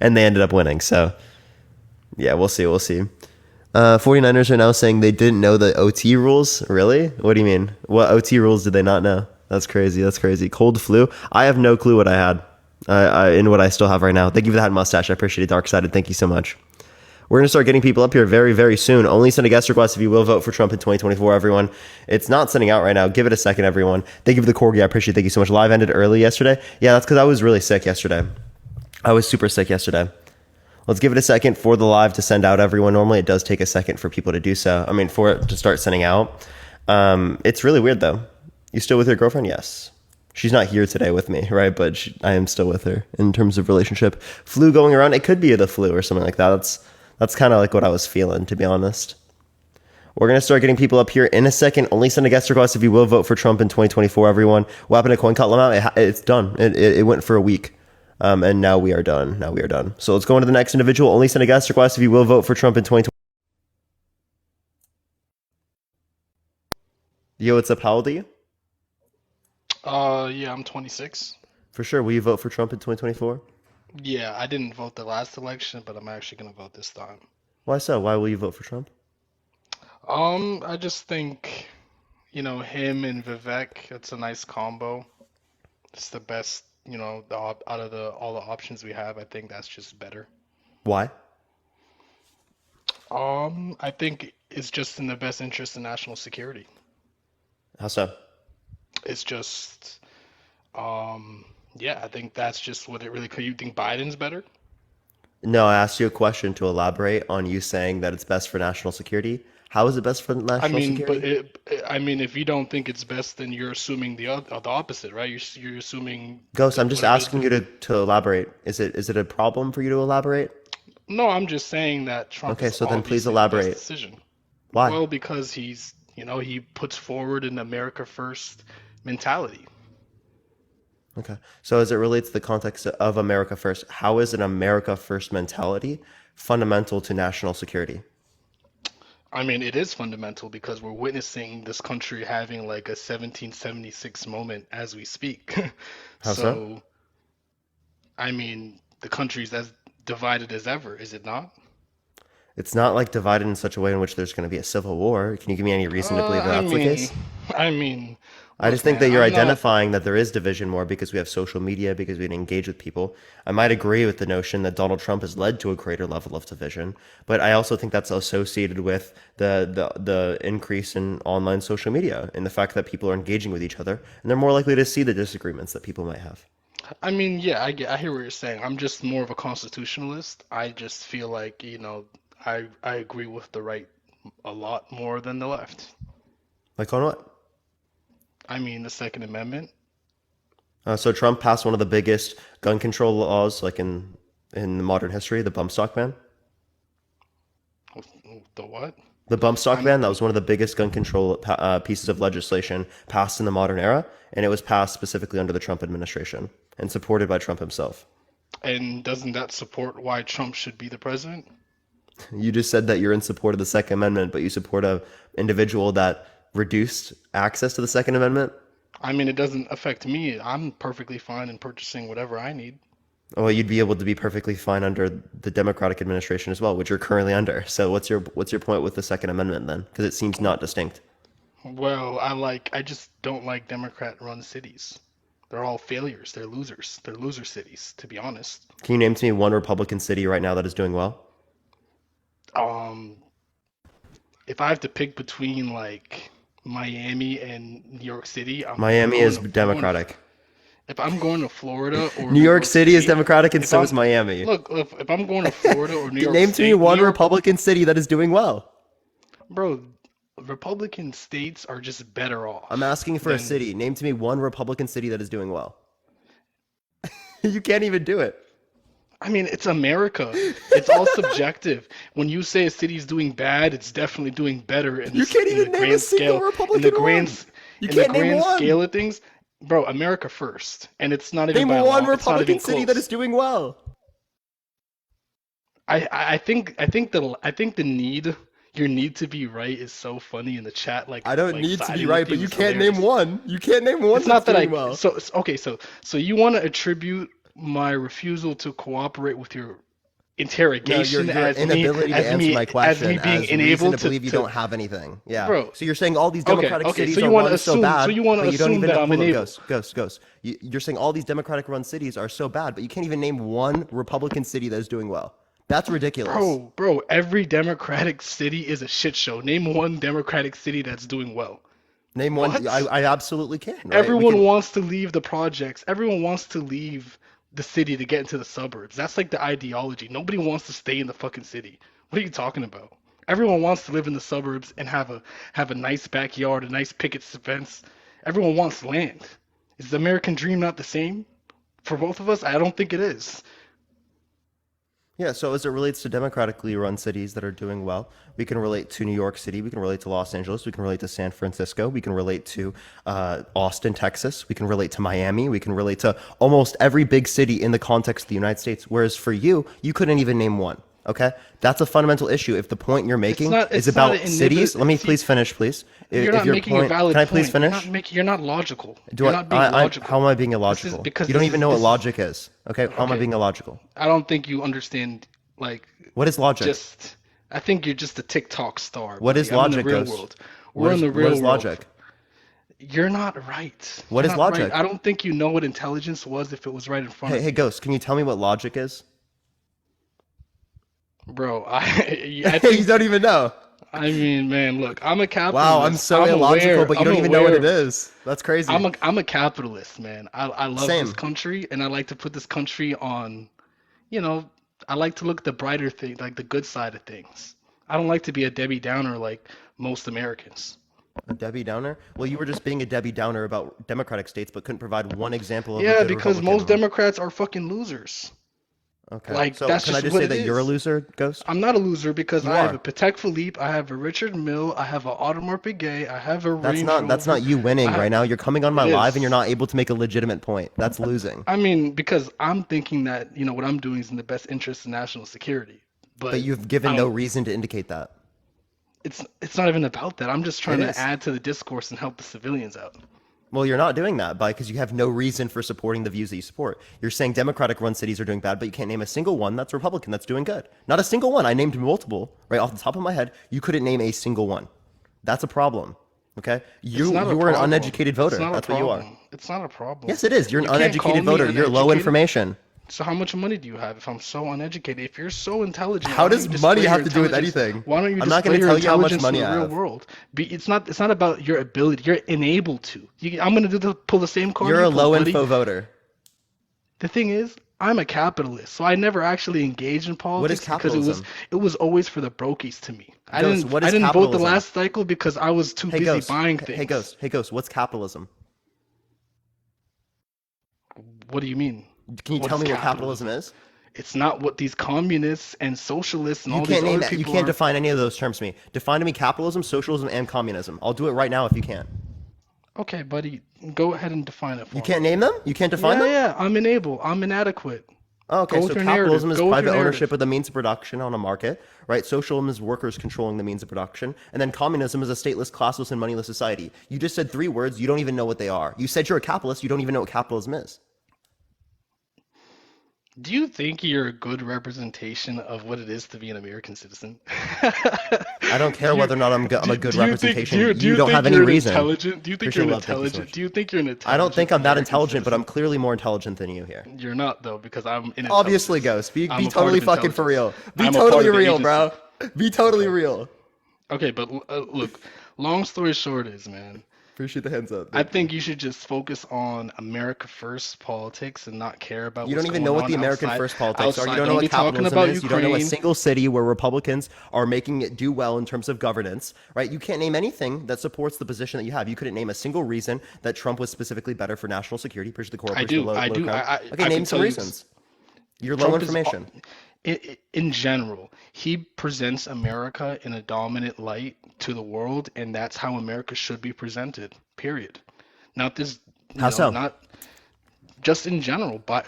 and they ended up winning. So yeah, we'll see. We'll see. 49ers are now saying they didn't know the OT rules. Really? What do you mean? What OT rules did they not know? That's crazy. That's crazy. Cold flu. I have no clue what I had in what I still have right now. Thank you for that mustache. I appreciate it. Dark-sided. Thank you so much. We're going to start getting people up here very, very soon. Only send a guest request if you will vote for Trump in 2024, everyone. It's not sending out right now. Give it a second, everyone. Thank you for the corgi. I appreciate it. Thank you so much. Live ended early yesterday. Yeah, that's because I was really sick yesterday. I was super sick yesterday. Let's give it a second for the live to send out, everyone. Normally, it does take a second for people to do so. I mean, for it to start sending out. It's really weird, though. You still with your girlfriend? Yes. She's not here today with me, right? But I am still with her in terms of relationship. Flu going around. It could be the flu or something like that. That's kind of like what I was feeling, to be honest. We're going to start getting people up here in a second. Only send a guest request if you will vote for Trump in 2024, everyone. What happened to CoinCutLamau? It's done. It went for a week. And now we are done. So let's go on to the next individual. Only send a guest request if you will vote for Trump in 2020. Yo, what's up? How old are you? Yeah, I'm 26. For sure. Will you vote for Trump in 2024? Yeah, I didn't vote the last election, but I'm actually gonna vote this time. Why so? Why will you vote for Trump? I just think, him and Vivek, it's a nice combo. It's the best, out of the all the options we have, I think that's just better. Why? I think it's just in the best interest of national security. How so? It's just, yeah, I think that's just what it really could. You think Biden's better? No, I asked you a question to elaborate on you saying that it's best for national security. How is it best for I national mean, but security? I mean, if you don't think it's best, then you're assuming the opposite, right? You're assuming Ghost, I'm that just whatever asking you to elaborate. Is it a problem for you to elaborate? No, I'm just saying that Trump Okay, is so then please obviously the best elaborate. decision. Why? Well, because he puts forward an America first mentality. Okay. So as it relates to the context of America First, how is an America First mentality fundamental to national security? I mean, it is fundamental because we're witnessing this country having like a 1776 moment as we speak. How so? So, I mean, the country's as divided as ever, is it not? It's not like divided in such a way in which there's going to be a civil war. Can you give me any reason to believe that I that's the mean, case? I mean, I just look, think man, that you're I'm not. identifying that there is division more because we have social media, because we can engage with people. I might agree with the notion that Donald Trump has led to a greater level of division, but I also think that's associated with the increase in online social media and the fact that people are engaging with each other and they're more likely to see the disagreements that people might have. I mean, yeah, I hear what you're saying. I'm just more of a constitutionalist. I just feel like, I agree with the right a lot more than the left. Like on what? I mean, the Second Amendment. So Trump passed one of the biggest gun control laws, like in modern history, the bump stock ban. The what? The bump stock I'm ban, that was one of the biggest gun control pieces of legislation passed in the modern era, and it was passed specifically under the Trump administration and supported by Trump himself. and doesn't that support why Trump should be the president? You just said that you're in support of the Second Amendment, but you support a individual that reduced access to the Second Amendment. I mean, it doesn't affect me. I'm perfectly fine in purchasing whatever I need. Well, you'd be able to be perfectly fine under the Democratic administration as well, which you're currently under. So what's your point with the Second Amendment then? Because it seems not distinct. Well, I just don't like Democrat-run cities. They're all failures. They're losers. They're loser cities, to be honest. Can you name to me one Republican city right now that is doing well? Um, if I have to pick between like Miami and New York City, Miami is Democratic. if I'm going to Florida or New New York York City is State, Democratic, and if so I'm is Miami. look, if I'm going to Florida or New York Name to me State, New one York, Republican city that is doing well. bro, Republican states are just better I'm off asking for a than city. Name to me one Republican city that is doing well. You can't even do it. I mean, it's America. It's all subjective. When you say a city's doing bad, it's definitely doing better in You can't in the even name a grand single scale. In the Republican grand one. You in the can't name grand one. scale of things, bro, America first. And it's not even Name by a one long. It's not Republican even city that is close. doing well. I think the need your need to be right is so funny in the chat. I don't Like need to be siding right, with but you you is can't name hilarious. one. You can't name one It's that's not that doing I well. so okay so you want to attribute my refusal to cooperate with your No, interrogation your inability to answer my as me question being as reason unable to believe you to don't have anything. Yeah. bro. So you're saying all these Okay, democratic okay. So cities you are want to run so assume so bad, you want to but you don't assume even that know. I'm Hold on, unable. Ghost. You're saying all these democratic run cities are so bad, but you can't even name one Republican city that is doing well. That's ridiculous. Bro, every democratic city is a shit show. Name one democratic city that's doing well. Name one. What? I absolutely can. Right? We Everyone can. wants to leave the projects. Everyone wants to leave the city to get into the suburbs. That's like the ideology. Nobody wants to stay in the fucking city. What are you talking about? Everyone wants to live in the suburbs and have a nice backyard, a nice picket fence. Everyone wants land. Is the American dream not the same for both of us? I don't think it is. Yeah, so as it relates to democratically run cities that are doing well, we can relate to New York City, we can relate to Los Angeles, we can relate to San Francisco, we can relate to Austin, Texas, we can relate to Miami, we can relate to almost every big city in the context of the United States. Whereas for you, you couldn't even name one. Okay, that's a fundamental issue. If the point you're It's making not. is It's not about an cities, let me See, please finish, please. you're If not your making a point, valid can I please point. finish? You're not logical. Do You're not being how logical. am I being This is illogical? because You don't even know what this is logic is. Okay, how am I okay. being illogical? I don't think you understand like What is logic? just I think you're just a TikTok star, What buddy. is I'm in the logic, real Ghost? world. We're in the What real is world. logic? You're not right. What You're is not right. logic? I don't think you know what intelligence was if it was right in front of Hey, you. Ghost, can you tell me what logic is? Bro, I You think don't even know. I mean, man, look, I'm a Wow, I'm capitalist. so illogical, but you I'm don't even know what it aware. is. That's crazy. I'm a capitalist, man. I love this Same. country and I like to put this country on, you know, I like to look at the brighter thing, like the good side of things. I don't like to be a Debbie Downer like most Americans. A Debbie Downer? Well, you were just being a Debbie Downer about Democratic states, but couldn't provide one example of a Yeah, good because Republican most rule. Democrats are fucking losers. Okay. Like So that's can I just just what say it that you're a is. loser, Ghost? I'm not a loser because You I have a are. Patek Philippe, I have a Richard Mille, I have a Audemars Piguet, I have a That's Range not that's Rover. not you winning I right now. You're coming on my It live and you're is. not able to make a legitimate point. That's losing. I mean, because I'm thinking that, what I'm doing is in the best interest of national security. But But you've given I no don't reason to indicate that. it's not even about that. I'm just It trying to is. add to the discourse and help the civilians out. Well, you're not doing that because you have no reason for supporting the views that you support. You're saying Democratic run cities are doing bad, but you can't name a single one that's Republican that's doing good. Not a single one. I named multiple right off the top of my head. You couldn't name a single one. That's a problem. Okay? It's not a You were an problem. uneducated It's voter. not a That's what you are. problem. It's not a problem. Yes, it is. You're an You can't call uneducated me voter. You're low uneducated. information. So how much money do you have if I'm so uneducated? If you're so intelligent, How why don't does you money display your have to do with intelligence? anything? Why don't you I'm not going display to your tell you how much intelligence in money the I real have. world? It's not about your ability. You're enabled to. I'm gonna pull the same card You're you a pulled, low buddy. info voter. The thing is, I'm a capitalist, so I never actually engaged in What is politics because capitalism? it was always for the brokies to me. Ghost, what I is didn't vote the capitalism? last cycle because I was too Hey, busy Ghost. buying Hey, things. Ghost. Hey, Ghost. What's capitalism? What do you mean? Can you What tell is me what capitalism? capitalism is? It's not what these communists and socialists and You all these can't name other that. You people can't are. define any of those terms to me. Define to me capitalism, socialism, and communism. I'll do it right now if you can. Okay, buddy, go ahead and define it You for me. can't name them? You can't define Yeah, them? yeah, I'm unable. I'm inadequate. Oh, okay, Go so with your capitalism narrative. is Go with your private ownership narrative. of the means of production on a market, right? Socialism is workers controlling the means of production, and then communism is a stateless, classless, and moneyless society. You just said three words, you don't even know what they are. You said you're a capitalist, you don't even know what capitalism is. Do you think you're a good representation of what it is to be an American citizen? I don't care Do you whether or not I'm a good do you think representation. do you don't think have any you're an reason. intelligent? Do you think you're Christian an Love, thank you so intelligent? much. Do you think you're an I don't think I'm that American intelligent, but I'm citizen? clearly more intelligent than you here. You're not though, because I'm in Obviously, intelligence. Ghost. Be I'm a part totally of fucking for real. intelligence. Be I'm a part totally of the real, agency. bro. Be totally Okay. real. Okay, but look, long story short is, man, Appreciate the hands up. I Thank you. think you should just focus on America First politics and not care about You what's don't even going know what on the American outside. first politics are. You don't know Don't what be talking capitalism about is. You don't know a Ukraine. single city where Republicans are making it do well in terms of governance, right? You can't name anything that supports the position that you have. You couldn't name a single reason that Trump was specifically better for national security, push the I corporation, do, I low do. crime. Okay, I name can some tell you, reasons. You're low Trump is information. in general, he presents America in a dominant light to the world, and that's how America should be presented. Period. Not this, How so? not just in general. But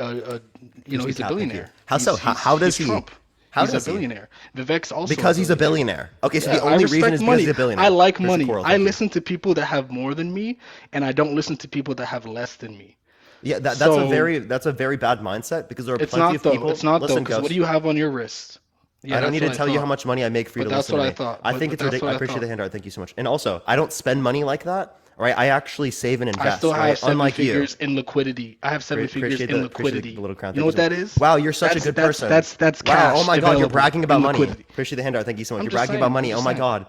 Here's the he's a cap. Thank you. billionaire. How so? How does He's he? Trump. How He's a does he? billionaire. Vivek's also Because a he's a billionaire. billionaire. Okay, so Yeah, the I only reason respect is because money. he's a billionaire. I like Christian money. Coral, I thank you. listen to people that have more than me, and I don't listen to people that have less than me. Yeah, So that's a very bad mindset because there are it's plenty not of though. people. It's not though, Listen, because what do Ghost. you have on your wrist? I Yeah, don't need that's to what I tell you how thought. much money I make for you But to that's listen what to I me. thought. I But think but it's that's ridiculous. what I I appreciate the thought. handout. Thank you so much. And also, I don't spend money like that. All right, I actually save and I still invest. have Right, seven unlike you. figures in liquidity. I have seven figures in Appreciate the liquidity. little crown. You know Thank you what so much. that is? Wow, you're such a good person. That's Wow. Oh cash my God, you're available bragging about in money. liquidity. Appreciate the handout. Thank you so much. I'm You're just bragging about saying. I'm money. Oh just my saying. God.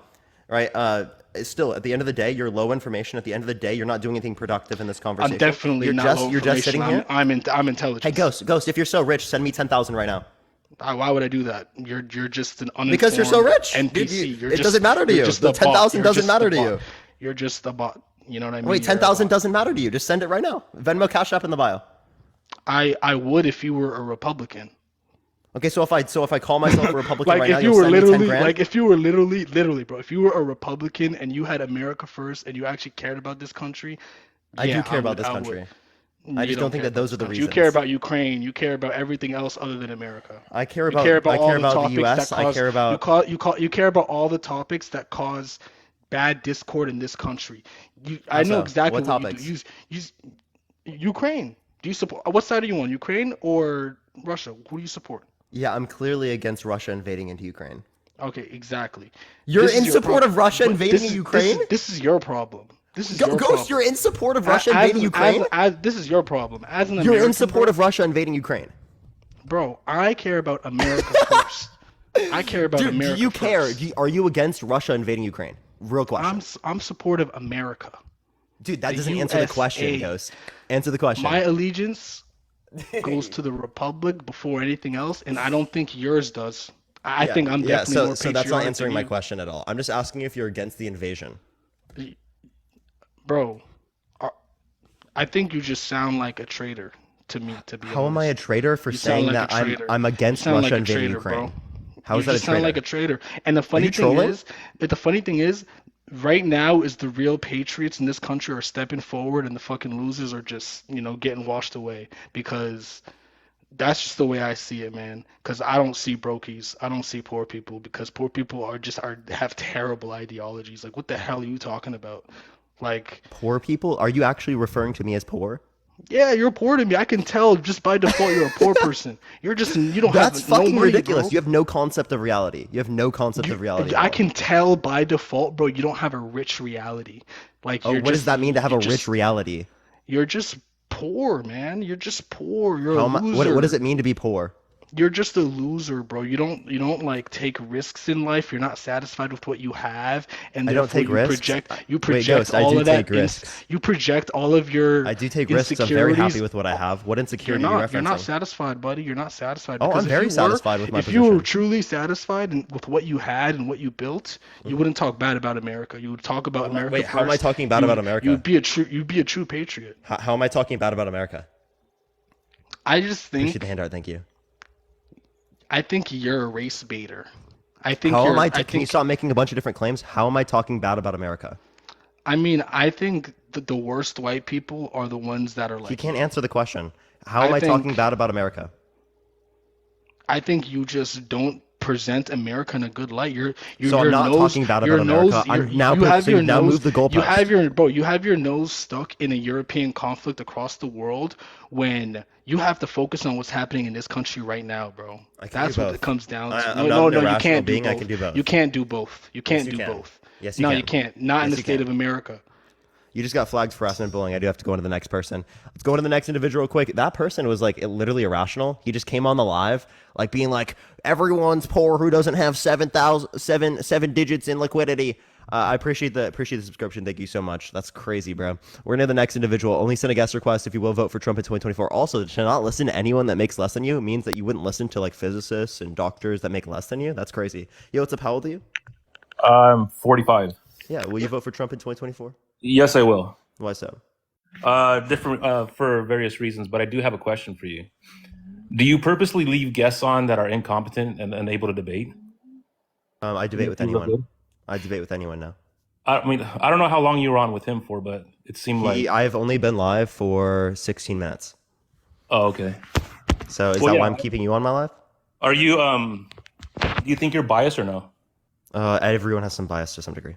All right. Still, at the end of the day, you're low information. At the end of the day, you're not doing anything productive in this I'm conversation. definitely not low You're just information. sitting here. I'm Hey, intelligence. Ghost. If you're so rich, send me 10,000 right now. Why would I do that? You're just an Because you're so uninformed rich, dude. NPC. It doesn't matter to You're you. just The a bot. 10,000 You're doesn't just a matter to bot. you. You're just a bot. You know what I mean? Wait, You're a 10,000 bot. doesn't matter to you. Just send it right now. Venmo, Cash App in the bio. I would if you were a Republican. Okay, so if I call myself a Republican Like right now, if you you'll were send me 10 literally, grand. like if you were literally, bro, if you were a Republican and you had America first and you actually cared about this country, I do yeah, care about would. this I would. country. I You just don't think care that about those this are the country. You care reasons. about Ukraine. You care about everything else other than America. You care I about care all the about the topics that U.S. I cause care about. you care about all the topics that cause bad discord in this country. I How know so? exactly What what you do. topics? You Ukraine. Do you support what side are you on? Ukraine or Russia? Who do you support? Yeah, I'm clearly against Russia invading into Ukraine. Okay, exactly. You're This is in your support problem. of Russia But invading Ukraine? this is your problem. This is your Ghost, you're problem. in support of Russia invading Ukraine? This is your problem. As an You're in American, support bro, of Russia invading Ukraine. bro, I care about America first. I care about Do America you care? first. Are you against Russia invading Ukraine? Real question. I'm supportive of America. Dude, that The doesn't answer the question, USA. Ghost. Answer the question. My allegiance goes to the Republic before anything else, and I don't think yours does. I think I'm definitely more so that's not patriotic answering than my you. question at all. I'm just asking if you're against the invasion. Bro, uh, I think you just sound like a traitor to me, to be How am I a honest. traitor for You sound saying like that a traitor. I'm You against sound Russia like a invading traitor, bro. Ukraine? How You is that a just sound traitor? like a traitor. And the Are funny you thing trolling? is, right now is the real patriots in this country are stepping forward, and the fucking losers are just, getting washed away because that's just the way I see it, man. Because I don't see brokies, I don't see poor people, because poor people have terrible ideologies. Like, what the hell are you talking about? Like, Poor people? Are you actually referring to me as poor? yeah, you're poor to me. I can tell just by default you're a poor person. You don't That's have no fucking money, ridiculous. bro. You have no concept of reality. You have no concept of reality at I all. can tell by default, bro. You don't have a rich reality. Like Oh, what does that mean to have a rich reality? You're just poor, man. You're just poor. You're a How am I, loser. what does it mean to be poor? You're just a loser, bro. You don't like take risks in life. You're not satisfied with what you have, and I don't therefore take risks. you Wait, project Ghost, I all do of that take risks. you project all of your I do take risks. I'm very insecurities. happy with what I have. What You're insecurity are you not. You're not referencing? satisfied, buddy. You're not satisfied Oh, because I'm very satisfied with my if you were position. truly satisfied with what you had and what you built, you wouldn't talk bad about America. You would talk about America Wait, how am I first. talking bad about America? You'd be a true patriot. How am I talking bad about America? I just Appreciate think the handout. Thank you. I think you're a race baiter. I think How am you're. I? I Can you think. stop making a bunch of different claims? How am I talking bad about America? I mean, I think that the worst white people are the ones that are You like. can't answer the question. How I am I think- talking bad about America? I think you just don't present America in a good light. So I'm your not nose, talking bad your about nose, America. your- I'm now you put- have so your you've now nose, moved the you have goalpost. you have your nose stuck in a European conflict across the world when you have to focus on what's happening in this country right now, bro. I can That's do what both. it comes down to. I'm not an You irrational can't do being. I both. can do both. You can't do both. You can't you do can. both. Yes, you No, can. you can't. Not in Yes, the you state can. of America. You just got flagged for harassment and bullying. I do have to go on to the next person. Let's go on to the next individual real quick. That person was like literally irrational. He just came on the live like being like, everyone's poor who doesn't have 7 digits in liquidity. I appreciate the subscription. Thank you so much. That's crazy, bro. We're into the next individual. Only send a guest request if you will vote for Trump in 2024. Also, to not listen to anyone that makes less than you means that you wouldn't listen to like physicists and doctors that make less than you. That's crazy. Yo, what's up? How old are you? I'm 45. Yeah. Will you vote for Trump in 2024? Yes, I will. Why so? Different for various reasons, but I do have a question for you. Do you purposely leave guests on that are incompetent and unable to debate? I debate with You look anyone. good. I debate with anyone now. I mean, I don't know how long you were on with him for, but it seemed like. I've only been live for 16 minutes. Oh, okay. So is Well, that yeah. why I'm keeping you on my live? Are you? Do you think you're biased or no? Everyone has some bias to some degree.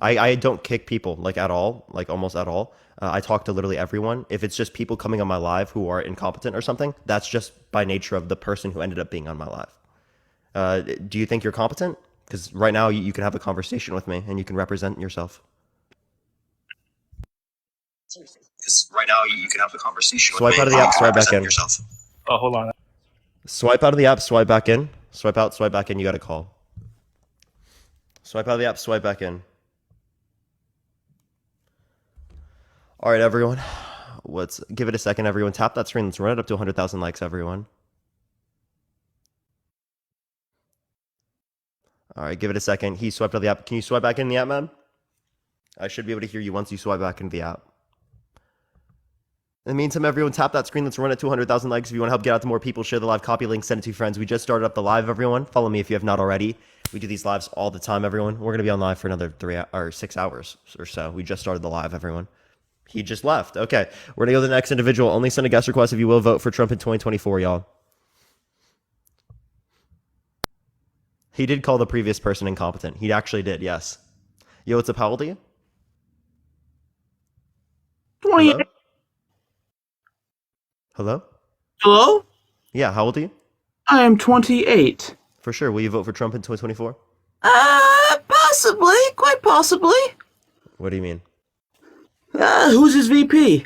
I don't kick people like at all, like almost at all. I talk to literally everyone. If it's just people coming on my live who are incompetent or something, that's just by nature of the person who ended up being on my live. Do you think you're competent? Because right now you can have a conversation with me and you can represent yourself. Because right now you can have a conversation with me. Swipe out of the app, swipe back in. Yourself. Oh, hold on. Swipe out of the app, swipe back in. Swipe out, swipe back in. You got a call. Swipe out of the app, swipe back in. All right, everyone. Give it a second, everyone. Tap that screen. Let's run it up to 100,000 likes, everyone. All right, give it a second. He swiped out of the app. Can you swipe back in the app, man? I should be able to hear you once you swipe back into the app. In the meantime, everyone, tap that screen. Let's run it to 200,000 likes. If you want to help get out to more people, share the live, copy link, send it to your friends. We just started up the live, everyone. Follow me if you have not already. We do these lives all the time, everyone. We're going to be on live for another 6 hours or so. We just started the live, everyone. He just left. Okay, we're going to go to the next individual. Only send a guest request if you will vote for Trump in 2024, y'all. He did call the previous person incompetent. He actually did, yes. Yo, what's up? How old are you? 28. Hello? Hello? Hello? Yeah, how old are you? I am 28. For sure. Will you vote for Trump in 2024? Possibly. Quite possibly. What do you mean? Who's his VP?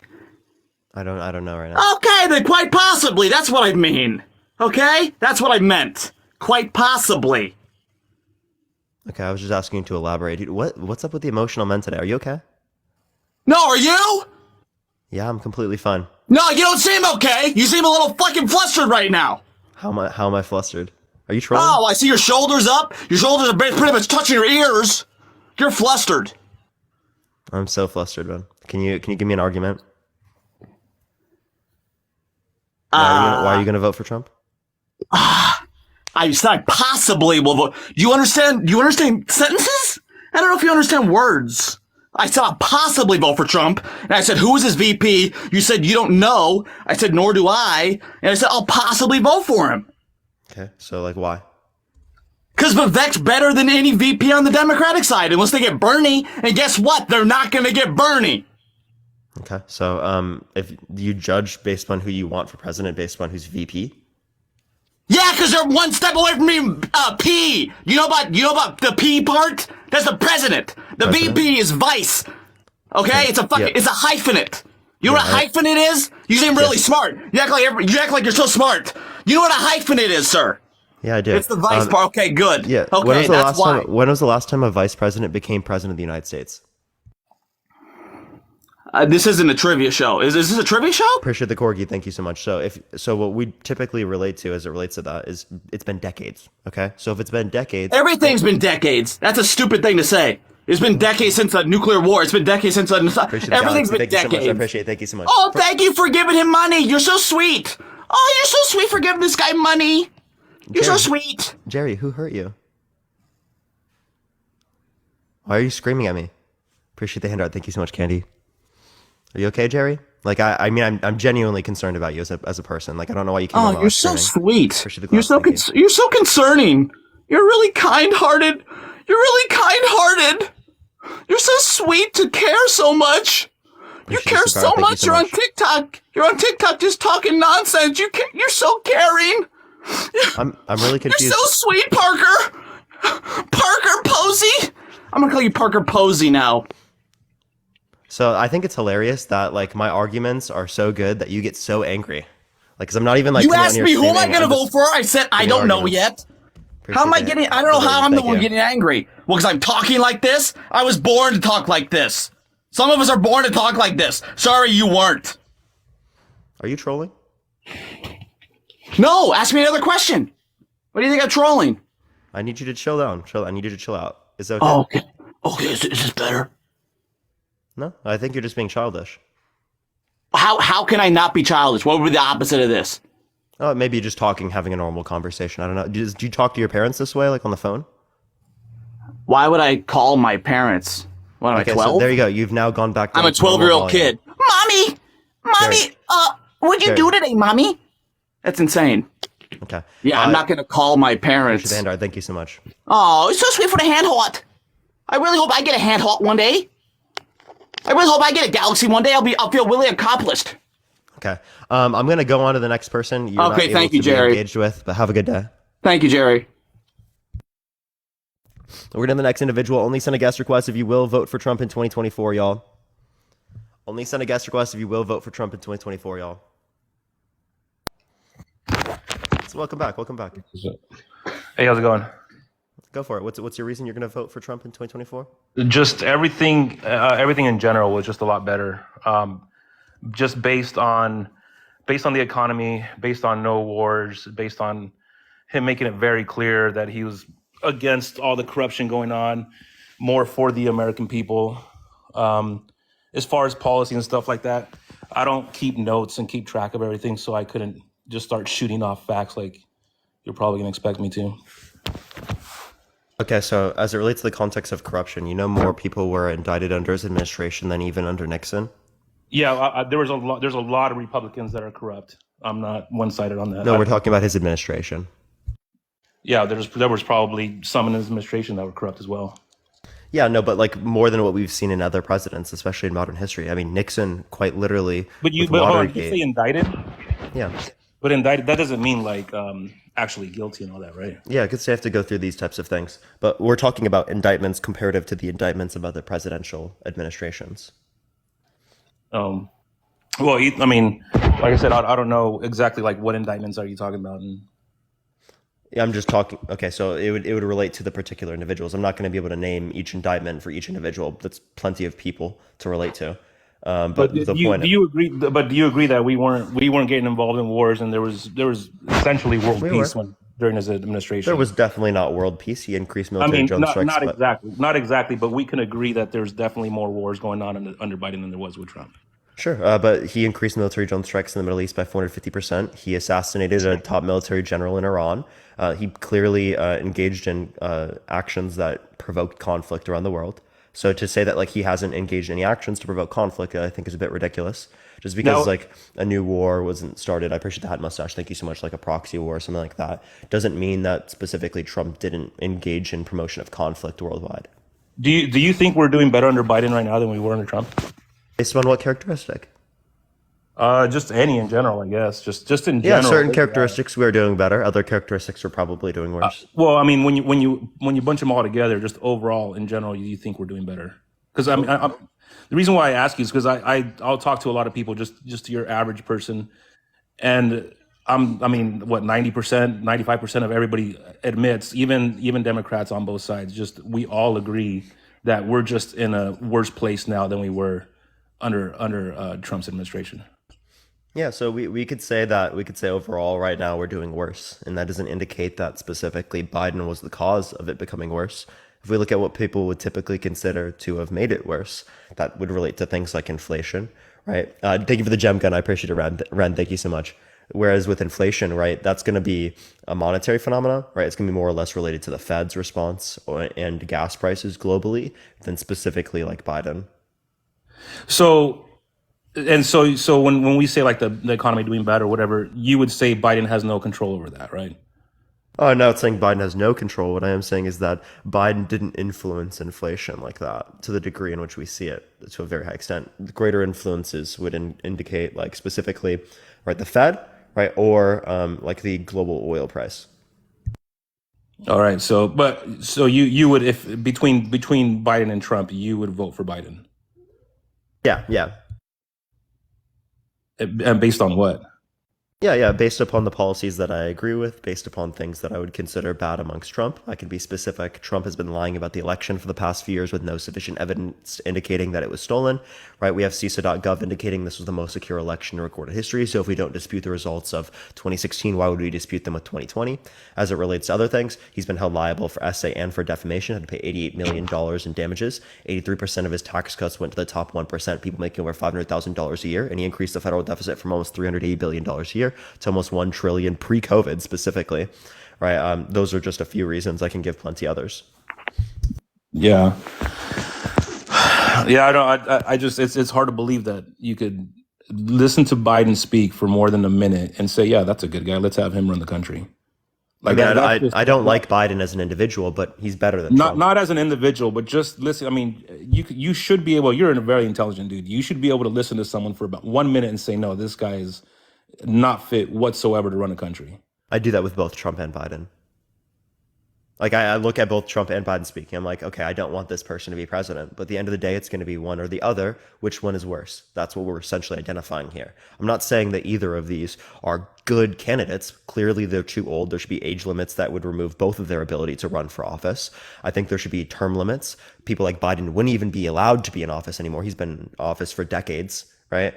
I don't know right now. Okay, then quite possibly. That's what I mean. Okay? That's what I meant. Quite possibly. Okay, I was just asking you to elaborate. Dude, what's up with the emotional men today? Are you okay? No, are you? Yeah, I'm completely fine. No, you don't seem okay. You seem a little fucking flustered right now. How am I flustered? Are you trolling? Oh, I see your shoulders up. Your shoulders are pretty much touching your ears. You're flustered. I'm so flustered, man. Can you give me an argument? Why are you gonna vote for Trump? I said possibly will vote. Do you understand sentences? I don't know if you understand words. I said I'll possibly vote for Trump, and I said, who is his VP? You said you don't know. I said, nor do I. And I said, I'll possibly vote for him. Okay, so like why? Because Vivek's better than any VP on the Democratic side, unless they get Bernie. And guess what? They're not going to get Bernie. Okay, so if you judge based on who you want for president, based on who's VP. Yeah, because they're one step away from being P. You know about the P part? That's the president. The President? VP is vice. Okay, it's a hyphenate. You know what a hyphenate is? You seem really smart. You act like you're so smart. You know what a hyphenate is, sir? Yeah, I do. It's the vice part. Okay, good. Yeah. Okay, that's why. When was the last time a vice president became president of the United States? This isn't a trivia show. Is this a trivia show? Appreciate the corgi. Thank you so much. So what we typically relate to as it relates to that is it's been decades. Okay. So if it's been decades, Everything's been decades. That's a stupid thing to say. It's been decades since the nuclear war. It's been decades since everything's been thank you so much. I decades. appreciate it. Thank you so much. Oh, thank you for giving him money. You're so sweet. Oh, you're so sweet for giving this guy money. You're so sweet. Jerry, who hurt you? Why are you screaming at me? Appreciate the handout. Thank you so much, Candy. Are you okay, Jerry? Like, I mean, I'm genuinely concerned about you as a person. Like, I don't know why you came on. Oh, you're so sweet. Appreciate the You're glass. so you're so concerning. You're really kind-hearted. You're really kind-hearted. You're so sweet to care so much. You Appreciate care the so support. Thank you much. so You're on much. TikTok. You're on TikTok just talking nonsense. You're so caring. I'm really You're confused. so sweet, Parker. Parker Posey. I'm gonna call you Parker Posey now. So I think it's hilarious that like my arguments are so good that you get so angry. Like, cause I'm not even like. You coming on asked here me who am I screaming. gonna I'm vote just- for? I said I don't know yet. How am I getting? I don't know how I'm the one getting angry. Well, because I'm talking like this. I was born to talk like this. Some of us are born to talk like this. Sorry, you weren't. Are you trolling? No, ask me another question. What do you think I'm trolling? I need you to chill down. I need you to chill out. Is that okay? Oh, okay. Okay, is this better? No, I think you're just being childish. How can I not be childish? What would be the opposite of this? Oh, maybe just talking, having a normal conversation. I don't know. Do you talk to your parents this way, like on the phone? Why would I call my parents? What am I, 12? So there you go. You've now gone back. I'm a 12-year-old kid. Mommy, what'd you do today, mommy? That's insane. Okay. Yeah, I'm not gonna call my parents. Vanguard, thank you so much. Oh, it's so sweet for the hand hot. I really hope I get a handheld one day. I really hope I get a Galaxy one day. I'll feel really accomplished. Okay. I'm gonna go on to the next person. You're not Okay, able thank you, to be Jerry. engaged with, but have a good day. Thank you, Jerry. We're to the next individual. Only send a guest request if you will vote for Trump in 2024, y'all. Only send a guest request if you will vote for Trump in 2024, y'all. So welcome back. Welcome back. Hey, how's it going? Go for it. What's your reason you're gonna vote for Trump in 2024? Just everything in general was just a lot better. Just based on the economy, based on no wars, based on him making it very clear that he was against all the corruption going on, more for the American people. As far as policy and stuff like that, I don't keep notes and keep track of everything, so I couldn't just start shooting off facts like you're probably gonna expect me to. Okay, so as it relates to the context of corruption, you know more people were indicted under his administration than even under Nixon? Yeah, there's a lot of Republicans that are corrupt. I'm not one-sided on that. No, we're talking about his administration. Yeah, there was probably some in his administration that were corrupt as well. Yeah, no, but like more than what we've seen in other presidents, especially in modern history. I mean, Nixon quite literally. But with hold on, you Watergate. say indicted, Yeah. but indicted that doesn't mean like actually guilty and all that, right? Yeah, because they have to go through these types of things. But we're talking about indictments comparative to the indictments of other presidential administrations. Well, I mean, like I said, I don't know exactly like what indictments are you talking about. And Yeah, I'm just talking. Okay, so it would relate to the particular individuals. I'm not going to be able to name each indictment for each individual. That's plenty of people to relate to. But the point. do you agree? But do you agree that we weren't getting involved in wars and there was essentially world We peace were. during his administration? There was definitely not world peace. He increased I military mean, drone strikes. not exactly, but we can agree that there's definitely more wars going on under Biden than there was with Trump. Sure, but he increased military drone strikes in the Middle East by 450%. He assassinated a top military general in Iran. He clearly engaged in actions that provoked conflict around the world. So to say that like he hasn't engaged in any actions to provoke conflict, I think is a bit ridiculous. Just because Now- like a new war wasn't started, I appreciate the hat mustache. Thank you so much. Like a proxy war or something like that doesn't mean that specifically Trump didn't engage in promotion of conflict worldwide. Do you think we're doing better under Biden right now than we were under Trump? Based on what characteristic? Just any in general, I guess. Just in Yeah, general. certain characteristics we are doing better. Other characteristics we're probably doing worse. Well, I mean, when you bunch them all together, just overall in general, you think we're doing better? Because I mean, the reason why I ask you is because I'll talk to a lot of people, just your average person, and I mean, what 90%, 95% of everybody admits, even Democrats on both sides, just we all agree that we're just in a worse place now than we were under Trump's administration. Yeah, so we could say that overall right now we're doing worse, and that doesn't indicate that specifically Biden was the cause of it becoming worse. If we look at what people would typically consider to have made it worse, that would relate to things like inflation, right? Thank you for the gem gun. I appreciate it, Ren. Thank you so much. Whereas with inflation, right, that's going to be a monetary phenomena, right? It's going to be more or less related to the Fed's response and gas prices globally than specifically like Biden. So when we say like the economy doing bad or whatever, you would say Biden has no control over that, right? Oh, I'm not saying Biden has no control. What I am saying is that Biden didn't influence inflation like that to the degree in which we see it to a very high extent. The greater influences would indicate like specifically, right, the Fed, right, or like the global oil price. All right. So you would, if between Biden and Trump, you would vote for Biden. Yeah. And based on what? Yeah, based upon the policies that I agree with, based upon things that I would consider bad amongst Trump. I can be specific. Trump has been lying about the election for the past few years with no sufficient evidence indicating that it was stolen, right? We have CISA.gov indicating this was the most secure election in recorded history. So if we don't dispute the results of 2016, why would we dispute them with 2020? As it relates to other things, he's been held liable for essay and for defamation, had to pay $88 million in damages. 83% of his tax cuts went to the top 1%, people making over $500,000 a year, and he increased the federal deficit from almost $380 billion a year to almost $1 trillion pre-COVID specifically, right? Those are just a few reasons. I can give plenty others. Yeah. Yeah, I don't. I just it's hard to believe that you could listen to Biden speak for more than a minute and say, yeah, that's a good guy. Let's have him run the country. I Like mean, that's just I don't like Biden as an individual, but he's better than not Trump. not as an individual, but just listen. I mean, you should be able. You're a very intelligent dude. You should be able to listen to someone for about 1 minute and say, no, this guy is not fit whatsoever to run a country. I do that with both Trump and Biden. Like I look at both Trump and Biden speaking. I'm like, okay, I don't want this person to be president. But at the end of the day, it's going to be one or the other. Which one is worse? That's what we're essentially identifying here. I'm not saying that either of these are good candidates. Clearly, they're too old. There should be age limits that would remove both of their ability to run for office. I think there should be term limits. People like Biden wouldn't even be allowed to be in office anymore. He's been in office for decades, right?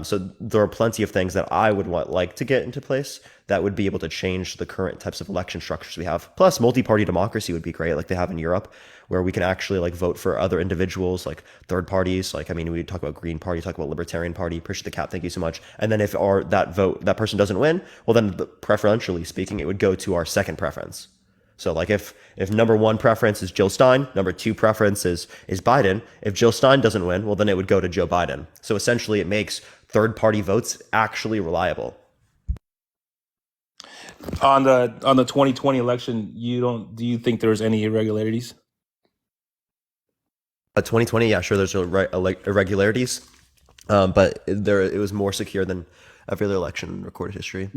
So there are plenty of things that I would like to get into place that would be able to change the current types of election structures we have. Plus, multi-party democracy would be great, like they have in Europe, where we can actually like vote for other individuals, like third parties. Like, I mean, we talk about Green Party, talk about Libertarian Party. Appreciate the cap, thank you so much. And then if that person doesn't win, well, then preferentially speaking, it would go to our second preference. So like if number one preference is Jill Stein, number two preference is Biden. If Jill Stein doesn't win, well, then it would go to Joe Biden. So essentially it makes third party votes actually reliable. On the 2020 election, do you think there's any irregularities? 2020, yeah, sure, there's irregularities, but it was more secure than every other election in recorded history.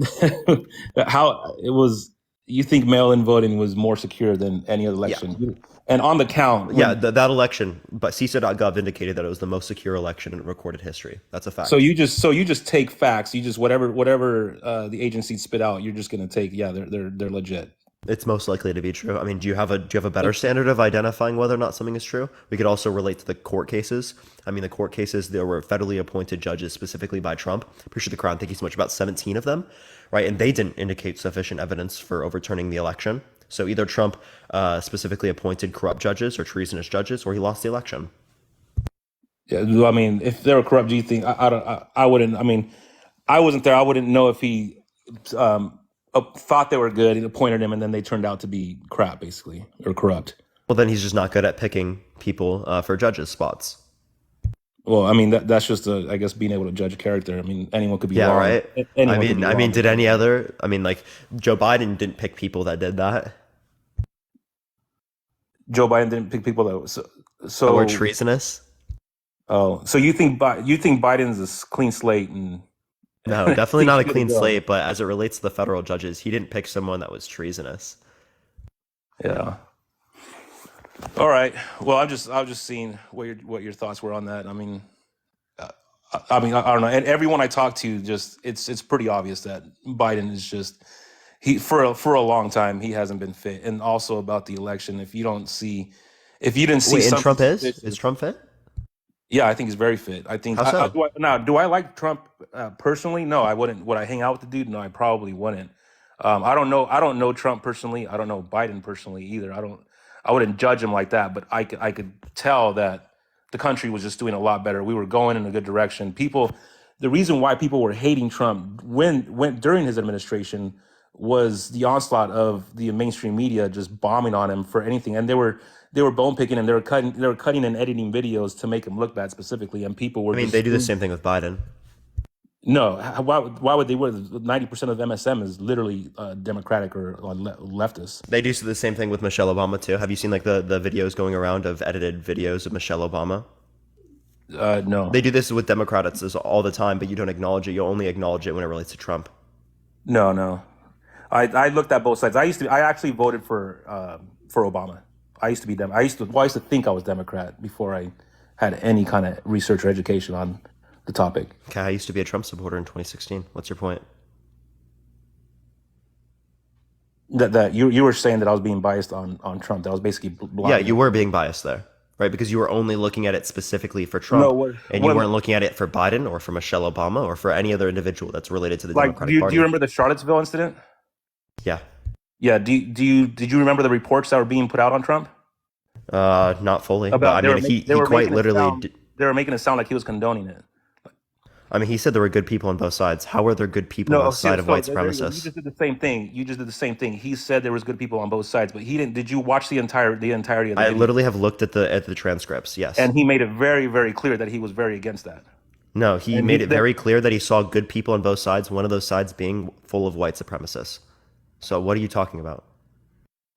How it was? You think mail-in voting was more secure than any other election? Yeah. And on the count, yeah, that election, but CISA.gov indicated that it was the most secure election in recorded history. That's a fact. So you just take facts. You just whatever the agency spit out, you're just gonna take. Yeah, they're legit. It's most likely to be true. I mean, do you have a better standard of identifying whether or not something is true? We could also relate to the court cases. I mean, the court cases, there were federally appointed judges specifically by Trump. Appreciate the Crown. Thank you so much. About 17 of them, right? And they didn't indicate sufficient evidence for overturning the election. So either Trump specifically appointed corrupt judges or treasonous judges, or he lost the election. Yeah, I mean, if they were corrupt, do you think I wouldn't? I mean, I wasn't there. I wouldn't know if he thought they were good and appointed him, and then they turned out to be crap, basically, or corrupt. Well, then he's just not good at picking people for judges spots. Well, I mean, that's just I guess being able to judge character. I mean, anyone could be yeah, wrong. Right. Anyone I mean, did any other? I mean, like Joe Biden didn't pick people that did that. Joe Biden didn't pick people that were treasonous. Oh, so you think Biden's a clean slate? And no, definitely not a clean slate. But as it relates to the federal judges, he didn't pick someone that was treasonous. Yeah. All right. Well, I was just seeing what your thoughts were on that. I mean, I don't know. And everyone I talk to, just it's pretty obvious that Biden is just for a long time he hasn't been fit. And also about the election, if you didn't see, wait, and Trump is Trump fit? Yeah, I think he's very fit. I think. How so? Do I like Trump personally? No, I wouldn't. Would I hang out with the dude? No, I probably wouldn't. I don't know Trump personally. I don't know Biden personally either. I wouldn't judge him like that, but I could tell that the country was just doing a lot better. We were going in a good direction. The reason why people were hating Trump during his administration was the onslaught of the mainstream media just bombing on him for anything, and they were bone picking him. They were cutting and editing videos to make him look bad specifically, and people were. I mean, they do the same thing with Biden. No, why would they? 90% of MSM is literally Democratic or leftist. They do the same thing with Michelle Obama too. Have you seen like the videos going around of edited videos of Michelle Obama? No. They do this with Democrats all the time, but you don't acknowledge it. You only acknowledge it when it relates to Trump. No. I looked at both sides. I actually voted for Obama. I used to be I used to think I was Democrat before I had any kind of research or education on the topic. Okay, I used to be a Trump supporter in 2016. What's your point? That you were saying that I was being biased on Trump. That was basically blind. Yeah, you were being biased there, right? Because you were only looking at it specifically for Trump, and you weren't looking at it for Biden or for Michelle Obama or for any other individual that's related to the Democratic Party. Do you remember the Charlottesville incident? Yeah. Yeah. Did you remember the reports that were being put out on Trump? Not fully. But I mean, he quite literally. They were making it sound like he was condoning it. I mean, he said there were good people on both sides. How are there good people on the side of white supremacists? You just did the same thing. He said there was good people on both sides, but he didn't. Did you watch the entirety of the video? I literally have looked at the transcripts. Yes. And he made it very, very clear that he was very against that. No, he made it very clear that he saw good people on both sides. One of those sides being full of white supremacists. So what are you talking about?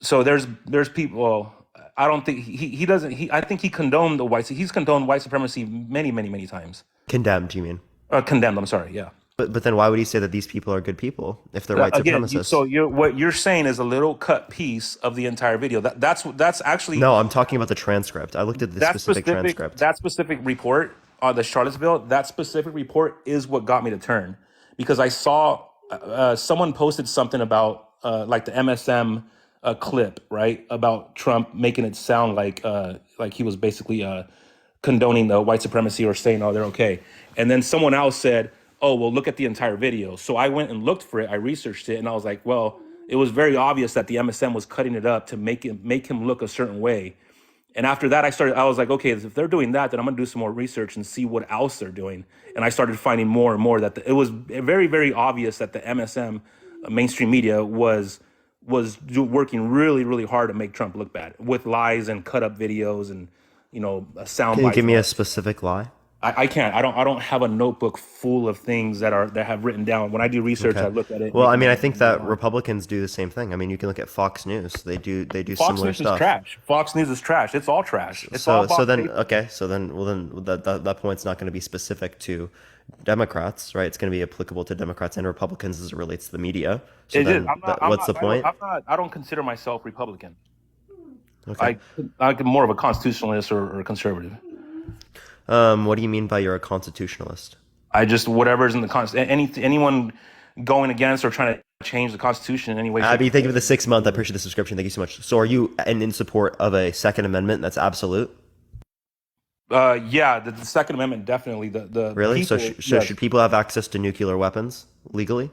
So there's people. Well, I don't think he doesn't. I think he condoned the white. He's condoned white supremacy many times. Condemned, you mean? Condemned. I'm sorry. Yeah. But then why would he say that these people are good people if they're white Again, supremacists? so what you're saying is a little cut piece of the entire video. That's actually No, I'm talking about the transcript. I looked at the specific transcript. That specific report on the Charlottesville. That specific report is what got me to turn, because I saw someone posted something about like the MSM clip, right, about Trump making it sound like he was basically condoning the white supremacy or saying, oh, they're okay. And then someone else said, oh, well, look at the entire video. So I went and looked for it. I researched it, and I was like, well, it was very obvious that the MSM was cutting it up to make him look a certain way. And after that, I was like, okay, if they're doing that, then I'm gonna do some more research and see what else they're doing. And I started finding more and more that it was very, very obvious that the MSM mainstream media was working really, really hard to make Trump look bad with lies and cut up videos and, sound Can you bites. give me a specific lie? I can't. I don't have a notebook full of things that have written down. When I do research, Okay. I look at it. Well, I mean, I think that Republicans do the same thing. I mean, you can look at Fox News. They do Fox similar News stuff. is trash. Fox News is trash. It's all trash. It's all So about then fake- that point's not going to be specific to Democrats, right? It's going to be applicable to Democrats and Republicans as it relates to the media. So It then is. what's the point? I don't consider myself Republican. Okay. I'm more of a constitutionalist or conservative. What do you mean by you're a constitutionalist? I just whatever's in the anyone going against or trying to change the Constitution in any way. Abby, thank you for the 6 month. I appreciate the subscription. Thank you so much. So, are you in support of a Second Amendment that's absolute? Yeah, the Second Amendment definitely. The Really? people, So should people have access to nuclear weapons legally?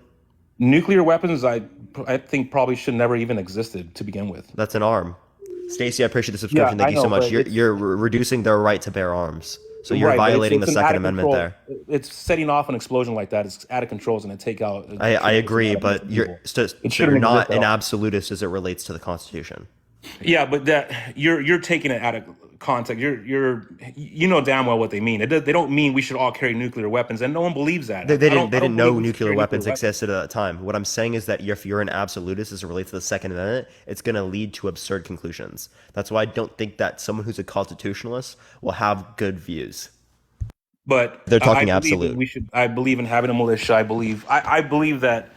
nuclear weapons? I think probably should never even existed to begin with. That's an arm. Stacy, I appreciate the subscription. Yeah, Thank you I so know, much. but You're reducing their right to bear arms. So you're Right, but violating the it's an Second out of Amendment control- there. It's setting off an explosion like that. It's out of control. It's going to take out. I agree, but you're so It you're shouldn't not exist at an all. absolutist as it relates to the Constitution. Yeah, but that you're taking it out of context. You know damn well what they mean. They don't mean we should all carry nuclear weapons, and no one believes that. They I didn't don't know believe we should nuclear carry weapons weapons. existed at that time. What I'm saying is that if you're an absolutist as it relates to the Second Amendment, it's going to lead to absurd conclusions. That's why I don't think that someone who's a constitutionalist will have good views. But They're talking I believe absolute. that we should. I believe in having a militia. I believe that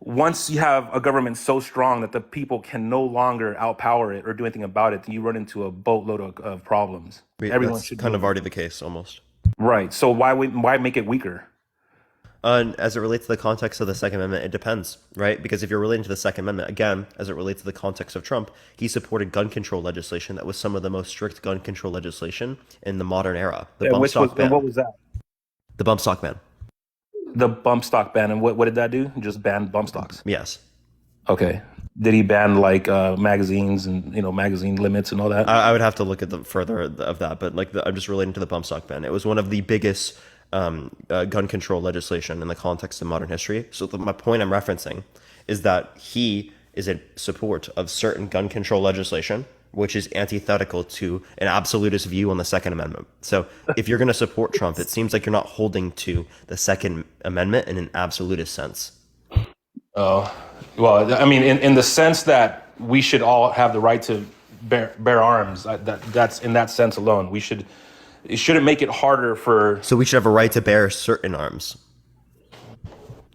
once you have a government so strong that the people can no longer outpower it or do anything about it, then you run into a boatload of problems. Everyone That's should kind do of already the case almost. right. So why make it weaker? And as it relates to the context of the Second Amendment, it depends, right? Because if you're relating to the Second Amendment, again, as it relates to the context of Trump, he supported gun control legislation that was some of the most strict gun control legislation in the modern era. The bump stock ban. What was that? The bump stock ban. The bump stock ban, and what did that do? Just ban bump stocks. Yes. Okay. Did he ban like magazines and magazine limits and all that? I would have to look at the further of that, but I'm just relating to the bump stock ban. It was one of the biggest gun control legislation in the context of modern history. So my point I'm referencing is that he is in support of certain gun control legislation, which is antithetical to an absolutist view on the Second Amendment. So if you're going to support Trump, it seems like you're not holding to the Second Amendment in an absolutist sense. Oh, well, I mean, in the sense that we should all have the right to bear arms. That's in that sense alone. It shouldn't make it harder for. So we should have a right to bear certain arms.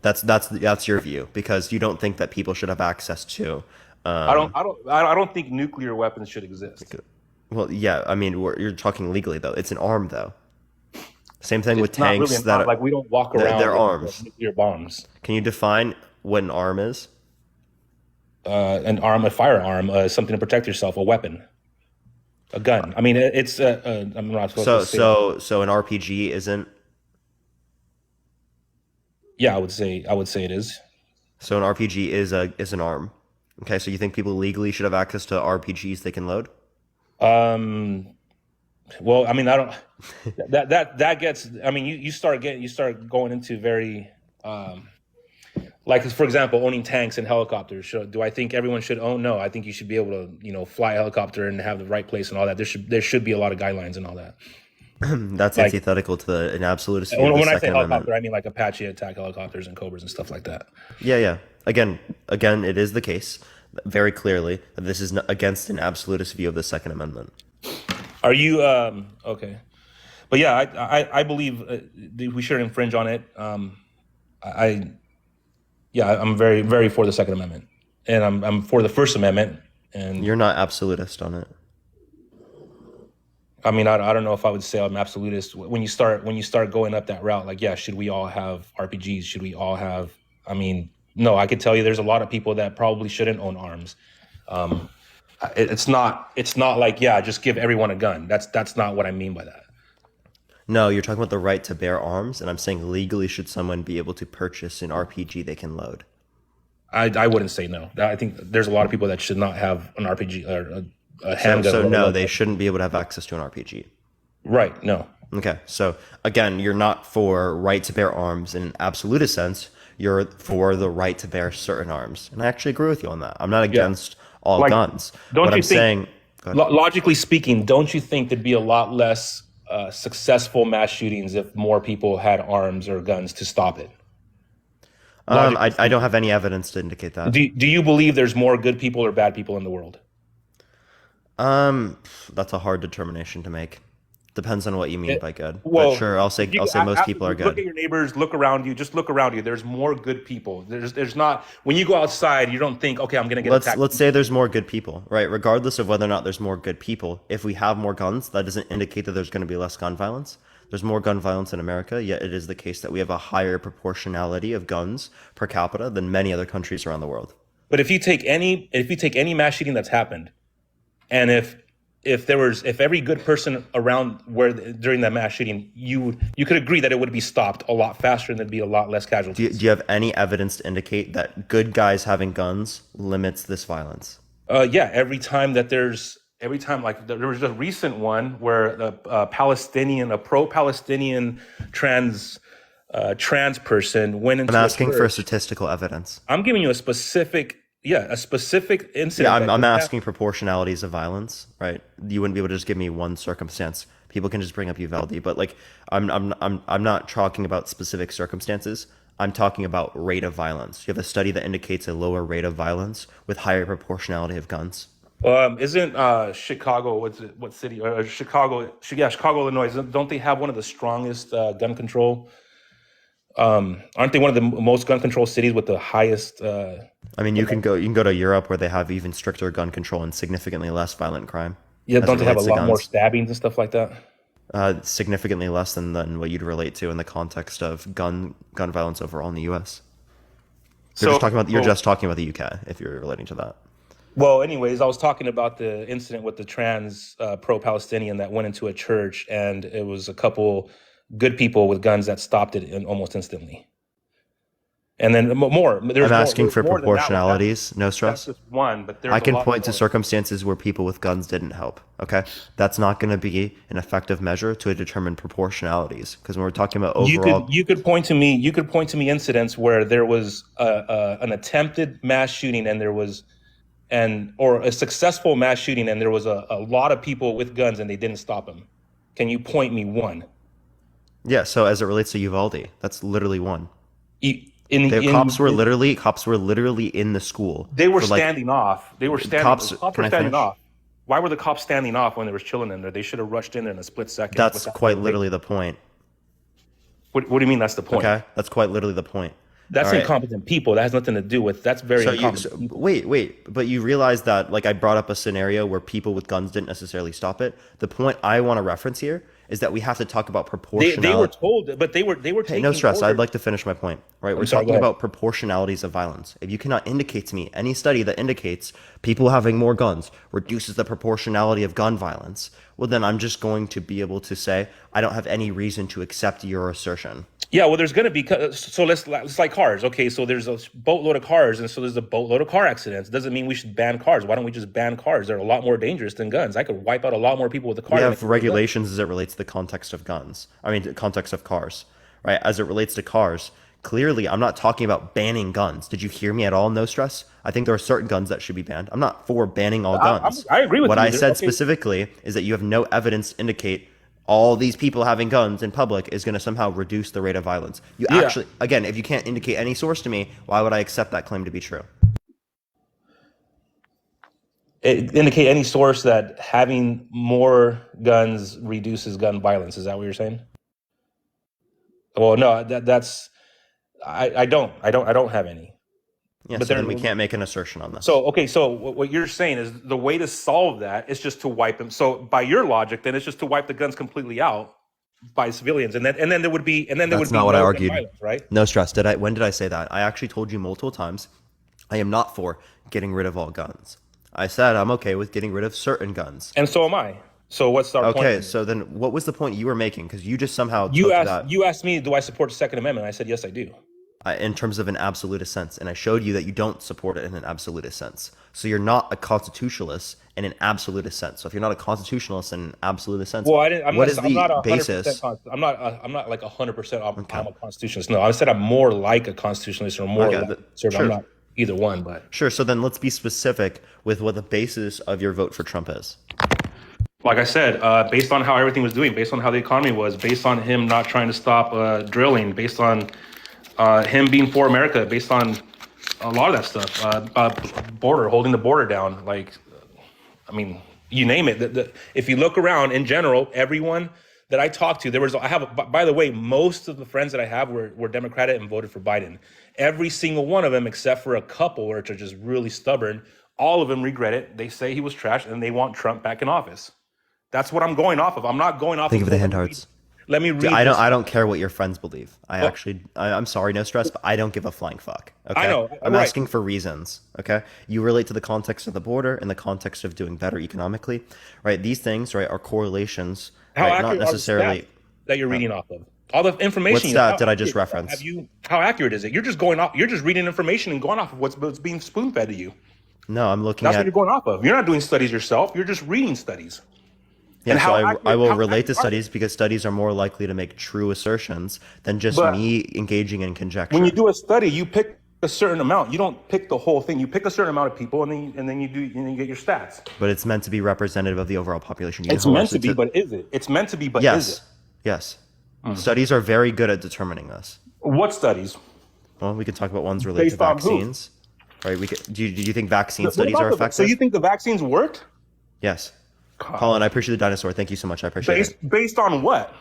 That's your view, because you don't think that people should have access to. I don't think nuclear weapons should exist. Well, yeah, I mean, you're talking legally though. It's an arm though. Same thing with It's not tanks really that like we don't walk around they're with arms. nuclear bombs. Can you define what an arm is? A firearm, something to protect yourself, a weapon, a gun. I mean, it's. I'm not supposed to say. So an RPG isn't. Yeah, I would say it is. So an RPG is an arm. Okay, so you think people legally should have access to RPGs they can load? Well, I mean, I don't. That gets. I mean, you start going into very. Like, for example, owning tanks and helicopters. Do I think everyone should own? No, I think you should be able to, fly a helicopter and have the right place and all that. There should be a lot of guidelines and all that. That's Like- antithetical to an absolutist view of the When I say Second helicopter, Amendment. I mean like Apache attack helicopters and Cobras and stuff like that. Yeah, again, it is the case very clearly that this is against an absolutist view of the Second Amendment. Are you okay? But yeah, I believe we shouldn't infringe on it. I yeah, I'm very very for the Second Amendment, and I'm for the First Amendment. And You're not absolutist on it. I mean, I don't know if I would say I'm absolutist. When you start going up that route, like, yeah, should we all have RPGs? Should we all have? I mean, no. I could tell you, there's a lot of people that probably shouldn't own arms. It's not like, yeah, just give everyone a gun. That's not what I mean by that. No, you're talking about the right to bear arms, and I'm saying legally should someone be able to purchase an RPG they can load? I wouldn't say no. I think there's a lot of people that should not have an RPG or a handgun. So no, they shouldn't be able to have access to an RPG. Right, no. Okay, so again, you're not for right to bear arms in an absolutist sense. You're for the right to bear certain arms, and I actually agree with you on that. I'm not against all Like, guns. don't What you I'm think- saying, go ahead. Logically speaking, don't you think there'd be a lot less successful mass shootings if more people had arms or guns to stop it? I don't have any evidence to indicate that. Do you believe there's more good people or bad people in the world? That's a hard determination to make. Depends on what you mean by good. Well, but sure, I'll say most people are Look at good. your neighbors. Look around you. Just look around you. There's more good people. There's not. When you go outside, you don't think, okay, I'm gonna get attacked. Let's say there's more good people, right? Regardless of whether or not there's more good people, if we have more guns, that doesn't indicate that there's going to be less gun violence. There's more gun violence in America, yet it is the case that we have a higher proportionality of guns per capita than many other countries around the world. But if you take any mass shooting that's happened, and if every good person around during that mass shooting, you could agree that it would be stopped a lot faster and there'd be a lot less casualties. Do you have any evidence to indicate that good guys having guns limits this violence? Yeah, every time like there was a recent one where a pro-Palestinian trans person went into. I'm asking a for church. statistical evidence. I'm giving you a specific incident. Yeah, that I'm could asking proportionalities of violence, right? You wouldn't be able to just give me one circumstance. People can just bring up Uvalde, but like I'm not talking about specific circumstances. I'm talking about rate of violence. You have a study that indicates a lower rate of violence with higher proportionality of guns. Isn't Chicago? What city? Chicago? Yeah, Chicago, Illinois. Don't they have one of the strongest gun control? Aren't they one of the most gun control cities with the highest? I mean, you can go to Europe where they have even stricter gun control and significantly less violent crime. Yeah, as don't it they have a relates to lot more guns. stabbings and stuff like that? Significantly less than what you'd relate to in the context of gun violence overall in the U.S. You're just talking about the UK if you're relating to that. Well, anyways, I was talking about the incident with the trans pro-Palestinian that went into a church, and it was a couple good people with guns that stopped it almost instantly. And then more. I'm asking for proportionalities. No stress. That's just one, but there's I can a lot point to more. circumstances where people with guns didn't help. Okay, that's not going to be an effective measure to determine proportionalities because when we're talking about overall, You could point to me incidents where there was an attempted mass shooting and there was or a successful mass shooting and there was a lot of people with guns and they didn't stop them. Can you point me one? yeah. So as it relates to Uvalde, that's literally one. Cops Cops were literally in the school. They were for, like, standing off. They were standing. Cops- The cops can were I standing finish? off. Why were the cops standing off when there was children in there? They should have rushed in there in a split second. That's without- quite literally the point. What do you mean? That's the point. Okay, that's quite literally the point. That's All right. incompetent people. That has nothing to do with. That's very incompetent. People. Wait, but you realize that like I brought up a scenario where people with guns didn't necessarily stop it. The point I want to reference here is that we have to talk about proportionality. They were told, but they were Hey, taking no stress. orders. I'd like to finish my point. Right, we're sorry, talking go ahead. about proportionalities of violence. If you cannot indicate to me any study that indicates people having more guns reduces the proportionality of gun violence, well, then I'm just going to be able to say I don't have any reason to accept your assertion. Yeah, well, there's going to be. So let's like cars. Okay, so there's a boatload of cars, and so there's a boatload of car accidents. Doesn't mean we should ban cars. Why don't we just ban cars? They're a lot more dangerous than guns. I could wipe out a lot more people with a car. We than I have could with a gun. regulations as it relates to the context of guns. I mean, the context of cars, right? As it relates to cars, clearly, I'm not talking about banning guns. Did you hear me at all? No stress. I think there are certain guns that should be banned. I'm not for banning all guns. I agree with what you. I said Okay. specifically is that you have no evidence to indicate all these people having guns in public is going to somehow reduce the rate of violence. You Yeah. actually, again, if you can't indicate any source to me, why would I accept that claim to be true? It indicate any source that having more guns reduces gun violence. Is that what you're saying? Well, no, that's I don't have any. Yeah, But so then there- we can't make an assertion on this. So okay, so what you're saying is the way to solve that is just to wipe them. So by your logic, then it's just to wipe the guns completely out by civilians, and then there would be That's not what I no gun argued. violence, right? No stress. When did I say that? I actually told you multiple times I am not for getting rid of all guns. I said I'm okay with getting rid of certain guns. And so am I. So what's our point? Okay, so then what was the point you were making? Because you just somehow You took asked that you asked me, do I support the Second Amendment? I said yes, I do. in terms of an absolutist sense, and I showed you that you don't support it in an absolutist sense. So you're not a constitutionalist in an absolutist sense. So if you're not a constitutionalist in an absolutist sense, Well, I didn't. what is the I'm not 100% basis? I'm not like 100%. I'm a constitutionalist. No, I said I'm more like a constitutionalist or more Okay, like a but- conservative. sure. I'm not either one, but Sure. So then let's be specific with what the basis of your vote for Trump is. like I said, based on how everything was doing, based on how the economy was, based on him not trying to stop drilling, based on him being for America, based on a lot of that stuff, holding the border down. Like, I mean, you name it. If you look around in general, everyone that I talked to, by the way, most of the friends that I have were Democratic and voted for Biden. Every single one of them, except for a couple which are just really stubborn, all of them regret it. They say he was trash and they want Trump back in office. That's what I'm going off of. I'm not going off Think of the hand let me hearts. Let me read. I this. don't care what your friends believe. I'm sorry, no stress, but I don't give a flying fuck. Okay? I know, I'm right. asking for reasons. Okay. You relate to the context of the border and the context of doing better economically, right? These things, right, are correlations, How right? accurate Not are the necessarily. stats that you're reading off of? All the information. What stat did I just accurate- reference? How accurate is it? You're just going off. You're just reading information and going off of what's being spoon fed to you. No, I'm looking That's at. what you're going off of. You're not doing studies yourself. You're just reading studies. Yeah, And so how I accurate- will how relate to accurate are studies because studies are more likely to make true assertions than just But me engaging in conjecture. When you do a study, you pick a certain amount. You don't pick the whole thing. You pick a certain amount of people, and then you get your stats. But it's meant to be representative of the overall population. You It's know, meant so to be, but is it? It's meant to be, but is yes, it? yes. Studies are very good at determining this. What studies? Well, we can talk about ones related to Based on who? vaccines. Right? Do you think vaccine What studies about are the- effective? So you think the vaccines worked? Yes. Colin, I appreciate the dinosaur. Thank you so much. I appreciate it. Based on what?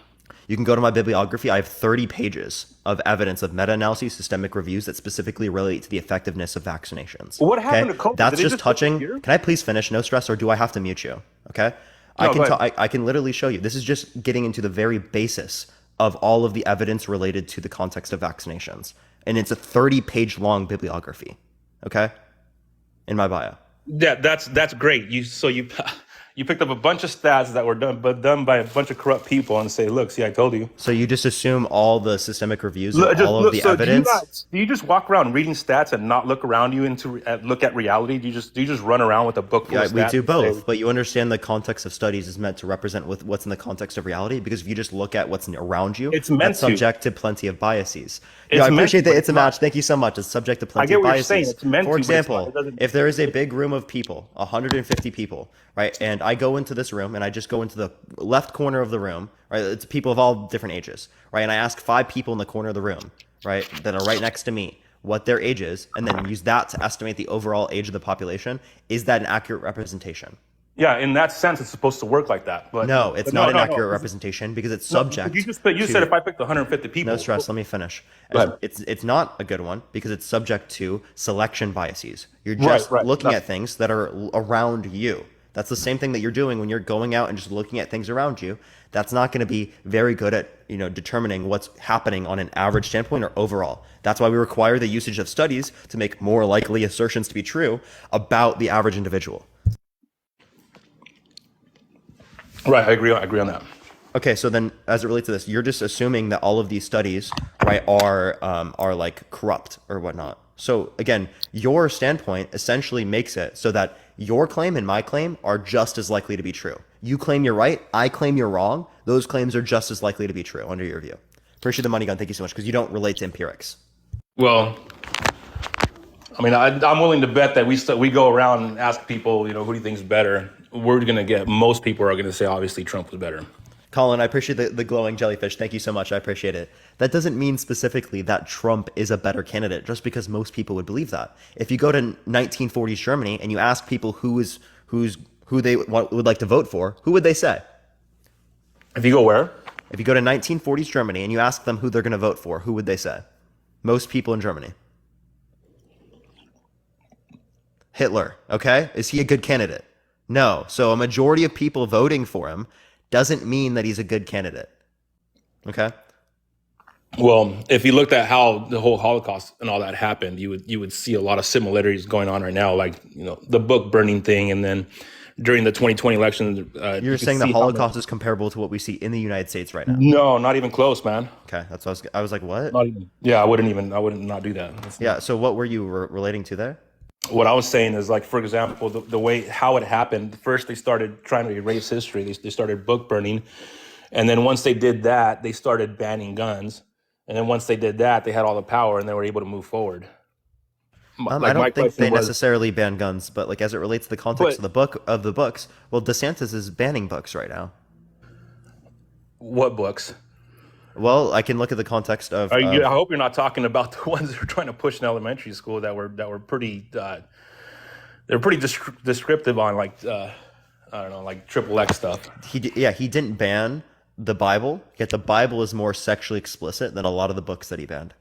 You can go to my bibliography. I have 30 pages of evidence of meta-analyses, systemic reviews that specifically relate to the effectiveness of vaccinations. What happened to COVID? That's Did it just just touching. disappear? Can I please finish? No stress, or do I have to mute you? Okay. No, go ahead. I can literally show you. This is just getting into the very basis of all of the evidence related to the context of vaccinations, and it's a 30-page long bibliography. Okay. In my bio. Yeah, that's great. You picked up a bunch of stats that were done by a bunch of corrupt people and say, look, see, I told you. So you just assume all the systemic reviews and all of the evidence. Do you just walk around reading stats and not look around you look at reality? Do you just run around with a book full Yeah, of we stats do and both, say- but you understand the context of studies is meant to represent with what's in the context of reality. Because if you just look at what's around you, It's meant that's to. subject to plenty of biases. It's Yeah, I meant appreciate to, that. but It's a it's not. match. Thank you so much. It's subject to plenty get of what you're biases. saying. It's meant For to, but it's not. example, It doesn't- if there is a big room of people, 150 people, right, and I go into this room and I just go into the left corner of the room, right, it's people of all different ages, right, and I ask 5 people in the corner of the room, right, that are right next to me, what their age is, and then use that to estimate the overall age of the population. Is that an accurate representation? Yeah, in that sense, it's supposed to work like that. But No, it's but not an no. accurate representation because it's subject. You to- said if I picked 150 people. No stress. Let me finish. Go ahead. It's not a good one because it's subject to selection biases. You're just Right. looking That's- at things that are around you. That's the same thing that you're doing when you're going out and just looking at things around you. That's not going to be very good at determining what's happening on an average standpoint or overall. That's why we require the usage of studies to make more likely assertions to be true about the average individual. Right, I agree on that. Okay, so then as it relates to this, you're just assuming that all of these studies, right, are like corrupt or whatnot. So again, your standpoint essentially makes it so that your claim and my claim are just as likely to be true. You claim you're right, I claim you're wrong. Those claims are just as likely to be true under your view. Appreciate the money gun. Thank you so much because you don't relate to empirics. Well, I mean, I'm willing to bet that we go around and ask people, who do you think is better? We're going to get most people are going to say obviously Trump was better. Colin, I appreciate the glowing jellyfish. Thank you so much. I appreciate it. That doesn't mean specifically that Trump is a better candidate, just because most people would believe that. If you go to 1940s Germany and you ask people who they would like to vote for, who would they say? If you go where? If you go to 1940s Germany and you ask them who they're going to vote for, who would they say? Most people in Germany. Hitler, okay? Is he a good candidate? No. So a majority of people voting for him doesn't mean that he's a good candidate. Okay? Well, if you looked at how the whole Holocaust and all that happened, you would see a lot of similarities going on right now, like, you know, the book burning thing, and then during the 2020 election, You're saying the Holocaust is comparable to what we see in the United States right now? No, not even close, man. Okay, that's what I was like, what? Not even. Yeah, I wouldn't not do that. Yeah. So what were you relating to there? What I was saying is, like, for example, the way how it happened. First, they started trying to erase history. They started book burning, and then once they did that, they started banning guns. And then once they did that, they had all the power and they were able to move forward. I don't think they necessarily ban guns, but like as it relates to the context of the books, well, DeSantis is banning books right now. What books? Well, I can look at the context of. I hope you're not talking about the ones that were trying to push in elementary school that were pretty. They're pretty descriptive on, like, I don't know, like XXX stuff. He didn't ban the Bible, yet the Bible is more sexually explicit than a lot of the books that he banned.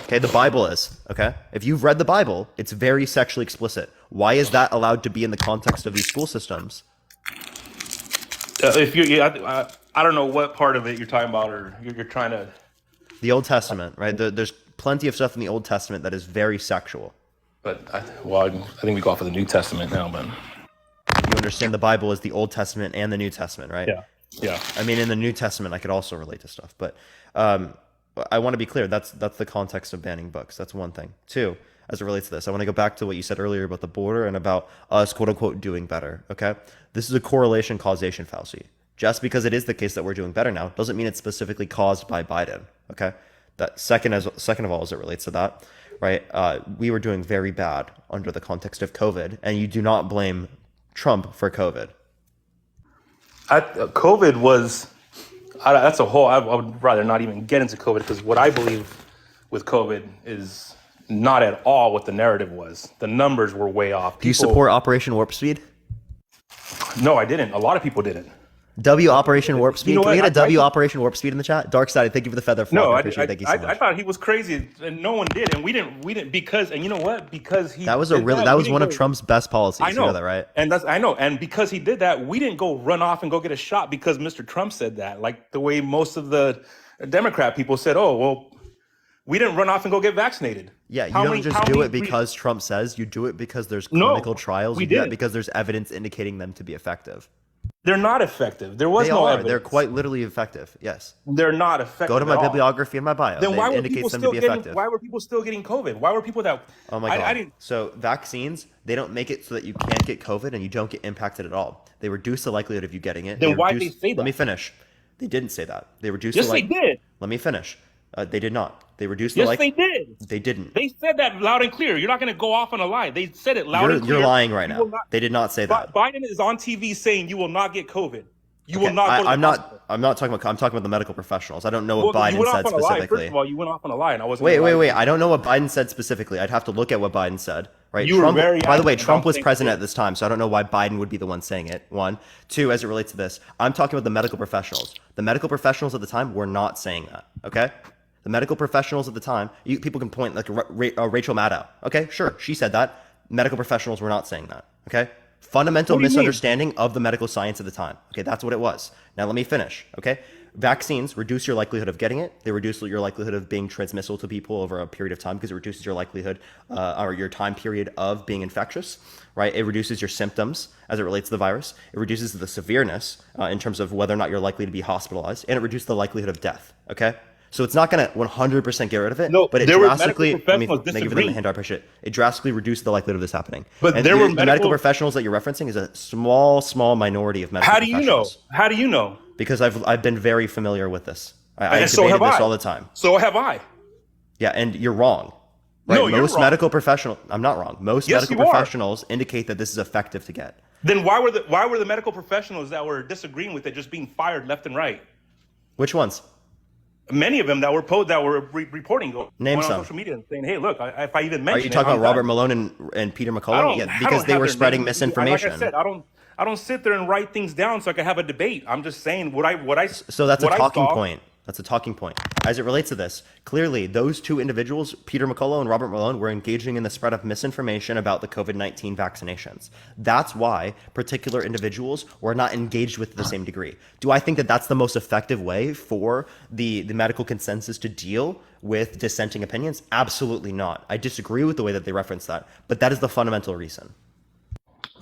Okay, the Bible is, okay? If you've read the Bible, it's very sexually explicit. Why is that allowed to be in the context of these school systems? I don't know what part of it you're talking about, or you're trying to... The Old Testament, right? There's plenty of stuff in the Old Testament that is very sexual. But, I think we go off of the New Testament now, but... You understand the Bible is the Old Testament and the New Testament, right? Yeah. I mean, in the New Testament, I could also relate to stuff, but I want to be clear. That's the context of banning books. That's one thing. Two, as it relates to this, I want to go back to what you said earlier about the border and about us, quote unquote, doing better. Okay, this is a correlation causation fallacy. Just because it is the case that we're doing better now doesn't mean it's specifically caused by Biden. Okay, that second of all, as it relates to that, right? We were doing very bad under the context of COVID, and you do not blame Trump for COVID. COVID was, that's a whole, I would rather not even get into COVID, because what I believe with COVID is not at all what the narrative was. The numbers were way off. Do you support Operation Warp Speed? No, I didn't. A lot of people didn't. W Operation Warp Speed. You know Can we what? get a W Operation Warp Speed in the chat? Dark Side, thank you for the feather. No, I appreciate it. Thank you so much. I thought he was crazy, and no one did, and we didn't because, and you know what? Because he that was one of Trump's best policies. I know. You know that, right? And I know, and because he did that, we didn't go run off and go get a shot because Mr. Trump said that. Like the way most of the Democrat people said, "Oh, well, we didn't run off and go get vaccinated." Yeah, you don't just do it because Trump says. You do it because there's clinical trials. We do it did because there's evidence indicating them to be effective. They're not effective. There was no evidence. They're quite literally effective. Yes. They're not effective. Go to my bibliography and my bio. Then why were people still effective. Why were people still getting COVID? Why were people that? Oh my God. So vaccines, they don't make it so that you can't get COVID and you don't get impacted at all. They reduce the likelihood of you getting it. Then why did they say that? Let me finish. They didn't say that. They reduced. Yes, they did. Let me finish. They did not. They reduced the Yes, they did. They didn't. They said that loud and clear. You're not going to go off on a lie. They said it loud and clear. You're lying right now. They did not say that. Biden is on TV saying you will not get COVID. You will not. I'm not talking about. I'm talking about the medical professionals. I don't know what Biden said specifically. First of all, you went off on a lie, and I wasn't. Wait. I don't know what Biden said specifically. I'd have to look at what Biden said. Right. By the way, Trump was president at this time, so I don't know why Biden would be the one saying it. One, two. As it relates to this, I'm talking about the medical professionals. The medical professionals at the time were not saying that. Okay. The medical professionals at the time. People can point like Rachel Maddow. Okay, sure, she said that. Medical professionals were not saying that. Okay. Fundamental misunderstanding of the medical science at the time. Okay, that's what it was. Now let me finish. Okay, vaccines reduce your likelihood of getting it. They reduce your likelihood of being transmissible to people over a period of time because it reduces your likelihood or your time period of being infectious. Right? It reduces your symptoms as it relates to the virus. It reduces the severeness in terms of whether or not you're likely to be hospitalized, and it reduces the likelihood of death. Okay. So it's not going to 100% get rid of it, but it drastically, thank you for the hand, I appreciate it. It drastically reduced the likelihood of this happening. But and there were medical professionals that you're referencing is a small minority of medical professionals. How do you know? Because I've been very familiar with this. I so debated have this I. all the time. So have I. Yeah, and you're wrong. Right? No, you're most wrong. medical professionals, I'm not wrong. Most medical professionals indicate that this is effective to get. Then why were the medical professionals that were disagreeing with it just being fired left and right? Which ones? Many of them that were reporting going Name on some. social media and saying, "Hey, look, if I even Are mention you it, talking I'm about Robert done." Malone and Peter I McCullough? don't, Yeah, I because don't they have were their spreading names. misinformation. Like I said, I don't sit there and write things down so I can have a debate. I'm just saying what I So that's a what I talking saw. point. That's a talking point. As it relates to this, clearly those two individuals, Peter McCullough and Robert Malone, were engaging in the spread of misinformation about the COVID-19 vaccinations. That's why particular individuals were not engaged with the same degree. Do I think that that's the most effective way for the medical consensus to deal with dissenting opinions? Absolutely not. I disagree with the way that they reference that, but that is the fundamental reason.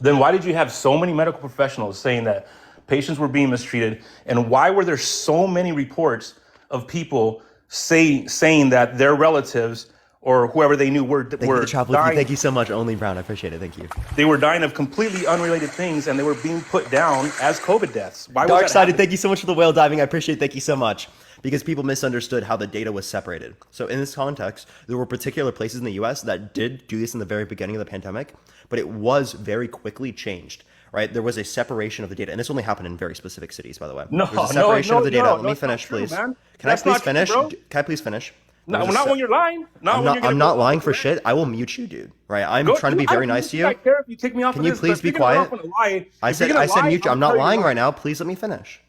Then why did you have so many medical professionals saying that patients were being mistreated, and why were there so many reports of people saying that their relatives or whoever they knew were Thank you, the Chop Luffy. dying? Thank you so much, Only Brown. I appreciate it. Thank you. They were dying of completely unrelated things, and they were being put down as COVID deaths. Why was that Dark Sided, happening? thank you so much for the whale diving. I appreciate it. Thank you so much. Because people misunderstood how the data was separated. So in this context, there were particular places in the US that did do this in the very beginning of the pandemic, but it was very quickly changed, right? There was a separation of the data. And this only happened in very specific cities, by the way. No, There's a separation of the data. Let me it's not finish, true, please. man. Can That's I please not true, finish? bro. Can I please finish? No, There's a not se- when you're lying. Not when you're gonna I'm not go lying off for the shit. I will mute you, dude. Right? I'm Go- trying to be dude, I very don't nice to think you. I care if you kick me off Can of you this, please but be if you're gonna quiet? go off on a lie, I if you're said gonna lie, mute you. I'll I'm not tell you lying why. right now. Please let me finish.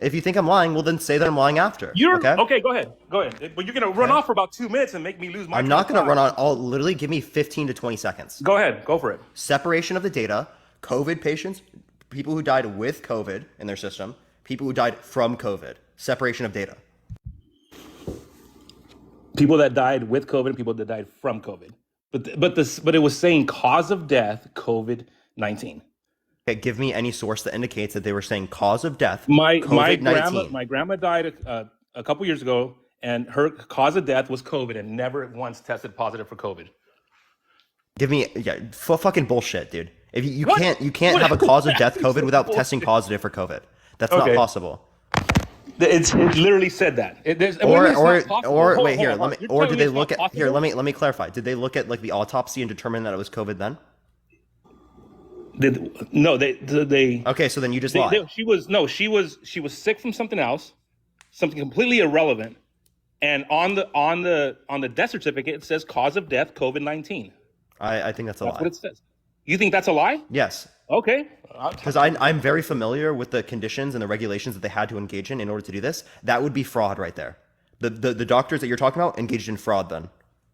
If you think I'm lying, well then say that I'm lying after. You're okay? okay. Go ahead. But you're gonna run off for about 2 minutes and make me lose my. I'm train not of going to thought. run on. I'll literally give me 15 to 20 seconds. Go ahead. Go for it. Separation of the data, COVID patients, people who died with COVID in their system, people who died from COVID. Separation of data. People that died with COVID and people that died from COVID. But it was saying cause of death COVID-19. Okay, give me any source that indicates that they were saying cause of death My COVID-19. grandma died a couple years ago, and her cause of death was COVID, and never once tested positive for COVID. Give me fucking bullshit, dude. If you What? can't What? have a cause of death That's COVID without bullshit. testing positive for COVID. That's Okay. not possible. It literally said that. What do you mean it's not possible? Or Hold wait on, here. hold Let on. me. You're Or telling did me they it's look not at here? possible? Let me clarify. Did they look at like the autopsy and determine that it was COVID then? No, they. Okay, so then you just lied. She was sick from something else, something completely irrelevant, and on the death certificate it says cause of death COVID-19. I think that's a That's lie. what it says. You think that's a lie? Yes. Okay. Because I'm very familiar with the conditions and the regulations that they had to engage in order to do this. That would be fraud right there. The doctors that you're talking about engaged in fraud then.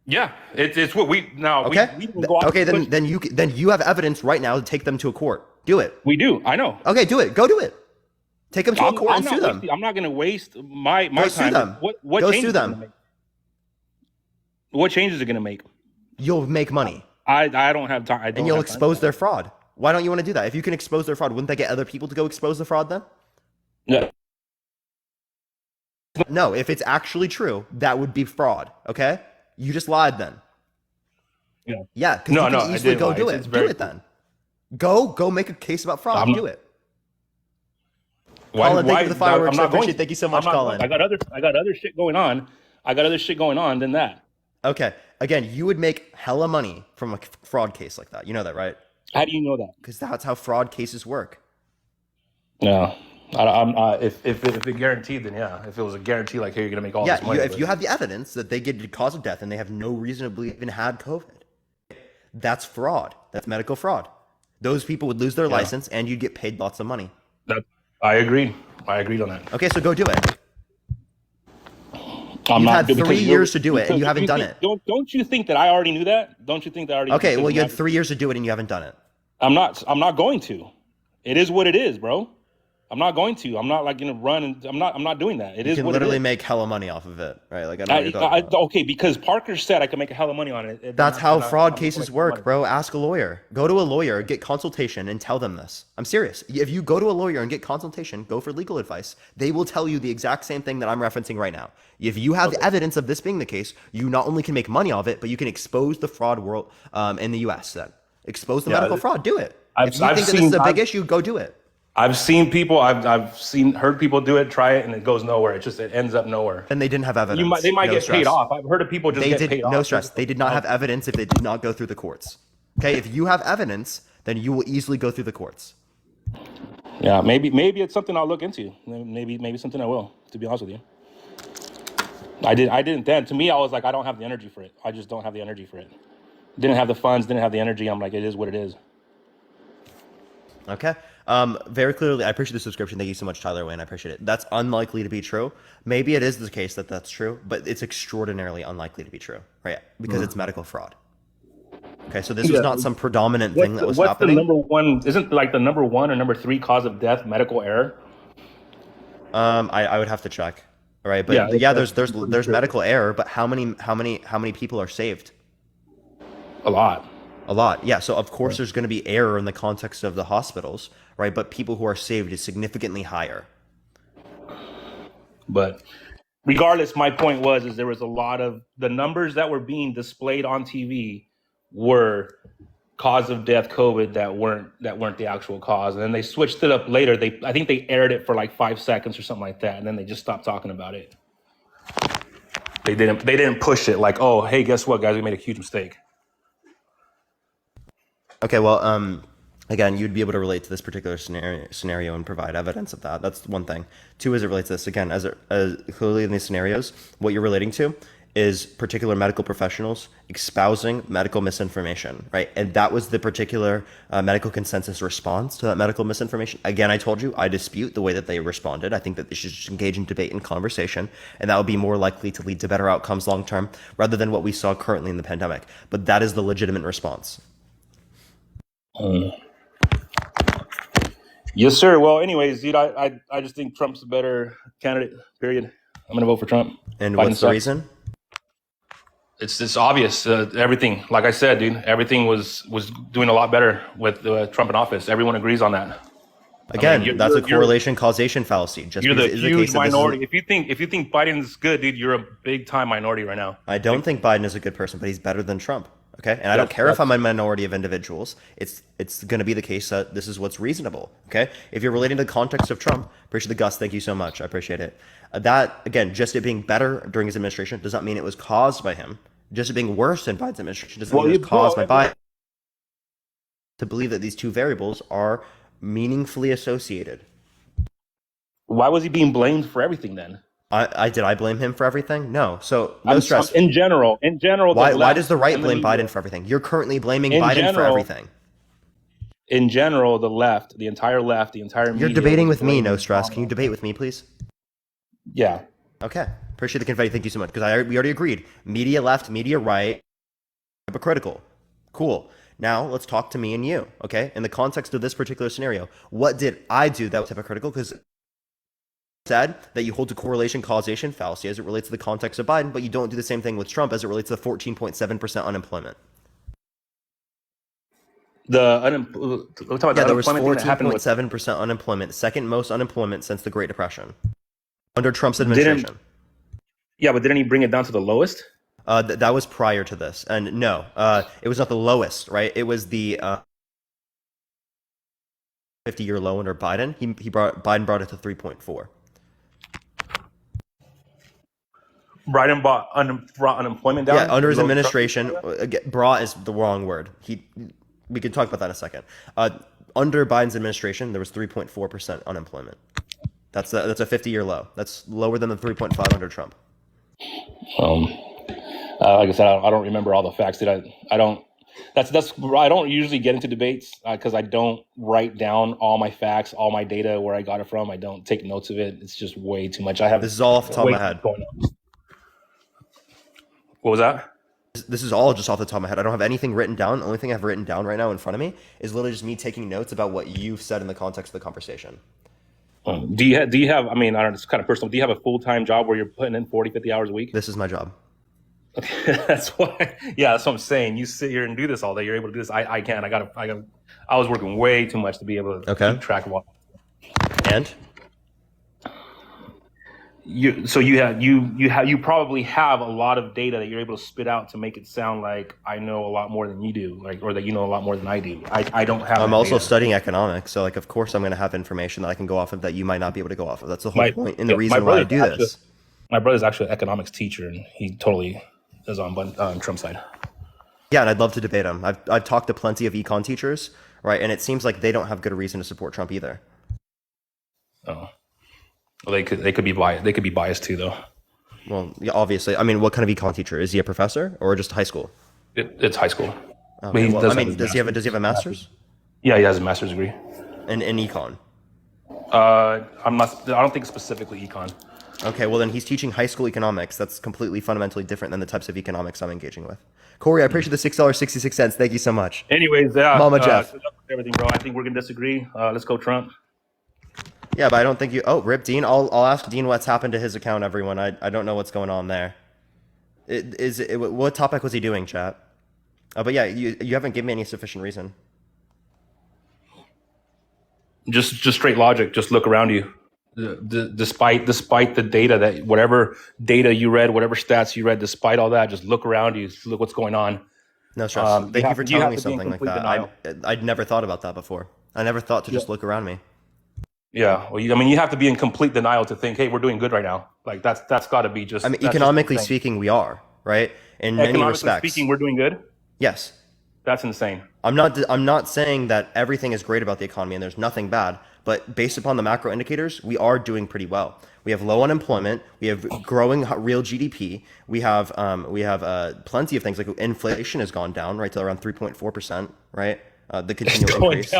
Yeah, it's what we now. Okay. We can go off Okay. the Then you have evidence right now to take them to a court. Do it. We do. I know. Okay. Do it. Go do it. Take them to a court and sue them. I'm not going to waste my Go sue time. them. What Go changes sue is it them. gonna make? What changes are going to make? You'll make money I don't have time. I don't and you'll have time. expose their fraud. Why don't you want to do that? If you can expose their fraud, wouldn't they get other people to go expose the fraud then? Yeah. No, if it's actually true, that would be fraud. Okay, you just lied then. Yeah. Yeah, because No, you no, can I easily didn't go lie. do It's it. very Do it then. Go make a case about fraud. I'm Do not- it. Colin, thank you for the fireworks. I'm not I appreciate going. it. Thank you so I'm much, not Colin. going. I got other shit going on. I got other shit going on than that. Okay, again, you would make hella money from a fraud case like that. You know that, right? How do you know that? Because that's how fraud cases work. No. If it guaranteed, then yeah. If it was a guarantee, like, hey, you're gonna make all this Yeah, money. if you have the evidence that they get the cause of death and they have no reason to believe even had COVID, that's fraud. That's medical fraud. Those people would lose their license and you'd get paid lots of money. I agreed. I agreed on that. Okay, so go do it. I'm You've not had because 3 you're- years to do it and because you haven't done think- it. Don't you think that I already knew that? Don't you think that I already? Okay, well, you had because 3 years to do it and you haven't done it. I'm not going to. It is what it is, bro. I'm not going to. I'm not like gonna run and I'm not doing that. It You is can what literally it is. make hella money off of it, right? Like I know what you're talking about. Okay, because Parker said I could make a hell of money on it. That's how fraud I'm cases making work, money. bro. Ask a lawyer. Go to a lawyer, get consultation, and tell them this. I'm serious. If you go to a lawyer and get consultation, go for legal advice, they will tell you the exact same thing that I'm referencing right now. If you have evidence of this being the case, you not only can make money off it, but you can expose the fraud world in the U.S. Then expose the medical fraud. Do it. I've- If you I've think that this seen- is a big I've- issue, go do it. I've seen people. Heard people do it, try it, and it goes nowhere. It ends up nowhere. And they didn't have evidence. They might No get stress. paid off. I've heard of people just They get did paid off. no stress. They did not have evidence if they did not go through the courts. Okay, if you have evidence then you will easily go through the courts. Yeah, maybe it's something I'll look into. Maybe something I will. To be honest with you, I didn't then. To me, I was like, I don't have the energy for it. I just don't have the energy for it. Didn't have the funds. Didn't have the energy. I'm like, it is what it is. Okay. Very clearly, I appreciate the subscription. Thank you so much, Tyler Wayne. I appreciate it. That's unlikely to be true. Maybe it is the case that that's true, but it's extraordinarily unlikely to be true, right? Because it's medical fraud. Okay, so this was not some predominant thing that was What's happening. the number one? Isn't like the number one or number three cause of death medical error? I would have to check. All right, but yeah, there's medical error, but how many people are saved? A lot. A lot. Yeah, so of course there's going to be error in the context of the hospitals, right? But people who are saved is significantly higher. But regardless, my point is there was a lot of the numbers that were being displayed on TV were cause of death COVID that weren't the actual cause, and then they switched it up later. I think they aired it for like 5 seconds or something like that, and then they just stopped talking about it. They didn't push it like, oh, hey, guess what, guys, we made a huge mistake. Okay, well, again, you'd be able to relate to this particular scenario and provide evidence of that. That's one thing. Two, as it relates to this, again, as clearly in these scenarios, what you're relating to is particular medical professionals espousing medical misinformation, right? And that was the particular medical consensus response to that medical misinformation. Again, I told you, I dispute the way that they responded. I think that they should just engage in debate and conversation, and that would be more likely to lead to better outcomes long term rather than what we saw currently in the pandemic. But that is the legitimate response. Yes, sir. Well, anyways, dude, I just think Trump's a better candidate, period. I'm going to vote for Trump. And Biden what's the sucks. reason? It's obvious. Everything, like I said, dude, everything was doing a lot better with Trump in office. Everyone agrees on that. Again, that's a correlation causation fallacy. Just You're the because it is the huge case that this is minority. If you think Biden's good, dude, you're a big time minority right now. I don't think Biden is a good person, but he's better than Trump. Okay, and I don't care if I'm a minority of individuals. It's going to be the case that this is what's reasonable. Okay, if you're relating to the context of Trump, appreciate the Gus. Thank you so much. I appreciate it. That again, just it being better during his administration does not mean it was caused by him. Just it being worse in Biden's administration doesn't mean it was caused by Biden. To believe that these two variables are meaningfully associated. Why was he being blamed for everything then? I blame him for everything? No. So no stress. In general. Why does the right blame Biden for everything? You're currently blaming Biden for everything. In general, the left, the entire media. You're debating with me, no stress. Can you debate with me, please? Yeah. Okay. Appreciate the confetti. Thank you so much. Because we already agreed. Media left, media right, hypocritical. Cool. Now let's talk to me and you. Okay. In the context of this particular scenario, what did I do that was hypocritical? Because said that you hold to correlation causation fallacy as it relates to the context of Biden, but you don't do the same thing with Trump as it relates to the 14.7% unemployment. There was 14.7% unemployment, second most unemployment since the Great Depression, under Trump's administration. But didn't he bring it down to the lowest? That was prior to this, and no, it was not the lowest, right? It was the 50-year low under Biden. Biden brought it to 3.4. Biden brought unemployment down? Yeah, under his administration, brought is the wrong word. We can talk about that in a second. Under Biden's administration, there was 3.4% unemployment. That's a 50-year low. That's lower than the 3.5 under Trump. Like I said, I don't remember all the facts. I don't usually get into debates because I don't write down all my facts, all my data, where I got it from. I don't take notes of it. It's just way too much. This is all off the top of my head. What was that? This is all just off the top of my head. I don't have anything written down. The only thing I've written down right now in front of me is literally just me taking notes about what you've said in the context of the conversation. Do you have, I don't know, it's kind of personal. Do you have a full-time job where you're putting in 40, 50 hours a week? This is my job. That's why. Yeah, that's what I'm saying. You sit here and do this all day. You're able to do this. I can't. I was working way too much to be able to keep track of all. And you probably have a lot of data that you're able to spit out to make it sound like I know a lot more than you do, or that you know a lot more than I do. I don't have. I'm also studying economics, so of course I'm going to have information that I can go off of that you might not be able to go off of. That's the whole point and the reason why I do this. My brother's actually an economics teacher, and he totally is on Trump's side. Yeah, and I'd love to debate him. I've talked to plenty of econ teachers, right? And it seems like they don't have good reason to support Trump either. Oh, well, they could be biased. They could be biased too, though. Well, yeah, obviously. I mean, what kind of econ teacher? Is he a professor or just high school? It's high school. But Okay, he well, does I mean, his does he have a master's Yeah, he has a master's degree. in econ? I'm not. I don't think specifically econ. Okay, well then he's teaching high school economics. That's completely fundamentally different than the types of economics I'm engaging with. Corey, I appreciate the $6.66. Thank you so much. Anyways, yeah. Mama Jeff. Good luck with everything, bro. I think we're gonna disagree. Let's go Trump. Yeah, but I don't think you. Oh, rip Dean. I'll ask Dean what's happened to his account. Everyone, I don't know what's going on there. What topic was he doing, chat? But yeah, you haven't given me any sufficient reason. Just straight logic. Just look around you. Despite the data that whatever data you read, whatever stats you read, despite all that, just look around you. Look what's going on. No stress. Thank you for telling me something like that. I'd never thought about that before. I never thought to just look around me. Yeah, well, you have to be in complete denial to think, hey, we're doing good right now. Like that's got to be just. I mean, that's economically just speaking, we are, right? In many economically respects. speaking, we're doing good. Yes. That's insane. I'm not saying that everything is great about the economy and there's nothing bad, but based upon the macro indicators, we are doing pretty well. We have low unemployment, we have growing real GDP, we have plenty of things like inflation has gone down right to around 3.4%, right? The continual increase.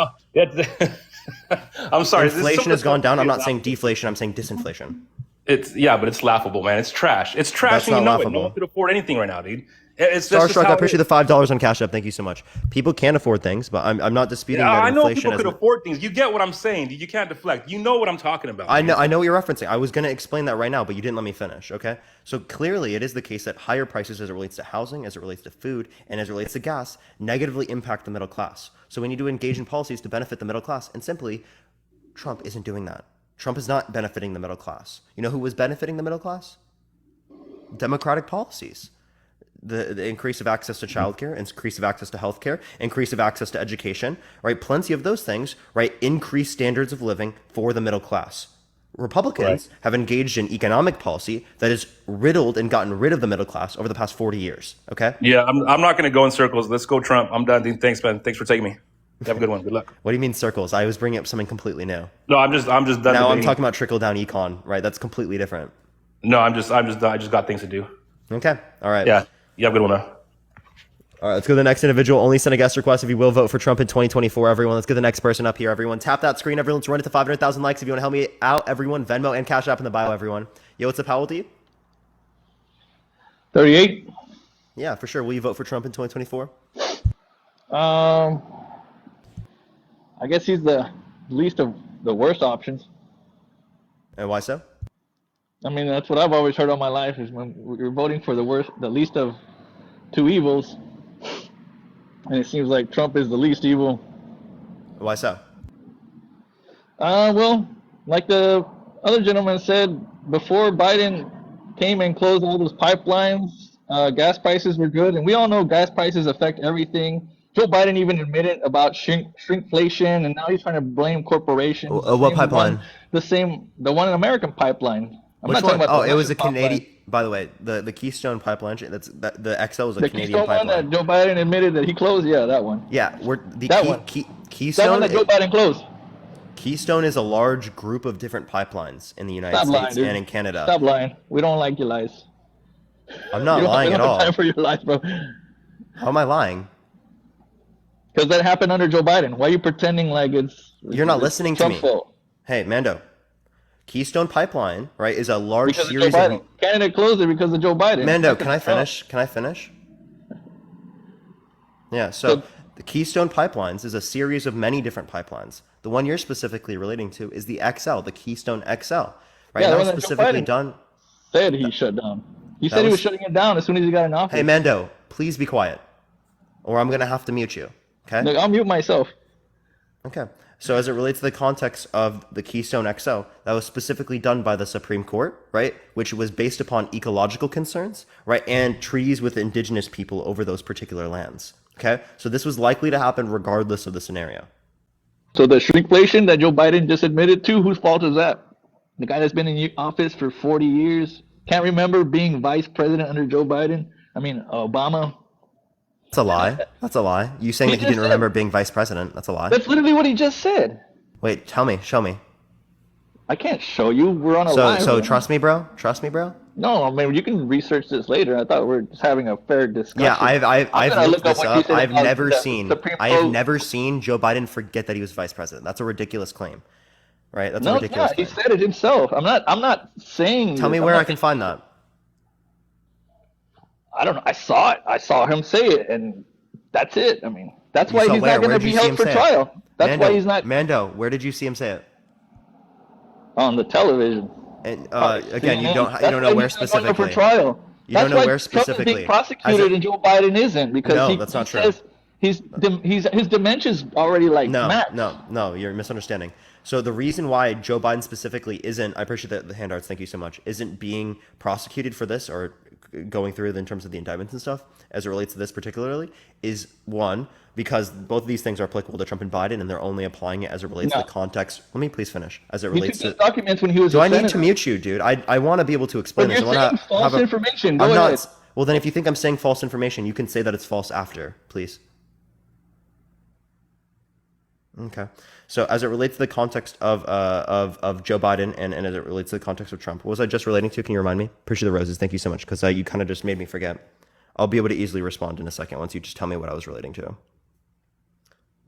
I'm sorry. Inflation has gone down. I'm not saying deflation. I'm saying disinflation. But it's laughable, man. It's trash. It's trash, That's and you not know it. laughable. No one could afford anything right now, dude. It's that's just Starstruck, how I it appreciate is. the $5 on Cash App. Thank you so much. People can afford things, but I'm not disputing that I know inflation people could afford things. You get what I'm saying, dude. You can't deflect. You know what I'm talking about. I know what you're referencing. I was going to explain that right now, but you didn't let me finish, okay? So clearly it is the case that higher prices as it relates to housing, as it relates to food, and as it relates to gas negatively impact the middle class. So we need to engage in policies to benefit the middle class. And simply, Trump isn't doing that. Trump is not benefiting the middle class. You know who was benefiting the middle class? Democratic policies. The increase of access to childcare, increase of access to healthcare, increase of access to education, right? Plenty of those things, right? Increase standards of living for the middle class. Republicans have engaged in economic policy that has riddled and gotten rid of the middle class over the past 40 years, okay? Yeah, I'm not going to go in circles. Let's go Trump. I'm done, dude. Thanks, man. Thanks for taking me. Have a good one. Good luck. What do you mean circles? I was bringing up something completely new. No, I'm just done. Now I'm debating. talking about trickle-down econ, right? That's completely different. No, I just got things to do. Okay, all right. Yeah, you have a good one now. All right, let's go to the next individual. Only send a guest request if you will vote for Trump in 2024, everyone. Let's get the next person up here, everyone. Tap that screen, everyone. Let's run it to 500,000 likes. If you want to help me out, everyone, Venmo and Cash App in the bio, everyone. Yo, what's up, Howell D? 38. Yeah, for sure. Will you vote for Trump in 2024? I guess he's the least of the worst options. And why so? I mean, that's what I've always heard all my life is when you're voting for the least of two evils. And it seems like Trump is the least evil. Why so? Well, like the other gentleman said, before Biden came and closed all those pipelines, gas prices were good. And we all know gas prices affect everything. Joe Biden even admitted about shrinkflation, and now he's trying to blame corporations. What pipeline? The one in American pipeline. I'm Which not talking one? about the Oh, it was a Russian Canadian. pipeline. By the way, the Keystone pipeline. The XL was a The Canadian Keystone one pipeline. that Joe Biden admitted that he closed. Yeah, that one. Yeah, That one. That Keystone. one that Joe Biden closed. Keystone is a large group of different pipelines in the United Stop lying, States dude. and in Canada. Stop lying. We don't like your lies. I'm not We lying at don't have all. time for your lies, bro. How am I lying? Because that happened under Joe Biden. Why are you pretending like You're not it's listening to Trump's me. fault? Hey, Mando. Keystone Pipeline, right, is a large Because of Joe series Biden. of. Canada closed it because of Joe Biden. Mando, That's can I Trump. finish? Can I finish? Yeah, so the Keystone Pipelines is a series of many different pipelines. The one you're specifically relating to is the XL, the Keystone XL, right? Yeah, the that was one that Joe specifically Biden done. Said he shut down. He said he was was- shutting it down as soon as he got in office. Hey, Mando, please be quiet, or I'm gonna have to mute you. Okay. Look, I'll mute myself. Okay. So as it relates to the context of the Keystone XL, that was specifically done by the Supreme Court, right? Which was based upon ecological concerns, right? And treaties with indigenous people over those particular lands. Okay. So this was likely to happen regardless of the scenario. So the shrinkflation that Joe Biden just admitted to, whose fault is that? The guy that's been in office for 40 years, can't remember being vice president under Joe Biden. I mean, Obama. That's a lie. That's a lie. You saying He that he just didn't said- remember being vice president? That's a lie. That's literally what he just said. Wait, tell me, show me. I can't show you. We're on a So live. so right trust me, bro. Trust me, bro. now. No, I mean you can research this later. I thought we are just having a fair discussion. Yeah, I've gonna looked look up this what you up. said I've about never the seen Supreme I have Court. never seen Joe Biden forget that he was vice president. That's a ridiculous claim. Right? That's a No, ridiculous yeah, he claim. said it himself. I'm not saying. Tell me this. where I'm I not- can find that. I don't know. I saw it. I saw him say it, and that's it. I mean, that's You why saw he's where? not going Where to did be you see held him for say it? trial. That's Mando, why he's not Mando, where did you see him say it? on the television. And again, you CNN. don't That's know why where he's not going specifically. for trial. You That's don't know why where Trump is specifically. being prosecuted and Joe Biden isn't because No, he, that's not he true. says his dementia's already like No, mapped. no, you're misunderstanding. So the reason why Joe Biden specifically isn't, I appreciate the hand arts, thank you so much, isn't being prosecuted for this or going through in terms of the indictments and stuff, as it relates to this particularly, is one, because both of these things are applicable to Trump and Biden, and they're only applying it as it relates to No. the context. Let me please finish. As it He relates took to. those documents when he was Do a I need senator. to mute you, dude? I want to be able to explain But this. you're I want saying false information. Go I'm ahead. not. Well, then, if you think I'm saying false information, you can say that it's false after, please. Okay. So, as it relates to the context of Joe Biden and as it relates to the context of Trump, what was I just relating to? Can you remind me? Appreciate the roses. Thank you so much because you kind of just made me forget. I'll be able to easily respond in a second once you just tell me what I was relating to.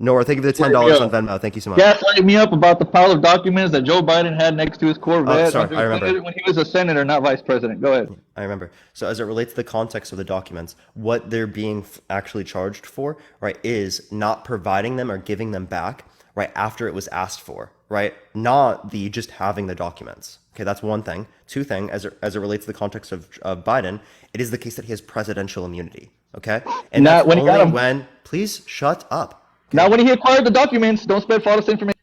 Nora, thank you for the $10 go. on Venmo. Thank you so much. Gaslighting me up about the pile of documents that Joe Biden had next to his Corvette. Oh, sorry, I remember. When he was a senator, not vice president. Go ahead. I remember. So as it relates to the context of the documents, what they're being actually charged for, right, is not providing them or giving them back, right, after it was asked for, right? Not the just having the documents. Okay, that's one thing. Two thing, as it relates to the context of Biden, it is the case that he has presidential immunity. Okay, and Not that's when he got only them. when. Please shut up. Now, when he acquired the documents, don't spread false information.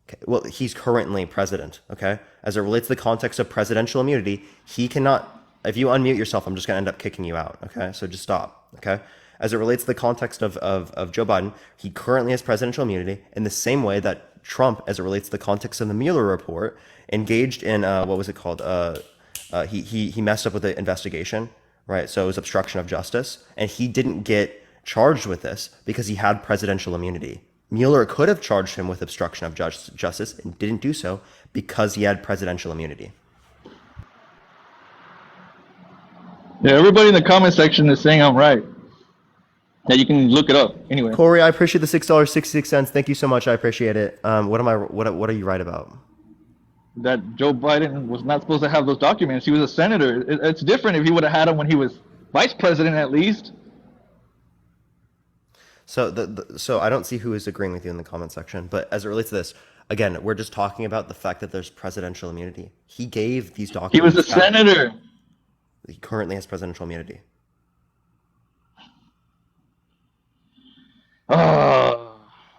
Okay, well, he's currently president, okay? As it relates to the context of presidential immunity, he cannot, if you unmute yourself, I'm just going to end up kicking you out, okay? So just stop, okay? As it relates to the context of Joe Biden, he currently has presidential immunity in the same way that Trump, as it relates to the context of the Mueller report, engaged in, what was it called? He messed up with the investigation, right? So it was obstruction of justice, and he didn't get charged with this because he had presidential immunity. Mueller could have charged him with obstruction of justice and didn't do so because he had presidential immunity. Yeah, everybody in the comment section is saying I'm right. Yeah, you can look it up anyway. Corey, I appreciate the $6.66. Thank you so much. I appreciate it. What are you right about? That Joe Biden was not supposed to have those documents. He was a senator. It's different if he would have had them when he was vice president, at least. So so I don't see who is agreeing with you in the comment section, but as it relates to this, again, we're just talking about the fact that there's presidential immunity. He gave these documents. He was a back. senator. He currently has presidential immunity.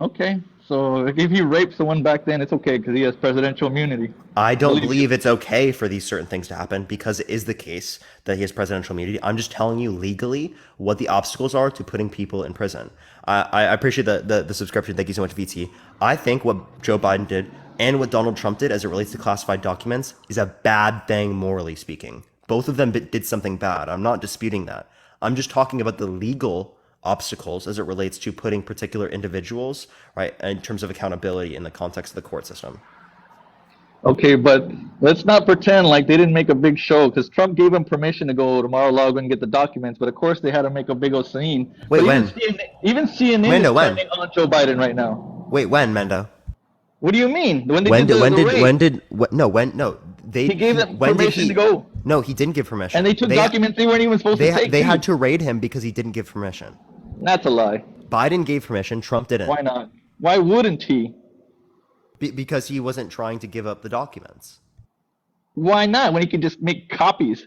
Okay. So if he raped someone back then, it's okay because he has presidential immunity. I don't Believe believe it's okay for these certain things to happen because it is the case that he has presidential immunity. I'm just telling you legally what the obstacles are to putting people in prison. I appreciate the subscription. Thank you so much, VT. I think what Joe Biden did and what Donald Trump did as it relates to classified documents is a bad thing, morally speaking. Both of them did something bad. I'm not disputing that. I'm just talking about the legal obstacles as it relates to putting particular individuals, right, in terms of accountability in the context of the court system. Okay, but let's not pretend like they didn't make a big show because Trump gave them permission to go to Mar-a-Lago and get the documents, but of course they had to make a big old scene. Wait, But when? Even CNN Mendo, is when? turning on Joe Biden right now. Wait, when, Mendo? What do you mean? When they When did did the raid, they he gave them when did permission to go, No, he didn't give permission. and they took documents they weren't even supposed to take. They too. had to raid him because he didn't give permission. That's a lie. Biden gave permission, Trump didn't. Why not? Why wouldn't he? Because he wasn't trying to give up the documents. Why not? When he could just make copies.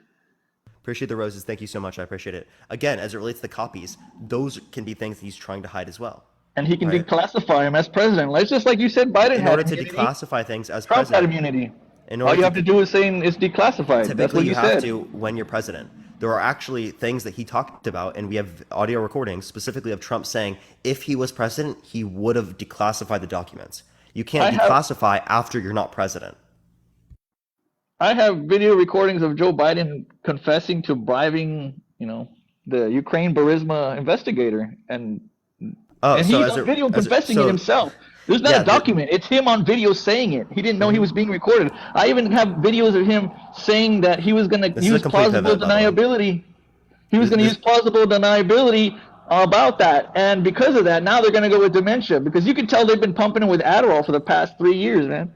Appreciate the roses. Thank you so much. I appreciate it. Again, as it relates to the copies, those can be things he's trying to hide as well. And he can Right. declassify him as president. It's just like you said, Biden In had order to immunity. declassify things as Trump had president, immunity. in All order you have to do is say it's declassified. That's typically what you you have said. to when you're president. There are actually things that he talked about, and we have audio recordings specifically of Trump saying if he was president, he would have declassified the documents. You can't declassify after you're not president. I have video recordings of Joe Biden confessing to bribing, the Ukraine Burisma investigator, and Oh, and so he's on video confessing it himself. There's not yeah, a document. It's him on video saying it. He didn't know he was being recorded. I even have videos of him saying that he was going to This is a use complete plausible pivot, by the way. deniability. He was going to This- use plausible deniability about that. And because of that, now they're going to go with dementia, because you can tell they've been pumping him with Adderall for the past 3 years, man.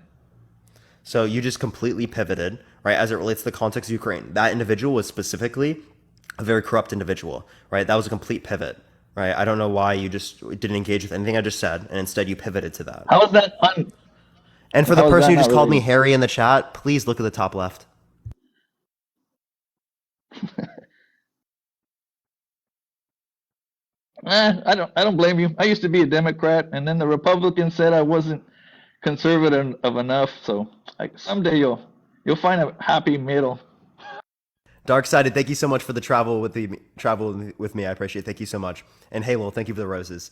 So you just completely pivoted, right, as it relates to the context of Ukraine. That individual was specifically a very corrupt individual, right? That was a complete pivot, right? I don't know why you just didn't engage with anything I just said, and instead you pivoted to that. How is that And for the how is person that who just not called me really- Harry in the chat, please look at the top left. I don't blame you. I used to be a Democrat, and then the Republicans said I wasn't conservative enough. So like someday you'll find a happy middle. Darksided, thank you so much for the travel with me. I appreciate it. Thank you so much. And Halo, thank you for the roses.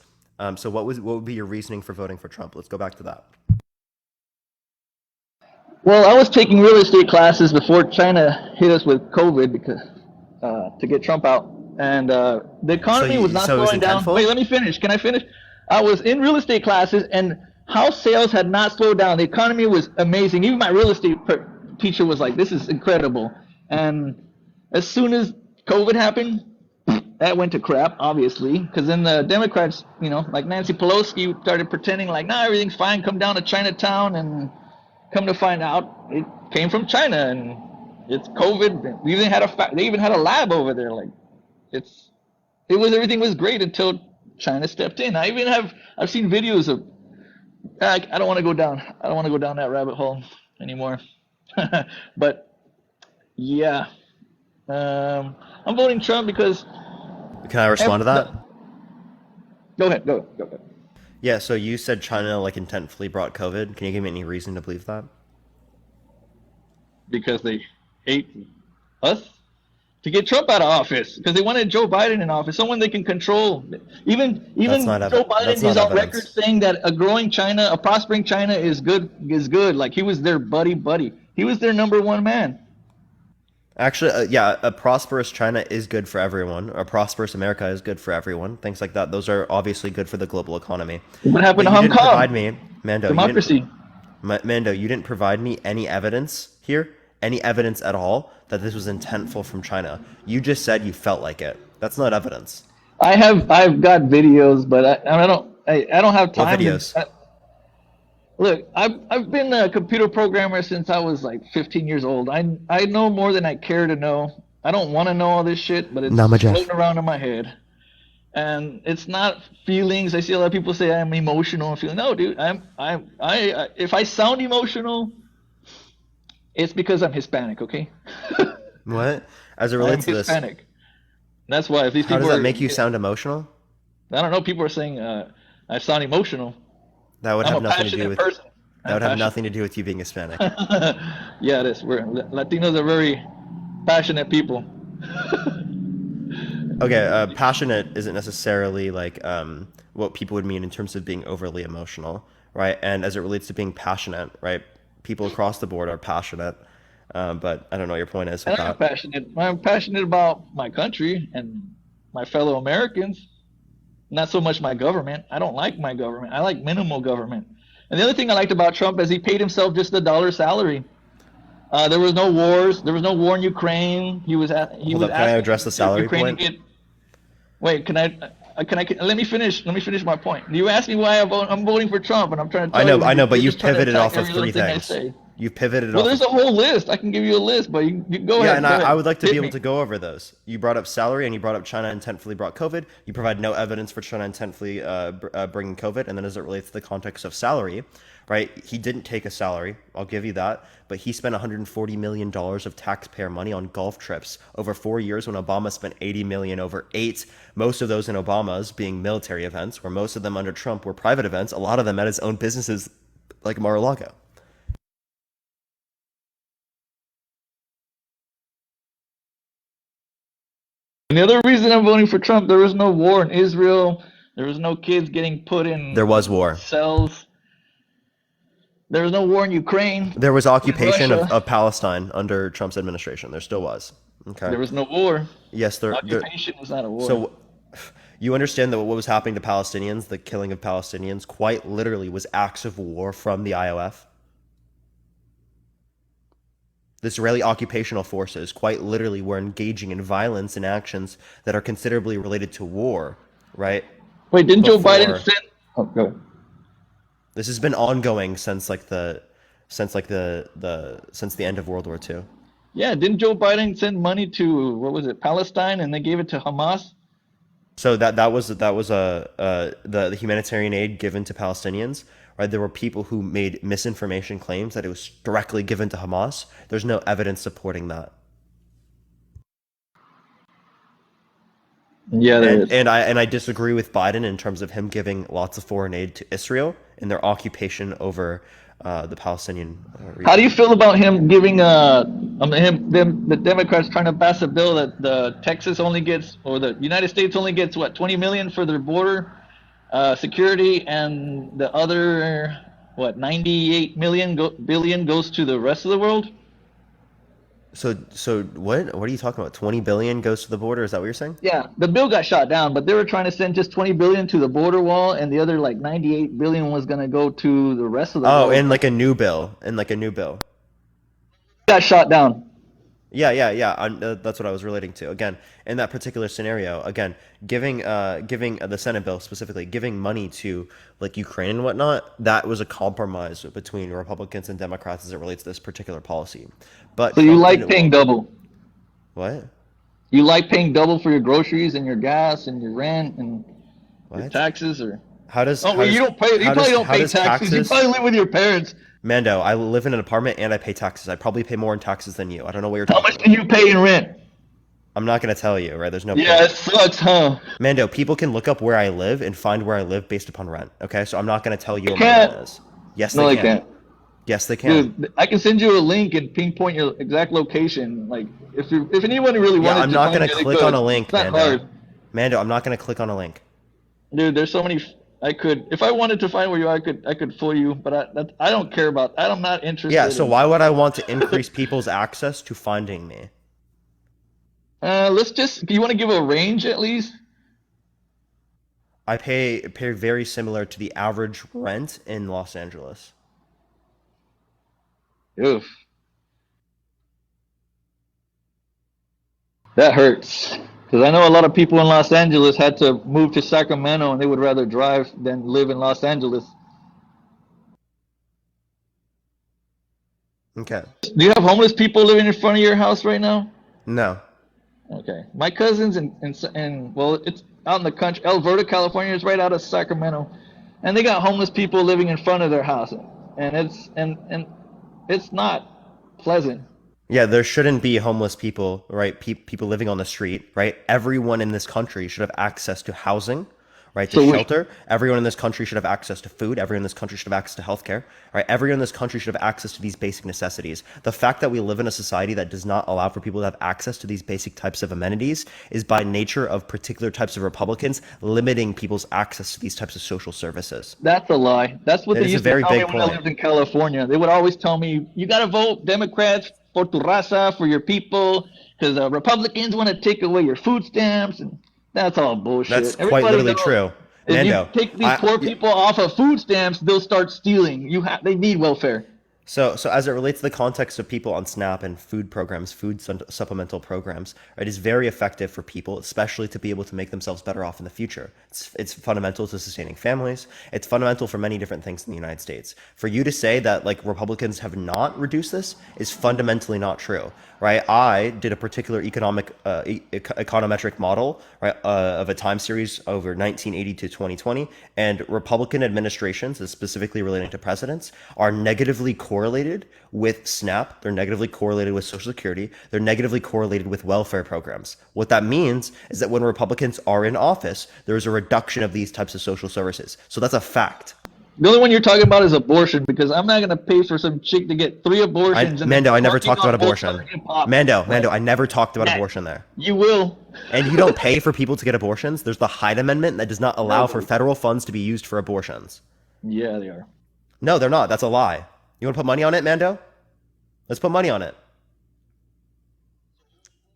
So what would be your reasoning for voting for Trump? Let's go back to that. Well, I was taking real estate classes before China hit us with COVID because to get Trump out, and the economy was not so it was slowing down. intentful? Wait, let me finish. Can I finish? I was in real estate classes, and house sales had not slowed down. The economy was amazing. Even my real estate teacher was like, "This is incredible." And as soon as COVID happened, that went to crap, obviously, because then the Democrats, like Nancy Pelosi, started pretending like, "No, everything's fine. Come down to Chinatown," and come to find out, it came from China, and it's COVID. We even had they even had a lab over there. Like, everything was great until China stepped in. I've seen videos of. I don't want to go down. I don't want to go down that rabbit hole anymore. But yeah, I'm voting Trump because. Can I respond to that? Go ahead. Go ahead. Yeah, so you said China intentfully brought COVID. Can you give me any reason to believe that? Because they hate us to get Trump out of office, because they wanted Joe Biden in office, someone they can control. Even not Joe that's Biden not is on evidence. record saying that a growing China, a prospering China is good. Like, he was their buddy. He was their number one man. Actually, yeah, a prosperous China is good for everyone. A prosperous America is good for everyone. Things like that. Those are obviously good for the global economy. What happened But to you Hong didn't Kong? provide me, Mando. Democracy. Mando, you didn't provide me any evidence here, any evidence at all that this was intentful from China. You just said you felt like it. That's not evidence. I've got videos, but I don't have time. What videos? Look, I've been a computer programmer since I was like 15 years old. I know more than I care to know. I don't want to know all this shit, but it's Nama Jeff. floating around in my head. And it's not feelings. I see a lot of people say I'm emotional and feeling. No, dude, if I sound emotional, it's because I'm Hispanic, okay? What? As it I'm relates to this, Hispanic. That's why if these how people does that are, make you sound emotional? I don't know. People are saying I sound emotional. That would I'm have a nothing to do passionate with person. that would have nothing to do with you being Hispanic. Yeah, it is. Latinos are very passionate people. Okay, passionate isn't necessarily what people would mean in terms of being overly emotional, right? And as it relates to being passionate, right? People across the board are passionate, but I don't know what your point is with I'm that. passionate. I'm passionate about my country and my fellow Americans. Not so much my government. I don't like my government. I like minimal government. And the other thing I liked about Trump is he paid himself just $1 salary. There was no wars. There was no war in Ukraine. Hold up, can I address the salary Ukraine point? Wait, can I? Let me finish. Let me finish my point. You asked me why I'm voting for Trump, and I'm trying to tell you. I know, but you're you've just trying to pivoted attack off of every little three thing I things. say. You've pivoted Well, off. there's a whole list. I can give you a list, but you go Yeah, ahead. and go ahead. I would like to Hit be able me. to go over those. You brought up salary, and you brought up China intentfully brought COVID. You provide no evidence for China intentfully bringing COVID, and then as it relates to the context of salary, right? He didn't take a salary. I'll give you that, but he spent $140 million of taxpayer money on golf trips over 4 years, when Obama spent $80 million over 8. Most of those in Obama's being military events, where most of them under Trump were private events. A lot of them at his own businesses, like Mar-a-Lago. And the other reason I'm voting for Trump, there was no war in Israel. There was no kids getting put in There was war. cells. There was no war in Ukraine. There was occupation Russia. of Palestine under Trump's administration. There still was. Okay. There was no war. Yes, there. Occupation was not a war. So you understand that what was happening to Palestinians, the killing of Palestinians, quite literally was acts of war from the IOF. The Israeli occupational forces quite literally were engaging in violence and actions that are considerably related to war, right? Wait, didn't Joe Before- Biden send? Oh, go ahead. This has been ongoing since the end of World War II. Yeah, didn't Joe Biden send money to what was it, Palestine, and they gave it to Hamas? So that was the humanitarian aid given to Palestinians, right? There were people who made misinformation claims that it was directly given to Hamas. There's no evidence supporting that. Yeah, there is. And I disagree with Biden in terms of him giving lots of foreign aid to Israel in their occupation over the Palestinian region. How do you feel about him giving the Democrats trying to pass a bill that the Texas only gets, or the United States only gets, what, 20 million for their border security, and the other, what, 98 billion goes to the rest of the world? So what are you talking about? 20 billion goes to the border? Is that what you're saying? Yeah, the bill got shot down, but they were trying to send just 20 billion to the border wall, and the other like 98 billion was going to go to the rest of the world. Oh, in like a new bill. Got shot down. Yeah. That's what I was relating to. Again, in that particular scenario, giving the Senate bill specifically, giving money to like Ukraine and whatnot, that was a compromise between Republicans and Democrats as it relates to this particular policy. But So you Trump like didn't paying want- double? What? You like paying double for your groceries and your gas and your rent and your What? taxes, or? How does? Oh, how well, does- you don't pay. You how probably does- don't how pay does taxes. You probably live with your parents. Mando, I live in an apartment and I pay taxes. I probably pay more in taxes than you. I don't know what you're How talking much do you pay in rent? I'm not going to tell you, right? There's no Yeah, point. it sucks, huh? Mando, people can look up where I live and find where I live based upon rent. Okay, so I'm not going to tell you what my can't. rent is. Yes, No, they they can. can't. Yes, they can. Dude, I can send you a link and pinpoint your exact location. Like, if anyone really Yeah, wanted I'm to not find going it, to they click could. on a link, It's not Mando. hard. Mando, I'm not going to click on a link. Dude, there's so many. I could, if I wanted to find where you are, I could fool you, but I don't care about. I'm not interested. Yeah, so in- why would I want to increase people's access to finding me? Let's just. Do you want to give a range at least? I pay very similar to the average rent in Los Angeles. Oof. That hurts. Because I know a lot of people in Los Angeles had to move to Sacramento and they would rather drive than live in Los Angeles. Okay. Do you have homeless people living in front of your house right now? No. Okay. My cousins in well, it's out in the country. Alberta, California is right out of Sacramento. And they got homeless people living in front of their house. And it's not pleasant. Yeah, there shouldn't be homeless people, right? People living on the street, right? Everyone in this country should have access to housing, right? To So we- shelter. Everyone in this country should have access to food. Everyone in this country should have access to healthcare, right? Everyone in this country should have access to these basic necessities. The fact that we live in a society that does not allow for people to have access to these basic types of amenities is by nature of particular types of Republicans limiting people's access to these types of social services. That's a lie. That's what That they is a used to very tell me big when I point. lived in California. They would always tell me, you got to vote Democrats for tu raza, for your people, because Republicans want to take away your food stamps. And that's all bullshit. That's quite Everybody literally knows true. If Mando, you take these poor people off of food stamps, they'll start stealing. They need welfare. So as it relates to the context of people on SNAP and food programs, supplemental programs, it is very effective for people, especially to be able to make themselves better off in the future. It's fundamental to sustaining families. It's fundamental for many different things in the United States. For you to say that like Republicans have not reduced this is fundamentally not true, right? I did a particular econometric model, right, of a time series over 1980 to 2020, and Republican administrations, specifically relating to presidents, are negatively correlated with SNAP. They're negatively correlated with Social Security. They're negatively correlated with welfare programs. What that means is that when Republicans are in office, there is a reduction of these types of social services. So that's a fact. The only one you're talking about is abortion, because I'm not going to pay for some chick to get 3 abortions. and Mando, I never fucking talked about on both abortion. sides of hip-hop. Mando, I never talked about abortion there. You will. And you don't pay for people to get abortions. There's the Hyde Amendment that does not allow for federal funds to be used for abortions. Yeah, they are. No, they're not. That's a lie. You want to put money on it, Mando? Let's put money on it.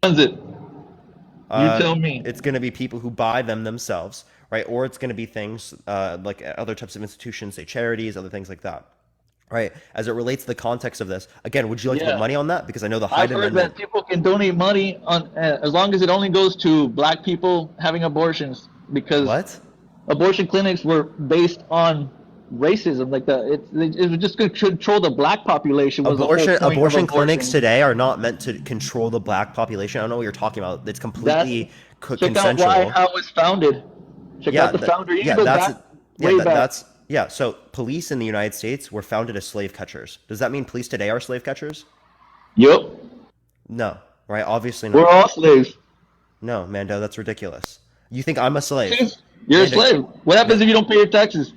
funds it? You tell me. It's going to be people who buy them themselves, right? Or it's going to be things like other types of institutions, say charities, other things like that, right? As it relates to the context of this, again, would you like to Yeah. put money on that? Because I know the I've Hyde heard Amendment. that people can donate money on as long as it only goes to black people having abortions, because What? abortion clinics were based on racism. Like it was just going to control the black population. Was the whole point of Abortion clinics abortion. today are not meant to control the black population. I don't know what you're talking about. It's completely Check consensual. out how it was founded. Check out the founder. You can go back, way back. So police in the United States were founded as slave catchers. Does that mean police today are slave catchers? Yep. No, right? Obviously We're not. all slaves. No, Mando, that's ridiculous. You think I'm a slave? You're a Mando, slave. What happens if you don't pay your taxes?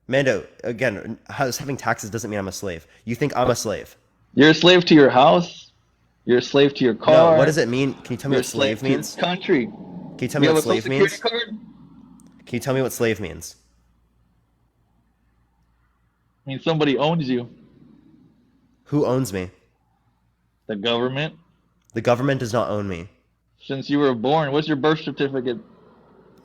Mando, again, having taxes doesn't mean I'm a slave. You think I'm a slave? You're a slave to your house. You're a slave to your car. No, what does it mean? Can you tell me You're what a slave slave to your means? country. Can you tell me You have what a Social slave means? Security card? Can you tell me what slave means? I mean, somebody owns you. Who owns me? The government. The government does not own me. Since you were born, what's your birth certificate?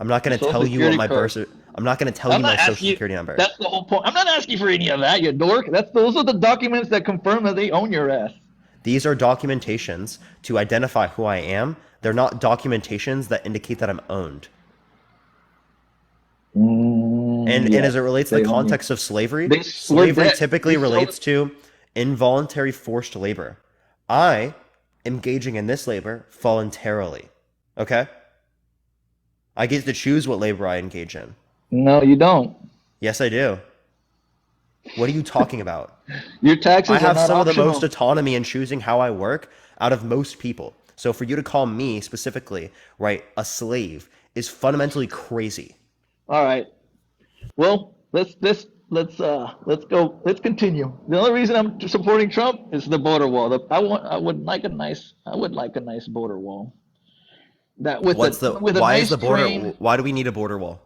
I'm not going to Social tell you what Security my card. I'm not going to tell you my social security number. That's the whole point. I'm not asking for any of that, you dork. Those are the documents that confirm that they own your ass. These are documentations to identify who I am. They're not documentations that indicate that I'm owned. And as it relates to the context of slavery, slavery typically relates to involuntary forced labor. I am engaging in this labor voluntarily. Okay? I get to choose what labor I engage in. No, you don't. Yes, I do. What are you talking about? Your taxes I have are not some of the optional. most autonomy in choosing how I work out of most people. So for you to call me specifically, right, a slave is fundamentally crazy. All right. Well, let's go. Let's continue. The only reason I'm supporting Trump is the border wall. I would like a nice border wall. That with Why is the border? train, Why do we need a border wall?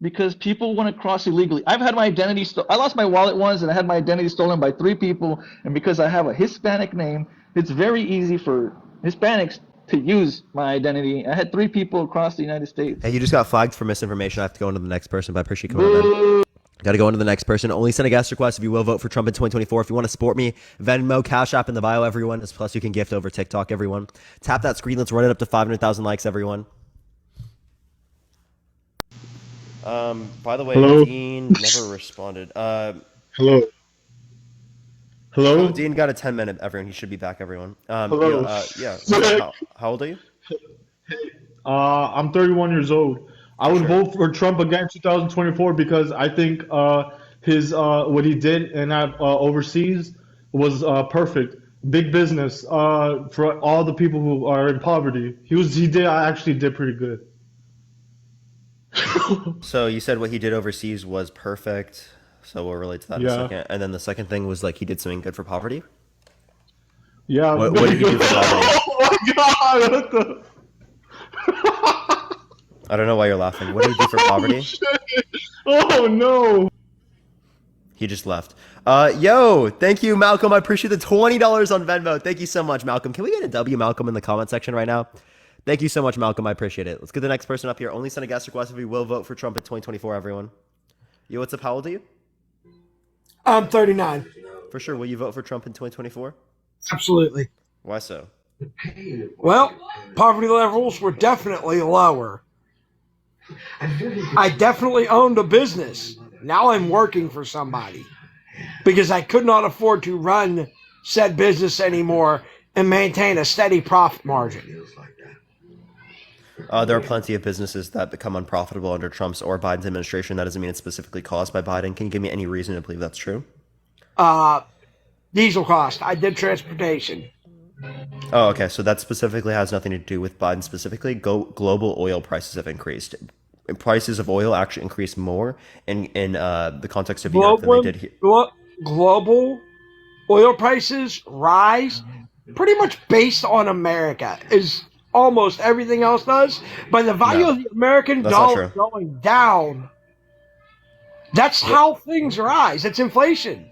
because people want to cross illegally. I've had my identity I lost my wallet once, and I had my identity stolen by 3 people. And because I have a Hispanic name, it's very easy for Hispanics to use my identity. I had 3 people across the United States. Hey, you just got flagged for misinformation. I have to go on to the next person, but I appreciate you coming on. Got to go on to the next person. Only send a guest request if you will vote for Trump in 2024. If you want to support me, Venmo, Cash App in the bio, everyone. Plus, you can gift over TikTok, everyone. Tap that screen. Let's run it up to 500,000 likes, everyone. By the way, Hello? Dean never responded. Hello. Hello. Dean got a 10-minute, everyone. He should be back, everyone. Hello. Yeah. How old are you? I'm 31 years old. I would Sure. vote for Trump again in 2024 because I think his what he did in overseas was perfect. Big business for all the people who are in poverty. He actually did pretty good. So you said what he did overseas was perfect. So we'll relate to that in a Yeah. second. And then the second thing was like he did something good for poverty. Yeah. What did he do for poverty? Oh my God! What the? I don't know why you're laughing. What did he do for poverty? Oh no! He just left. Yo, thank you, Malcolm. I appreciate the $20 on Venmo. Thank you so much, Malcolm. Can we get a W, Malcolm, in the comment section right now? Thank you so much, Malcolm. I appreciate it. Let's get the next person up here. Only send a guest request if we will vote for Trump in 2024, everyone. Yo, what's up? How old are you? I'm 39. For sure. Will you vote for Trump in 2024? Absolutely. Why so? Well, poverty levels were definitely lower. I definitely owned a business. Now I'm working for somebody because I could not afford to run said business anymore and maintain a steady profit margin. There are plenty of businesses that become unprofitable under Trump's or Biden's administration. That doesn't mean it's specifically caused by Biden. Can you give me any reason to believe that's true? Diesel cost. I did transportation. Oh, okay. So that specifically has nothing to do with Biden specifically. Global oil prices have increased. Prices of oil actually increased more in the context of Europe than they did here. Global oil prices rise pretty much based on America, is almost everything else does. But the value of the American That's not dollar true. going down, that's how things rise. It's inflation.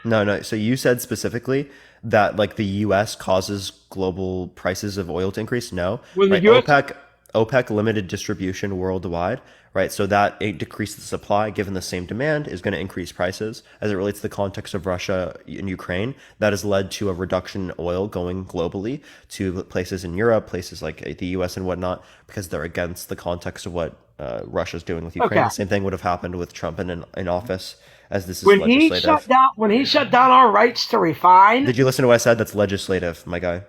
No. So you said specifically that like the U.S. causes global prices of oil to increase? No. When the Right? US OPEC limited distribution worldwide, right? So that it decreased the supply, given the same demand, is going to increase prices. As it relates to the context of Russia and Ukraine, that has led to a reduction in oil going globally to places in Europe, places like the U.S. and whatnot, because they're against the context of what Russia's doing with Ukraine. Okay. The same thing would have happened with Trump in office, as this is when he legislative. shut down our rights to refine, Did you listen to what I said? That's legislative, my guy.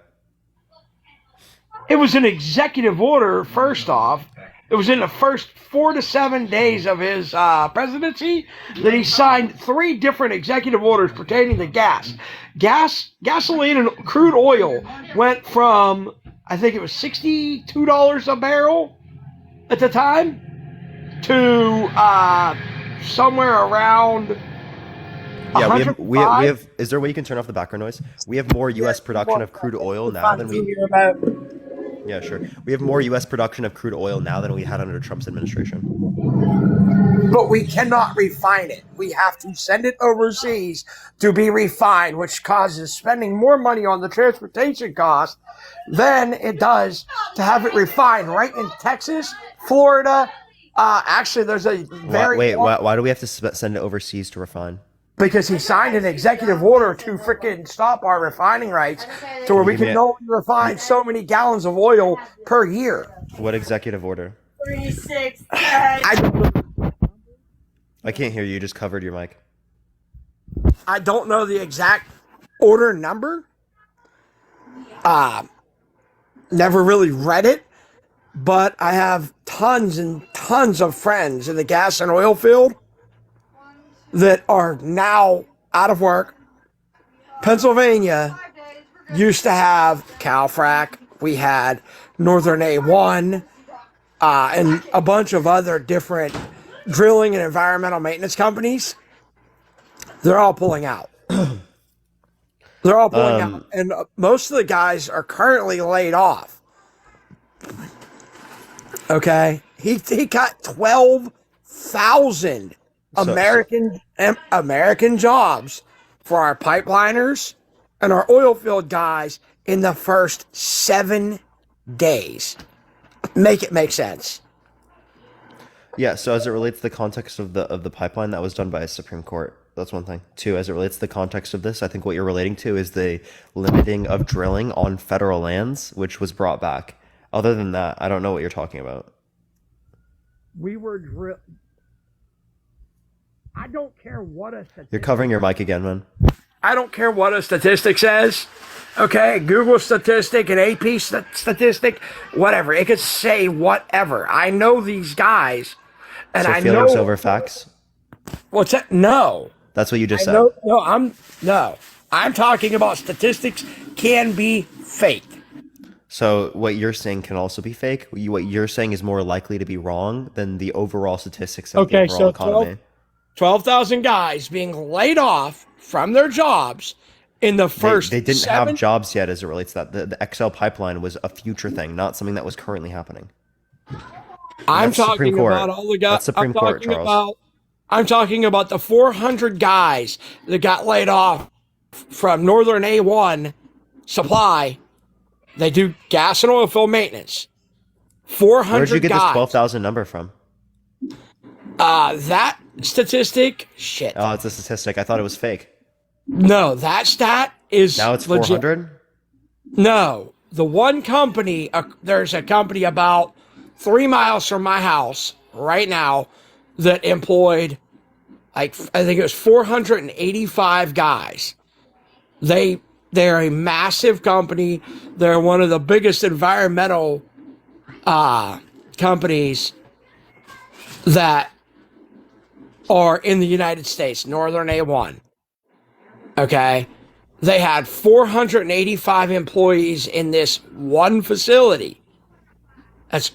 it was an executive order. First off, it was in the first 4 to 7 days of his presidency that he signed 3 different executive orders pertaining to gasoline, and crude oil went from, I think it was $62 a barrel at the time to somewhere around. Yeah, we 105? have. Is there a way you can turn off the background noise? We have more U.S. production of crude oil now than we. Yeah, sure. We have more U.S. production of crude oil now than we had under Trump's administration. But we cannot refine it. We have to send it overseas to be refined, which causes spending more money on the transportation cost than it does to have it refined right in Texas, Florida. Actually, there's a very Why do we have to send it overseas to refine? because he signed an executive order to freaking stop our refining rights to where we can no longer refine so many gallons of oil per year. What executive order? 3, 6, 10. I can't hear you. You just covered your mic. I don't know the exact order number. Never really read it, but I have tons and tons of friends in the gas and oil field that are now out of work. Pennsylvania used to have CalFrac. We had Northern A1 and a bunch of other different drilling and environmental maintenance companies. They're all pulling out. They're all pulling out. And most of the guys are currently laid off. Okay? He got 12,000 American jobs for our pipeliners and our oil field guys in the first 7 days. Make it make sense. Yeah. So as it relates to the context of the pipeline, that was done by a Supreme Court. That's one thing. 2, as it relates to the context of this, I think what you're relating to is the limiting of drilling on federal lands, which was brought back. Other than that, I don't know what you're talking about. We were I don't care what a statistic. You're covering your mic again, man. I don't care what a statistic says. Okay, Google statistic, an AP statistic, whatever. It could say whatever. I know these guys, and So I feelings know over facts. what's that? No, That's what you just said. no. I'm talking about statistics can be fake. So what you're saying can also be fake. What you're saying is more likely to be wrong than the overall statistics of the Okay, overall so economy. 12,000 guys being laid off from their jobs in the first. They didn't have jobs yet as it relates to that. The XL pipeline was a future thing, not something that was currently happening. I'm That's Supreme talking Court. about all the guys. That's Supreme Court, Charles. I'm talking about the 400 guys that got laid off from Northern A1 Supply. They do gas and oil field maintenance. 400 Where'd you get guys. this 12,000 number from? That statistic, shit. Oh, it's a statistic. I thought it was fake. No, that stat is Now it's legit. 400? No, the one company, there's a company about 3 miles from my house right now that employed, like, I think it was 485 guys. They're a massive company. They're one of the biggest environmental companies that are in the United States, Northern A1. Okay? They had 485 employees in this one facility. That's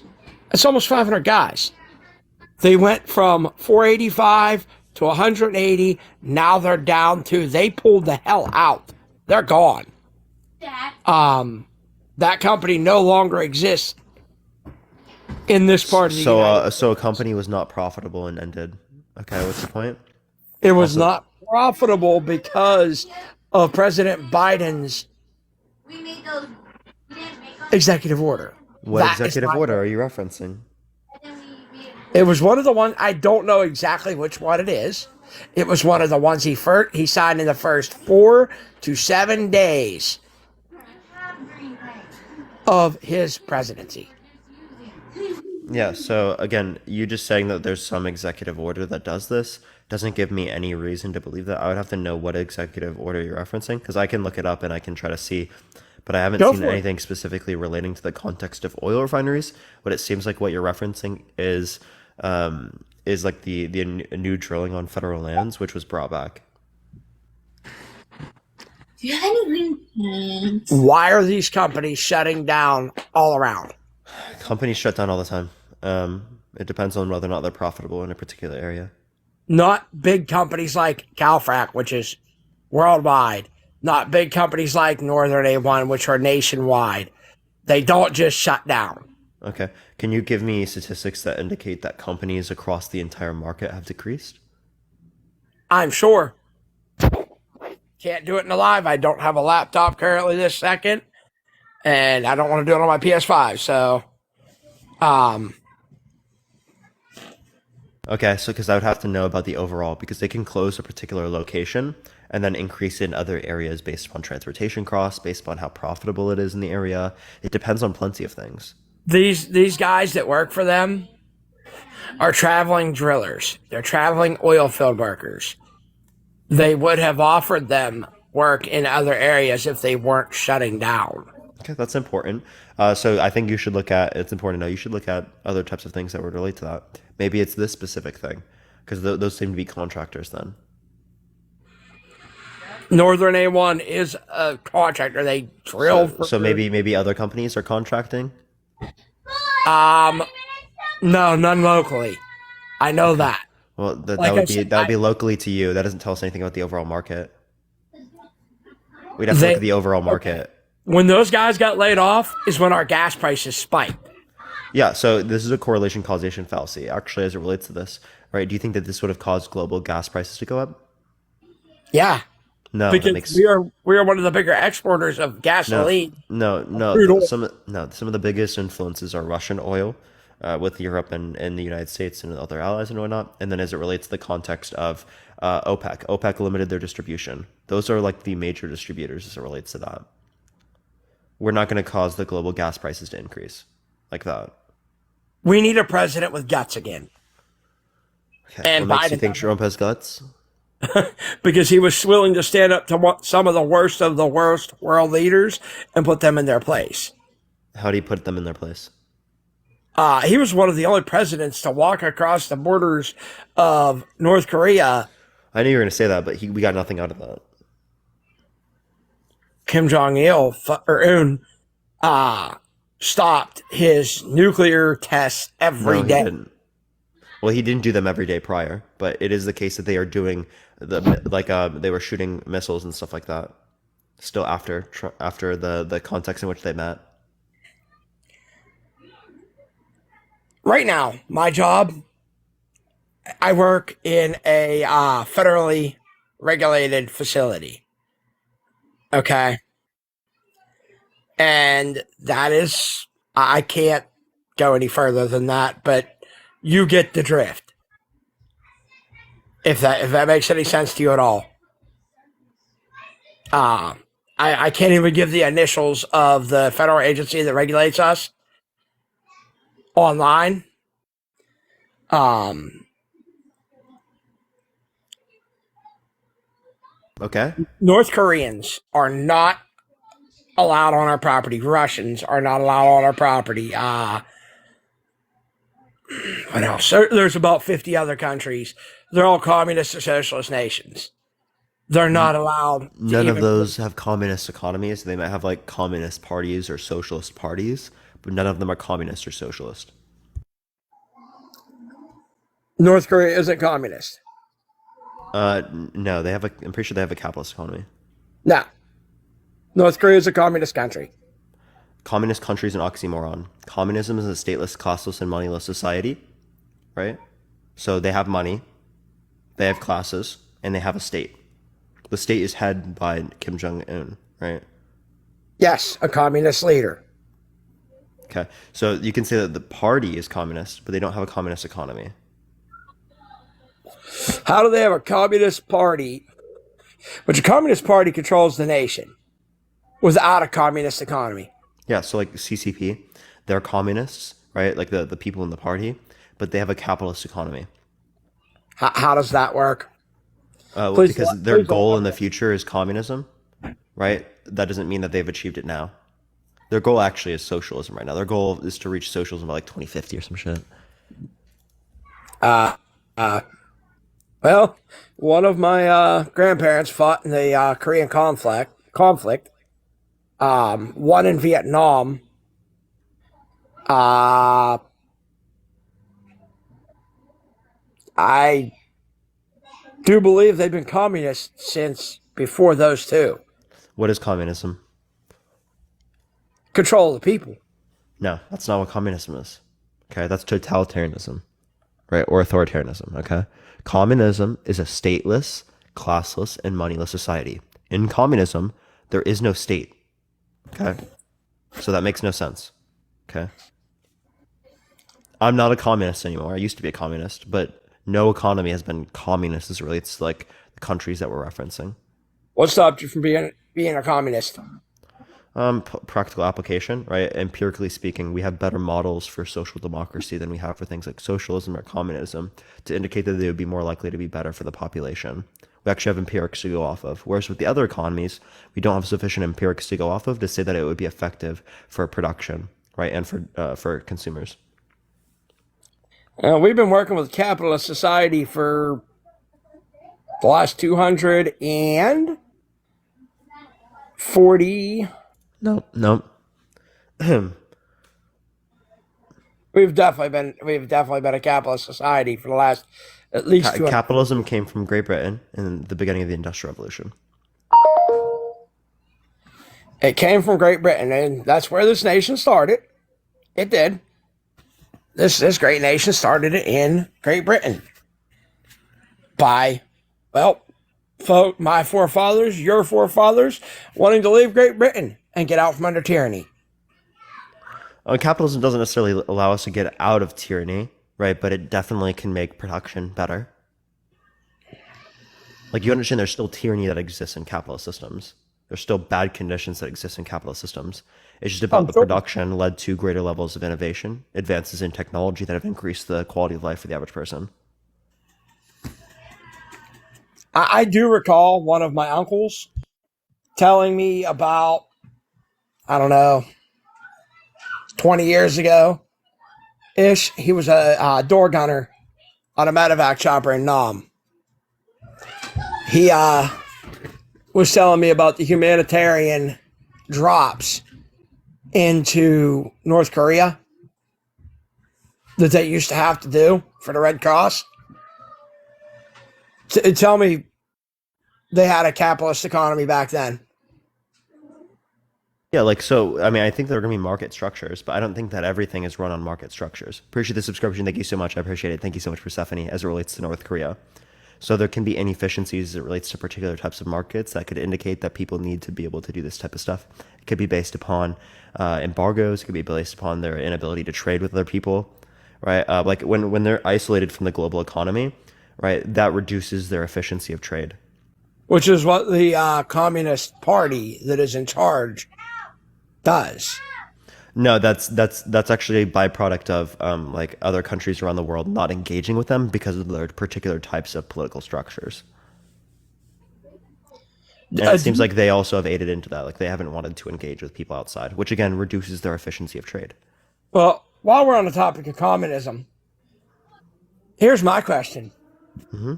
almost 500 guys. They went from 485 to 180. Now they're down to, they pulled the hell out. They're gone. That company no longer exists in this part of the United. So a company was not profitable and ended. Okay, what's the point? It was not profitable because of President Biden's executive order. What That is executive not- order are you referencing? It was one of the ones, I don't know exactly which one it is. It was one of the ones he signed in the first 4 to 7 days of his presidency. Yeah, so again, you just saying that there's some executive order that does this doesn't give me any reason to believe that. I would have to know what executive order you're referencing because I can look it up and I can try to see, but I haven't Go seen for it. anything specifically relating to the context of oil refineries. What it seems like what you're referencing is like the new drilling on federal lands, which was brought back. Do you have any green pants? Why are these companies shutting down all around? Companies shut down all the time. It depends on whether or not they're profitable in a particular area. Not big companies like Calfrac, which is worldwide. Not big companies like Northern A1, which are nationwide. They don't just shut down. Okay. Can you give me statistics that indicate that companies across the entire market have decreased? I'm sure. Can't do it in the live. I don't have a laptop currently this second, and I don't want to do it on my PS5. So, Okay, so because I would have to know about the overall, because they can close a particular location and then increase it in other areas based upon transportation costs, based upon how profitable it is in the area. It depends on plenty of things. these guys that work for them are traveling drillers. They're traveling oil field workers. They would have offered them work in other areas if they weren't shutting down. Okay, that's important. So I think you should look at, it's important to know, you should look at other types of things that would relate to that. Maybe it's this specific thing, because those seem to be contractors then. Northern A1 is a contractor. They drill for So maybe other companies are contracting? no, none locally. I know that. Well, that Like I would be said, that would be locally to you. That doesn't tell us anything about the overall market. We'd have to They- look at the overall market. When those guys got laid off is when our gas prices spiked. Yeah, so this is a correlation causation fallacy, actually, as it relates to this, right? Do you think that this would have caused global gas prices to go up? Yeah, No, that because makes we are one of the bigger exporters of gasoline. no. Crude oil. Some of the biggest influences are Russian oil, with Europe and the United States and other allies and whatnot. And then as it relates to the context of OPEC, OPEC limited their distribution. Those are like the major distributors as it relates to that. We're not going to cause the global gas prices to increase like that. We need a president with guts again. Okay. And What makes you Biden think doesn't. Trump has guts? Because he was willing to stand up to some of the worst world leaders and put them in their place. How do you put them in their place? He was one of the only presidents to walk across the borders of North Korea. I knew you were going to say that, but we got nothing out of that. Kim Jong-il stopped his nuclear tests every No, he day. didn't. Well, he didn't do them every day prior, but it is the case that they are doing they were shooting missiles and stuff like that. Still after the context in which they met. Right now, my job, I work in a federally regulated facility. Okay. And that is, I can't go any further than that, but you get the drift. If that makes any sense to you at all. I can't even give the initials of the federal agency that regulates us online. Okay. North Koreans are not allowed on our property. Russians are not allowed on our property. What else? There's about 50 other countries. They're all communist or socialist nations. They're not allowed. None of those have communist economies. They might have like communist parties or socialist parties, but none of them are communist or socialist. North Korea isn't communist. No, they have I'm pretty sure they have a capitalist economy. No. North Korea is a communist country. Communist country is an oxymoron. Communism is a stateless, classless, and moneyless society, right? So they have money, they have classes, and they have a state. The state is headed by Kim Jong Un, right? Yes, a communist leader. Okay, so you can say that the party is communist, but they don't have a communist economy. How do they have a communist party? But the communist party controls the nation without a communist economy. Yeah, so like CCP, they're communists, right? Like the people in the party, but they have a capitalist economy. How does that work? Because their goal in the future is communism, right? That doesn't mean that they've achieved it now. Their goal actually is socialism right now. Their goal is to reach socialism by like 2050 or some shit. Well, one of my grandparents fought in the Korean conflict. One in Vietnam. I do believe they've been communist since before those two. What is communism? Control of the people. No, that's not what communism is. Okay, that's totalitarianism, right? Or authoritarianism, okay? Communism is a stateless, classless, and moneyless society. In communism, there is no state, okay? So that makes no sense, okay? I'm not a communist anymore. I used to be a communist, but no economy has been communist as it relates to like the countries that we're referencing. What stopped you from being a communist? Practical application, right? Empirically speaking, we have better models for social democracy than we have for things like socialism or communism to indicate that they would be more likely to be better for the population. We actually have empirics to go off of. Whereas with the other economies, we don't have sufficient empirics to go off of to say that it would be effective for production, right? And for consumers. We've been working with capitalist society for the last 240. No. We've definitely been a capitalist society for the last at least 200. Capitalism came from Great Britain in the beginning of the Industrial Revolution. It came from Great Britain, and that's where this nation started. It did. This great nation started it in Great Britain. By, well, my forefathers, your forefathers, wanting to leave Great Britain and get out from under tyranny. Capitalism doesn't necessarily allow us to get out of tyranny, right? But it definitely can make production better. Like, you understand there's still tyranny that exists in capitalist systems. There's still bad conditions that exist in capitalist systems. It's just about the production led to greater levels of innovation, advances in technology that have increased the quality of life for the average person. I do recall one of my uncles telling me about, I don't know, 20 years ago-ish. He was a door gunner on a medevac chopper in Nam. He was telling me about the humanitarian drops into North Korea that they used to have to do for the Red Cross. Tell me they had a capitalist economy back then. Yeah, like, so, I mean, I think there are going to be market structures, but I don't think that everything is run on market structures. Appreciate the subscription. Thank you so much. I appreciate it. Thank you so much, Persephone, as it relates to North Korea. So there can be inefficiencies as it relates to particular types of markets that could indicate that people need to be able to do this type of stuff. It could be based upon embargoes. It could be based upon their inability to trade with other people, right? Like when they're isolated from the global economy, right, that reduces their efficiency of trade. Which is what the Communist Party that is in charge does. No, that's actually a byproduct of like other countries around the world not engaging with them because of their particular types of political structures. And it seems like they also have aided into that. Like, they haven't wanted to engage with people outside, which again reduces their efficiency of trade. Well, while we're on the topic of communism, here's my question. Mm-hmm.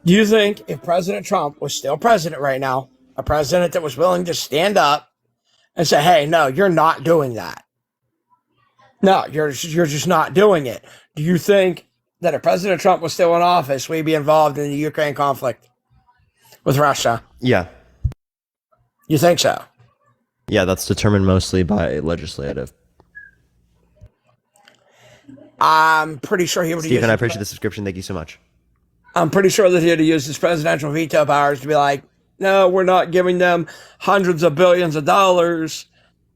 Do you think if President Trump was still president right now, a president that was willing to stand up and say, hey, no, you're not doing that. No, you're just not doing it. Do you think that if President Trump was still in office, we'd be involved in the Ukraine conflict with Russia? Yeah. You think so? Yeah, that's determined mostly by legislative. I'm pretty sure he would Stephen, I appreciate the subscription. Thank you so much. I'm pretty sure that he would use his presidential veto powers to be like, no, we're not giving them hundreds of billions of dollars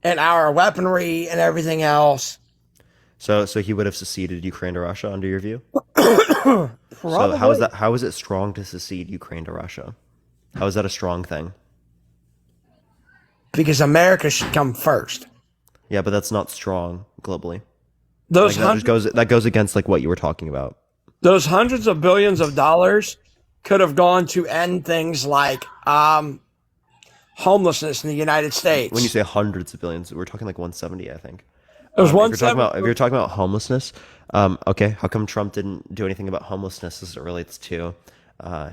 and our weaponry and everything else. So he would have seceded Ukraine to Russia under your view? Probably. So how is it strong to secede Ukraine to Russia? How is that a strong thing? Because America should come first. Yeah, but that's not strong globally. Those Like, that goes against like what you were talking about. those hundreds of billions of dollars could have gone to end things like homelessness in the United States. When you say hundreds of billions, we're talking like 170, I think. It was If you're talking about homelessness, okay, how come Trump didn't do anything about homelessness as it relates to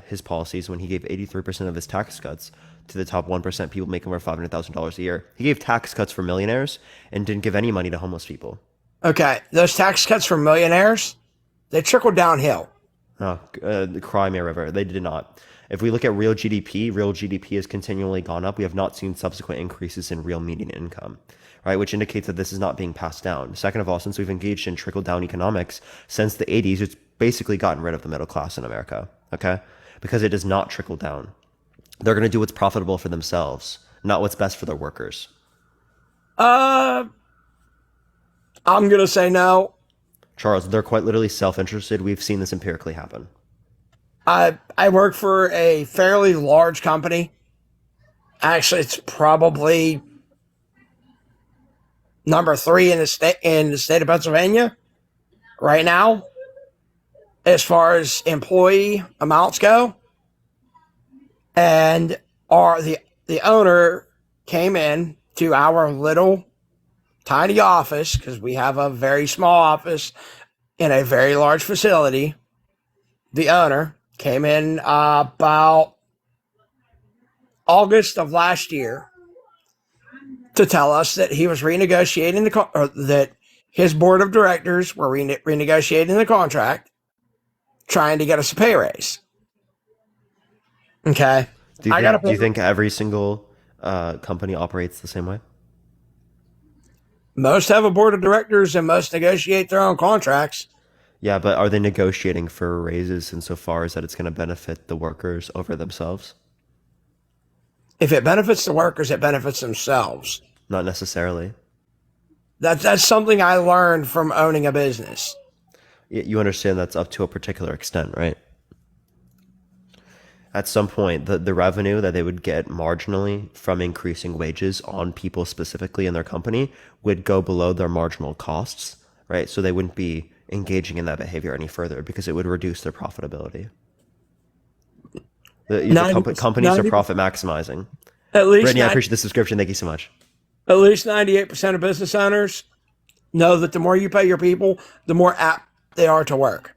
his policies when he gave 83% of his tax cuts to the top 1% people making over $500,000 a year? He gave tax cuts for millionaires and didn't give any money to homeless people. Okay, those tax cuts for millionaires, they trickled downhill. Oh, the Crimea River, they did not. If we look at real GDP has continually gone up. We have not seen subsequent increases in real median income, right? Which indicates that this is not being passed down. Second of all, since we've engaged in trickle-down economics since the 80s, it's basically gotten rid of the middle class in America, okay? Because it does not trickle down. They're going to do what's profitable for themselves, not what's best for their workers. I'm going to say no. Charles, they're quite literally self-interested. We've seen this empirically happen. I work for a fairly large company. Actually, it's probably number 3 in the state of Pennsylvania right now, as far as employee amounts go. And the owner came in to our little tiny office, because we have a very small office in a very large facility. The owner came in about August of last year to tell us that he was renegotiating that his board of directors were renegotiating the contract, trying to get us a pay raise. Okay. Do you think every single company operates the same way? Most have a board of directors and most negotiate their own contracts. Yeah, but are they negotiating for raises insofar as that it's going to benefit the workers over themselves? If it benefits the workers, it benefits themselves. Not necessarily. That's something I learned from owning a business. You understand that's up to a particular extent, right? At some point, the revenue that they would get marginally from increasing wages on people specifically in their company would go below their marginal costs, right? So they wouldn't be engaging in that behavior any further because it would reduce their profitability. Companies are profit maximizing. At least Brittany, I appreciate the subscription. Thank you so much. At least 98% of business owners know that the more you pay your people, the more apt they are to work,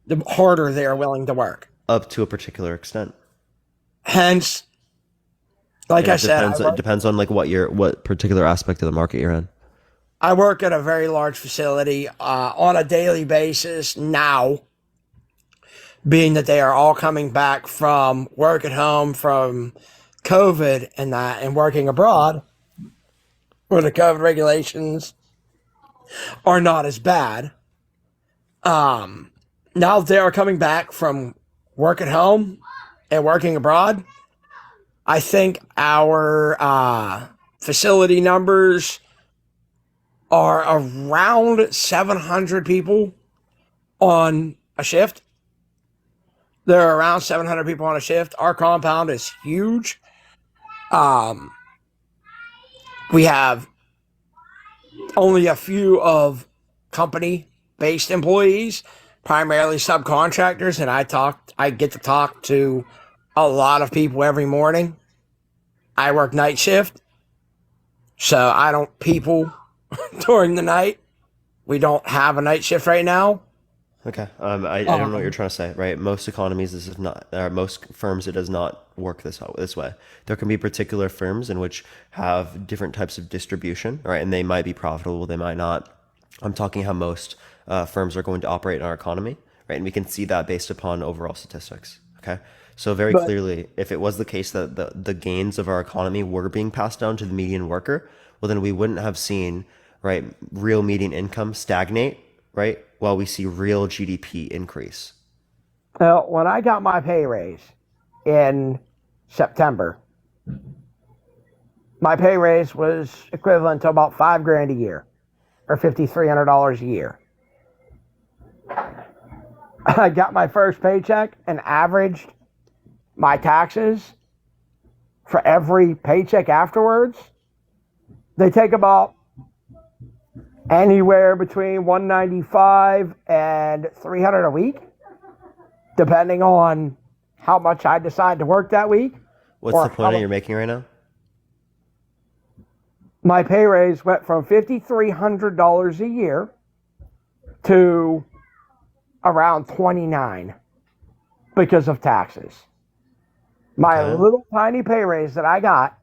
the harder they are willing to work. Up to a particular extent. Hence, like I said, it depends on like what particular aspect of the market you're in. I work at a very large facility on a daily basis now, being that they are all coming back from work at home from COVID and working abroad, where the COVID regulations are not as bad. Now they are coming back from work at home and working abroad. I think our facility numbers are around 700 people on a shift. There are around 700 people on a shift. Our compound is huge. We have only a few of company-based employees, primarily subcontractors, and I get to talk to a lot of people every morning. I work night shift, so I don't people during the night. We don't have a night shift right now. Okay. I don't know what you're trying to say, right? Most economies, this is not, most firms, it does not work this way. There can be particular firms in which have different types of distribution, right? And they might be profitable, they might not. I'm talking how most firms are going to operate in our economy, right? And we can see that based upon overall statistics, okay? So very clearly, if it was the case that the gains of our economy were being passed down to the median worker, well, then we wouldn't have seen, right, real median income stagnate, right, while we see real GDP increase. Well, when I got my pay raise in September. My pay raise was equivalent to about $5,000 a year, or $5,300 a year. I got my first paycheck and averaged my taxes for every paycheck afterwards. They take about anywhere between $195 and $300 a week, depending on how much I decide to work that week. What's or the point how- that you're making right now? My pay raise went from $5,300 a year to around $29 because of taxes. My Okay. little tiny pay raise that I got,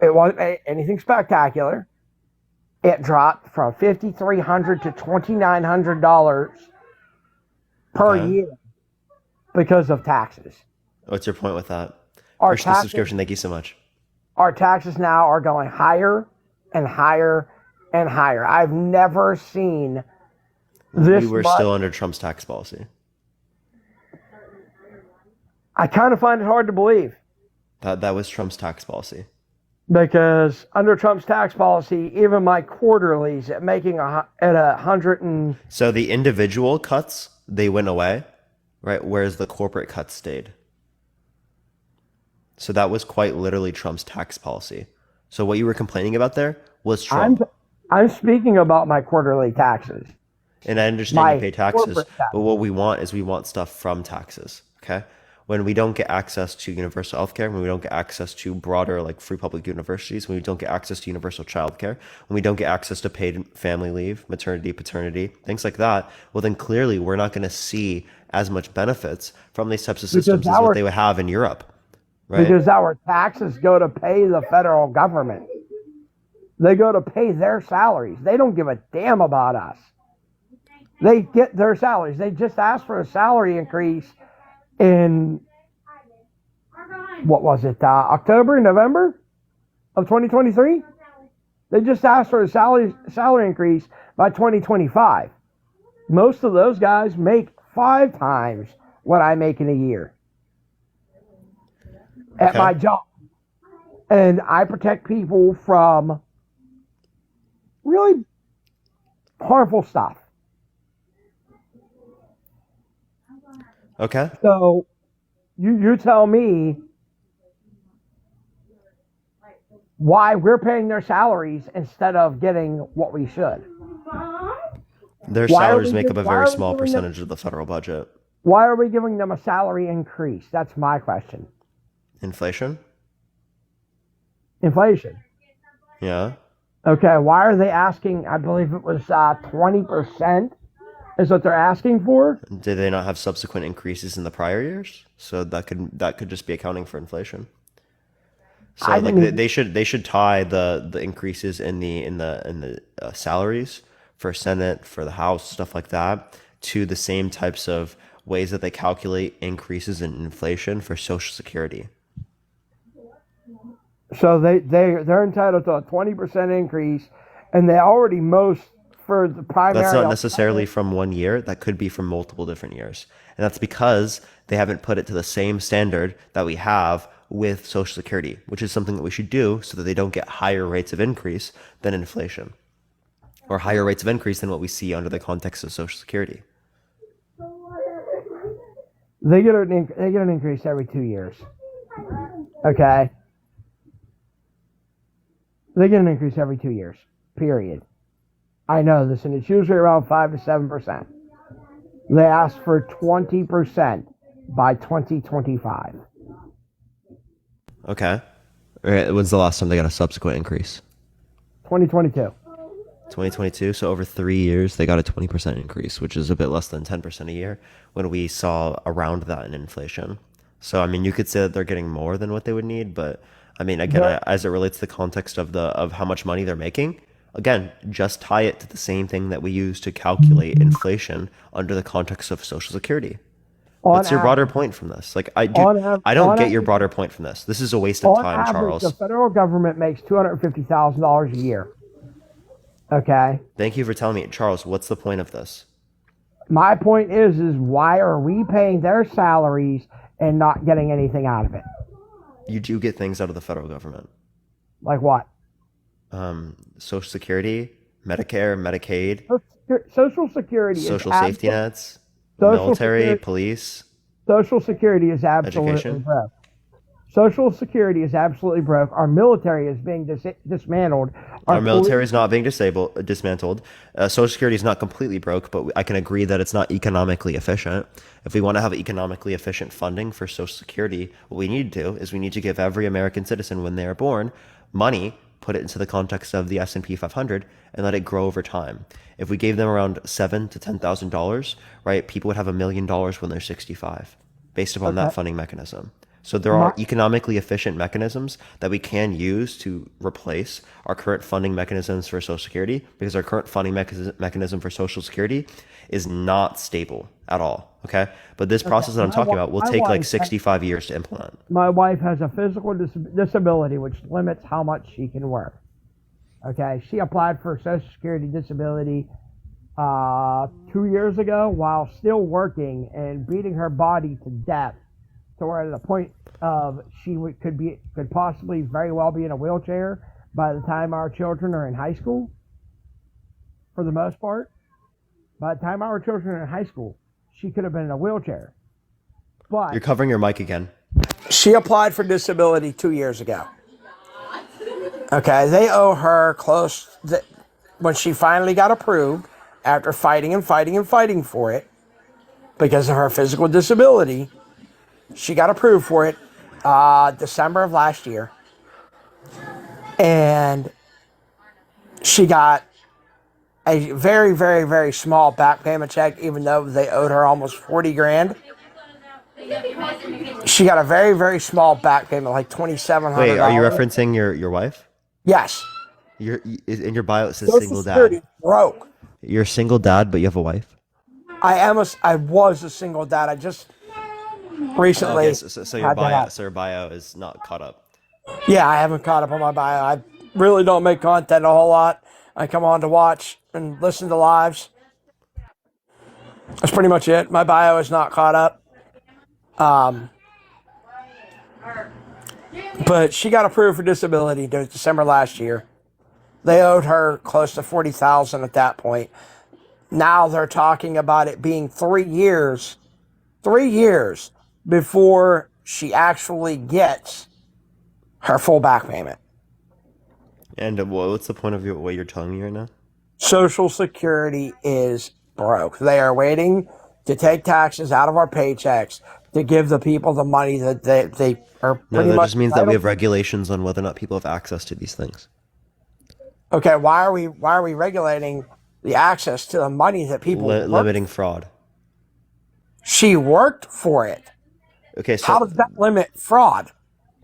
it wasn't anything spectacular. It dropped from $5,300 to $2,900 per Okay. year because of taxes. What's your point with that? Our Push the taxes, subscription. Thank you so much. our taxes now are going higher and higher and higher. I've never seen this We were much. still under Trump's tax policy. I kind of find it hard to believe That was Trump's tax policy. because under Trump's tax policy, even my quarterlies at making at 100 and So the individual cuts, they went away, right? Whereas the corporate cuts stayed. So that was quite literally Trump's tax policy. So what you were complaining about there was Trump. I'm speaking about my quarterly taxes. And I understand my you pay taxes, corporate tax. but what we want is we want stuff from taxes. Okay. When we don't get access to universal healthcare, when we don't get access to broader like free public universities, when we don't get access to universal childcare, when we don't get access to paid family leave, maternity, paternity, things like that, well then clearly we're not going to see as much benefits from these types of systems as what they would have in Europe. Right? Because our taxes go to pay the federal government. They go to pay their salaries. They don't give a damn about us. They get their salaries. They just asked for a salary increase in, what was it, October, November of 2023? They just asked for a salary increase by 2025. Most of those guys make 5 times what I make in a year at Okay. my job. And I protect people from really harmful stuff. Okay. So you tell me why we're paying their salaries instead of getting what we should. Their Why are salaries we make up a why very are we small giving them- percentage of the federal budget. Why are we giving them a salary increase? That's my question. Inflation? Inflation. Yeah. Okay, why are they asking, I believe it was 20% is what they're asking for? Did they not have subsequent increases in the prior years? So that could just be accounting for inflation. So I like didn't- they should tie the increases in the salaries for Senate, for the House, stuff like that, to the same types of ways that they calculate increases in inflation for Social Security. So they're entitled to a 20% increase, and they already most for the primary. That's not necessarily from one year. That could be from multiple different years. And that's because they haven't put it to the same standard that we have with Social Security, which is something that we should do so that they don't get higher rates of increase than inflation, or higher rates of increase than what we see under the context of Social Security. They get an increase every 2 years. Okay. They get an increase every 2 years. Period. I know this, and it's usually around 5 to 7%. They asked for 20% by 2025. Okay. All right. When's the last time they got a subsequent increase? 2022. 2022. So over 3 years, they got a 20% increase, which is a bit less than 10% a year when we saw around that in inflation. So, I mean, you could say that they're getting more than what they would need, but I mean, again, as it relates to the context of how much money they're making, again, just tie it to the same thing that we use to calculate inflation under the context of Social Security. What's your broader point from this? Like, I don't get your broader point from this. This is a waste of On time, average, Charles. the federal government makes $250,000 a year. Okay. Thank you for telling me, Charles. What's the point of this? My point is why are we paying their salaries and not getting anything out of it. You do get things out of the federal government. Like what? Social Security, Medicare, Medicaid, Social Security is social safety nets, Social military, Security- police. Social Security is absolutely Education? broke. Social Security is absolutely broke. Our military is being dismantled. Our military is not being dismantled. Social Security is not completely broke, but I can agree that it's not economically efficient. If we want to have economically efficient funding for Social Security, what we need to do is we need to give every American citizen, when they are born, money, put it into the context of the S&P 500, and let it grow over time. If we gave them around $7,000 to $10,000, right, people would have $1 million when they're 65, based upon that funding mechanism. So there are economically efficient mechanisms that we can use to replace our current funding mechanisms for Social Security, because our current funding mechanism for Social Security is not stable at all. Okay, but this process that I'm talking about will take like 65 years to implement. My wife has a physical disability which limits how much she can work. Okay, she applied for Social Security disability 2 years ago while still working and beating her body to death, to where at the point of could possibly very well be in a wheelchair by the time our children are in high school. For the most part, by the time our children are in high school, she could have been in a wheelchair. But You're covering your mic again. she applied for disability 2 years ago. Okay, they owe her when she finally got approved, after fighting and fighting and fighting for it, because of her physical disability, she got approved for it December of last year. And she got a very, very, very small back payment check, even though they owed her almost 40 grand. She got a very, very small back payment, like $2,700. Wait, are you referencing your wife? Yes. In your bio it says Social single Security dad. broke. You're a single dad, but you have a wife. I was a single dad. I just recently. Okay, so your bio is not caught up. Yeah, I haven't caught up on my bio. I really don't make content a whole lot. I come on to watch and listen to lives. That's pretty much it. My bio is not caught up. But she got approved for disability December last year. They owed her close to $40,000 at that point. Now they're talking about it being 3 years before she actually gets her full back payment. And what's the point of what you're telling me right now? Social Security is broke. They are waiting to take taxes out of our paychecks to give the people the money that they are pretty No, that much just means that we have entitled. regulations on whether or not people have access to these things. Okay, why are we regulating the access to the money that people work? Limiting fraud. She worked for it. Okay, so How does that limit fraud?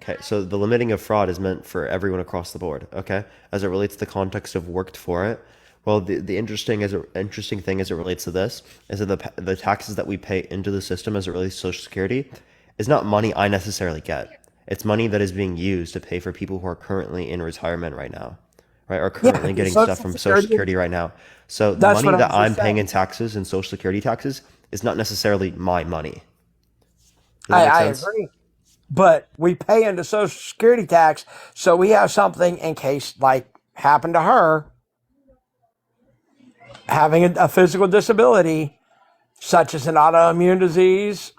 Okay, so the limiting of fraud is meant for everyone across the board, okay? As it relates to the context of worked for it, well, the interesting thing as it relates to this is that the taxes that we pay into the system as it relates to Social Security is not money I necessarily get. It's money that is being used to pay for people who are currently in retirement right now, right? Or currently getting stuff from Social Security right now. So the That's money what I that was I'm just paying saying. in taxes and Social Security taxes is not necessarily my money. Does that make I sense? agree. But we pay into Social Security tax, so we have something in case, like happened to her, having a physical disability, such as an autoimmune disease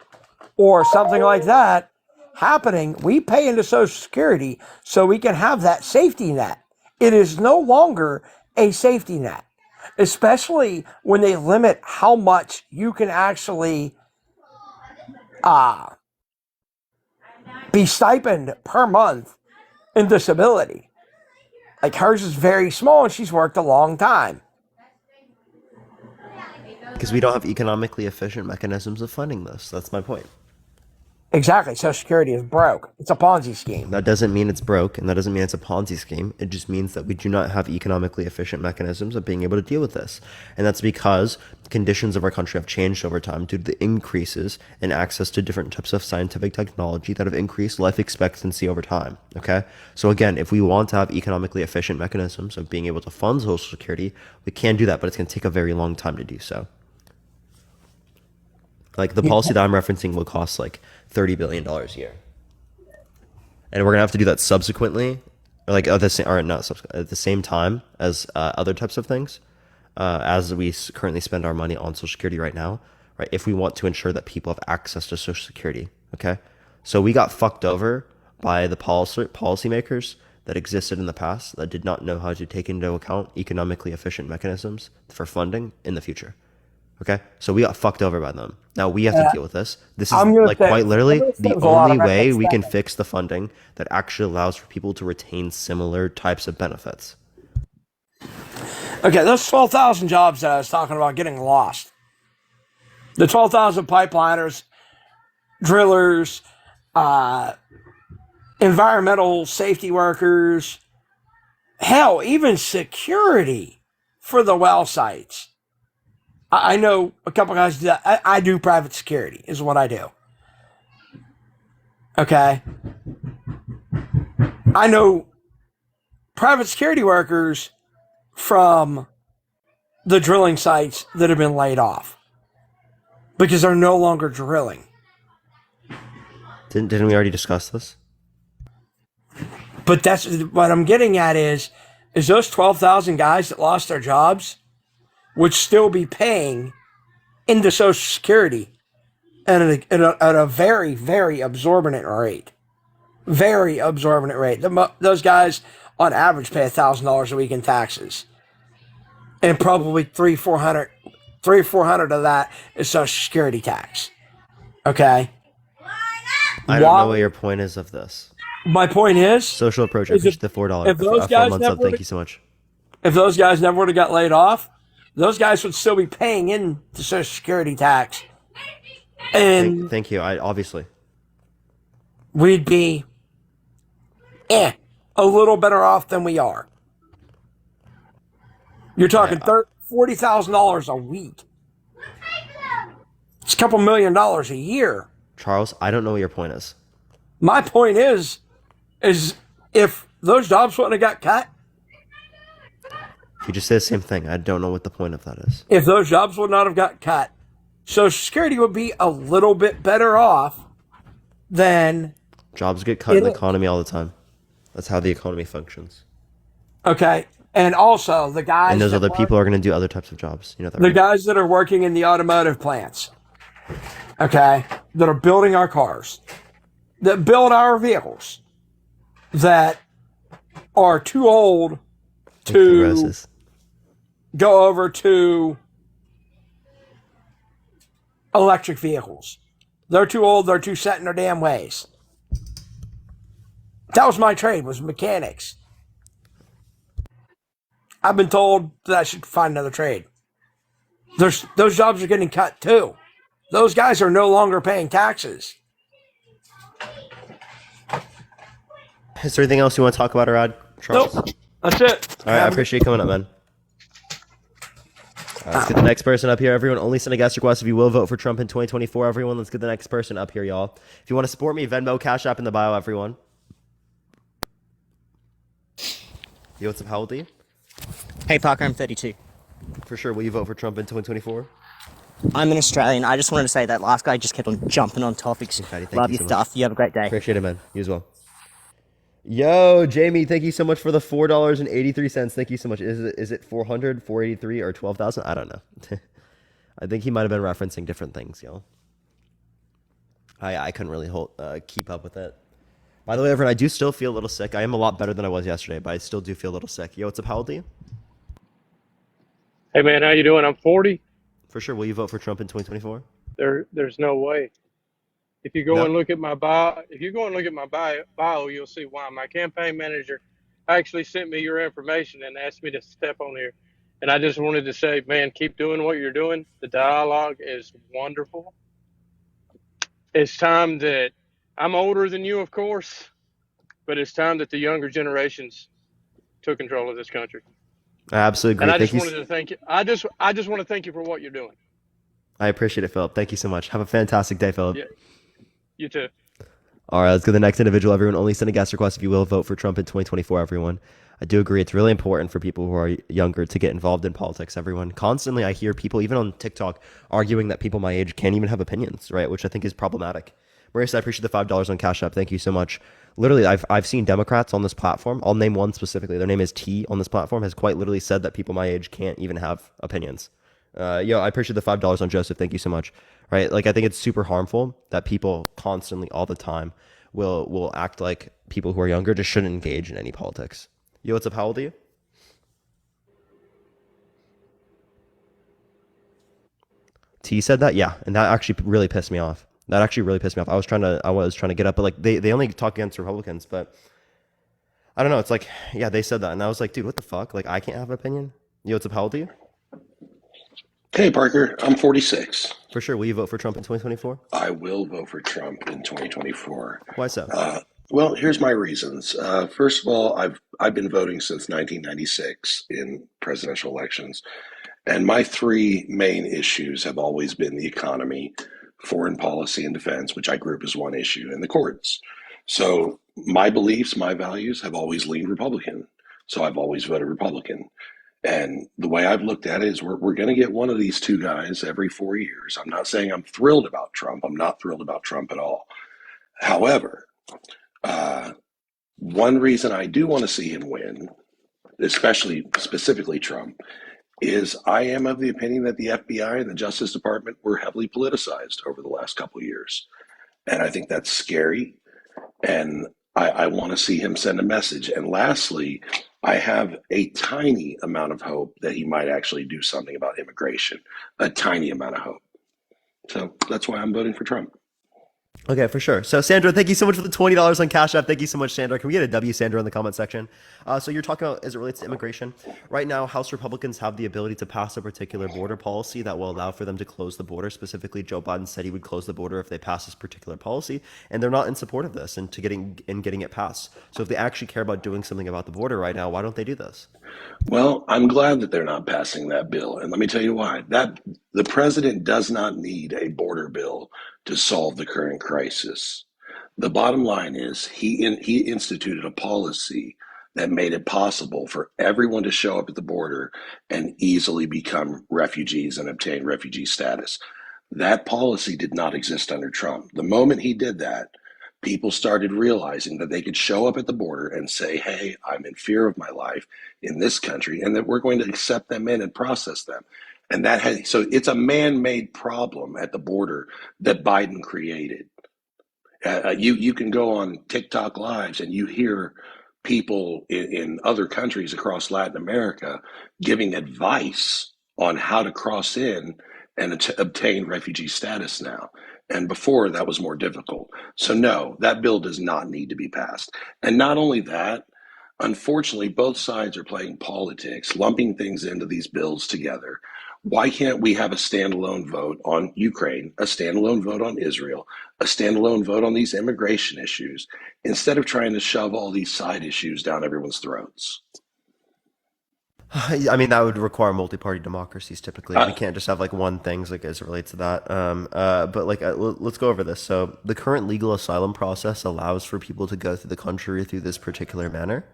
or something like that, happening. We pay into Social Security so we can have that safety net. It is no longer a safety net, especially when they limit how much you can actually be stipend per month in disability. Like hers is very small and she's worked a long time. Because we don't have economically efficient mechanisms of funding this. That's my point. Exactly. Social Security is broke. It's a Ponzi scheme. That doesn't mean it's broke, and that doesn't mean it's a Ponzi scheme. It just means that we do not have economically efficient mechanisms of being able to deal with this. And that's because conditions of our country have changed over time due to the increases in access to different types of scientific technology that have increased life expectancy over time. Okay? So again, if we want to have economically efficient mechanisms of being able to fund Social Security, we can do that, but it's going to take a very long time to do so. Like the policy that I'm referencing will cost like $30 billion a year. And we're going to have to do that subsequently, or like at the same, or not subsequent, at the same time as other types of things, as we currently spend our money on Social Security right now, right? If we want to ensure that people have access to Social Security, okay? So we got fucked over by the policymakers that existed in the past that did not know how to take into account economically efficient mechanisms for funding in the future. Okay, so we got fucked over by them. Now we have to deal with this. This is like quite literally the only way we can fix the funding that actually allows for people to retain similar types of benefits. Okay, those 12,000 jobs that I was talking about getting lost. The 12,000 pipeliners, drillers, environmental safety workers, hell, even security for the well sites. I know a couple guys do that. I do private security is what I do. Okay. I know private security workers from the drilling sites that have been laid off because they're no longer drilling. Didn't we already discuss this? But that's what I'm getting at is those 12,000 guys that lost their jobs would still be paying into Social Security at a very, very absorbent rate. Very absorbent rate. Those guys, on average, pay $1,000 a week in taxes. And probably $300-400 of that is Social Security tax. Okay? I don't know what your point is of this. My point is... Social approach, I appreciate the $4 if those guys thank you so much. If those guys never would have got laid off, those guys would still be paying in the Social Security tax. And thank you. Obviously. We'd be a little better off than we are. You're talking $40,000 a week. It's a couple $1 million a year. Charles, I don't know what your point is. My point is if those jobs wouldn't have got cut, You just say the same thing. I don't know what the point of that is. if those jobs would not have got cut, Social Security would be a little bit better off than... Jobs get cut in the economy all the time. That's how the economy functions. Okay, and also the guys... And those that other work- people are going to do other types of jobs. You know that, the right? guys that are working in the automotive plants, okay, that are building our cars, that build our vehicles, that are too old to go over to electric vehicles. They're too old, they're too set in their damn ways. That was my trade, was mechanics. I've been told that I should find another trade. Those jobs are getting cut too. Those guys are no longer paying taxes. Is there anything else you want to talk about, Rod? Charles? Nope. That's it. All right, I appreciate you coming up, man. All right, let's get the next person up here. Everyone, only send a guest request if you will vote for Trump in 2024. Everyone, let's get the next person up here, y'all. If you want to support me, Venmo, Cash App in the bio, everyone. Yo, what's up? How old are you? Hey Parker, I'm 32. For sure. Will you vote for Trump in 2024? I'm an Australian. I just wanted to say that last guy just kept on jumping on topics. Thank Love you your so stuff. much. You have a great day. Appreciate it, man. You as well. Yo, Jamie, thank you so much for the $4.83. Thank you so much. Is it 400, 483, or 12,000? I don't know. I think he might have been referencing different things, yo. I couldn't really keep up with it. By the way, everyone, I do still feel a little sick. I am a lot better than I was yesterday, but I still do feel a little sick. Yo, what's up? How old are you? Hey man, how you doing? I'm 40. For sure. Will you vote for Trump in 2024? There's no way. If you go and look at my bio, you'll see why. My campaign manager actually sent me your information and asked me to step on here. And I just wanted to say, man, keep doing what you're doing. The dialogue is wonderful. It's time that I'm older than you, of course, but it's time that the younger generations took control of this country. I absolutely agree. And I just wanted to thank you. I just want to thank you for what you're doing. I appreciate it, Philip. Thank you so much. Have a fantastic day, Philip. Yeah. You too. All right, let's go to the next individual. Everyone, only send a guest request if you will vote for Trump in 2024, everyone. I do agree. It's really important for people who are younger to get involved in politics, everyone. Constantly, I hear people, even on TikTok, arguing that people my age can't even have opinions, right? Which I think is problematic. Marissa, I appreciate the $5 on Cash App. Thank you so much. Literally, I've seen Democrats on this platform. I'll name one specifically. Their name is T on this platform, has quite literally said that people my age can't even have opinions. I appreciate the $5 on Joseph. Thank you so much. Right? Like, I think it's super harmful that people constantly, all the time, will act like people who are younger just shouldn't engage in any politics. Yo, what's up? How old are you? T said that, yeah, and that actually really pissed me off. I was trying to get up, but like they only talk against Republicans, but I don't know. It's like, yeah, they said that, and I was like, dude, what the fuck? Like, I can't have an opinion. Yo, what's up? How old are you? Hey, Parker, I'm 46. For sure. Will you vote for Trump in 2024? I will vote for Trump in 2024. Why so? Well, here's my reasons. First of all, I've been voting since 1996 in presidential elections, and my three main issues have always been the economy, foreign policy, and defense, which I group as one issue, and the courts. So my beliefs, my values have always leaned Republican. So I've always voted Republican. And the way I've looked at it is we're going to get one of these two guys every 4 years. I'm not saying I'm thrilled about Trump. I'm not thrilled about Trump at all. However, one reason I do want to see him win, specifically Trump, is I am of the opinion that the FBI and the Justice Department were heavily politicized over the last couple of years. And I think that's scary. And I want to see him send a message. And lastly, I have a tiny amount of hope that he might actually do something about immigration, a tiny amount of hope. So that's why I'm voting for Trump. Okay, for sure. So, Sandra, thank you so much for the $20 on Cash App. Thank you so much, Sandra. Can we get a W, Sandra, in the comment section? So you're talking about as it relates to immigration. Right now, House Republicans have the ability to pass a particular border policy that will allow for them to close the border. Specifically, Joe Biden said he would close the border if they pass this particular policy, and they're not in support of this and getting it passed. So if they actually care about doing something about the border right now, why don't they do this? Well, I'm glad that they're not passing that bill. And let me tell you why. The president does not need a border bill to solve the current crisis. The bottom line is he instituted a policy that made it possible for everyone to show up at the border and easily become refugees and obtain refugee status. That policy did not exist under Trump. The moment he did that, people started realizing that they could show up at the border and say, hey, I'm in fear of my life in this country, and that we're going to accept them in and process them. And so it's a man-made problem at the border that Biden created. You can go on TikTok lives and you hear people in other countries across Latin America giving advice on how to cross in and to obtain refugee status now. And before, that was more difficult. So no, that bill does not need to be passed. And not only that, unfortunately, both sides are playing politics, lumping things into these bills together. Why can't we have a standalone vote on Ukraine, a standalone vote on Israel, a standalone vote on these immigration issues, instead of trying to shove all these side issues down everyone's throats? I mean, that would require multi-party democracies typically. We can't just have like one thing like as it relates to that. But like, let's go over this. So the current legal asylum process allows for people to go through the country through this particular manner,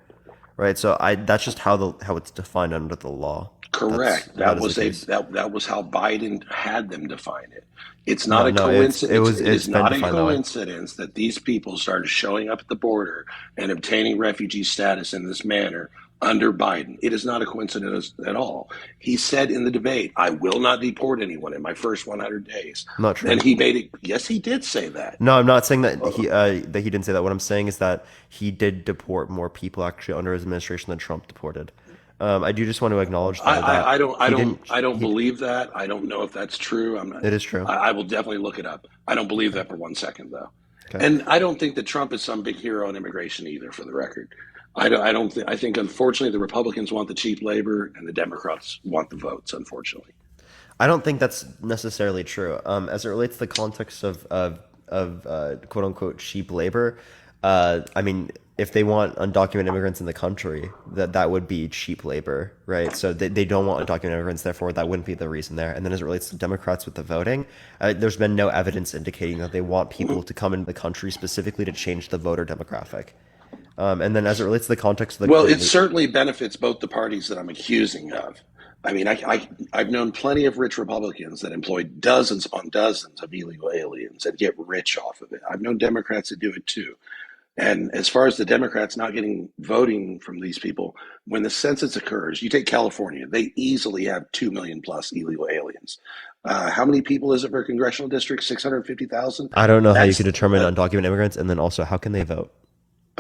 right? So that's just how it's defined under the law. Correct. That was how Biden had them define it. It's not a coincidence. It's not a coincidence that these people started showing up at the border and obtaining refugee status in this manner under Biden. It is not a coincidence at all. He said in the debate, I will not deport anyone in my first 100 days. Not true. And he made it. Yes, he did say that. No, I'm not saying that he didn't say that. What I'm saying is that he did deport more people actually under his administration than Trump deported. I do just want to acknowledge that. I don't believe that. I don't know if that's true. It is true. I will definitely look it up. I don't believe that for 1 second, though. Okay. And I don't think that Trump is some big hero on immigration either, for the record. I think unfortunately the Republicans want the cheap labor and the Democrats want the votes, unfortunately. I don't think that's necessarily true. As it relates to the context of quote unquote cheap labor, I mean, if they want undocumented immigrants in the country, that would be cheap labor, right? So they don't want undocumented immigrants, therefore that wouldn't be the reason there. And then as it relates to Democrats with the voting, there's been no evidence indicating that they want people to come into the country specifically to change the voter demographic. And then as it relates to the context of the Well, it certainly benefits both the parties that I'm accusing of. I mean, I've known plenty of rich Republicans that employ dozens upon dozens of illegal aliens and get rich off of it. I've known Democrats that do it too. And as far as the Democrats not getting voting from these people, when the census occurs, you take California, they easily have 2 million plus illegal aliens. How many people is it per congressional district? 650,000? I don't know how you could determine undocumented immigrants, and then also how can they vote?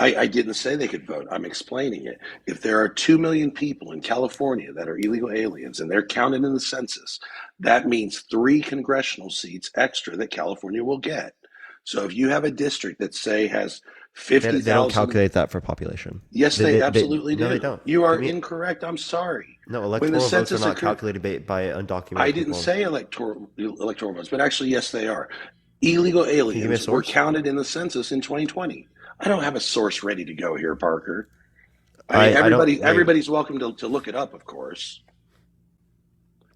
I didn't say they could vote. I'm explaining it. If there are 2 million people in California that are illegal aliens and they're counted in the census, that means 3 congressional seats extra that California will get. So if you have a district that, say, has 50,000... They don't calculate that for population. Yes, they absolutely do. No, they don't. You are incorrect. I'm sorry. No, electoral votes are not calculated by undocumented I didn't people. say electoral votes, but actually, yes, they are. Illegal aliens were counted in the census in 2020. I don't have a source ready to go here, Parker. I mean, everybody's welcome to look it up, of course.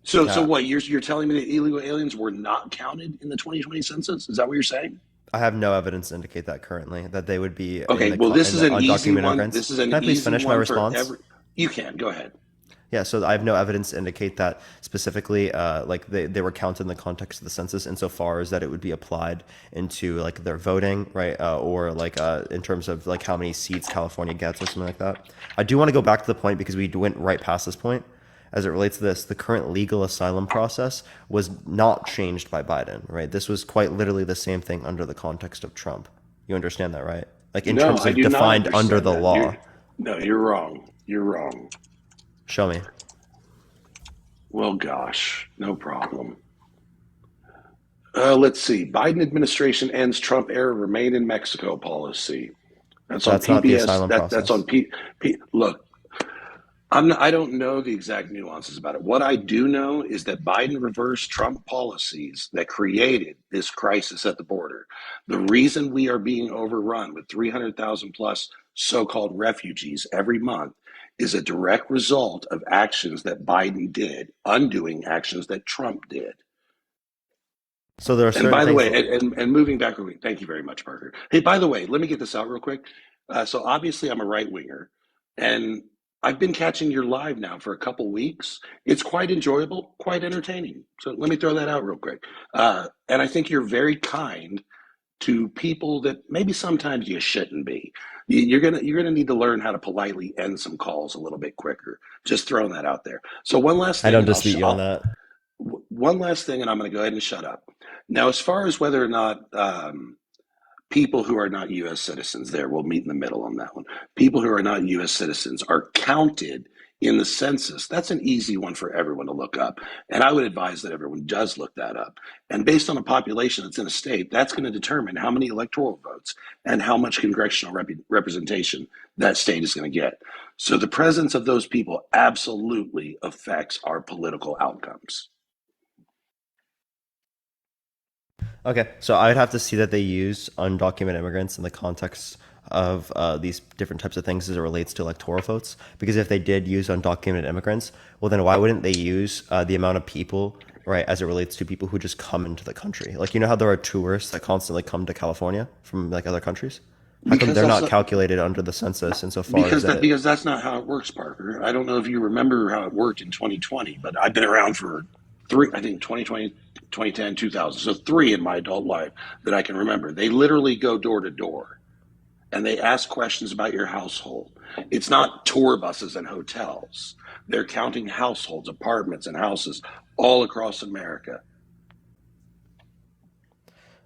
So what? You're telling me that illegal aliens were not counted in the 2020 census? Is that what you're saying? I have no evidence to indicate that currently, that they would be. Okay, well, this is an easy one. This is an Can I please finish my response? You can. Go ahead. Yeah, so I have no evidence to indicate that specifically, like they were counted in the context of the census, insofar as that it would be applied into like their voting, right, or like in terms of like how many seats California gets or something like that. I do want to go back to the point because we went right past this point. As it relates to this, the current legal asylum process was not changed by Biden, right? This was quite literally the same thing under the context of Trump. You understand that, right? Like in terms of defined under the law. You're wrong. You're wrong. Show me. Well, gosh, no problem. Let's see. Biden administration ends Trump era remain in Mexico policy. That's on PBS. Not the asylum process. That's on Look, I don't know the exact nuances about it. What I do know is that Biden reversed Trump policies that created this crisis at the border. The reason we are being overrun with 300,000 plus so-called refugees every month is a direct result of actions that Biden did, undoing actions that Trump did. So there are certain and by the things way, and moving back, thank you very much, Parker. Hey, by the way, let me get this out real quick. So obviously I'm a right winger, and I've been catching your live now for a couple weeks. It's quite enjoyable, quite entertaining. So let me throw that out real quick. And I think you're very kind to people that maybe sometimes you shouldn't be. You're gonna need to learn how to politely end some calls a little bit quicker. Just throwing that out there. So one last thing. I don't dispute you on that. One last thing, and I'm going to go ahead and shut up. Now, as far as whether or not people who are not U.S. citizens, there, we'll meet in the middle on that one. People who are not U.S. citizens are counted in the census. That's an easy one for everyone to look up. And I would advise that everyone does look that up. And based on a population that's in a state, that's going to determine how many electoral votes and how much congressional representation that state is going to get. So the presence of those people absolutely affects our political outcomes. Okay, so I'd have to see that they use undocumented immigrants in the context of these different types of things as it relates to electoral votes. Because if they did use undocumented immigrants, well, then why wouldn't they use the amount of people, right, as it relates to people who just come into the country? Like, you know how there are tourists that constantly come to California from like other countries? How come they're not calculated under the census insofar as that? Because that's not how it works, Parker. I don't know if you remember how it worked in 2020, but I've been around for 2020, 2010, 2000. So 3 in my adult life that I can remember. They literally go door to door and they ask questions about your household. It's not tour buses and hotels. They're counting households, apartments, and houses all across America.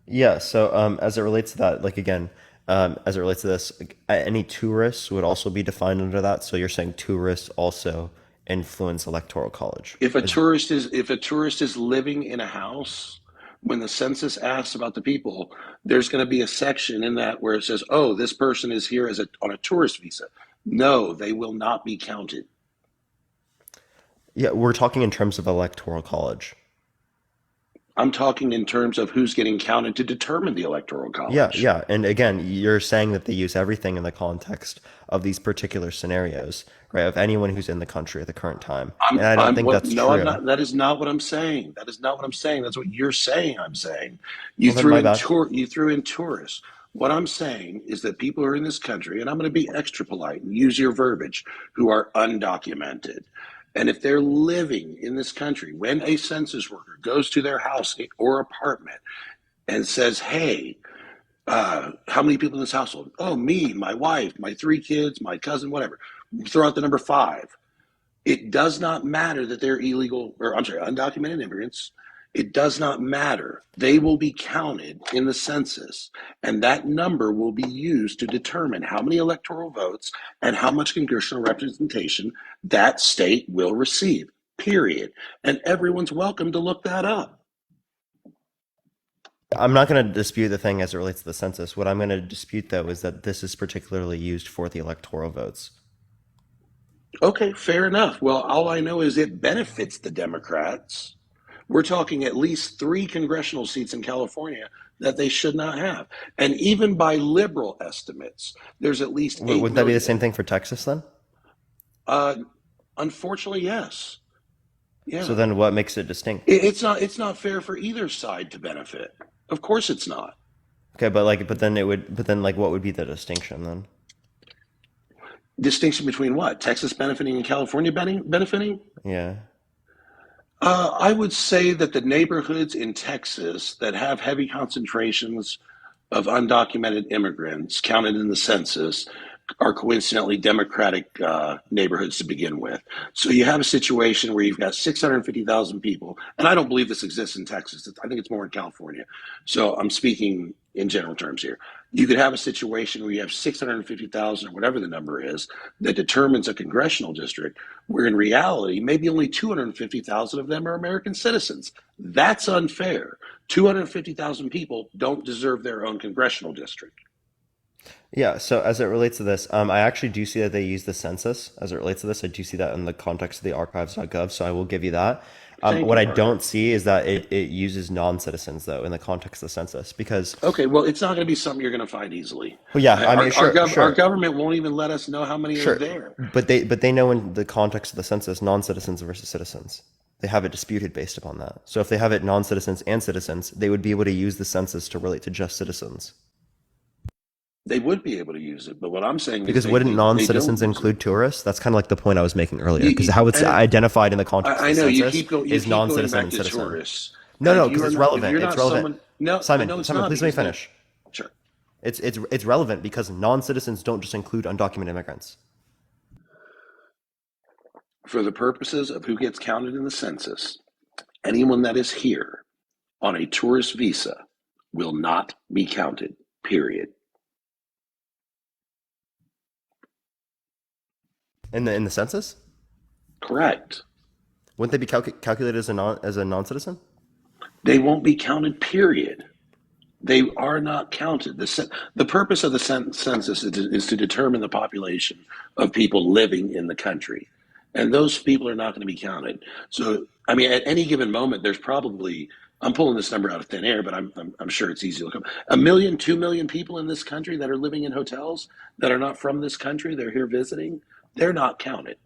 Yeah, so as it relates to that, like again, as it relates to this, any tourists would also be defined under that. So you're saying tourists also influence electoral college. If a tourist is living in a house, when the census asks about the people, there's going to be a section in that where it says, "Oh, this person is here on a tourist visa." No, they will not be counted. Yeah, we're talking in terms of electoral college. I'm talking in terms of who's getting counted to determine the electoral Yeah, college. yeah. And again, you're saying that they use everything in the context of these particular scenarios, right? Of anyone who's in the country at the current time. And I don't think that's No, I'm true. not. That is not what I'm saying. That is not what I'm saying. That's what you're saying. I'm saying Well, then my bad. you threw in tourists. What I'm saying is that people who are in this country, and I'm going to be extra polite and use your verbiage, who are undocumented. And if they're living in this country, when a census worker goes to their house or apartment and says, hey, how many people in this household? Oh, me, my wife, my 3 kids, my cousin, whatever. Throw out the number 5. It does not matter that they're undocumented immigrants. It does not matter. They will be counted in the census, and that number will be used to determine how many electoral votes and how much congressional representation that state will receive, period. And everyone's welcome to look that up. I'm not going to dispute the thing as it relates to the census. What I'm going to dispute, though, is that this is particularly used for the electoral votes. Okay, fair enough. Well, all I know is it benefits the Democrats. We're talking at least 3 congressional seats in California that they should not have. And even by liberal estimates, there's at least 8 Wouldn't that be the million. same thing for Texas then? Unfortunately, yes. Yeah. So then what makes it distinct? It's not fair for either side to benefit. Of course it's not. Okay, but then what would be the distinction then? Distinction between what? Texas benefiting and California benefiting? Yeah. I would say that the neighborhoods in Texas that have heavy concentrations of undocumented immigrants counted in the census are coincidentally Democratic neighborhoods to begin with. So you have a situation where you've got 650,000 people, and I don't believe this exists in Texas. I think it's more in California. So I'm speaking in general terms here. You could have a situation where you have 650,000 or whatever the number is that determines a congressional district, where in reality, maybe only 250,000 of them are American citizens. That's unfair. 250,000 people don't deserve their own congressional district. Yeah, so as it relates to this, I actually do see that they use the census as it relates to this. I do see that in the context of the archives.gov, so I will give you that. What I don't see is that it uses non-citizens, though, in the context of the census, because... Okay, well, it's not going to be something you're going to find easily. Well, yeah, I mean, sure. Our government won't even let us know how many are there. But they know in the context of the census, non-citizens versus citizens. They have it disputed based upon that. So if they have it non-citizens and citizens, they would be able to use the census to relate to just citizens. They would be able to use it, but what I'm saying is because wouldn't non-citizens include tourists? That's kind of like the point I was making earlier. Because how it's identified in the context of the census is non-citizen and citizen. Tourists. No, because it's relevant. It's relevant. Simon, please let me finish. Sure. It's relevant because non-citizens don't just include undocumented immigrants. For the purposes of who gets counted in the census, anyone that is here on a tourist visa will not be counted, period. In the census? Correct. Wouldn't they be calculated as a non-citizen? They won't be counted, period. They are not counted. The purpose of the census is to determine the population of people living in the country. And those people are not going to be counted. So, I mean, at any given moment, there's probably, I'm pulling this number out of thin air, but I'm sure it's easy to look up. 1 million, 2 million people in this country that are living in hotels that are not from this country, they're here visiting. They're not counted.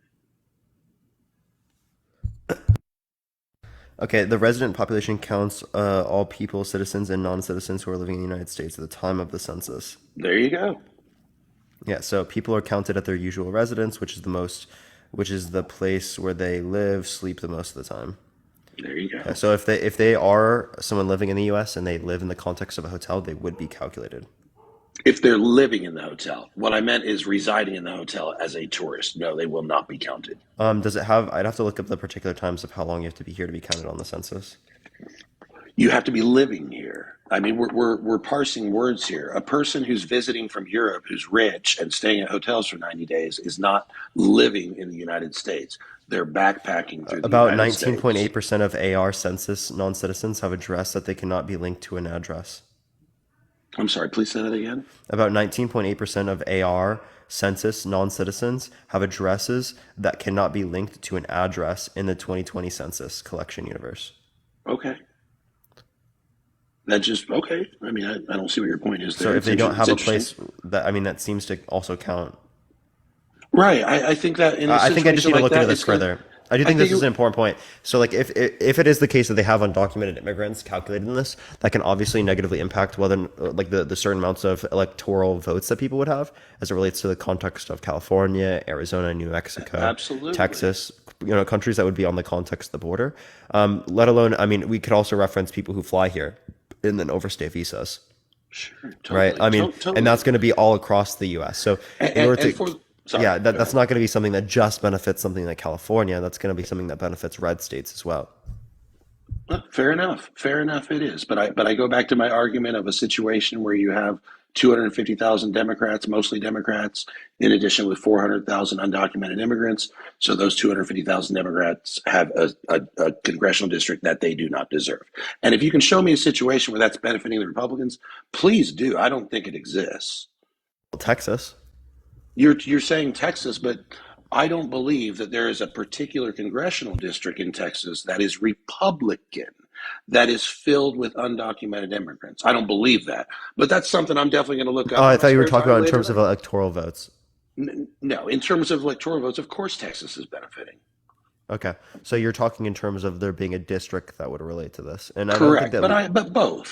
Okay, the resident population counts all people, citizens, and non-citizens who are living in the United States at the time of the census. There you go. Yeah, so people are counted at their usual residence, which is the place where they live, sleep the most of the time. There you go. Yeah, so if they are someone living in the U.S. and they live in the context of a hotel, they would be calculated. If they're living in the hotel. What I meant is residing in the hotel as a tourist. No, they will not be counted. Does it have, I'd have to look up the particular times of how long you have to be here to be counted on the census. You have to be living here. I mean, we're parsing words here. A person who's visiting from Europe, who's rich and staying at hotels for 90 days is not living in the United States. They're backpacking through the About United States. 19.8% of AR census non-citizens have addressed that they cannot be linked to an address. I'm sorry, please say that again. About 19.8% of AR census non-citizens have addresses that cannot be linked to an address in the 2020 census collection universe. Okay. That just okay. I mean, I don't see what your point is So there. if they don't It's have a interesting. place, that seems to also count. Right. I think that in a I think I just situation need to like look into that, this it's going. further. I do I think this think is it, an important point. So, like, if it is the case that they have undocumented immigrants calculated in this, that can obviously negatively impact whether like the certain amounts of electoral votes that people would have as it relates to the context of California, Arizona, New Mexico, absolutely. Texas, countries that would be on the context of the border. Let alone, I mean, we could also reference people who fly here and then overstay visas, Sure. right? Totally. I mean, and that's Totally. going to be all across the U.S. So, in order And to for sorry, yeah, go that's ahead. not going to be something that just benefits something like California. That's going to be something that benefits red states as well. Fair enough. Fair enough. It is. But I go back to my argument of a situation where you have 250,000 Democrats, mostly Democrats, in addition with 400,000 undocumented immigrants. So those 250,000 Democrats have a congressional district that they do not deserve. And if you can show me a situation where that's benefiting the Republicans, please do. I don't think it exists. Texas. You're saying Texas, but I don't believe that there is a particular congressional district in Texas that is Republican, that is filled with undocumented immigrants. I don't believe that, but that's something I'm definitely going to look Oh, up I in my thought you were spare talking time about in later terms of tonight. electoral votes. No, in terms of electoral votes, of course Texas is benefiting. Okay, so you're talking in terms of there being a district that would relate to this, and I don't think Correct, that but we. but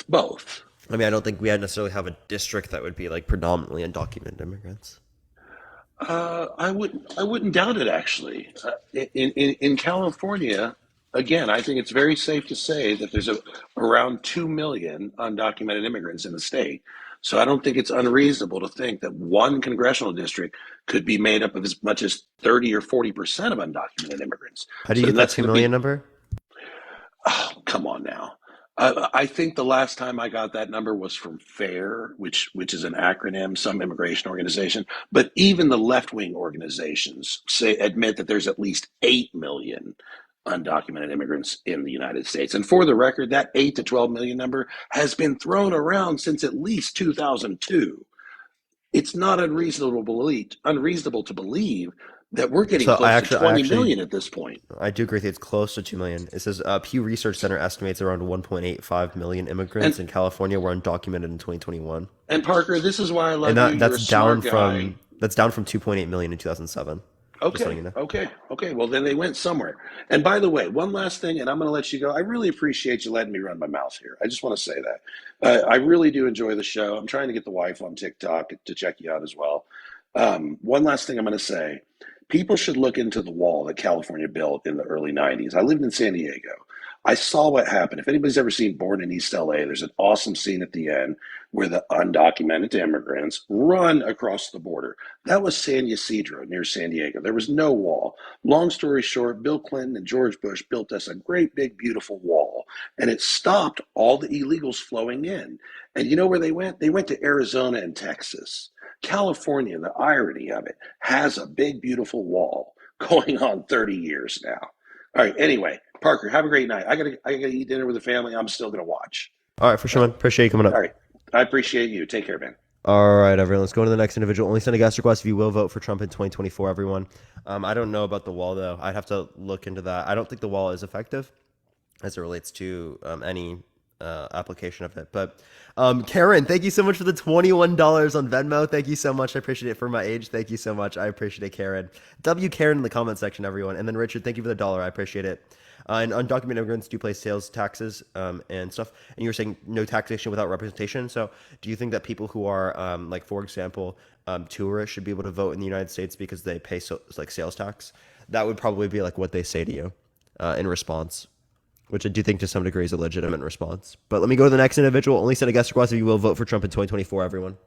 both. I mean, I don't think we necessarily have a district that would be like predominantly undocumented immigrants. I wouldn't doubt it actually. In California, again, I think it's very safe to say that there's around 2 million undocumented immigrants in the state. So I don't think it's unreasonable to think that one congressional district could be made up of as much as 30 or 40% of undocumented immigrants. How do you So get then that that's two going to million be, number? oh, come on now. I think the last time I got that number was from FAIR, which is an acronym, some immigration organization. But even the left wing organizations admit that there's at least 8 million undocumented immigrants in the United States. And for the record, that 8 to 12 million number has been thrown around since at least 2002. It's not unreasonable to believe that we're getting So I close to actually, I 20 actually, million at this point. I do agree that it's close to 2 million. It says Pew Research Center estimates around 1.85 million immigrants And in California were undocumented in 2021, and Parker, this is why I and love you. You're a smart guy. that's down from 2.8 million in 2007. Just letting Okay, you know. okay. Well, then they went somewhere. And by the way, one last thing, and I'm going to let you go. I really appreciate you letting me run my mouth here. I just want to say that. I really do enjoy the show. I'm trying to get the wife on TikTok to check you out as well. One last thing I'm going to say. People should look into the wall that California built in the early 90s. I lived in San Diego. I saw what happened. If anybody's ever seen Born in East LA, there's an awesome scene at the end where the undocumented immigrants run across the border. That was San Ysidro near San Diego. There was no wall. Long story short, Bill Clinton and George Bush built us a great big beautiful wall, and it stopped all the illegals flowing in. And you know where they went? They went to Arizona and Texas. California, the irony of it, has a big beautiful wall going on 30 years now. All right, anyway, Parker, have a great night. I gotta eat dinner with the family. I'm still gonna watch. All right, for sure, man. Appreciate you coming All up. right. I appreciate you. Take care, man. All right, everyone. Let's go to the next individual. Only send a guest request if you will vote for Trump in 2024, everyone. I don't know about the wall, though. I'd have to look into that. I don't think the wall is effective as it relates to any application of it. But Karen, thank you so much for the $21 on Venmo. Thank you so much. I appreciate it for my age. Thank you so much. I appreciate it, Karen. W Karen in the comment section, everyone. And then Richard, thank you for the $1. I appreciate it. And undocumented immigrants do pay sales taxes and stuff. And you were saying no taxation without representation. So do you think that people who are, like, for example, tourists should be able to vote in the United States because they pay like sales tax? That would probably be like what they say to you in response, which I do think to some degree is a legitimate response. But let me go to the next individual. Only send a guest request if you will vote for Trump in 2024, everyone.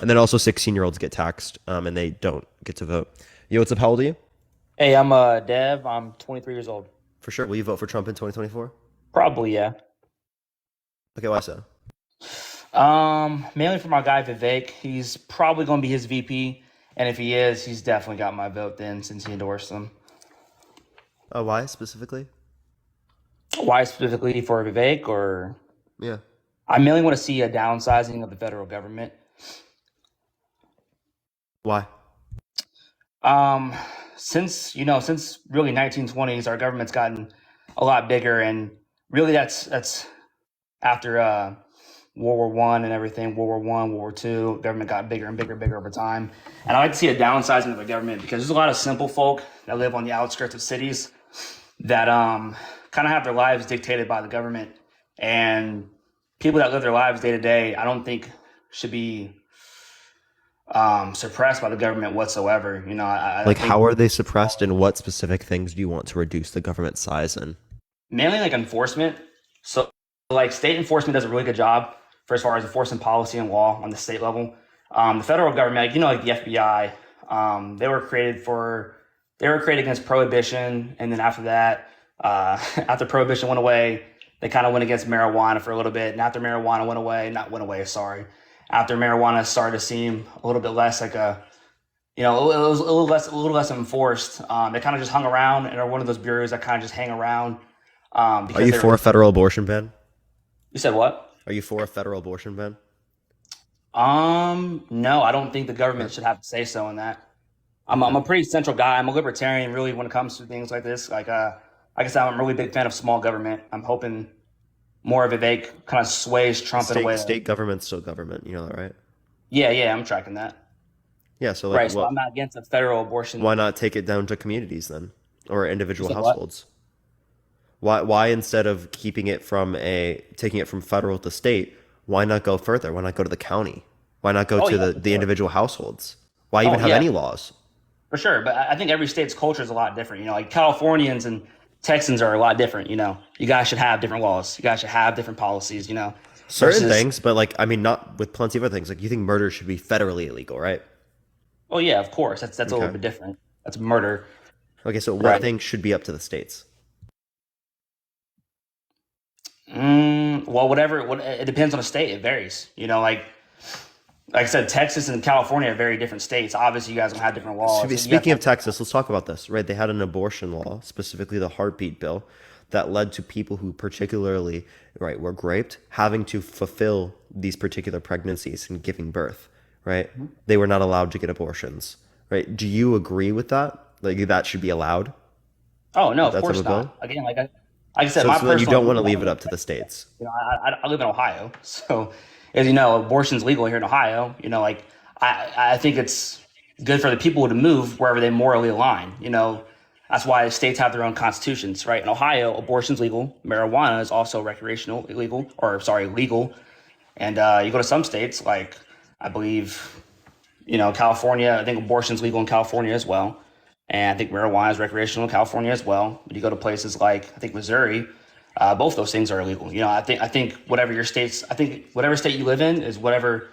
And then also 16-year-olds get taxed and they don't get to vote. Yo, what's up? How old are you? Hey, I'm Dev. I'm 23 years old. For sure. Will you vote for Trump in 2024? Probably, yeah. Okay, why so? Mainly for my guy Vivek. He's probably going to be his VP, and if he is, he's definitely got my vote then since he endorsed him. Why specifically? Why specifically for Vivek, or Yeah. I mainly want to see a downsizing of the federal government. Why? Since really 1920s, our government's gotten a lot bigger, and really that's after World War One and everything, World War One, World War Two, government got bigger and bigger and bigger over time. And I like to see a downsizing of the government because there's a lot of simple folk that live on the outskirts of cities that kind of have their lives dictated by the government. And people that live their lives day to day, I don't think should be suppressed by the government whatsoever. You know, I Like, think how are they suppressed, and what specific things do you want to reduce the government size in? mainly like enforcement. So like state enforcement does a really good job for as far as enforcing policy and law on the state level. The federal government, like, you know, like the FBI, they were created against prohibition, and then after that, after prohibition went away, they kind of went against marijuana for a little bit, and after marijuana after marijuana started to seem a little bit less like a, you know, it was a little less enforced. They kind of just hung around and are one of those bureaus that kind of just hang around. Are Because you they're, for a federal abortion ban? you said what? Are you for a federal abortion ban? No, I don't think the government should have to say so in that. I'm a pretty central guy. I'm a libertarian, really, when it comes to things like this. Like I said, I'm a really big fan of small government. I'm hoping more of it kind of sways Trump in a way. State government's still government, you know that, right? Yeah, I'm tracking that. Yeah, so like, Right, so I'm not against a federal abortion. why not take it down to communities then, or individual You said what? households? Why instead of taking it from federal to state, why not go further? Why not go to the county? Why not go Oh to yeah, the individual households? Why even oh have yeah, any laws? for sure. But I think every state's culture is a lot different. You know, like Californians and Texans are a lot different. You know, you guys should have different laws. You guys should have different policies. You know, Certain versus. things, but like, I mean, not with plenty of other things. Like, you think murder should be federally illegal, right? Oh yeah, of course. That's a little Okay. bit different. That's murder. Okay, so what Right. things should be up to the states? Well, it depends on the state. It varies. You know, like I said, Texas and California are very different states. Obviously, you guys don't have different laws. and you have Speaking of to- Texas, let's talk about this, right? They had an abortion law, specifically the heartbeat bill, that led to people who particularly, right, were raped having to fulfill these particular pregnancies and giving birth, right? They were not allowed to get abortions, right? Do you agree with that? Like, that should be allowed? Oh no, of That type course of bill? not. Again, like I said, So, my so then you personal don't want to opinion leave it on up to the states. you know, I live in Ohio, so as you know, abortion's legal here in Ohio. You know, like I think it's good for the people to move wherever they morally align. You know, that's why states have their own constitutions, right? In Ohio, abortion's legal. Marijuana is also legal. And you go to some states, like I believe, you know, California. I think abortion's legal in California as well, and I think marijuana is recreational in California as well. But you go to places like I think Missouri. Both those things are illegal. You know, I think whatever state you live in is whatever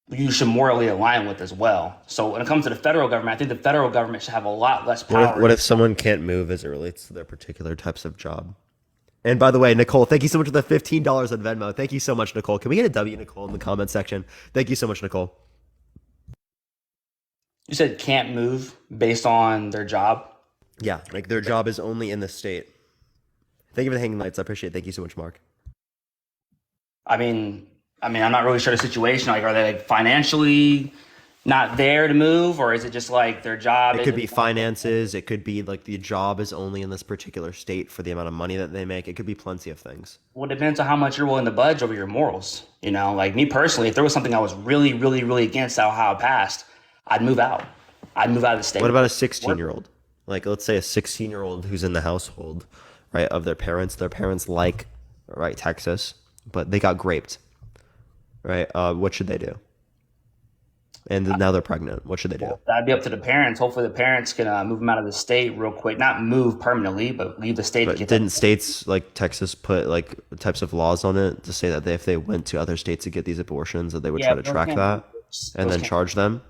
you should morally align with as well. So when it comes to the federal government, I think the federal government should have a lot less power. What if someone can't move as it relates to their particular types of job? And by the way, Nicole, thank you so much for the $15 on Venmo. Thank you so much, Nicole. Can we get a W, Nicole, in the comment section? Thank you so much, Nicole. You said can't move based on their job. Yeah, like their job is only in the state. Thank you for the hanging lights. I appreciate it. Thank you so much, Mark. I mean, I'm not really sure the situation. Like, are they like financially not there to move, or is it just like their job? It could be finances. It could be like the job is only in this particular state for the amount of money that they make. It could be plenty of things. Well, it depends on how much you're willing to budge over your morals. You know, like me personally, if there was something I was really, really, really against how it passed, I'd move out. I'd move out of the state. What about a 16-year-old? Like, let's say a 16-year-old who's in the household, right, of their parents. Their parents like, right, Texas, but they got graped, right? What should they do? And now they're pregnant. What should they do? That'd be up to the parents. Hopefully, the parents can move them out of the state real quick. Not move permanently, but leave the state. But to get didn't states like Texas put like types of laws on it to say that if they went to other states to get these abortions, that they would Yeah, try to those track can't that be enforced. and Those then can't- charge them?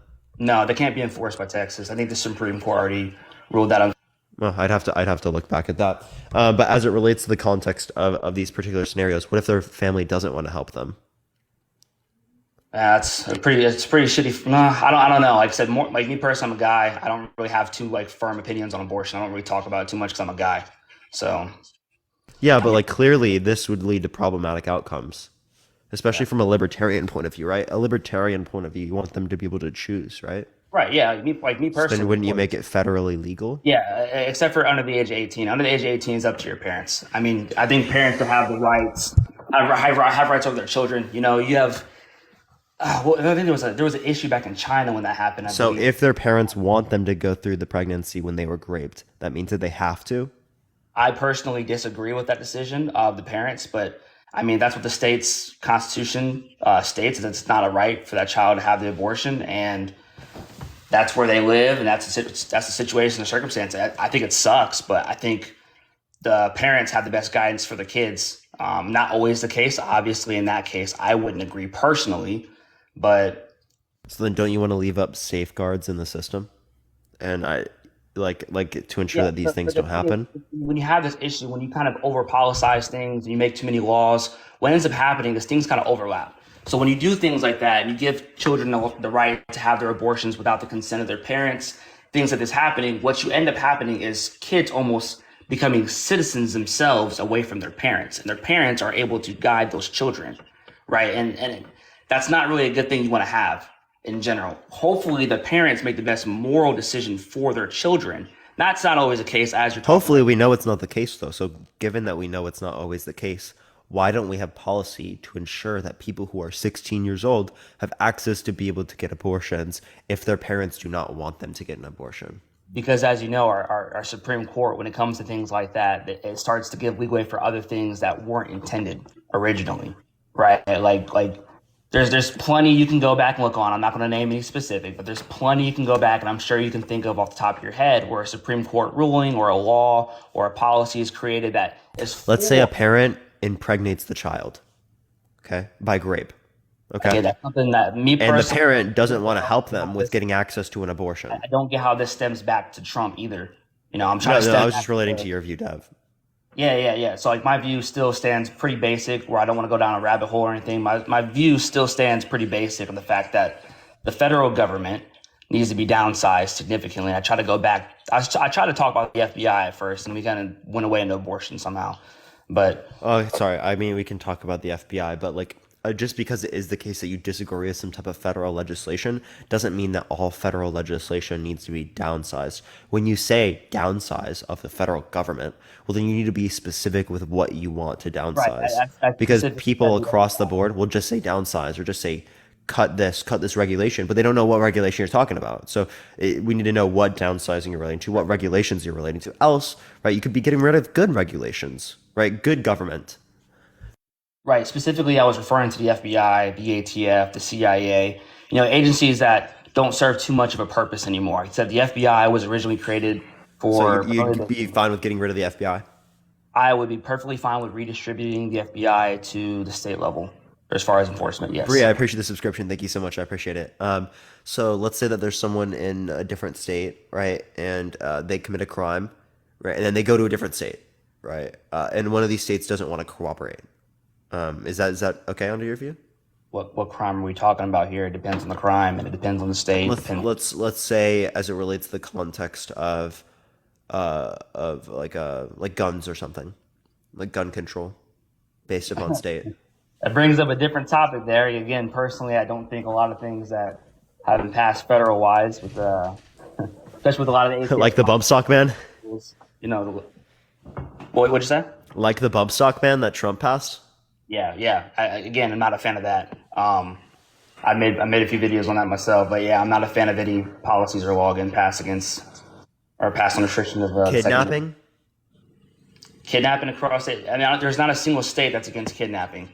No, they can't be enforced by Texas. I think the Supreme Court already ruled that. Well, I'd have to look back at that. But as it relates to the context of these particular scenarios, what if their family doesn't want to help them? It's pretty shitty. No, I don't know. Like I said, more like me personally, I'm a guy. I don't really have too like firm opinions on abortion. I don't really talk about it too much because I'm a guy. So Yeah, but like clearly this would lead to problematic outcomes, especially from a libertarian point of view, right? A libertarian point of view, you want them to be able to choose, right? right, yeah, me So personally. then wouldn't you make it federally legal? Yeah, except for under the age of 18. Under the age of 18 is up to your parents. I mean, I think parents should have the rights have rights over their children. You know, you have. Well, I think there was an issue back in China when that happened. I So believe. if their parents want them to go through the pregnancy when they were raped, that means that they have to. I personally disagree with that decision of the parents, but I mean that's what the state's constitution states, that it's not a right for that child to have the abortion, and that's where they live, and that's the situation, the circumstance. I think it sucks, but I think the parents have the best guidance for the kids. Not always the case, obviously. In that case, I wouldn't agree personally, but So then, don't you want to leave up safeguards in the system, and like to ensure that these things don't happen? When you have this issue, when you kind of over politicize things and you make too many laws, what ends up happening is things kind of overlap. So when you do things like that and you give children the right to have their abortions without the consent of their parents, things like this happening, what you end up happening is kids almost becoming citizens themselves away from their parents, and their parents are able to guide those children, right? And that's not really a good thing you want to have in general. Hopefully the parents make the best moral decision for their children. That's not always the case, as you're talking. Hopefully, we know it's not the case, though. So, given that we know it's not always the case, why don't we have policy to ensure that people who are 16 years old have access to be able to get abortions if their parents do not want them to get an abortion? Because as you know, our Supreme Court, when it comes to things like that, it starts to give leeway for other things that weren't intended originally, right? Like there's plenty you can go back and look on. I'm not going to name any specific, but there's plenty you can go back, and I'm sure you can think of off the top of your head where a Supreme Court ruling or a law or a policy is created that is. Let's say a parent impregnates the child, okay, by rape. Okay, that's something that me personally. And the parent doesn't want to help them with getting access to an abortion. I don't get how this stems back to Trump either. You know, I'm trying to. No, I was just relating to your view, Dev. Yeah. So like my view still stands pretty basic, where I don't want to go down a rabbit hole or anything. My view still stands pretty basic on the fact that the federal government needs to be downsized significantly. I try to go back. I try to talk about the FBI at first, and we kind of went away into abortion somehow. But sorry. I mean, we can talk about the FBI, but like. Just because it is the case that you disagree with some type of federal legislation doesn't mean that all federal legislation needs to be downsized. When you say downsize of the federal government, well, then you need to be specific with what you want to downsize. Right. Because people across the board will just say downsize or just say cut this regulation, but they don't know what regulation you're talking about. So we need to know what downsizing you're relating to, what regulations you're relating to. Else, right, you could be getting rid of good regulations, right? Good government. Right. Specifically, I was referring to the FBI, the ATF, the CIA, agencies that don't serve too much of a purpose anymore. He said the FBI was originally created for... So you'd be fine with getting rid of the FBI? I would be perfectly fine with redistributing the FBI to the state level as far as enforcement, yes. Bria, I appreciate the subscription. Thank you so much. I appreciate it. So let's say that there's someone in a different state, right? And they commit a crime, right? And then they go to a different state, right? And one of these states doesn't want to cooperate. Is that okay under your view? What crime are we talking about here? It depends on the crime and it depends on the state. Let's say, as it relates to the context of like guns or something, like gun control, based upon state. That brings up a different topic there. Again, personally, I don't think a lot of things that have been passed federal wise, with especially with a lot of the like the bump stock ban. What'd you say? Like the bump stock ban that Trump passed. Yeah. I'm not a fan of that. I made a few videos on that myself, but yeah, I'm not a fan of any policies or law getting passed on restriction of kidnapping. Kidnapping across it. I mean, there's not a single state that's against kidnapping.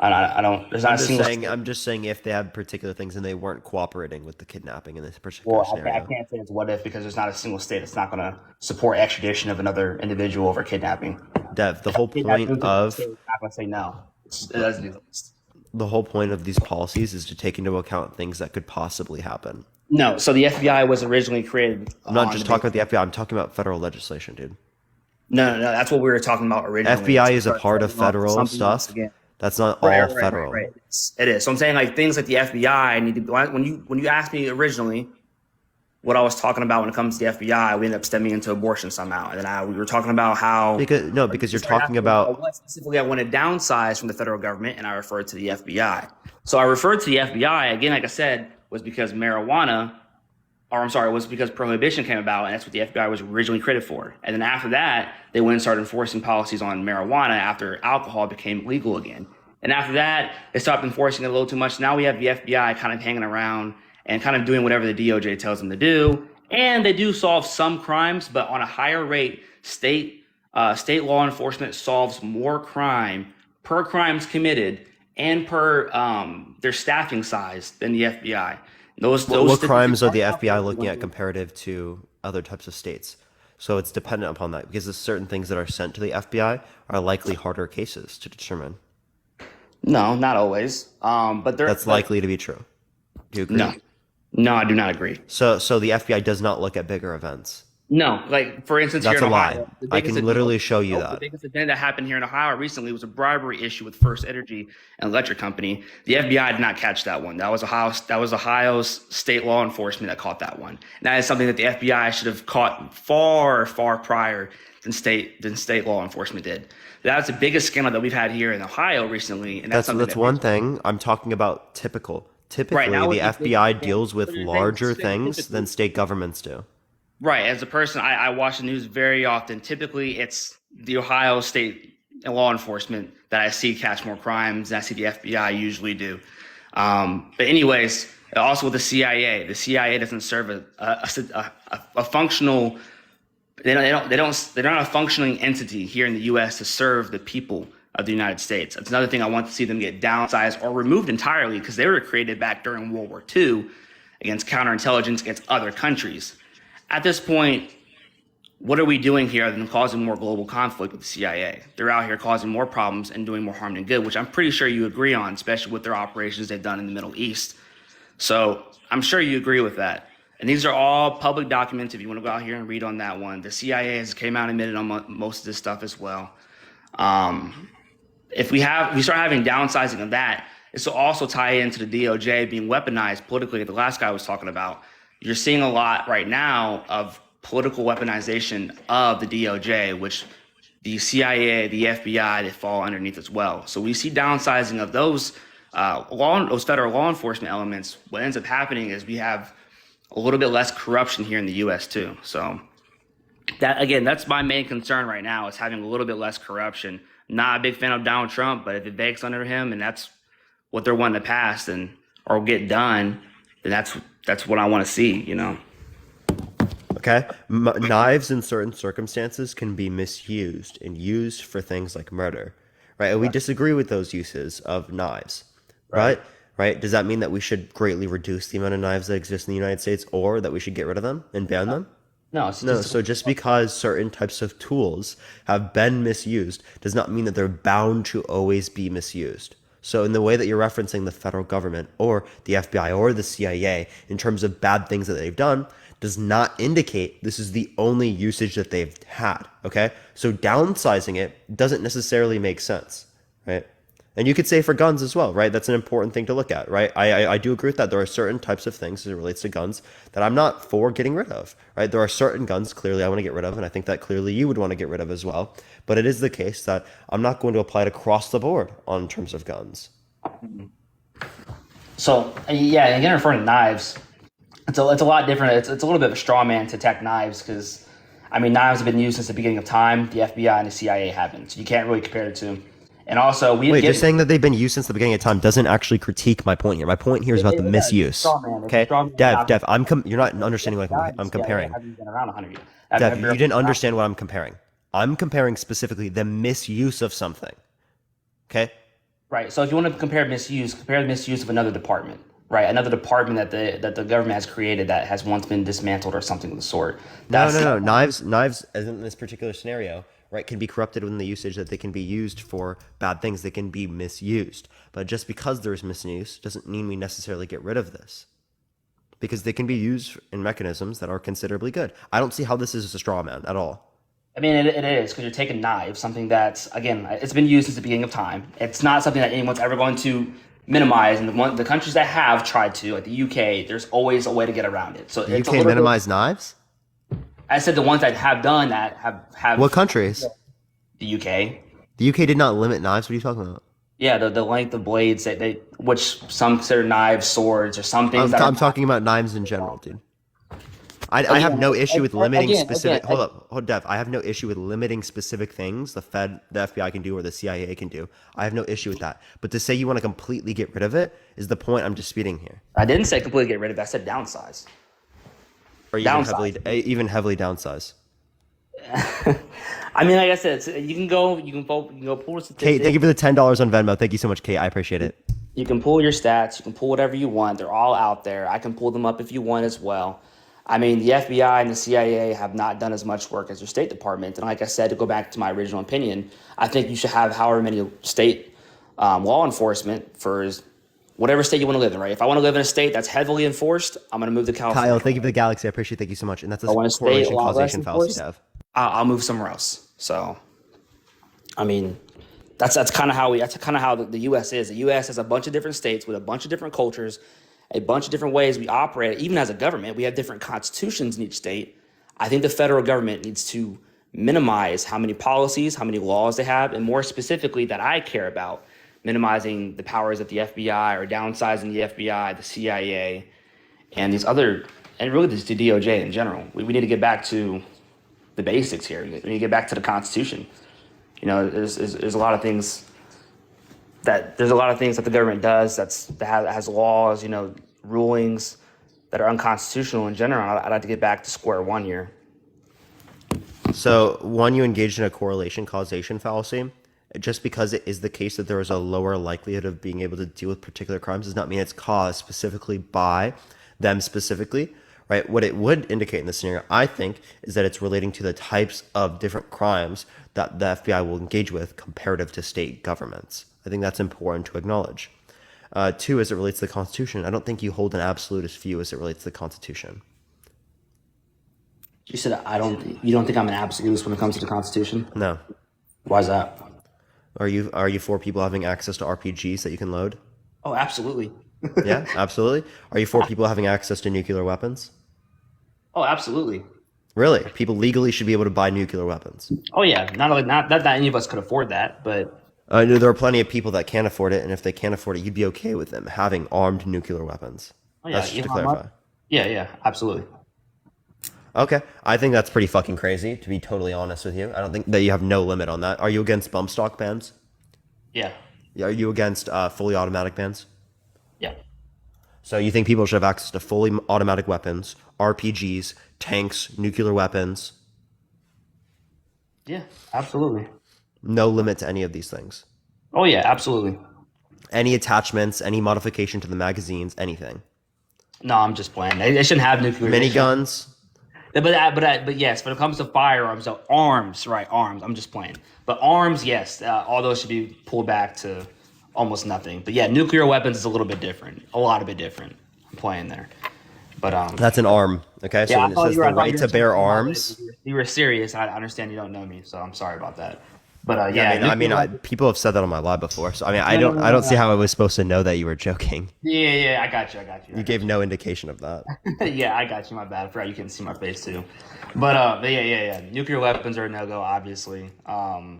I don't. There's not a single. I'm just saying if they have particular things and they weren't cooperating with the kidnapping in this particular scenario. I can't say it's what if because there's not a single state that's not going to support extradition of another individual over kidnapping. Dev, the whole point of I'm not going to say no. It doesn't exist. The whole point of these policies is to take into account things that could possibly happen. No, so the FBI was originally created. I'm not just talking about the FBI. I'm talking about federal legislation, dude. No. That's what we were talking about originally. FBI is a part of federal stuff. That's not all federal. Right. It is. So I'm saying like things like the FBI need to. When you asked me originally what I was talking about when it comes to the FBI, we ended up stemming into abortion somehow, and then we were talking about how because you're talking about what specifically I wanted downsized from the federal government, and I referred to the FBI. So I referred to the FBI again, like I said, was because marijuana or I'm sorry, it was because prohibition came about, and that's what the FBI was originally created for. And then after that, they went and started enforcing policies on marijuana after alcohol became legal again. And after that, they stopped enforcing it a little too much. Now we have the FBI kind of hanging around and kind of doing whatever the DOJ tells them to do. And they do solve some crimes, but on a higher rate. State law enforcement solves more crime per crimes committed and per their staffing size than the FBI. What crimes are the FBI looking at comparative to other types of states? So it's dependent upon that, because there's certain things that are sent to the FBI are likely harder cases to determine. No, not always. But that's likely to be true. Do you agree? No, I do not agree. So the FBI does not look at bigger events. No, like for instance, that's here in a Ohio, lie. I can literally show you that. The biggest event that happened here in Ohio recently was a bribery issue with First Energy and Electric Company. The FBI did not catch that one. That was Ohio's state law enforcement that caught that one. And that is something that the FBI should have caught far prior than state law enforcement did. That's the biggest scandal that we've had here in Ohio recently, and that's one thing. I'm talking about typical. Typically, the FBI deals with larger things than state governments do. Right. As a person, I watch the news very often. Typically, it's the Ohio State law enforcement that I see catch more crimes than I see the FBI usually do. But anyways, also with the CIA doesn't serve a functional. They're not a functioning entity here in the U.S. to serve the people of the United States. That's another thing I want to see them get downsized or removed entirely, because they were created back during World War II against counterintelligence against other countries. At this point, what are we doing here other than causing more global conflict with the CIA? They're out here causing more problems and doing more harm than good, which I'm pretty sure you agree on, especially with their operations they've done in the Middle East. So I'm sure you agree with that. And these are all public documents if you want to go out here and read on that one. The CIA has came out and admitted on most of this stuff as well. If we start having downsizing of that, this will also tie into the DOJ being weaponized politically, the last guy was talking about. You're seeing a lot right now of political weaponization of the DOJ, which the CIA, the FBI, they fall underneath as well. So we see downsizing of those federal law enforcement elements. What ends up happening is we have a little bit less corruption here in the U.S. too. So that's my main concern right now, is having a little bit less corruption. Not a big fan of Donald Trump, but if it bakes under him and that's what they're wanting to pass or get done, then that's what I want to see, you know. Okay. Knives in certain circumstances can be misused and used for things like murder, right? And we disagree with those uses of knives, right? Right? Does that mean that we should greatly reduce the amount of knives that exist in the United States, or that we should get rid of them and ban them? No. So just because certain types of tools have been misused does not mean that they're bound to always be misused. So in the way that you're referencing the federal government or the FBI or the CIA in terms of bad things that they've done does not indicate this is the only usage that they've had, okay? So downsizing it doesn't necessarily make sense, right? And you could say for guns as well, right? That's an important thing to look at, right? I do agree with that. There are certain types of things as it relates to guns that I'm not for getting rid of, right? There are certain guns clearly I want to get rid of, and I think that clearly you would want to get rid of as well. But it is the case that I'm not going to apply it across the board on terms of guns. So, yeah, again, referring to knives, it's a lot different. It's a little bit of a straw man to attack knives because, I mean, knives have been used since the beginning of time. The FBI and the CIA haven't. So you can't really compare the two. And also, just saying that they've been used since the beginning of time doesn't actually critique my point here. My point here is about the misuse. Okay, Dev, you're not understanding what I'm comparing. Dev, you didn't understand what I'm comparing. I'm comparing specifically the misuse of something. Okay. Right. So if you want to compare the misuse of another department, right? Another department that the government has created that has once been dismantled or something of the sort. No. Knives, as in this particular scenario, right, can be corrupted within the usage that they can be used for bad things. They can be misused. But just because there's misuse doesn't mean we necessarily get rid of this. Because they can be used in mechanisms that are considerably good. I don't see how this is a straw man at all. I mean, it is, because you're taking knives, something that's, again, it's been used since the beginning of time. It's not something that anyone's ever going to minimize. And the countries that have tried to, like the UK, there's always a way to get around it. So the UK minimize knives? I said the ones that have done that have. What countries? The UK. The UK did not limit knives. What are you talking about? Yeah, the length of blades which some consider knives, swords, or some things. I'm talking about knives in general, dude. I have no issue with limiting again, specific. again, Hold up, Dev. I have no issue with limiting specific things the FBI can do, or the CIA can do. I have no issue with that. But to say you want to completely get rid of it is the point I'm disputing here. I didn't say completely get rid of it. I said downsize. Or even heavily downsize. I mean, like I said, you can go pull the statistics. Kate, thank you for the $10 on Venmo. Thank you so much, Kate. I appreciate it. You can pull your stats. You can pull whatever you want. They're all out there. I can pull them up if you want as well. I mean, the FBI and the CIA have not done as much work as your State Department. And like I said, to go back to my original opinion, I think you should have however many state law enforcement for whatever state you want to live in, right? If I want to live in a state that's heavily enforced, I'm going to move to California. Kyle, thank you for the galaxy. I appreciate it. Thank you so much. And that's a correlation causation fallacy, Dev. I'll move somewhere else. So, I mean, that's kind of how the U.S. is. The U.S. has a bunch of different states with a bunch of different cultures, a bunch of different ways we operate. Even as a government, we have different constitutions in each state. I think the federal government needs to minimize how many policies, how many laws they have, and more specifically that I care about, minimizing the powers of the FBI or downsizing the FBI, the CIA, and these other, and really just the DOJ in general. We need to get back to the basics here. We need to get back to the Constitution. You know, there's a lot of things that the government does that has laws, you know, rulings that are unconstitutional in general. I'd like to get back to square one here. So, one, you engaged in a correlation causation fallacy. Just because it is the case that there is a lower likelihood of being able to deal with particular crimes does not mean it's caused specifically by them specifically, right? What it would indicate in this scenario, I think, is that it's relating to the types of different crimes that the FBI will engage with comparative to state governments. I think that's important to acknowledge. Two, as it relates to the Constitution, I don't think you hold an absolutist view as it relates to the Constitution. You said you don't think I'm an absolutist when it comes to the Constitution? No. Why is that? Are you for people having access to RPGs that you can load? Oh, absolutely. Yeah, absolutely. Are you for people having access to nuclear weapons? Oh, absolutely. Really? People legally should be able to buy nuclear weapons. Oh yeah, not that any of us could afford that, but I know there are plenty of people that can't afford it, and if they can't afford it, you'd be okay with them having armed nuclear weapons. oh yeah, That's just to clarify. Yeah, absolutely. Okay, I think that's pretty fucking crazy, to be totally honest with you. I don't think that you have no limit on that. Are you against bump stock bans? Yeah. Are you against fully automatic bans? Yeah. So you think people should have access to fully automatic weapons, RPGs, tanks, nuclear weapons? Yeah, absolutely. No limit to any of these things. Oh yeah, absolutely. Any attachments, any modification to the magazines, anything. No, I'm just playing. They shouldn't have nuclear. Miniguns. But yes, when it comes to firearms, so arms, right? Arms. I'm just playing. But arms, yes, all those should be pulled back to almost nothing. But yeah, nuclear weapons is a little bit different, a lot of bit different. I'm playing there. But that's an arm. Okay, so yeah, when it says the right to bear arms, you were serious. I understand you don't know me, so I'm sorry about that. But people have said that on my live before. So I don't see how I was supposed to know that you were joking. Yeah, I got you. You gave no indication of that. Yeah, I got you. My bad. I forgot you can see my face too. But yeah. Nuclear weapons are a no-go, obviously. But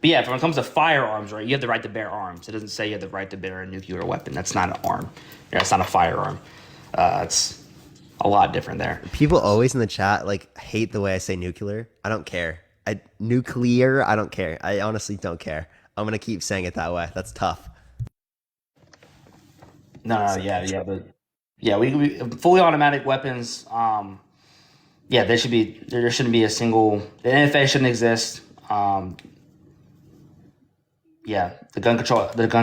yeah, when it comes to firearms, right, you have the right to bear arms. It doesn't say you have the right to bear a nuclear weapon. That's not an arm. It's not a firearm. It's a lot different there. People always in the chat hate the way I say nuclear. I don't care. Nuclear, I don't care. I honestly don't care. I'm gonna keep saying it that way. That's tough. We fully automatic weapons. There shouldn't be a single. The NFA shouldn't exist. The gun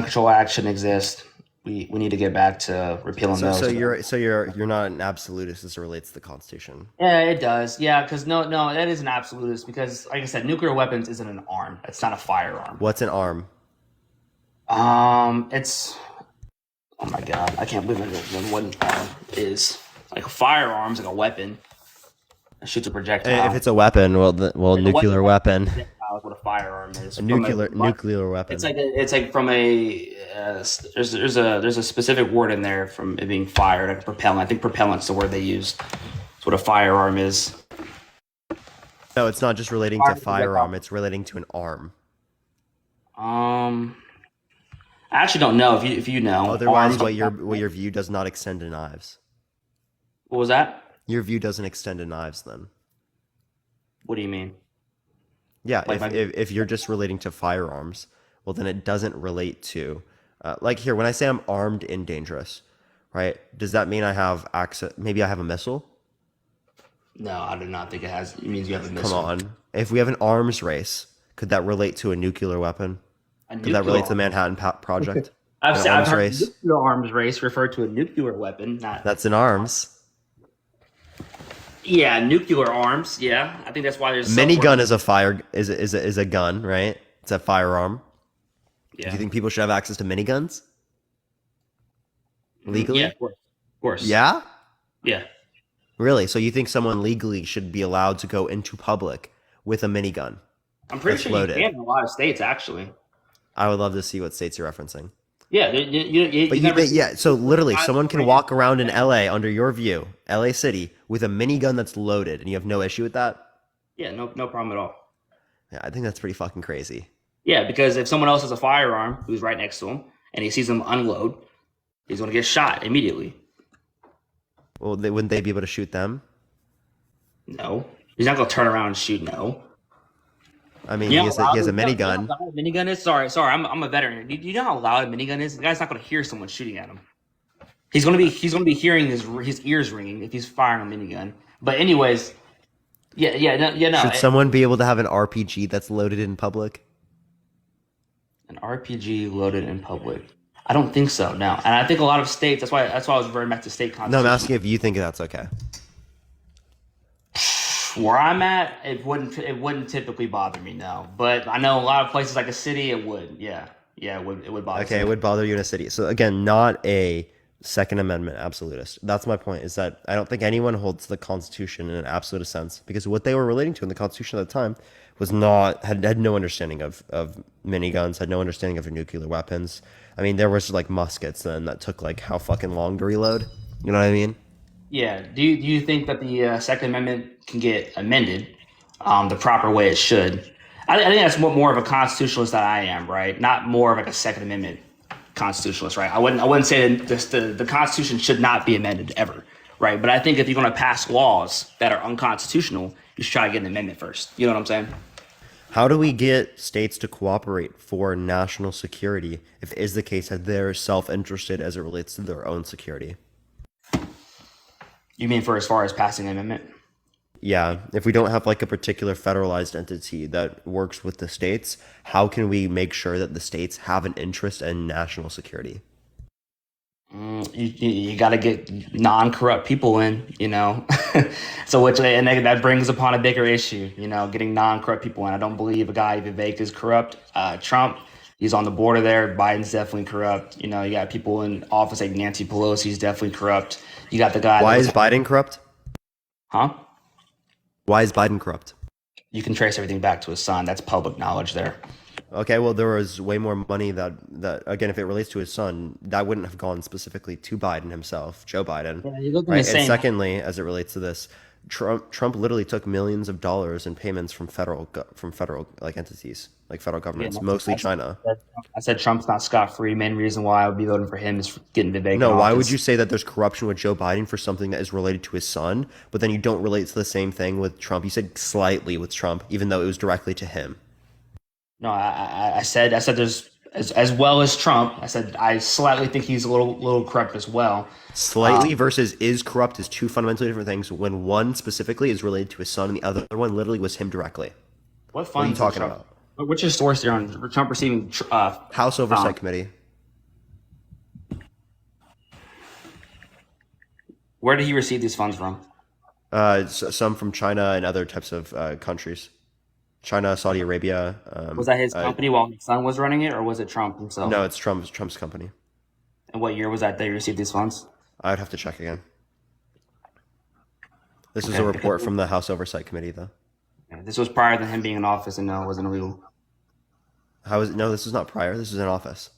control act shouldn't exist. We need to get back to repealing those. So you're not an absolutist as it relates to the Constitution. Yeah, it does. Yeah, because no, that is an absolutist because, like I said, nuclear weapons isn't an arm. It's not a firearm. What's an arm? It's. Oh my god, I can't believe what an arm is. Like a firearm's like a weapon. It shoots a projectile. If it's a weapon, nuclear weapon. Is what a firearm is. A nuclear weapon. It's like from a there's a specific word in there from it being fired, like propellant. I think propellant's the word they use. That's what a firearm is. No, it's not just relating to firearm. It's relating to an arm. I actually don't know if you know. Otherwise, what your view does not extend to knives. What was that? Your view doesn't extend to knives then. What do you mean? Yeah, Like my if you're just relating to firearms, well, then it doesn't relate to, like here, when I say I'm armed and dangerous, right? Does that mean I have access? Maybe I have a missile? No, I do not think it has. It means you have a Come missile. on. If we have an arms race, could that relate to a nuclear weapon? A Could that relate to the nuclear. Manhattan Project? I've An I've arms heard race? nuclear arms race refer to a nuclear weapon, not That's in arms. yeah, nuclear arms. Yeah, I think that's why there's Minigun is a is a gun, right? It's a firearm. Do Yeah, you think people should have access to miniguns legally? yeah, of course. Yeah? Yeah. Really? So you think someone legally should be allowed to go into public with a minigun I'm pretty that's sure loaded? you can in a lot of states, actually. I would love to see what states you're referencing. Yeah, But you never see yeah, so literally, guys someone can bring walk around in LA under your view, LA City, with a minigun that's loaded, and you have no issue with that? Yeah, no problem at all. Yeah, I think that's pretty fucking crazy. Yeah, because if someone else has a firearm who's right next to him and he sees them unload, he's going to get shot immediately. Well, wouldn't they be able to shoot them? No, he's not going to turn around and shoot. No. I mean, You he know has how a loud minigun. a minigun is? Sorry, I'm a veteran. You know how loud a minigun is? The guy's not going to hear someone shooting at him. He's going to be hearing his ears ringing if he's firing a minigun. But anyways, no. Should someone be able to have an RPG that's loaded in public? An RPG loaded in public? I don't think so. No, and I think a lot of states. That's why I was referring back to state No, constitution. I'm asking if you think that's okay. Where I'm at, it wouldn't typically bother me, no. But I know a lot of places like a city, it would. Yeah, it would bother. Okay, it me. would bother you in a city. So again, not a Second Amendment absolutist. That's my point, is that I don't think anyone holds the Constitution in an absolute sense, because what they were relating to in the Constitution at the time was not had no understanding of miniguns, had no understanding of nuclear weapons. I mean, there was like muskets then that took like how fucking long to reload. You know what I mean? Yeah. Do you think that the Second Amendment can get amended the proper way it should? I think that's more of a constitutionalist that I am, right? Not more of like a Second Amendment constitutionalist, right? I wouldn't say that the Constitution should not be amended ever, right? But I think if you're going to pass laws that are unconstitutional, you should try to get an amendment first. You know what I'm saying? How do we get states to cooperate for national security if it is the case that they're self-interested as it relates to their own security? You mean for as far as passing an amendment? Yeah, if we don't have like a particular federalized entity that works with the states, how can we make sure that the states have an interest in national security? You got to get non-corrupt people in, you know. That brings upon a bigger issue, you know, getting non-corrupt people in. I don't believe a guy Vivek is corrupt. Trump, he's on the border there. Biden's definitely corrupt. You know, you got people in office like Nancy Pelosi's definitely corrupt. You got the guy. Why is Biden corrupt? Huh? Why is Biden corrupt? You can trace everything back to his son. That's public knowledge there. Okay, well, there was way more money that again, if it relates to his son, that wouldn't have gone specifically to Biden himself, Joe Biden. Yeah, he looked Right? insane. And secondly, as it relates to this, Trump literally took millions of dollars in payments from federal like entities, like federal governments, mostly China. I said Trump's not scot-free. Main reason why I would be voting for him is for getting Vivek. No, in why office. would you say that there's corruption with Joe Biden for something that is related to his son, but then you don't relate to the same thing with Trump? You said slightly with Trump, even though it was directly to him. No, I said there's as well as Trump. I said I slightly think he's a little corrupt as well. Slightly versus is corrupt is two fundamentally different things. When one specifically is related to his son, and the other one literally was him directly. What What are you funds? talking Trump, about? What's your source there on Trump receiving? House Oversight Committee. Where did he receive these funds from? Some from China and other types of countries. China, Saudi Arabia. Was that his company while his son was running it, or was it Trump himself? No, it's Trump's company. And what year was that they received these funds? I'd have to check again. This is Okay. a report from the House Oversight Committee, though. Yeah, this was prior to him being in office, and no, it wasn't illegal. How is it? No, this is not prior. This is in office.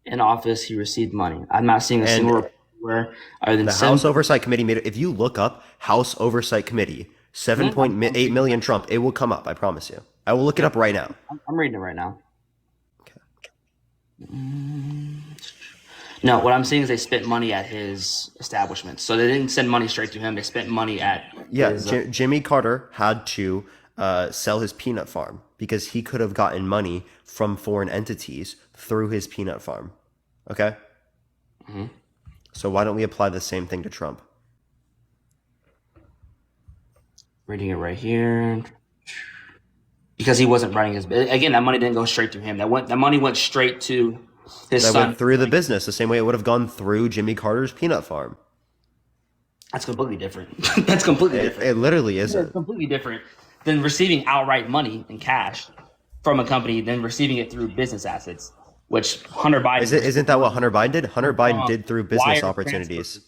In office, he received money. I'm not seeing a And single report where other than The House Oversight Committee made it. If you look up House Oversight Committee, 7.8 million Trump, it will come up. I promise you. I will look it up right now. I'm reading it right now. No, what I'm saying is they spent money at his establishment. So they didn't send money straight to him. They spent money at his, Jimmy Carter had to sell his peanut farm because he could have gotten money from foreign entities through his peanut farm. Okay? Mm-hmm. So why don't we apply the same thing to Trump? Reading it right here. Because he wasn't running his... Again, that money didn't go straight to him. That money went straight to his son. Went through the business the same way it would have gone through Jimmy Carter's peanut farm. That's completely different. That's completely different. It literally isn't. It's completely different than receiving outright money in cash from a company than receiving it through business assets, which Hunter Biden... Isn't that what Hunter Biden did? Hunter Biden did through business opportunities.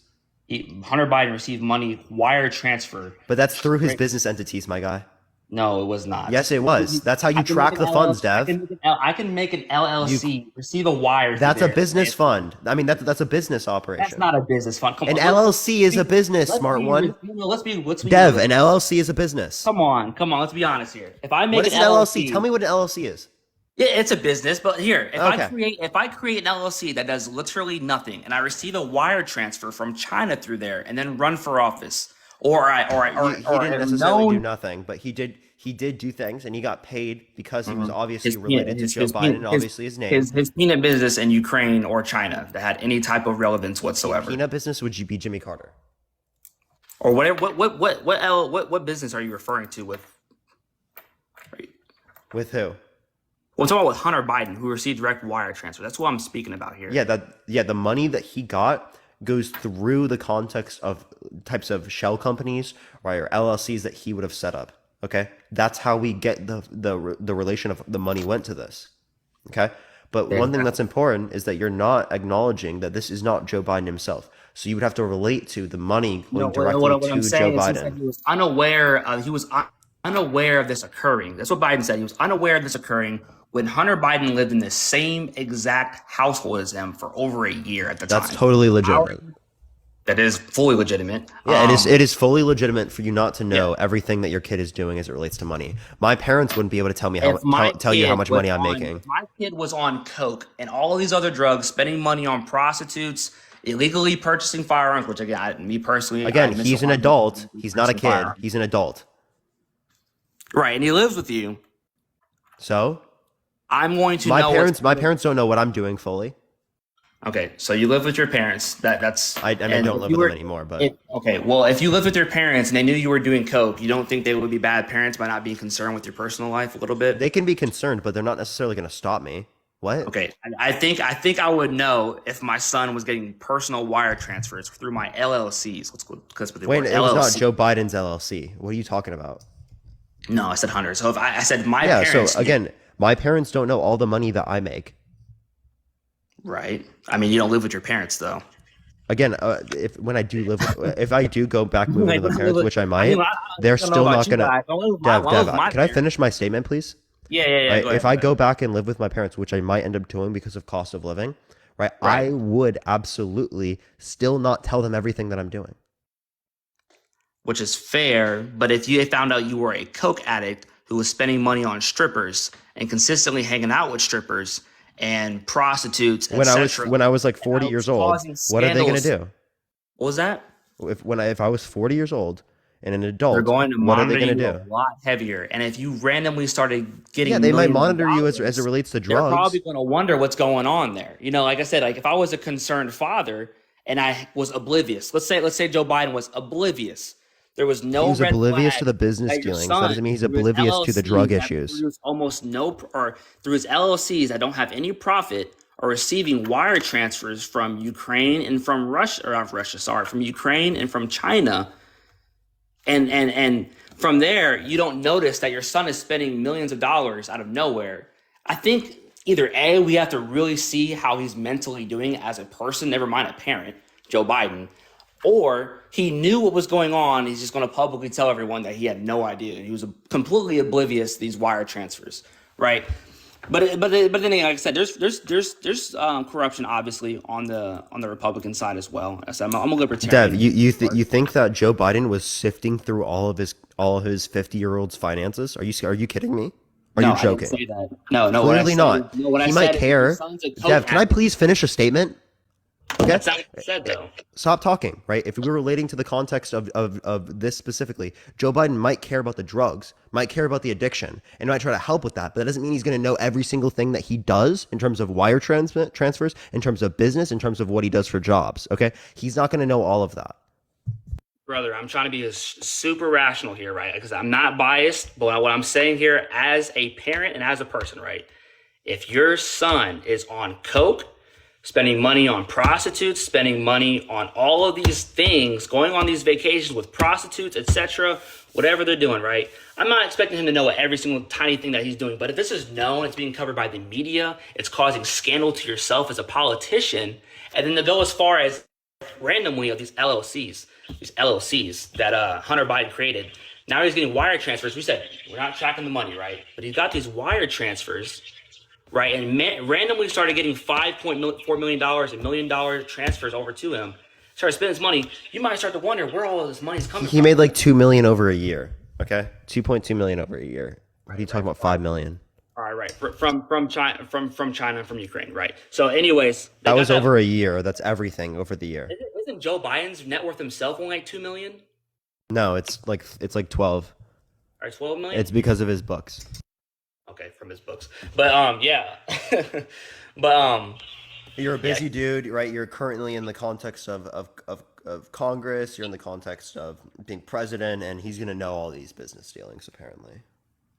Hunter Biden received money wire transfer. But that's through his business entities, my guy. No, it was not. Yes, it was. That's how you track the funds, Dev. I can make an LLC, receive a wire. That's a business fund. I mean, that's a business operation. That's not a business fund. Come an on, LLC is a business, smart one. Let's be Dev, an LLC is a business. Come on. Let's be honest here. If I make what is an LLC? Tell me what an LLC is. Yeah, it's a business, but here, if I create an LLC that does literally nothing, and I receive a wire transfer from China through there, and then run for office, he didn't necessarily do nothing, but he did do things, and he got paid because he was obviously related to Joe Biden, and obviously his name. His peanut business in Ukraine or China that had any type of relevance whatsoever. Peanut business would be Jimmy Carter, or whatever. What business are you referring to with? With who? Well, I'm talking about with Hunter Biden, who received direct wire transfer. That's what I'm speaking about here. Yeah, the money that he got goes through the context of types of shell companies, right, or LLCs that he would have set up. Okay, that's how we get the relation of the money went to this. Okay, but one thing that's important is that you're not acknowledging that this is not Joe Biden himself. So you would have to relate to the money going directly to Joe Biden. He was unaware of this occurring. That's what Biden said. He was unaware of this occurring when Hunter Biden lived in the same exact household as him for over a year at the time. That's totally legitimate. That is fully legitimate. Yeah, it is fully legitimate for you not to know everything that your kid is doing as it relates to money. My parents wouldn't be able to tell me tell you how much money I'm making. If my kid was on coke and all these other drugs, spending money on prostitutes, illegally purchasing firearms, which again, me personally, he's an adult. He's not a kid. He's an adult. Right, and he lives with you. So I'm going to my parents don't know what I'm doing fully. Okay, so you live with your parents. I don't live with them anymore. But okay, well, if you lived with your parents and they knew you were doing coke, you don't think they would be bad parents by not being concerned with your personal life a little bit? They can be concerned, but they're not necessarily going to stop me. What? Okay, I think I would know if my son was getting personal wire transfers through my LLCs. Wait, it was not Joe Biden's LLC. What are you talking about? No, I said Hunter. So if I said my parents. So again, my parents don't know all the money that I make. Right. I mean, you don't live with your parents though. Again, if I do go back moving with my parents, which I might, they're still not gonna. Dev, can I finish my statement, please? Yeah. Right? If I go back and live with my parents, which I might end up doing because of cost of living, right? I would absolutely still not tell them everything that I'm doing. Which is fair, but if you found out you were a coke addict who was spending money on strippers and consistently hanging out with strippers and prostitutes, when I was like 40 years old, what are they going to do? What was that? If I was 40 years old and an adult, they're going to what are monitor they going you to do? a lot heavier. And if you randomly started getting, they might monitor you as it relates to drugs. They're probably going to wonder what's going on there. You know, like I said, like if I was a concerned father and I was oblivious, let's say Joe Biden was oblivious. There was no. He was oblivious to the business dealings. That doesn't mean he's oblivious to the drug issues. Through his LLCs that don't have any profit, are receiving wire transfers from Ukraine and from from Ukraine and from China, and from there you don't notice that your son is spending millions of dollars out of nowhere. I think either A, we have to really see how he's mentally doing as a person, never mind a parent, Joe Biden. Or he knew what was going on. He's just going to publicly tell everyone that he had no idea. He was completely oblivious to these wire transfers, right? But then again, like I said, there's corruption obviously on the Republican side as well. So I'm a libertarian. Dev, you think that Joe Biden was sifting through all of his 50-year-old's finances? Are you kidding me? Are you joking? I didn't say that. No, clearly not. He might care. Dev, can I please finish a statement? Okay? That's not what I said, though. Stop talking, right? If we were relating to the context of this specifically, Joe Biden might care about the drugs, might care about the addiction, and might try to help with that. But that doesn't mean he's going to know every single thing that he does in terms of wire transfers, in terms of business, in terms of what he does for jobs, okay? He's not going to know all of that. Brother, I'm trying to be super rational here, right? Because I'm not biased, but what I'm saying here as a parent and as a person, right? If your son is on coke, spending money on prostitutes, spending money on all of these things, going on these vacations with prostitutes, etc., whatever they're doing, right? I'm not expecting him to know every single tiny thing that he's doing, but if this is known, it's being covered by the media, it's causing scandal to yourself as a politician, and then to go as far as randomly of these LLCs that Hunter Biden created. Now he's getting wire transfers. We said we're not tracking the money, right? But he's got these wire transfers, right? And randomly started getting $5.4 million and $1 million transfers over to him. Started spending his money. You might start to wonder where all of this money is coming from. He made like $2 million over a year, okay? $2.2 million over a year. What are you talking about? $5 million. All right. From China, from China and from Ukraine, right? So, anyways, that was over a year. That's everything over the year. Isn't Joe Biden's net worth himself only like $2 million? No, it's like 12. Or 12 million? It's because of his books. Okay, from his books. But yeah. But you're a busy dude, right? You're currently in the context of Congress. You're in the context of being president, and he's gonna know all these business dealings apparently.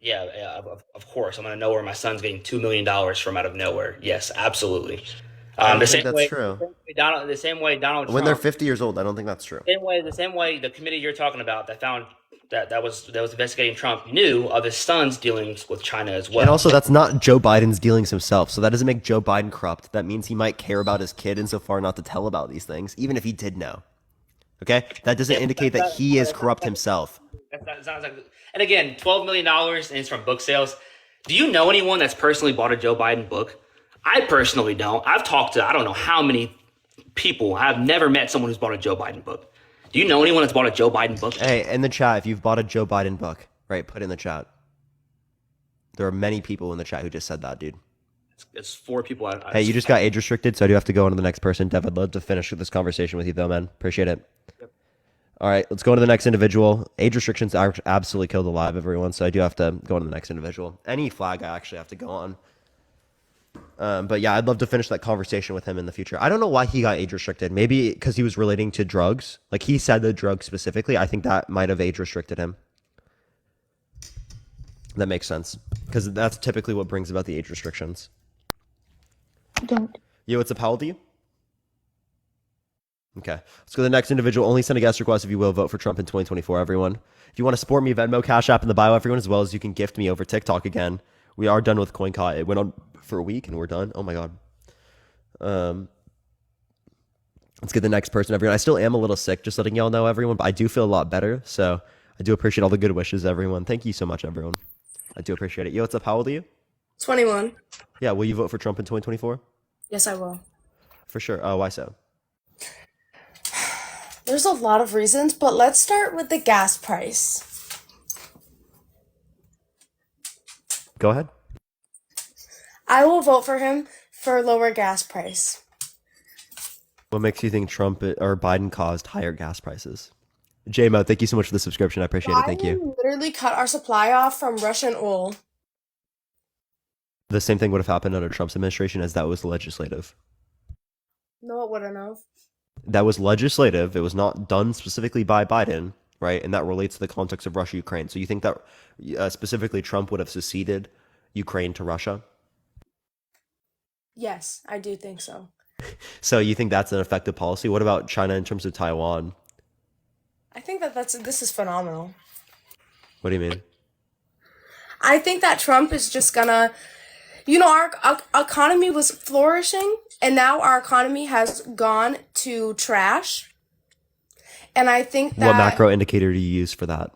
Yeah, of course. I'm gonna know where my son's getting $2 million from out of nowhere. Yes, absolutely. I think that's true. The same way Donald Trump, when they're 50 years old, I don't think that's true. The same way the committee you're talking about that found that was investigating Trump knew of his son's dealings with China as well. And also, that's not Joe Biden's dealings himself, so that doesn't make Joe Biden corrupt. That means he might care about his kid insofar not to tell about these things, even if he did know. Okay, that doesn't indicate that he is corrupt himself. That sounds like, and again, $12 million, and it's from book sales. Do you know anyone that's personally bought a Joe Biden book? I personally don't. I've talked to I don't know how many people. I've never met someone who's bought a Joe Biden book. Do you know anyone that's bought a Joe Biden book? Hey, in the chat, if you've bought a Joe Biden book, right, put it in the chat. There are many people in the chat who just said that, dude. It's 4 people. Hey, you just got age restricted, so I do have to go on to the next person. Dev, I'd love to finish this conversation with you, though, man. Appreciate it. Yep. All right, let's go on to the next individual. Age restrictions absolutely killed alive, everyone, so I do have to go on to the next individual. Any flag I actually have to go on. But yeah, I'd love to finish that conversation with him in the future. I don't know why he got age restricted. Maybe because he was relating to drugs. Like he said the drug specifically. I think that might have age restricted him. That makes sense. Because that's typically what brings about the age restrictions. Don't. Yo, what's up? How old are you? Okay. Let's go to the next individual. Only send a guest request if you will. Vote for Trump in 2024, everyone. If you want to support me, Venmo, Cash App in the bio, everyone, as well as you can gift me over TikTok again. We are done with CoinCot. It went on for a week and we're done. Oh my God. Let's get the next person, everyone. I still am a little sick, just letting y'all know, everyone, but I do feel a lot better. So I do appreciate all the good wishes, everyone. Thank you so much, everyone. I do appreciate it. Yo, what's up? How old are you? 21. Yeah, will you vote for Trump in 2024? Yes, I will. For sure. Oh, why so? There's a lot of reasons, but let's start with the gas price. Go ahead. I will vote for him for lower gas price. What makes you think Trump or Biden caused higher gas prices? J-Mo, thank you so much for the subscription. I appreciate it. Thank you. Biden literally cut our supply off from Russian oil. The same thing would have happened under Trump's administration as that was legislative. No, it wouldn't have. That was legislative. It was not done specifically by Biden, right? And that relates to the context of Russia-Ukraine. So you think that specifically Trump would have seceded Ukraine to Russia? Yes, I do think so. So you think that's an effective policy? What about China in terms of Taiwan? I think that this is phenomenal. What do you mean? I think that Trump is just gonna, our economy was flourishing and now our economy has gone to trash. And I think that What macro indicator do you use for that?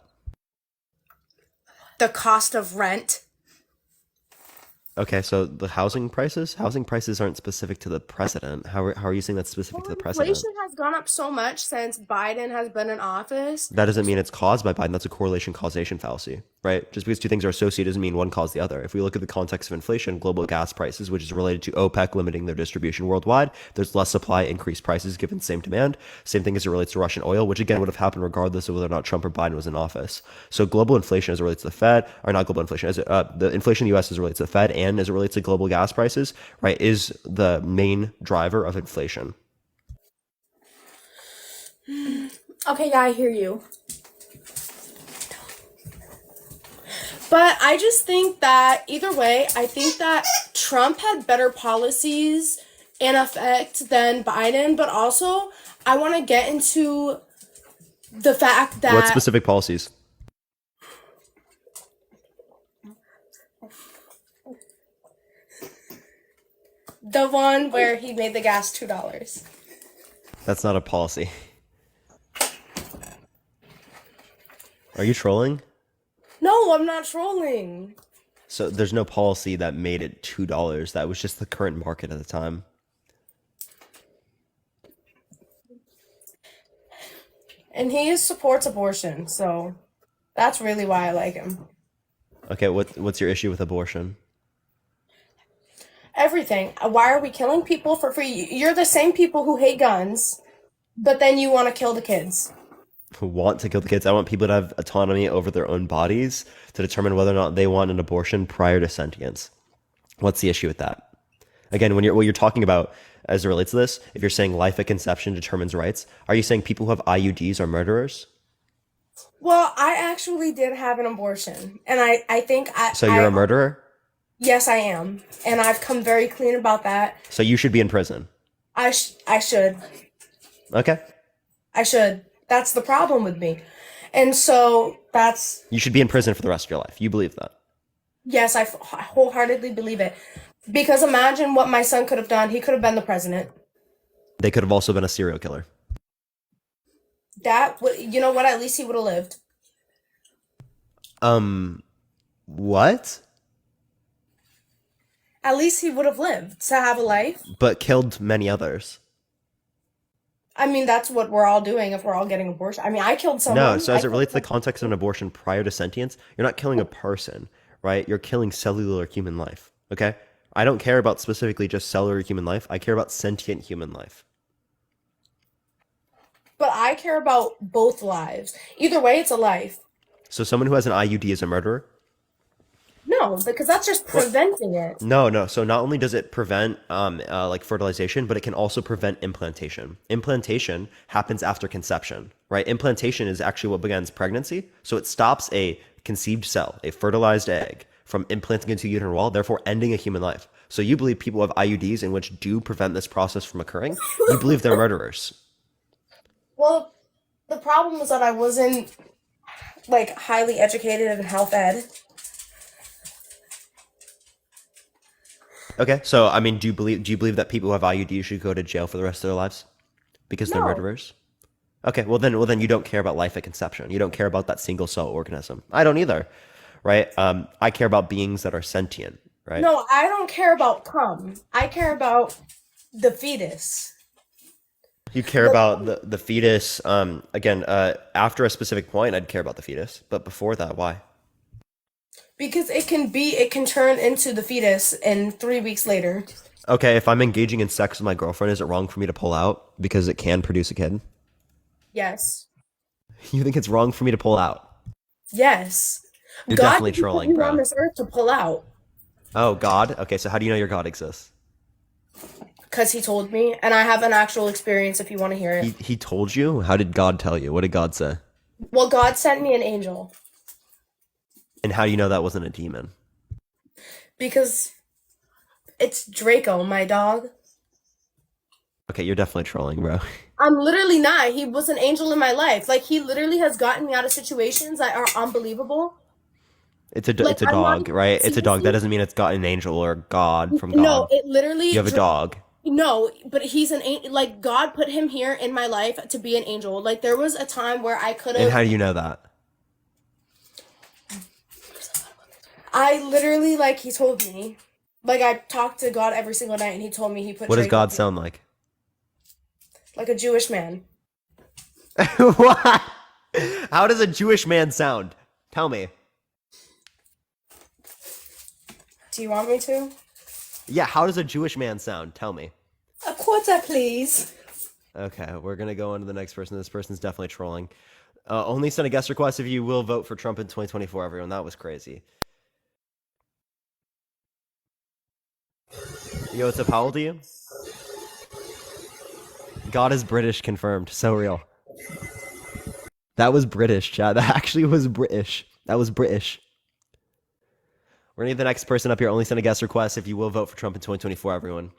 the cost of rent. Okay, so the housing prices aren't specific to the president. How are you saying that's specific to the president? Inflation has gone up so much since Biden has been in office. That doesn't mean it's caused by Biden. That's a correlation causation fallacy, right? Just because two things are associated doesn't mean one caused the other. If we look at the context of inflation, global gas prices, which is related to OPEC limiting their distribution worldwide, there's less supply, increased prices given the same demand. Same thing as it relates to Russian oil, which again would have happened regardless of whether or not Trump or Biden was in office. So global inflation as it relates to the Fed, or not global inflation, the inflation in the US as it relates to the Fed and as it relates to global gas prices, right, is the main driver of inflation. Okay, yeah, I hear you. But I just think that either way, I think that Trump had better policies in effect than Biden, but also I want to get into the fact that What specific policies? the one where he made the gas $2. That's not a policy. Are you trolling? No, I'm not trolling. So there's no policy that made it $2. That was just the current market at the time. And he supports abortion, so that's really why I like him. Okay, what's your issue with abortion? Everything. Why are we killing people for free? You're the same people who hate guns, but then you want to kill the kids. Who want to kill the kids? I want people to have autonomy over their own bodies to determine whether or not they want an abortion prior to sentience. What's the issue with that? Again, what you're talking about as it relates to this, if you're saying life at conception determines rights, are you saying people who have IUDs are murderers? Well, I actually did have an abortion, and I think So you're a murderer? Yes, I am, and I've come very clean about that. So you should be in prison. I should. Okay. I should. That's the problem with me. And so that's... You should be in prison for the rest of your life. You believe that? Yes, I wholeheartedly believe it. Because imagine what my son could have done. He could have been the president. They could have also been a serial killer. You know what? At least he would have lived. What? At least he would have lived to have a life. But killed many others. I mean, that's what we're all doing if we're all getting abortion. I mean, I killed someone. No, so as it relates to the context of an abortion prior to sentience, you're not killing a person, right? You're killing cellular human life, okay? I don't care about specifically just cellular human life. I care about sentient human life. But I care about both lives. Either way, it's a life. So someone who has an IUD is a murderer? No, because that's just preventing it. No. So not only does it prevent like fertilization, but it can also prevent implantation. Implantation happens after conception, right? Implantation is actually what begins pregnancy. So it stops a conceived cell, a fertilized egg, from implanting into the uterine wall, therefore ending a human life. So you believe people have IUDs in which do prevent this process from occurring? You believe they're murderers. Well, the problem was that I wasn't like highly educated in health ed. Okay, so I mean, do you believe that people who have IUDs should go to jail for the rest of their lives because they're No. murderers? Okay, well then you don't care about life at conception. You don't care about that single cell organism. I don't either, right? I care about beings that are sentient, right? No, I don't care about cum. I care about the fetus. You care about the fetus. Again, after a specific point, I'd care about the fetus, but before that, why? Because it can turn into the fetus in 3 weeks later. Okay, if I'm engaging in sex with my girlfriend, is it wrong for me to pull out because it can produce a kid? Yes. You think it's wrong for me to pull out? Yes. You're God definitely didn't put trolling, you bro. on this earth to pull out. Oh, God? Okay, so how do you know your God exists? Because he told me, and I have an actual experience if you want to hear it. He told you? How did God tell you? What did God say? Well, God sent me an angel. And how do you know that wasn't a demon? Because it's Draco, my dog. Okay, you're definitely trolling, bro. I'm literally not. He was an angel in my life. Like, he literally has gotten me out of situations that are unbelievable. It's a Like, it's a I'm not dog, right? It's a dog. That seriously- doesn't mean it's got an angel or God from God. No, it literally... You have a dog. No, but he's an angel. Like, God put him here in my life to be an angel. Like, there was a time where I could And have... how do you know that? I literally, like, he told me. Like I talk to God every single night, and He told me He put. What does Drake God with me. sound like? Like a Jewish man. What? How does a Jewish man sound? Tell me. Do you want me to? Yeah, how does a Jewish man sound? Tell me. A quarter, please. Okay, we're gonna go on to the next person. This person's definitely trolling. Only send a guest request if you will vote for Trump in 2024, everyone. That was crazy. Yo, what's up? How old are you? God is British confirmed. So real. That was British, Chad. That actually was British. That was British. We're gonna get the next person up here. Only send a guest request if you will vote for Trump in 2024, everyone.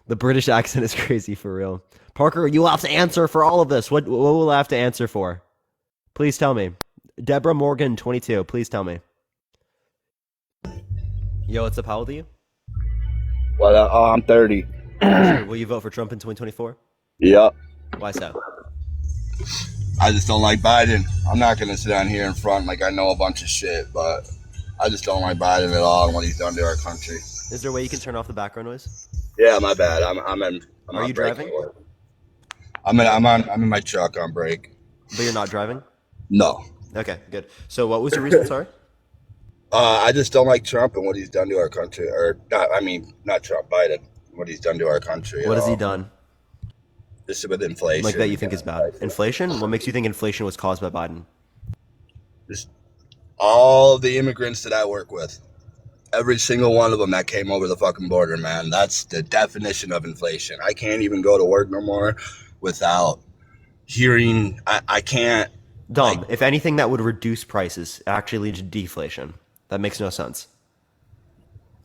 The British accent is crazy for real. Parker, you will have to answer for all of this. What will I have to answer for? Please tell me. Deborah Morgan, 22. Please tell me. Yo, what's up? How old are you? Well, I'm 30. Will you vote for Trump in 2024? Yep. Why so? I just don't like Biden. I'm not going to sit down here in front like I know a bunch of shit, but I just don't like Biden at all and what he's done to our country. Is there a way you can turn off the background noise? Yeah, my bad. I'm Are you driving? I'm in my truck on break. But you're not driving? No. Okay, good. So what was your reason? Sorry? I just don't like Trump and what he's done to our country. Or not, I mean, not Trump, Biden. What he's done to our country. What has he done? Just with inflation. Like that you think is bad? Inflation? What makes you think inflation was caused by Biden? Just all the immigrants that I work with. Every single one of them that came over the fucking border, man. That's the definition of inflation. I can't even go to work no more without hearing. I can't. Dumb. If anything, that would reduce prices, actually lead to deflation. That makes no sense.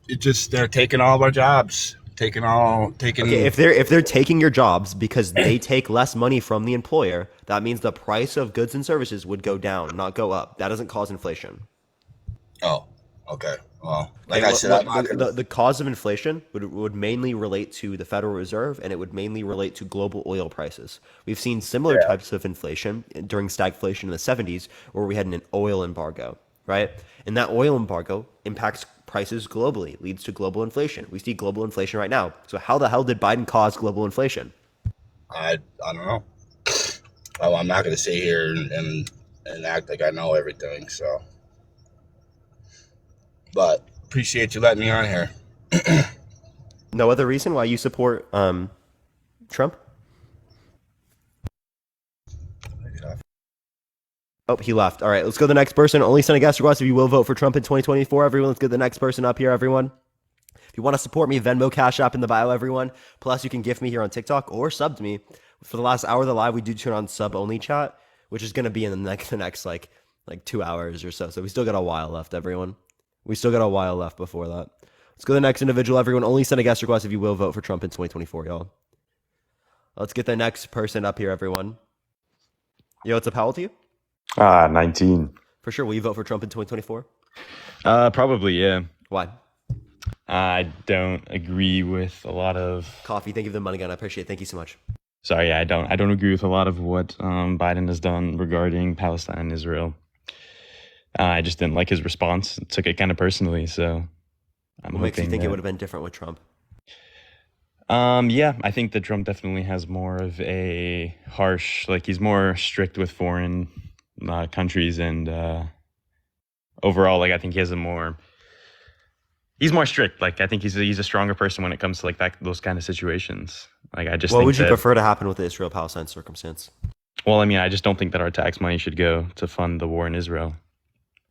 It just, they're taking all of our jobs. Okay, if they're taking your jobs because they take less money from the employer, that means the price of goods and services would go down, not go up. That doesn't cause inflation. Oh, okay. Well, like I said, the cause of inflation would mainly relate to the Federal Reserve, and it would mainly relate to global oil prices. We've seen similar types of inflation during stagflation in the 70s, where we had an oil embargo, right? And that oil embargo impacts prices globally, leads to global inflation. We see global inflation right now. So how the hell did Biden cause global inflation? I don't know. Well, I'm not going to sit here and act like I know everything, so. But appreciate you letting me on here. No other reason why you support Trump? Oh, he left. All right, let's go to the next person. Only send a guest request if you will vote for Trump in 2024. Everyone, let's get the next person up here, everyone. If you want to support me, Venmo, Cash App in the bio, everyone. Plus, you can gift me here on TikTok or sub to me. For the last hour of the live, we do turn on sub-only chat, which is going to be in the next like 2 hours or so. So we still got a while left, everyone. We still got a while left before that. Let's go to the next individual, everyone. Only send a guest request if you will vote for Trump in 2024, y'all. Let's get the next person up here, everyone. Yo, what's up? How old are you? 19. For sure. Will you vote for Trump in 2024? Probably, yeah. Why? I don't agree with a lot of... Coffee, thank you for the money gun. I appreciate it. Thank you so much. Sorry, yeah, I don't agree with a lot of what Biden has done regarding Palestine and Israel. I just didn't like his response. Took it kind of personally, so What makes you think it would have been different with Trump? Yeah, I think that Trump definitely has more of a harsh, like he's more strict with foreign countries, and overall, like I think he's more strict. Like I think he's a stronger person when it comes to like those kind of situations. Like I just. What would you prefer to happen with the Israel-Palestine circumstance? Well, I mean, I just don't think that our tax money should go to fund the war in Israel.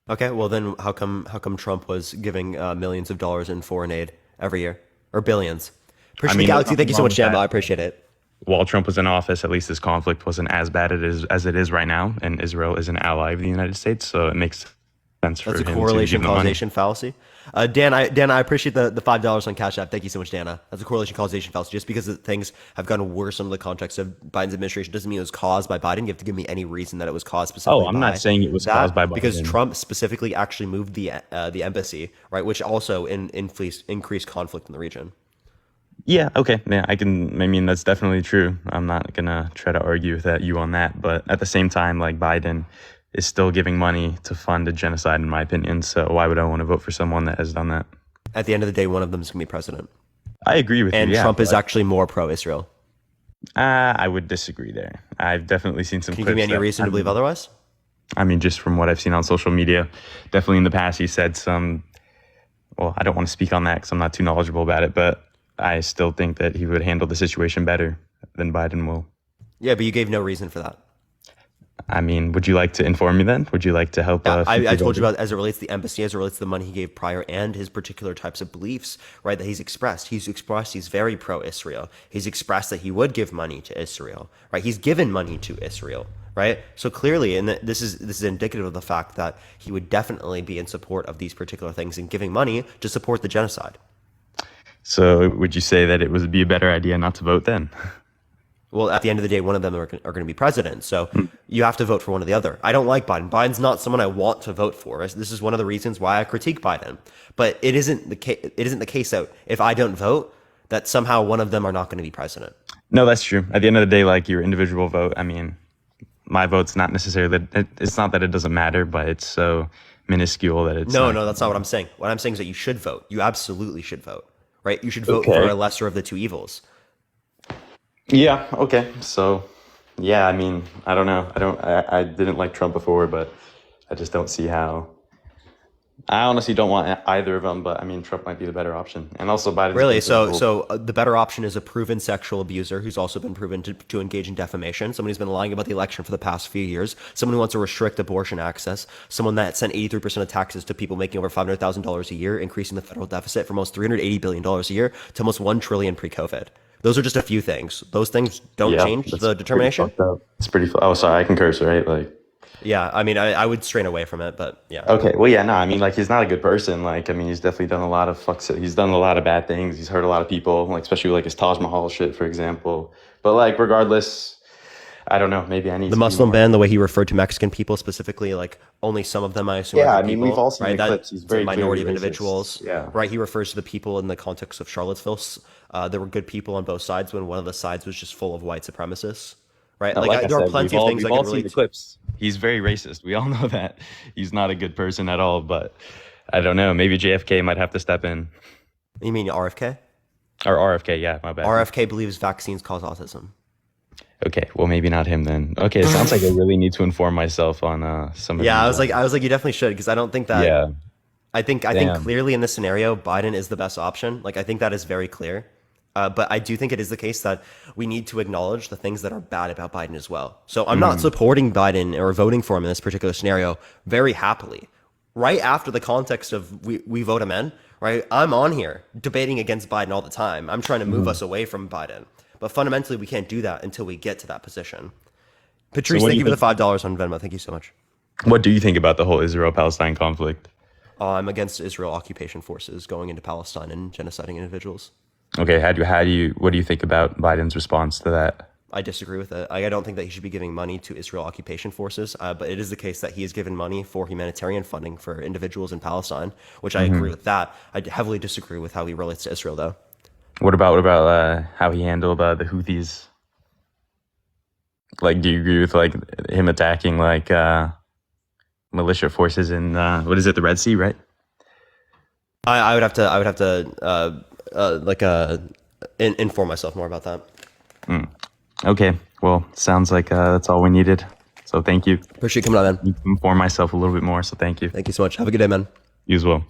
Okay, well then, how come Trump was giving millions of dollars in foreign aid every year, or billions? Appreciate Galaxy. Thank you so much, Jambo. I appreciate it. While Trump was in office, at least this conflict wasn't as bad as it is right now, and Israel is an ally of the United States, so it makes sense for him to give That's a the correlation money. causation fallacy. Dan, I appreciate the $5 on Cash App. Thank you so much, Dana. That's a correlation causation fallacy. Just because things have gotten worse under the context of Biden's administration doesn't mean it was caused by Biden. You have to give me any reason that it was caused specifically. Oh, I'm not saying it was caused by Biden. Because Trump specifically actually moved the embassy, right, which also increased conflict in the region. Yeah, okay. Yeah, I mean, that's definitely true. I'm not going to try to argue with you on that. But at the same time, like Biden is still giving money to fund a genocide, in my opinion. So why would I want to vote for someone that has done that? At the end of the day, one of them is going to be president. I agree with And you. Yeah, Trump is but, actually more pro-Israel. I would disagree there. I've definitely seen some Can you clips give me any that- reason to believe otherwise? I mean, just from what I've seen on social media, definitely in the past, he said some, well, I don't want to speak on that because I'm not too knowledgeable about it, but I still think that he would handle the situation better than Biden will. Yeah, but you gave no reason for that. I mean, would you like to inform me then? Would you like to help? I told you about as it relates to the embassy, as it relates to the money he gave prior, and his particular types of beliefs, right? That he's expressed. He's very pro-Israel. He's expressed that he would give money to Israel, right? He's given money to Israel, right? So clearly, and this is indicative of the fact that he would definitely be in support of these particular things and giving money to support the genocide. So would you say that it would be a better idea not to vote then? Well, at the end of the day, one of them are going to be president. So you have to vote for one or the other. I don't like Biden. Biden's not someone I want to vote for. This is one of the reasons why I critique Biden. But it isn't the case. It isn't the case that if I don't vote, that somehow one of them are not going to be president. No, that's true. At the end of the day, like your individual vote, I mean, my vote's not necessarily that it's not that it doesn't matter, but it's so minuscule that it's No, that's not what I'm saying. What I'm saying is that you should vote. You absolutely should vote, right? You should vote for a lesser of the two evils. Yeah. Okay. So, yeah. I mean, I don't know. I didn't like Trump before, but I just don't see how. I honestly don't want either of them, but I mean, Trump might be the better option, and also Biden. Really? So the better option is a proven sexual abuser who's also been proven to engage in defamation. Someone who's been lying about the election for the past few years. Someone who wants to restrict abortion access. Someone that sent 83% of taxes to people making over $500,000 a year, increasing the federal deficit from almost $380 billion a year to almost $1 trillion pre-COVID. Those are just a few things. Those things don't change the determination. It's pretty. Oh, sorry, I can curse, right? Like. Yeah, I mean, I would strain away from it, but yeah. Okay, well, yeah, no, I mean, like, he's not a good person. Like, I mean, he's definitely done a lot of he's done a lot of bad things. He's hurt a lot of people, like, especially like his Taj Mahal shit, for example. But like, regardless, I don't know. Maybe I need the Muslim ban, the way he referred to Mexican people specifically, like only some of them, I assume. Yeah, are I good mean, people, we've all seen right? the clips. He's very a minority of clearly racist. individuals. Yeah, right. He refers to the people in the context of Charlottesville. There were good people on both sides when one of the sides was just full of white supremacists. Right. No, like there are plenty of things I we've all can seen relate the to. clips. He's very racist. We all know that. He's not a good person at all. But I don't know. Maybe JFK might have to step in. You mean RFK? Or RFK? Yeah, my bad. RFK believes vaccines cause autism. Okay, well, maybe not him then. Okay, it sounds like I really need to inform myself on some of Yeah, these, I was like, you definitely should, because I don't think that. Yeah. I think Damn. clearly in this scenario, Biden is the best option. Like, I think that is very clear. But I do think it is the case that we need to acknowledge the things that are bad about Biden as well. So I'm not supporting Biden or voting for him in this particular scenario very happily. Right after the context of we vote him in, right? I'm on here debating against Biden all the time. I'm trying to move us away from Biden. But fundamentally, we can't do that until we get to that position. Patrice, thank you for the $5 on Venmo. Thank you so much. What do you think about the whole Israel-Palestine conflict? I'm against Israel occupation forces going into Palestine and genociding individuals. Okay, what do you think about Biden's response to that? I disagree with it. I don't think that he should be giving money to Israel occupation forces, but it is the case that he has given money for humanitarian funding for individuals in Palestine, which I agree with that. I heavily disagree with how he relates to Israel, though. What about how he handled the Houthis? Like, do you agree with like him attacking like militia forces in what is it, the Red Sea, right? I would have to inform myself more about that. Okay, well, sounds like that's all we needed. So thank you. Appreciate you coming on, man. Need to inform myself a little bit more. So thank you. Thank you so much. Have a good day, man. You as well.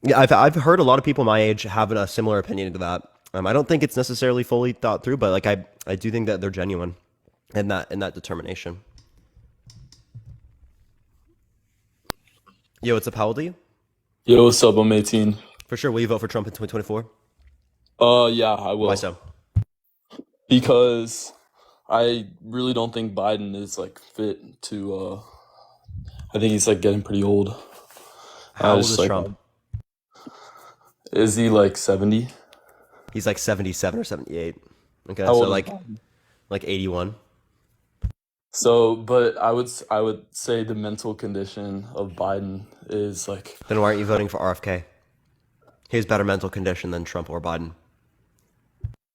Yeah, I've heard a lot of people my age have a similar opinion to that. I don't think it's necessarily fully thought through, but like I do think that they're genuine in that determination. Yo, what's up? How old are you? Yo, what's up? I'm 18. For sure. Will you vote for Trump in 2024? Yeah, I will. Why so? Because I really don't think Biden is like fit to. I think he's like getting pretty old. How old is Trump? Is he like 70? He's like 77 or 78. Okay, How so old is like 81. So, but I would say the mental condition of Biden is like. Then why aren't you voting for RFK? He has better mental condition than Trump or Biden.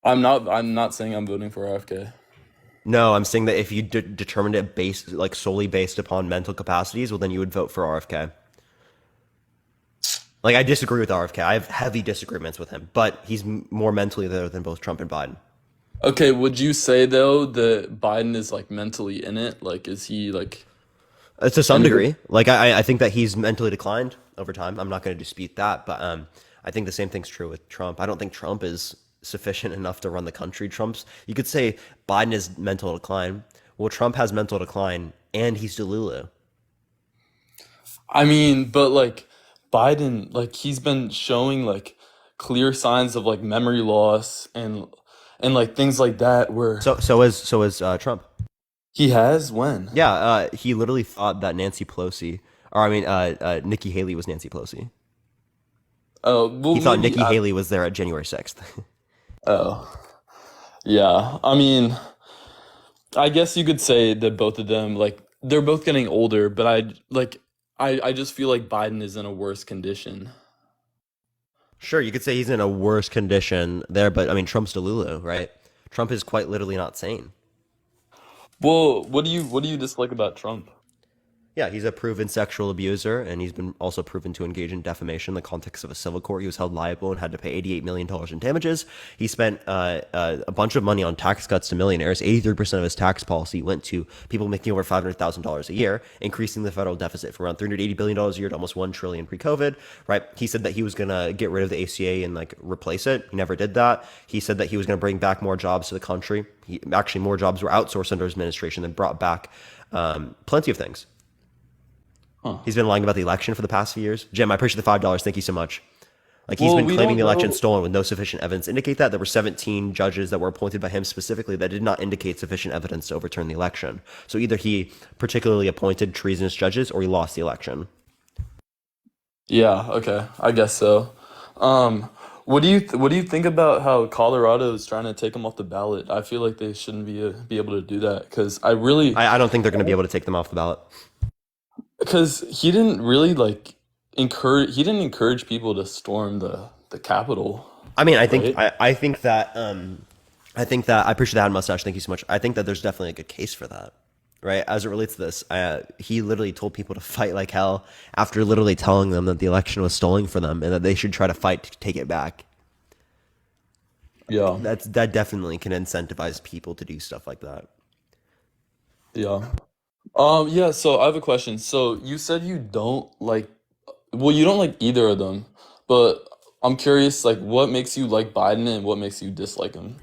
I'm not saying I'm voting for RFK. No, I'm saying that if you determined it solely based upon mental capacities, well, then you would vote for RFK. Like, I disagree with RFK. I have heavy disagreements with him, but he's more mentally there than both Trump and Biden. Okay, would you say though that Biden is like mentally in it? Like, is he like? To some degree. Like, I think that he's mentally declined over time. I'm not going to dispute that, but I think the same thing's true with Trump. I don't think Trump is sufficient enough to run the country. You could say Biden is mental decline. Well, Trump has mental decline, and he's Delulu. I mean, but like Biden, like he's been showing like clear signs of like memory loss and like things like that. Where So is Trump. He has when? Yeah, he literally thought that Nancy Pelosi, or I mean, Nikki Haley was Nancy Pelosi. Oh, well, he thought maybe Nikki Haley was there at January 6th. Oh, yeah. I mean, I guess you could say that both of them, like, they're both getting older, but I just feel like Biden is in a worse condition. Sure, you could say he's in a worse condition there, but I mean, Trump's Delulu, right? Trump is quite literally not sane. Well, what do you dislike about Trump? Yeah, he's a proven sexual abuser, and he's been also proven to engage in defamation in the context of a civil court. He was held liable and had to pay $88 million in damages. He spent a bunch of money on tax cuts to millionaires. 83% of his tax policy went to people making over $500,000 a year, increasing the federal deficit from around $380 billion a year to almost $1 trillion pre-COVID, right? He said that he was going to get rid of the ACA and like replace it. He never did that. He said that he was going to bring back more jobs to the country. Actually, more jobs were outsourced under his administration than brought back. Plenty of things. Huh. He's been lying about the election for the past few years. Jim, I appreciate the $5. Thank you so much. Like, he's been claiming the election stolen with no sufficient evidence to indicate that. There were 17 judges that were appointed by him specifically that did not indicate sufficient evidence to overturn the election. So either he particularly appointed treasonous judges or he lost the election. Yeah, okay. I guess so. What do you think about how Colorado is trying to take him off the ballot? I feel like they shouldn't be able to do that because I don't think they're going to be able to take them off the ballot. Because he didn't really like encourage people to storm the Capitol. I mean, I think right? I think that I appreciate that mustache. Thank you so much. I think that there's definitely a good case for that, right? As it relates to this, he literally told people to fight like hell after literally telling them that the election was stolen from them and that they should try to fight to take it back. Yeah, that definitely can incentivize people to do stuff like that. Yeah. Yeah, so I have a question. So you said you don't like, well, you don't like either of them, but I'm curious, like, what makes you like Biden and what makes you dislike him?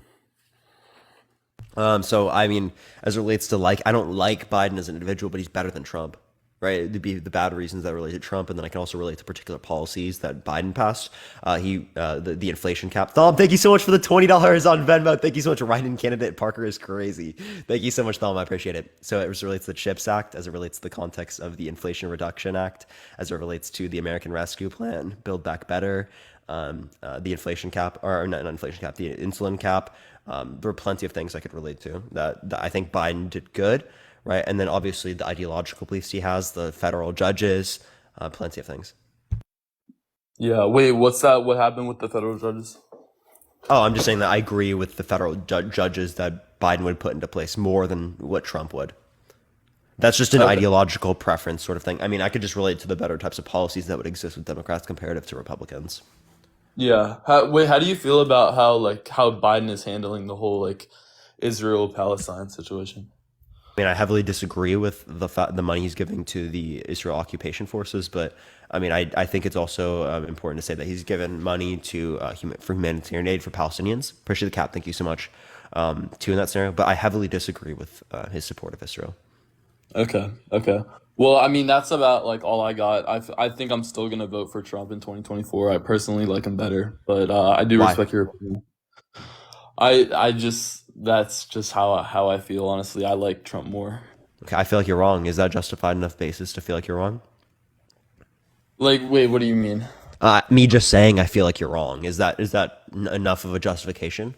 So I mean, as it relates to I don't like Biden as an individual, but he's better than Trump, right? It'd be the bad reasons that relate to Trump, and then I can also relate to particular policies that Biden passed. The inflation cap. Thom, thank you so much for the $20 on Venmo. Thank you so much. Write-in candidate Parker is crazy. Thank you so much, Thom. I appreciate it. So it relates to the CHIPS Act, as it relates to the context of the Inflation Reduction Act, as it relates to the American Rescue Plan, Build Back Better, the inflation cap, or not inflation cap, the insulin cap. There are plenty of things I could relate to that I think Biden did good. Right. And then obviously the ideological beliefs he has, the federal judges, plenty of things. Yeah. Wait, what's that? What happened with the federal judges? Oh, I'm just saying that I agree with the federal judges that Biden would put into place more than what Trump would. That's just an ideological preference sort of thing. I mean, I could just relate to the better types of policies that would exist with Democrats comparative to Republicans. Yeah. How do you feel about how Biden is handling the whole Israel-Palestine situation? I mean, I heavily disagree with the money he's giving to the Israel occupation forces, but I mean, I think it's also important to say that he's given money to for humanitarian aid for Palestinians. Appreciate the cap. Thank you so much. Too in that scenario, but I heavily disagree with his support of Israel. Okay. Well, I mean, that's about all I got. I think I'm still gonna vote for Trump in 2024. I personally like him better, but I do respect your opinion. That's just how I feel. Honestly, I like Trump more. Okay, I feel like you're wrong. Is that justified enough basis to feel like you're wrong? Wait, what do you mean? Me just saying I feel like you're wrong. Is that enough of a justification?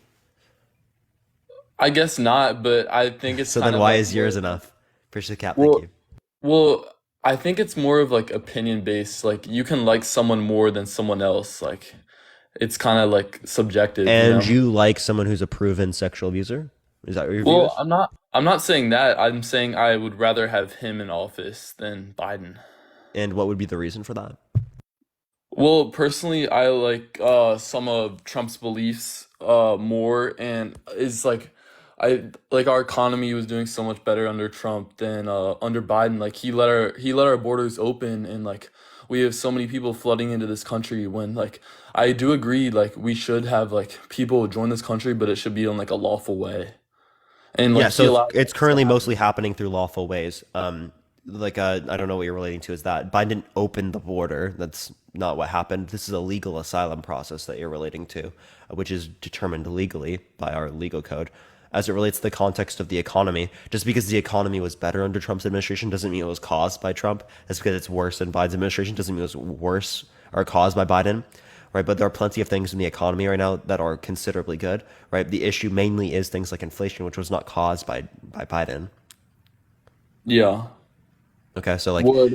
I guess not, but I think it's so. Then why is yours enough? Appreciate the cap. Well, thank you. Well, I think it's more of opinion based. You can like someone more than someone else. It's kind of subjective. And you know? you like someone who's a proven sexual abuser? Is that what your view Well, is? I'm not saying that. I'm saying I would rather have him in office than Biden. And what would be the reason for that? Well, personally, I like some of Trump's beliefs more, and is like I like our economy was doing so much better under Trump than under Biden. Like he let our borders open, and like we have so many people flooding into this country. When like I do agree, like we should have like people join this country, but it should be in like a lawful way, and Yeah, like he so allowed it's this to currently happen. mostly happening through lawful ways. I don't know what you're relating to. Is that Biden didn't open the border? That's not what happened. This is a legal asylum process that you're relating to, which is determined legally by our legal code. As it relates to the context of the economy, just because the economy was better under Trump's administration doesn't mean it was caused by Trump. Just because it's worse in Biden's administration doesn't mean it was worse or caused by Biden, right? But there are plenty of things in the economy right now that are considerably good, right? The issue mainly is things like inflation, which was not caused by Biden. Yeah. Okay, so like, What?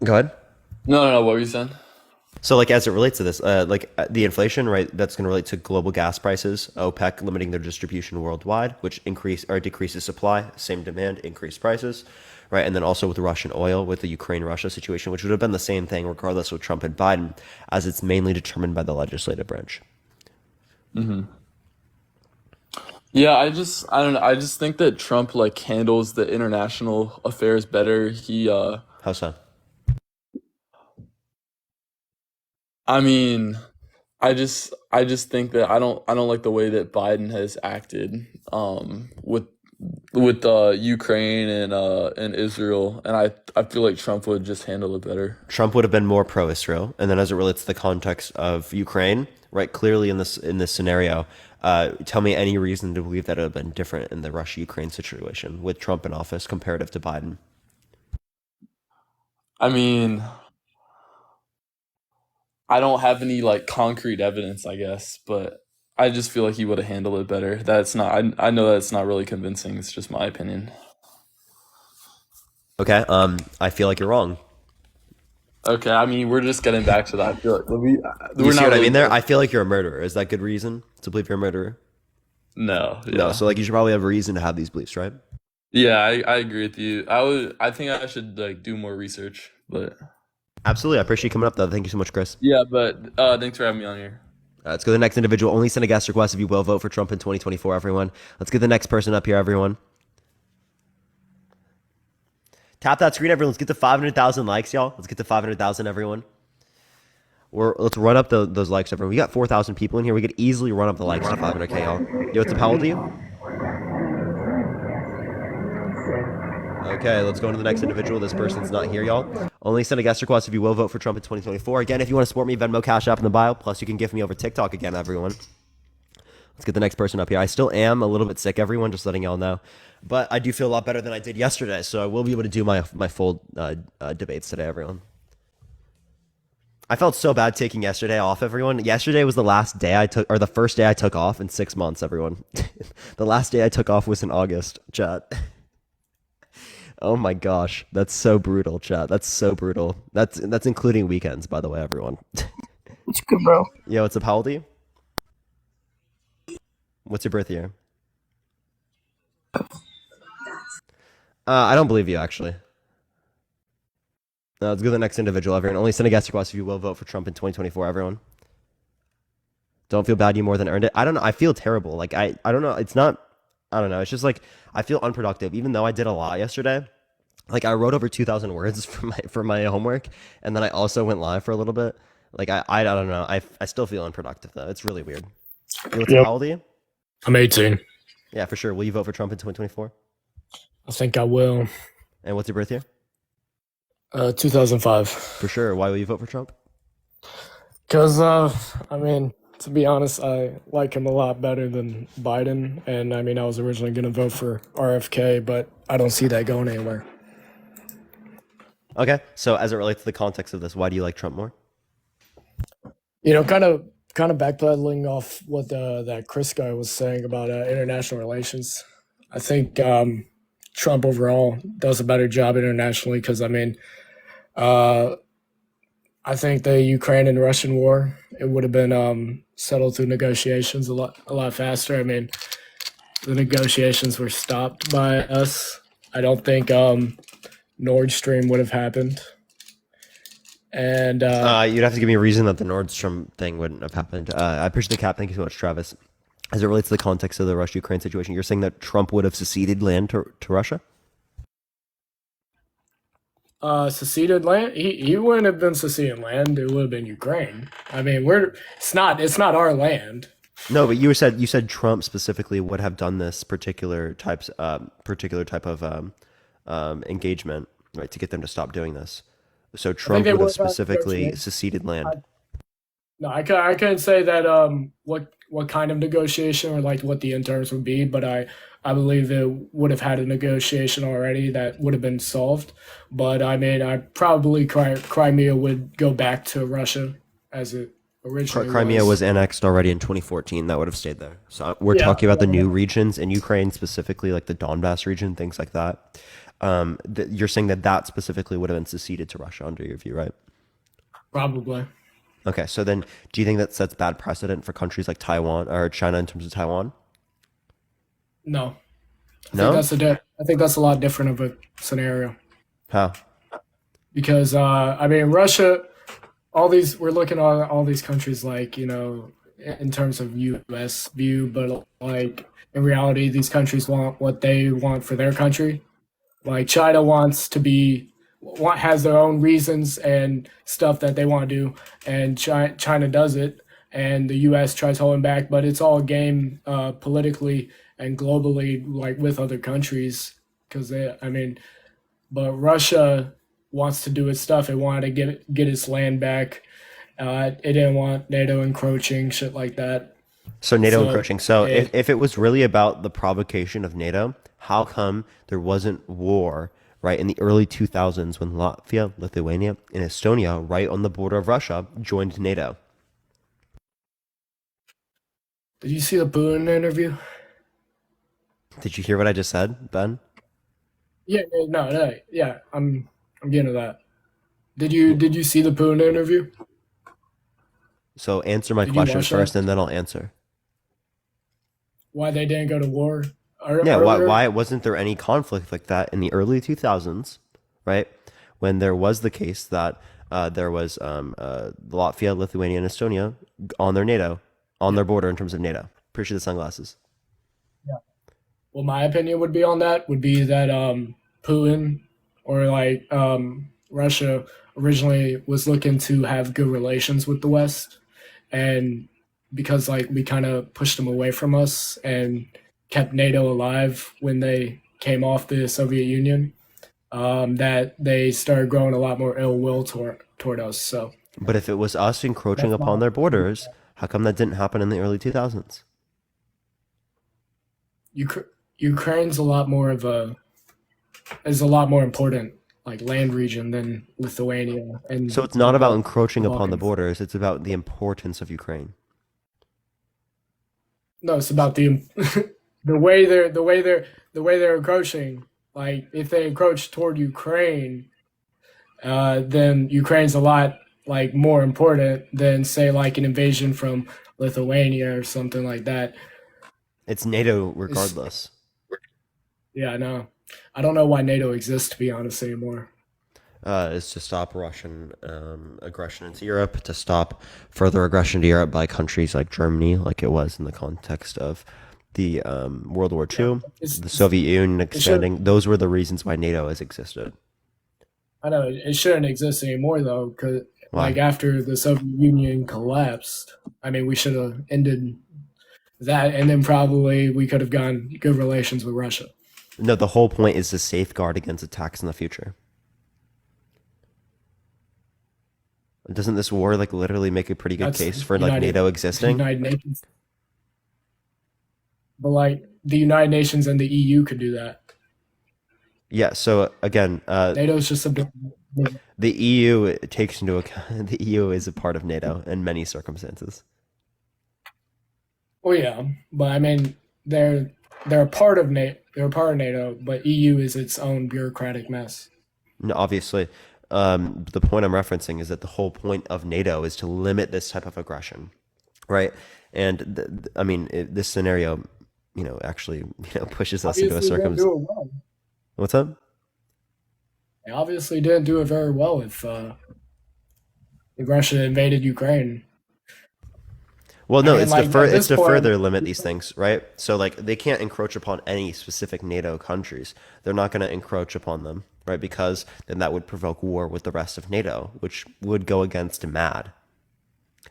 go ahead. No. What were you saying? So like as it relates to this, the inflation, right? That's going to relate to global gas prices, OPEC limiting their distribution worldwide, which increase or decreases supply, same demand, increased prices, right? And then also with Russian oil, with the Ukraine-Russia situation, which would have been the same thing regardless of Trump and Biden, as it's mainly determined by the legislative branch. Hmm. Yeah, I don't know. I just think that Trump like handles the international affairs better. How so? I mean, I just think that I don't like the way that Biden has acted with Ukraine and Israel, and I feel like Trump would just handle it better. Trump would have been more pro-Israel, and then as it relates to the context of Ukraine, right? Clearly in this scenario, tell me any reason to believe that it would have been different in the Russia-Ukraine situation with Trump in office comparative to Biden. I mean, I don't have any like concrete evidence, I guess, but I just feel like he would have handled it better. That's not I know that's not really convincing. It's just my opinion. Okay, I feel like you're wrong. Okay, I mean, we're just getting back to that. I feel like You we're see not what I really mean there? I feel like you're a murderer. Is that good reason to believe you're a murderer? No, No, yeah. so like you should probably have a reason to have these beliefs, right? Yeah, I agree with you. I think I should like do more research, but Absolutely. I appreciate you coming up though. Thank you so much, Chris. yeah, but thanks for having me on here. Let's go to the next individual. Only send a guest request if you will vote for Trump in 2024, everyone. Let's get the next person up here, everyone. Tap that screen, everyone. Let's get to 500,000 likes, y'all. Let's get to 500,000, everyone. Let's run up those likes, everyone. We got 4,000 people in here. We could easily run up the likes to 500K, y'all. Yo, what's up? How old are you? Okay, let's go to the next individual. This person's not here, y'all. Only send a guest request if you will vote for Trump in 2024. Again, if you want to support me, Venmo, Cash App in the bio. Plus, you can gift me over TikTok again, everyone. Let's get the next person up here. I still am a little bit sick, everyone, just letting y'all know. But I do feel a lot better than I did yesterday, so I will be able to do my full debates today, everyone. I felt so bad taking yesterday off, everyone. Yesterday was the last day I took, or the first day I took off in 6 months, everyone. The last day I took off was in August, chat. Oh my gosh, that's so brutal, chat. That's so brutal. That's including weekends, by the way, everyone. It's good, bro. Yo, what's up? How old are you? What's your birth year? I don't believe you, actually. Let's go to the next individual, everyone. Only send a guest request if you will vote for Trump in 2024, everyone. Don't feel bad, you more than earned it. I don't know. I feel terrible. Like, I don't know. It's not, I don't know. It's just like, I feel unproductive, even though I did a lot yesterday. Like, I wrote over 2,000 words for my homework, and then I also went live for a little bit. Like, I don't know. I still feel unproductive, though. It's really weird. Yo, what's How old are you? I'm 18. Yeah, for sure. Will you vote for Trump in 2024? I think I will. And what's your birth year? 2005. For sure. Why will you vote for Trump? Because, I mean, to be honest, I like him a lot better than Biden. And, I mean, I was originally going to vote for RFK, but I don't see that going anywhere. Okay. So as it relates to the context of this, why do you like Trump more? You know, kind of backpedaling off what that Chris guy was saying about international relations. I think Trump overall does a better job internationally because, I mean, I think the Ukraine and Russian war, it would have been settled through negotiations a lot faster. I mean, the negotiations were stopped by us, I don't think Nord Stream would have happened. And you'd have to give me a reason that the Nordstrom thing wouldn't have happened. I appreciate the cap. Thank you so much, Travis. As it relates to the context of the Russia-Ukraine situation, you're saying that Trump would have seceded land to Russia? seceded land, he wouldn't have been seceding land. It would have been Ukraine. I mean, it's not our land. No, but you said Trump specifically would have done this particular type of engagement, right, to get them to stop doing this. So Trump they would have would have specifically negotiated. seceded land. No, I couldn't say that what kind of negotiation or like what the end terms would be, but I believe it would have had a negotiation already that would have been solved. But I mean, I probably Crimea would go back to Russia as it originally Crimea was annexed already in 2014. That would have stayed there. So we're Yeah, talking about the yeah. new regions in Ukraine, specifically like the Donbass region, things like that. You're saying that specifically would have been seceded to Russia under your view, right? Probably. Okay, so then do you think that sets bad precedent for countries like Taiwan or China in terms of Taiwan? No. No? I think that's a lot different of a scenario How? because I mean Russia, we're looking at all these countries like in terms of U.S. view, but like in reality, these countries want what they want for their country. Like China has their own reasons and stuff that they want to do, and China does it, and the U.S. tries holding back, but it's all a game politically and globally, like with other countries, but Russia wants to do its stuff. It wanted to get its land back. It didn't want NATO encroaching, shit like that. So NATO So, encroaching. So it- if it was really about the provocation of NATO, how come there wasn't war, right, in the early 2000s when Latvia, Lithuania, and Estonia, right on the border of Russia, joined NATO? Did you see the Putin interview? Did you hear what I just said, Ben? Yeah, no, yeah. I'm getting to that. Did you see the Putin interview? So answer my Did you question watch that? first, and then I'll answer. Why they didn't go to war? Yeah, earlier? why wasn't there any conflict like that in the early 2000s, right? When there was the case that there was Latvia, Lithuania, and Estonia on their border in terms of NATO. Appreciate the sunglasses. Well, my opinion would be on that would be that Putin or like Russia originally was looking to have good relations with the West, and because like we kind of pushed them away from us and kept NATO alive when they came off the Soviet Union, that they started growing a lot more ill will toward us. So But if it was us encroaching That's upon my- their borders, how come that didn't happen in the early 2000s? Ukraine's a lot more important like land region than Lithuania, and So it's not about encroaching upon the Balkans. borders, it's about the importance of Ukraine. No, it's about the the way they're encroaching. Like if they encroach toward Ukraine, then Ukraine's a lot like more important than say like an invasion from Lithuania or something like that. It's NATO regardless. Yeah, I know. I don't know why NATO exists, to be honest, anymore. Is to stop Russian aggression into Europe, to stop further aggression to Europe by countries like Germany, like it was in the context of the World War II, It's- the Soviet Union it should- expanding. Those were the reasons why NATO has existed. I know it shouldn't exist anymore though, because Why? like after the Soviet Union collapsed, I mean we should have ended that, and then probably we could have gotten good relations with Russia. No, the whole point is to safeguard against attacks in the future. Doesn't this war like literally make a pretty good That's case for like NATO existing? United Nations. But like the United Nations and the EU could do that. Yeah. So again, NATO's just a bit. the EU takes into account the EU is a part of NATO in many circumstances. Oh yeah, but I mean they're a part of NATO. They're a part of NATO, but EU is its own bureaucratic mess. No, obviously, the point I'm referencing is that the whole point of NATO is to limit this type of aggression, right? And I mean, this scenario, actually pushes us into a Obviously didn't circum. do it well. What's up? They obviously didn't do it very well if Russia invaded Ukraine. Well, I no, mean, it's like, to at this point, further limit these things, right? So like they can't encroach upon any specific NATO countries. They're not going to encroach upon them, right? Because then that would provoke war with the rest of NATO, which would go against MAD.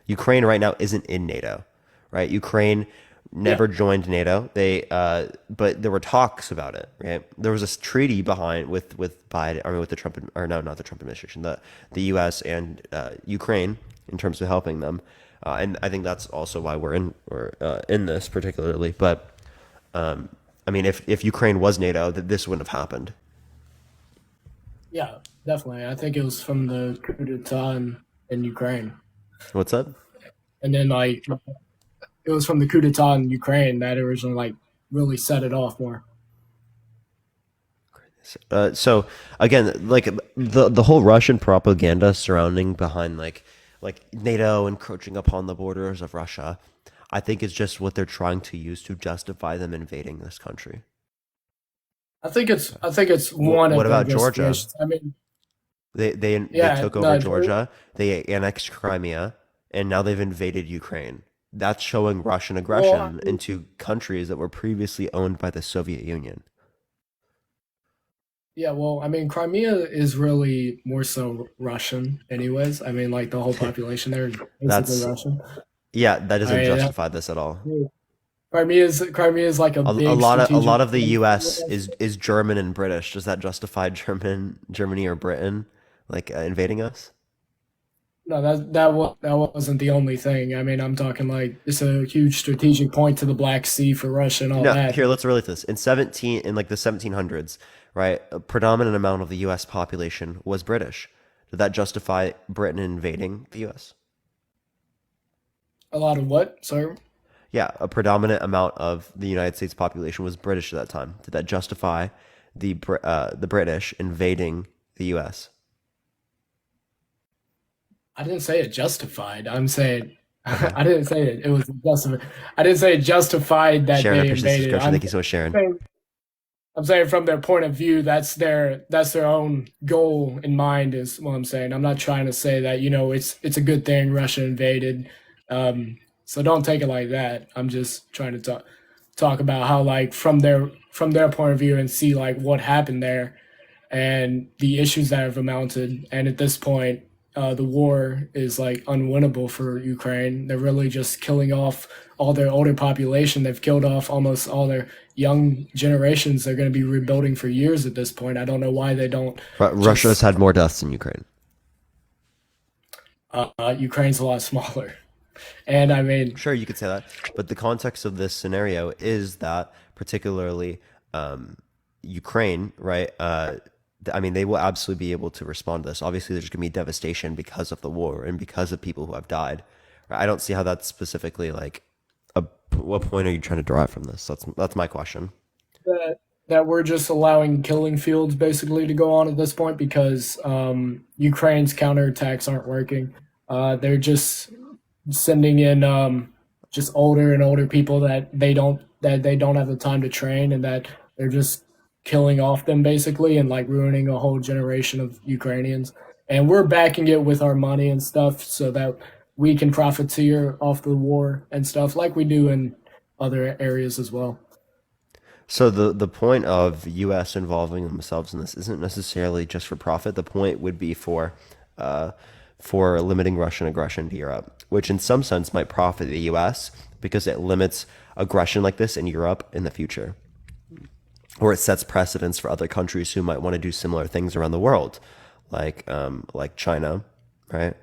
Ukraine right now isn't in NATO, right? Ukraine never joined NATO. But there were talks about it, right? There was this treaty behind with Biden, with the Trump, or no, not the Trump administration, the U.S. and Ukraine in terms of helping them. And I think that's also why we're in this particularly. But if Ukraine was NATO, that this wouldn't have happened. yeah, definitely. I think it was from the coup d'etat in Ukraine. What's up? And then it was from the coup d'etat in Ukraine that originally really set it off more. So again, like the whole Russian propaganda surrounding behind like NATO encroaching upon the borders of Russia, I think is just what they're trying to use to justify them invading this country. I think it's one of What the about Georgia? justifications. I mean, They took over Georgia, they annexed Crimea, and now they've invaded Ukraine. That's showing Russian aggression into countries that were previously owned by the Soviet Union. yeah, well, I mean, Crimea is really more so Russian, anyways. I mean, like the whole population there is That's basically Russian. Yeah, that doesn't I mean, justify this at all. Crimea is like a big A lot strategic of the U.S. is German and British. Does that justify Germany or Britain invading us? No, that wasn't the only thing. I mean, I'm talking like it's a huge strategic point to the Black Sea for Russia and all No, that. here, let's relate this. In the 1700s, right, a predominant amount of the U.S. population was British. Did that justify Britain invading the U.S.? A lot of what? Sorry. Yeah, a predominant amount of the United States population was British at that time. Did that justify the British invading the U.S.? I didn't say it justified. I'm saying I didn't say it was justified. I didn't say it justified that Sharon, I they appreciate this invaded. discussion. Thank you so much, Sharon. I'm saying from their point of view, that's their own goal in mind is what I'm saying. I'm not trying to say that, it's a good thing Russia invaded. So don't take it like that. I'm just trying to talk about how from their point of view and see what happened there and the issues that have amounted. And at this point, the war is unwinnable for Ukraine. They're really just killing off all their older population. They've killed off almost all their young generations. They're going to be rebuilding for years at this point. I don't know why they don't. Russia's had more deaths than Ukraine. Ukraine's a lot smaller. And I mean, sure, you could say that, but the context of this scenario is that particularly Ukraine, right? They will absolutely be able to respond to this. Obviously, there's going to be devastation because of the war and because of people who have died. I don't see how that's specifically what point are you trying to derive from this? That's my question. That we're just allowing killing fields basically to go on at this point because Ukraine's counterattacks aren't working. They're just sending in just older and older people that they don't have the time to train, and that they're just killing off them basically and ruining a whole generation of Ukrainians. And we're backing it with our money and stuff so that we can profiteer off the war and stuff like we do in other areas as well. So the point of U.S. involving themselves in this isn't necessarily just for profit. The point would be for limiting Russian aggression to Europe, which in some sense might profit the U.S. because it limits aggression like this in Europe in the future, or it sets precedents for other countries who might want to do similar things around the world, like China, right?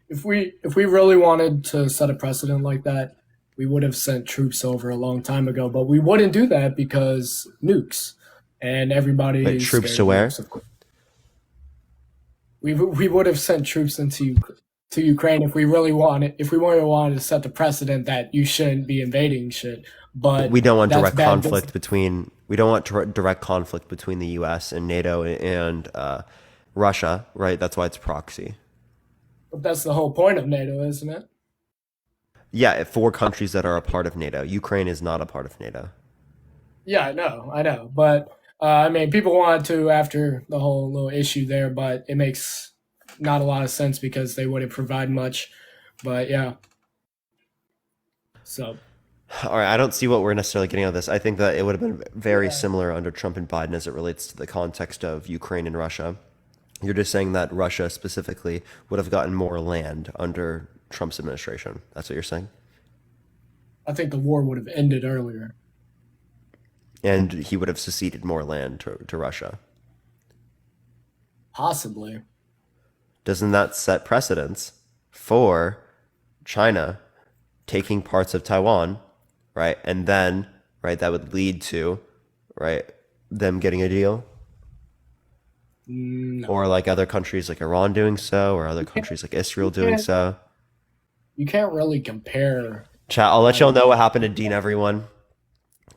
If we really wanted to set a precedent like that, we would have sent troops over a long time ago, but we wouldn't do that because nukes and everybody. Wait, is troops scared to of where? nukes, of course. We would have sent troops to Ukraine if we really wanted to set the precedent that you shouldn't be invading shit. But we don't want that's direct bad conflict between. We don't want direct conflict between the U.S. and NATO and Russia, right? That's why it's proxy. But that's the whole point of NATO, isn't it? Yeah, 4 countries that are a part of NATO. Ukraine is not a part of NATO. Yeah, I know. But I mean, people wanted to after the whole little issue there, but it makes not a lot of sense because they wouldn't provide much. But yeah. So All right, I don't see what we're necessarily getting out of this. I think that it would have been very similar under Trump and Biden as it relates to the context of Ukraine and Russia. You're just saying that Russia specifically would have gotten more land under Trump's administration. That's what you're saying? I think the war would have ended earlier. And he would have seceded more land to Russia. Possibly. Doesn't that set precedence for China taking parts of Taiwan, right? And then, right, that would lead to, right, them getting a deal? No. Or like other countries like Iran doing so, or other countries like Israel doing so. You can't really compare. Chat, I'll let y'all know what happened to Dean, everyone.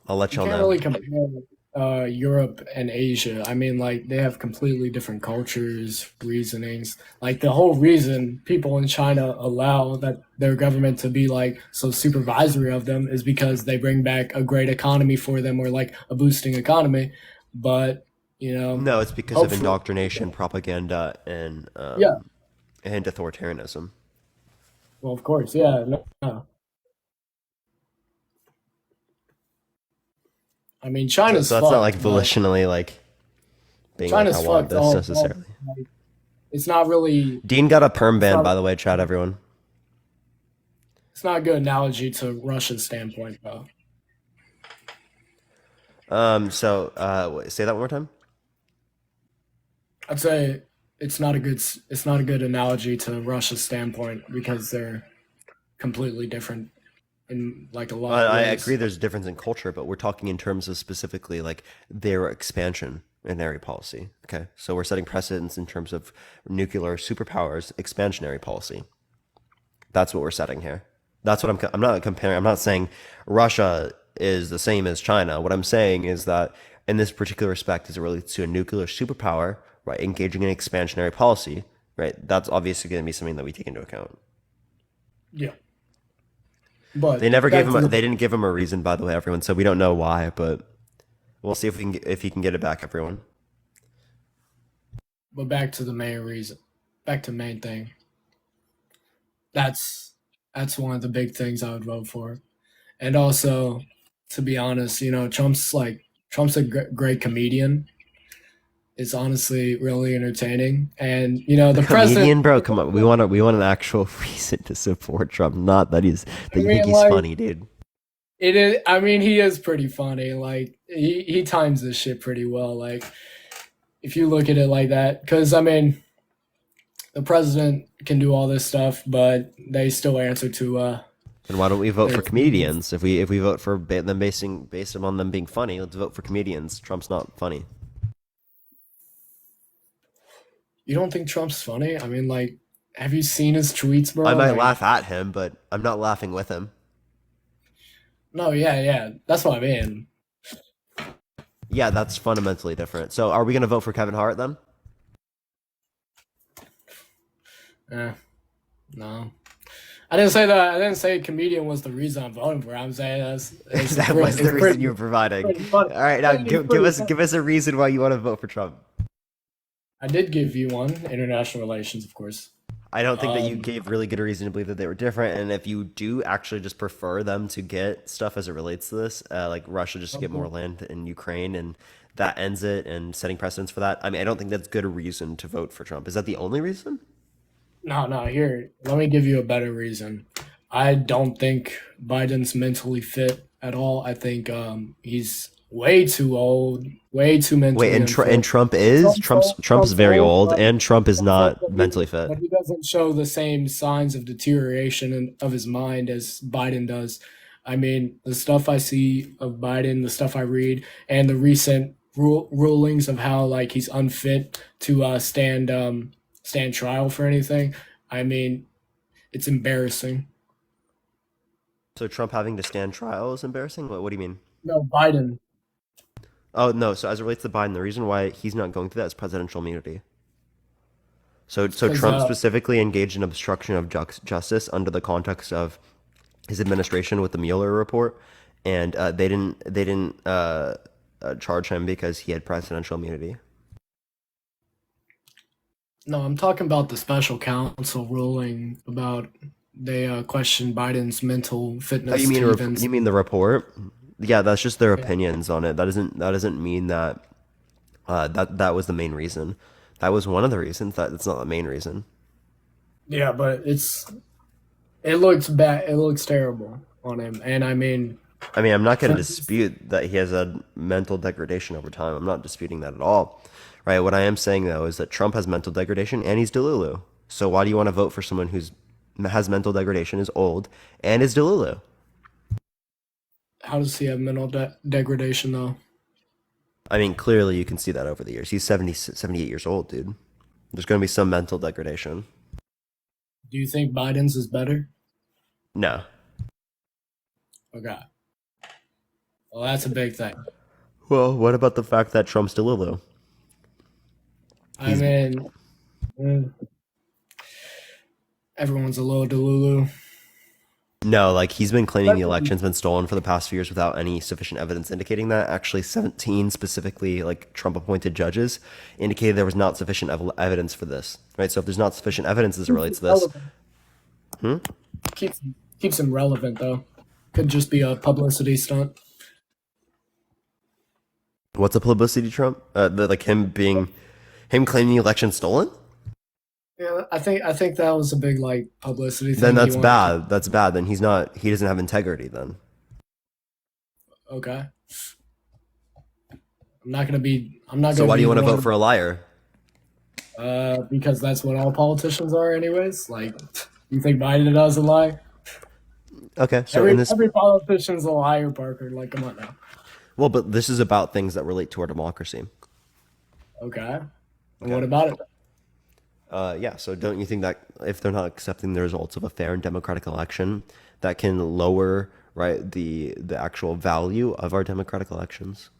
I'll let You y'all can't know. really compare Europe and Asia. I mean, like, they have completely different cultures, reasonings. Like, the whole reason people in China allow that their government to be, like, so supervisory of them is because they bring back a great economy for them, or, like, a boosting economy. But, you know... No, it's because of hopefully- indoctrination, propaganda, and Yeah. and authoritarianism. Well, of course, yeah. No. I mean, China's So that's not like fucked, but volitionally like being China's like I want fucked this all- necessarily. like, it's not really... Dean got a perm ban, not- by the way, chat, everyone. It's not a good analogy to Russia's standpoint, though. Wait, say that one more time. I'd say it's not a good analogy to Russia's standpoint because they're completely different in like a lot of I ways. agree there's a difference in culture, but we're talking in terms of specifically like their expansionary policy. Okay, so we're setting precedents in terms of nuclear superpowers expansionary policy. That's what we're setting here. That's what I'm not comparing. I'm not saying Russia is the same as China. What I'm saying is that in this particular respect, as it relates to a nuclear superpower, right, engaging in expansionary policy, right, that's obviously going to be something that we take into account. Yeah. But They never back gave him. to the- They didn't give him a reason, by the way, everyone. So we don't know why, but we'll see if he can get it back, everyone. But back to the main reason. Back to the main thing. That's one of the big things I would vote for. And also, to be honest, you know, Trump's a great comedian. It's honestly really entertaining, and you know the Comedian, president. bro, come on. We want an actual reason to support Trump, not that you mean, think he's like, funny, dude. It is. I mean, he is pretty funny. Like he times this shit pretty well. Like if you look at it like that, because I mean, the president can do all this stuff, but they still answer to. And why don't we vote for their- comedians? If we vote for them based on them being funny, let's vote for comedians. Trump's not funny. You don't think Trump's funny? I mean, like, have you seen his tweets, bro? I might Like, laugh at him, but I'm not laughing with him. No, yeah, that's what I mean. Yeah, that's fundamentally different. So, are we gonna vote for Kevin Hart then? No. I didn't say that. I didn't say comedian was the reason I'm voting for. I'm saying That was the reason you were providing. All right, now give us a reason why you want to vote for Trump. I did give you one. International relations, of course. I don't think that you gave really good reason to believe that they were different. And if you do actually just prefer them to get stuff as it relates to this, like Russia just to get more land in Ukraine and that ends it and setting precedents for that, I mean, I don't think that's good reason to vote for Trump. Is that the only reason? No. Here, let me give you a better reason. I don't think Biden's mentally fit at all. I think he's way too old, way too mentally. Wait, unfit. and Trump is? Trump's very old, and Trump is not mentally fit. But he doesn't show the same signs of deterioration of his mind as Biden does. I mean, the stuff I see of Biden, the stuff I read, and the recent rulings of how like he's unfit to stand trial for anything. I mean, it's embarrassing. So Trump having to stand trial is embarrassing? What do you mean? No, Biden. Oh, no. So as it relates to Biden, the reason why he's not going through that is presidential immunity. So Trump specifically engaged in obstruction of justice under the context of his administration with the Mueller report, and they didn't charge him because he had presidential immunity. No, I'm talking about the special counsel ruling about they questioned Biden's mental Oh, fitness you mean to even. you mean the report? Yeah, that's just their Yeah. opinions on it. That doesn't mean that that was the main reason. That was one of the reasons. That's not the main reason. Yeah, but it looks bad. It looks terrible on him, and I mean, I mean, I'm not going to for- dispute that he has a mental degradation over time. I'm not disputing that at all. Right? What I am saying though is that Trump has mental degradation and he's Delulu. So why do you want to vote for someone who's has mental degradation, is old, and is Delulu? how does he have mental degradation though? I mean, clearly you can see that over the years. He's 78 years old, dude. There's going to be some mental degradation. Do you think Biden's is better? No. Okay. Well, that's a big thing. Well, what about the fact that Trump's Delulu? I mean, mm, everyone's a little delulu. No, like he's been claiming the election's been stolen for the past few years without any sufficient evidence indicating that. Actually, 17 specifically, like Trump-appointed judges, indicated there was not sufficient evidence for this. Right. So if there's not sufficient evidence as it relates to this, Keeps him relevant though. Could just be a publicity stunt. what's a publicity Trump? Like him claiming the election stolen? Yeah, I think that was a big like publicity thing. Then he that's wanted- bad. That's bad. Then he doesn't have integrity then. Okay. I'm not gonna. So why do you want to vote for a liar? Because that's what all politicians are, anyways. Like, you think Biden does a lie? Okay, so every, in this, every politician's a liar, Parker. Like, come on now. well, but this is about things that relate to our democracy. Okay. And what about it? Yeah, so don't you think that if they're not accepting the results of a fair and democratic election, that can lower, right, the actual value of our democratic elections?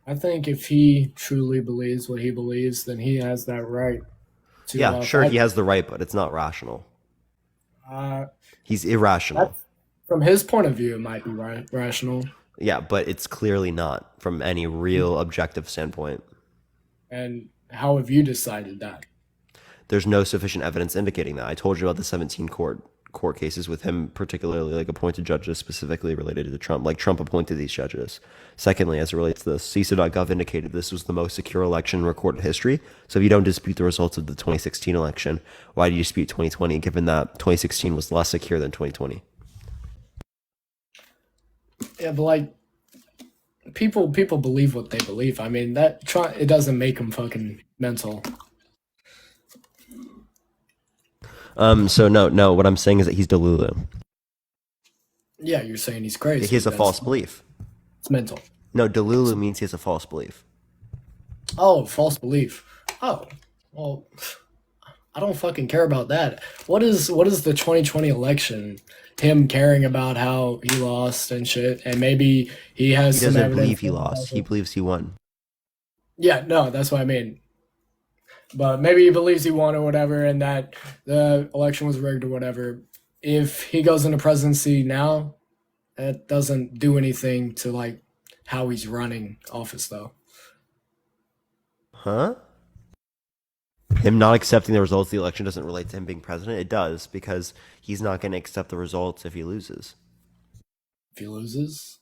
I think if he truly believes what he believes, then he has that right to. Yeah, sure, he has the right, but it's not rational. He's irrational. From his point of view, it might be rational. Yeah, but it's clearly not from any real objective standpoint. And how have you decided that? There's no sufficient evidence indicating that. I told you about the 17 court cases with him, particularly like appointed judges specifically related to Trump. Like Trump appointed these judges. Secondly, as it relates to this, CISA.gov indicated this was the most secure election in recorded history. So if you don't dispute the results of the 2016 election, why do you dispute 2020, given that 2016 was less secure than 2020? Yeah, but like people believe what they believe. I mean, it doesn't make them fucking mental. So no, what I'm saying is that he's Delulu. Yeah, you're saying he's crazy. He has a That's- false belief. It's mental. No, Delulu means he has a false belief. Oh, false belief. Oh, well, I don't fucking care about that. What is the 2020 election? Him caring about how he lost and shit, and maybe he has He some doesn't evidence. believe he lost. He believes he won. Yeah, no, that's what I mean. But maybe he believes he won or whatever, and that the election was rigged or whatever. If he goes into presidency now, that doesn't do anything to like how he's running office, though. Huh? Him not accepting the results of the election doesn't relate to him being president. It does, because he's not going to accept the results if he loses. If he loses,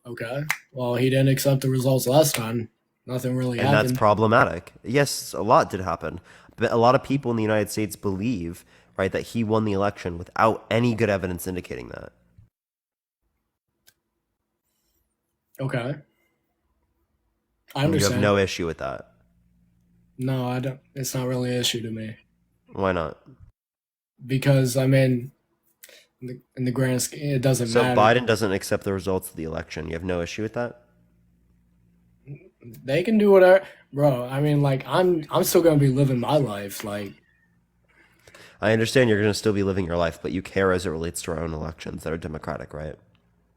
okay. Well, he didn't accept the results last time. Nothing really And happened. that's problematic. Yes, a lot did happen. But a lot of people in the United States believe, right, that he won the election without any good evidence indicating that. Okay. I You understand. have no issue with that. No, I don't. It's not really an issue to me Why not? because I mean, in the grand scheme, it doesn't So matter. Biden doesn't accept the results of the election. You have no issue with that? They can do whatever, bro. I mean, like I'm still gonna be living my life. Like, I understand you're going to still be living your life, but you care as it relates to our own elections that are democratic, right?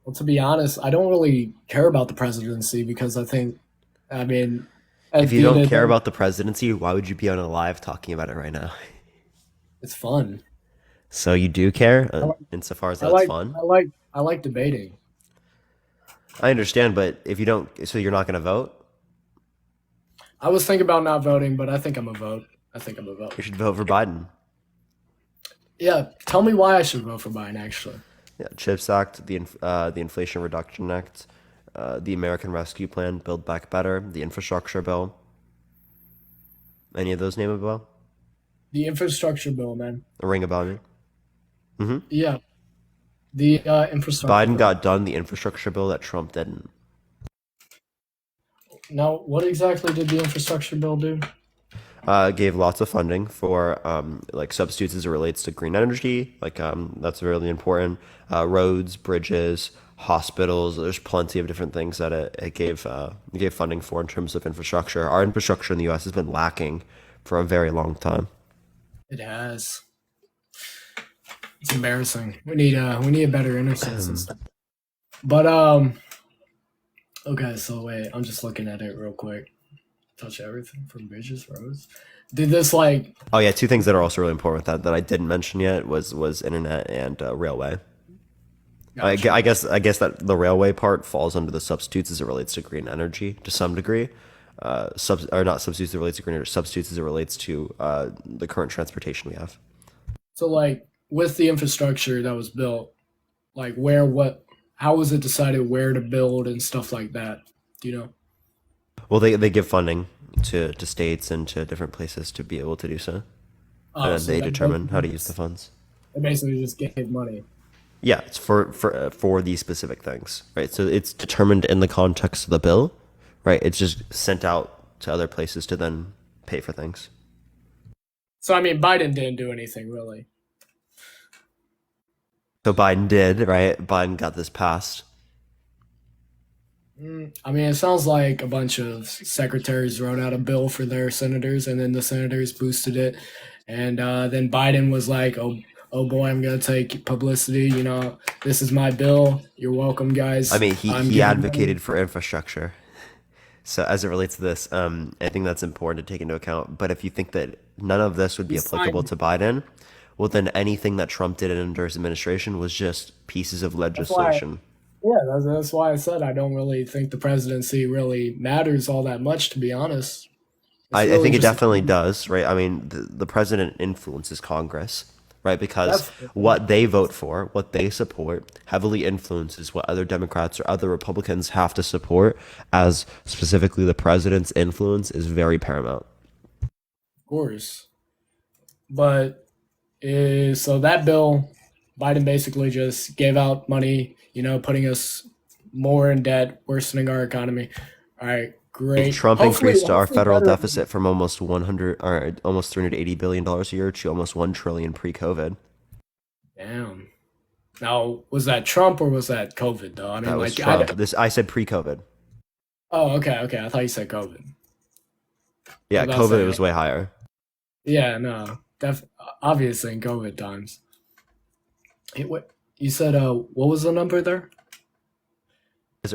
well, to be honest, I don't really care about the presidency because I mean, at If you the end don't of care the- about the presidency, why would you be on a live talking about it right now? it's fun. So you do care, I like insofar as I that's like fun. I like debating. I understand, but if you don't, so you're not going to vote. I was thinking about not voting, but I think I'm a vote. I think I'm a vote. You should vote for Biden. Yeah, tell me why I should vote for Biden. Actually, Yeah, CHIPS Act, the Inflation Reduction Act, the American Rescue Plan, Build Back Better, the infrastructure bill. Any of those name a bell? the infrastructure bill, man. A ring a bell, I mean. Mm-hmm. Yeah, the infrastructure. Biden bill. got done the infrastructure bill that Trump didn't. Now, what exactly did the infrastructure bill do? Gave lots of funding for like substitutes as it relates to green energy. Like that's really important. Roads, bridges, hospitals. There's plenty of different things that it gave funding for in terms of infrastructure. Our infrastructure in the U.S. has been lacking for a very long time. It has. It's embarrassing. We need a better internet system. But okay, so wait, I'm just looking at it real quick. Touch everything from bridges, roads. Did this like? Oh yeah, two things that are also really important with that I didn't mention yet was internet and railway. Gotcha. I guess that the railway part falls under the substitutes as it relates to green energy to some degree. Or not substitutes as it relates to green energy, substitutes as it relates to the current transportation we have. So like with the infrastructure that was built, like how was it decided where to build and stuff like that? Do you know? Well, they give funding to states and to different places to be able to do so. Oh, And so they that determine how to basically use the funds. They basically just gave money. Yeah, it's for these specific things, right? So it's determined in the context of the bill, right? It's just sent out to other places to then pay for things. So I mean, Biden didn't do anything really. So Biden did, right? Biden got this passed. I mean, it sounds like a bunch of secretaries wrote out a bill for their senators, and then the senators boosted it, and then Biden was like, "Oh boy, I'm gonna take publicity. You know, this is my bill. You're welcome, guys." I mean, I'm he giving advocated for infrastructure. So as it relates to this, I think that's important to take into account. But if you think that none of this would be He's applicable fine. to Biden, well, then anything that Trump did under his administration was just pieces of That's why, legislation. yeah, that's why I said I don't really think the presidency really matters all that much, to be honest. It's I really think it just definitely does, right? I mean, the president influences Congress, right? Because that's what they vote for, what they support, heavily influences what other Democrats or other Republicans have to support, as specifically the president's influence is very paramount. of course. But so that bill, Biden basically just gave out money, putting us more in debt, worsening our economy. All right, great. Trump Hopefully, increased our hopefully federal better. deficit from almost 100 or almost $380 billion a year to almost 1 trillion pre-COVID. Damn. Now, was that Trump or was that COVID though? I mean, That was like, Trump. I said pre-COVID. oh, okay. I thought you said COVID. Yeah, I was about to COVID say, was way higher. yeah, no, obviously in COVID times. What you said? What was the number there?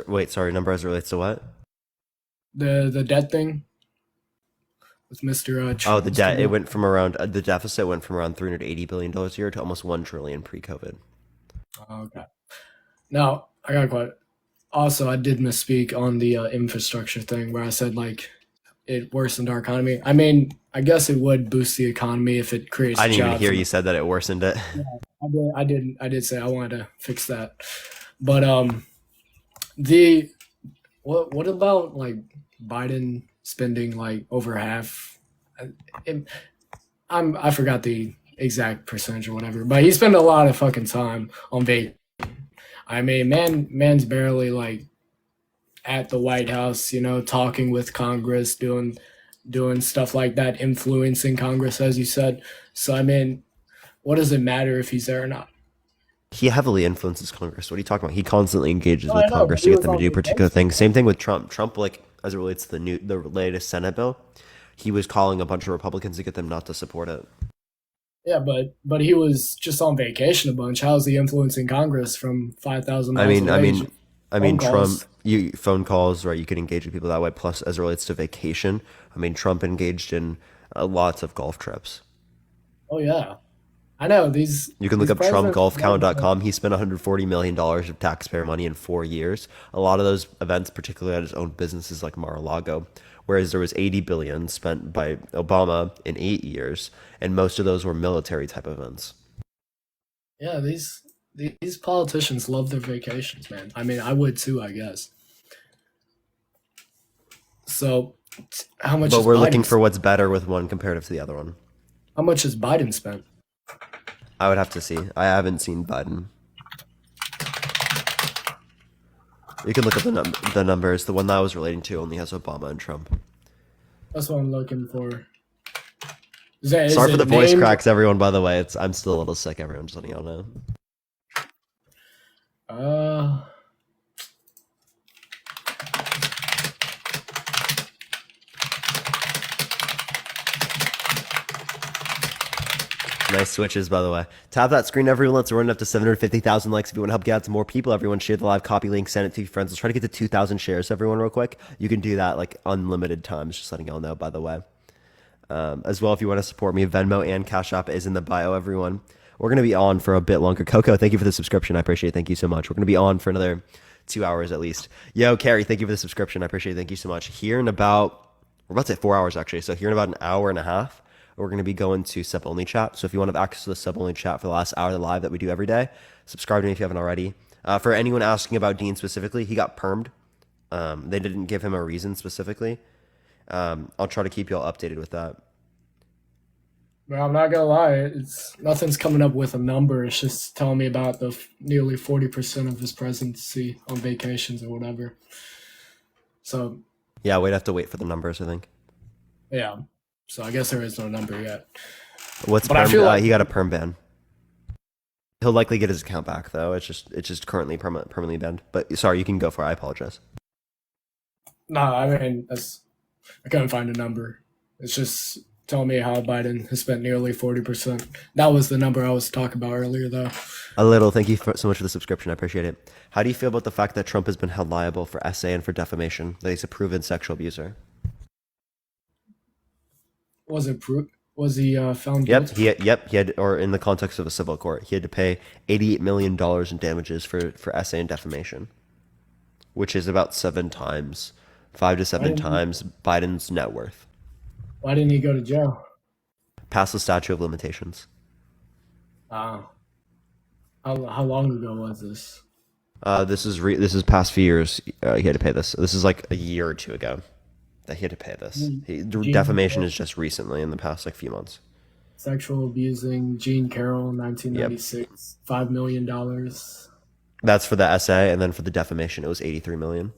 Wait, sorry, number as it relates to what? The debt thing with Mr. Oh, the Mr. debt. It Trump? went from around the deficit went from around $380 billion a year to almost 1 trillion pre-COVID. Okay. Now I got a question. Also, I did misspeak on the infrastructure thing where I said like it worsened our economy. I mean, I guess it would boost the economy if it creates I didn't even jobs. hear you said that it worsened it. Yeah, I did say I wanted to fix that. But the what about like Biden spending like over half? I forgot the exact percentage or whatever, but he spent a lot of fucking time on vacation. I mean, man's barely like at the White House, talking with Congress, doing stuff like that, influencing Congress, as you said. So I mean, what does it matter if he's there or not? He heavily influences Congress. What are you talking about? He constantly engages No, with I know, Congress but to he get was them to on do particular vacation. things. Same thing with Trump. Trump, like as it relates to the latest Senate bill, he was calling a bunch of Republicans to get them not to support it. Yeah, but he was just on vacation a bunch. How is he influencing Congress from 5,000 I miles mean, away? Trump. Calls. Phone calls, right? You can engage with people that way. Plus, as it relates to vacation, Trump engaged in lots of golf trips. Oh yeah, I know these. You can look these up presidents love TrumpGolfCount.com. He spent $140 million of taxpayer money in 4 years. A lot of those events, particularly at his own businesses like Mar-a-Lago, whereas there was $80 billion spent by Obama in 8 years, and most of those were military type events. Yeah, these politicians love their vacations, man. I mean, I would too, I guess. So, how much? But is we're Biden, looking for what's better with one comparative to the other one. How much has Biden spent? I would have to see. I haven't seen Biden. You can look up the numbers. The one that I was relating to only has Obama and Trump. That's what I'm looking for. Sorry for the voice cracks, everyone. By the way, I'm still a little sick. Everyone, just letting y'all know. Nice switches, by the way. Tap that screen, everyone. Let's run up to 750,000 likes. If you want to help get out to more people, everyone share the live copy link, send it to your friends. Let's try to get to 2,000 shares, everyone, real quick. You can do that like unlimited times, just letting y'all know, by the way. As well, if you want to support me, Venmo and Cash App is in the bio, everyone. We're going to be on for a bit longer. Coco, thank you for the subscription. I appreciate it. Thank you so much. We're going to be on for another 2 hours at least. Yo, Carrie, thank you for the subscription. I appreciate it. Thank you so much. Here in about, we're about to say 4 hours actually. So here in about an hour and a half, we're going to be going to sub-only chat. So if you want to have access to the sub-only chat for the last hour of the live that we do every day, subscribe to me if you haven't already. For anyone asking about Dean specifically, he got permed. They didn't give him a reason specifically. I'll try to keep you all updated with that. Well, I'm not gonna lie, it's nothing's coming up with a number. It's just telling me about the nearly 40% of his presidency on vacations or whatever. So Yeah, we'd have to wait for the numbers, I think. yeah, so I guess there is no number yet. What's But perm? I feel like He got a perm ban. He'll likely get his account back though. It's just currently permanently banned. But sorry, you can go for it. I apologize. no, I mean I couldn't find a number. It's just telling me how Biden has spent nearly 40%. That was the number I was talking about earlier, though. A little. Thank you so much for the subscription. I appreciate it. How do you feel about the fact that Trump has been held liable for essay and for defamation? That he's a proven sexual abuser. Was he found Yep. guilty? He had, or in the context of a civil court, he had to pay $88 million in damages for essay and defamation, which is about 5 to 7 times Biden's net worth. Why didn't he go to jail? Past the statute of limitations. How long ago was this? This is past few years. He had to pay this. This is like a year or two ago that he had to pay this. Defamation is just recently in the past like few months. Sexual abusing Jean Carroll, 1996, $5 million. That's for the essay, and then for the defamation, it was $83 million.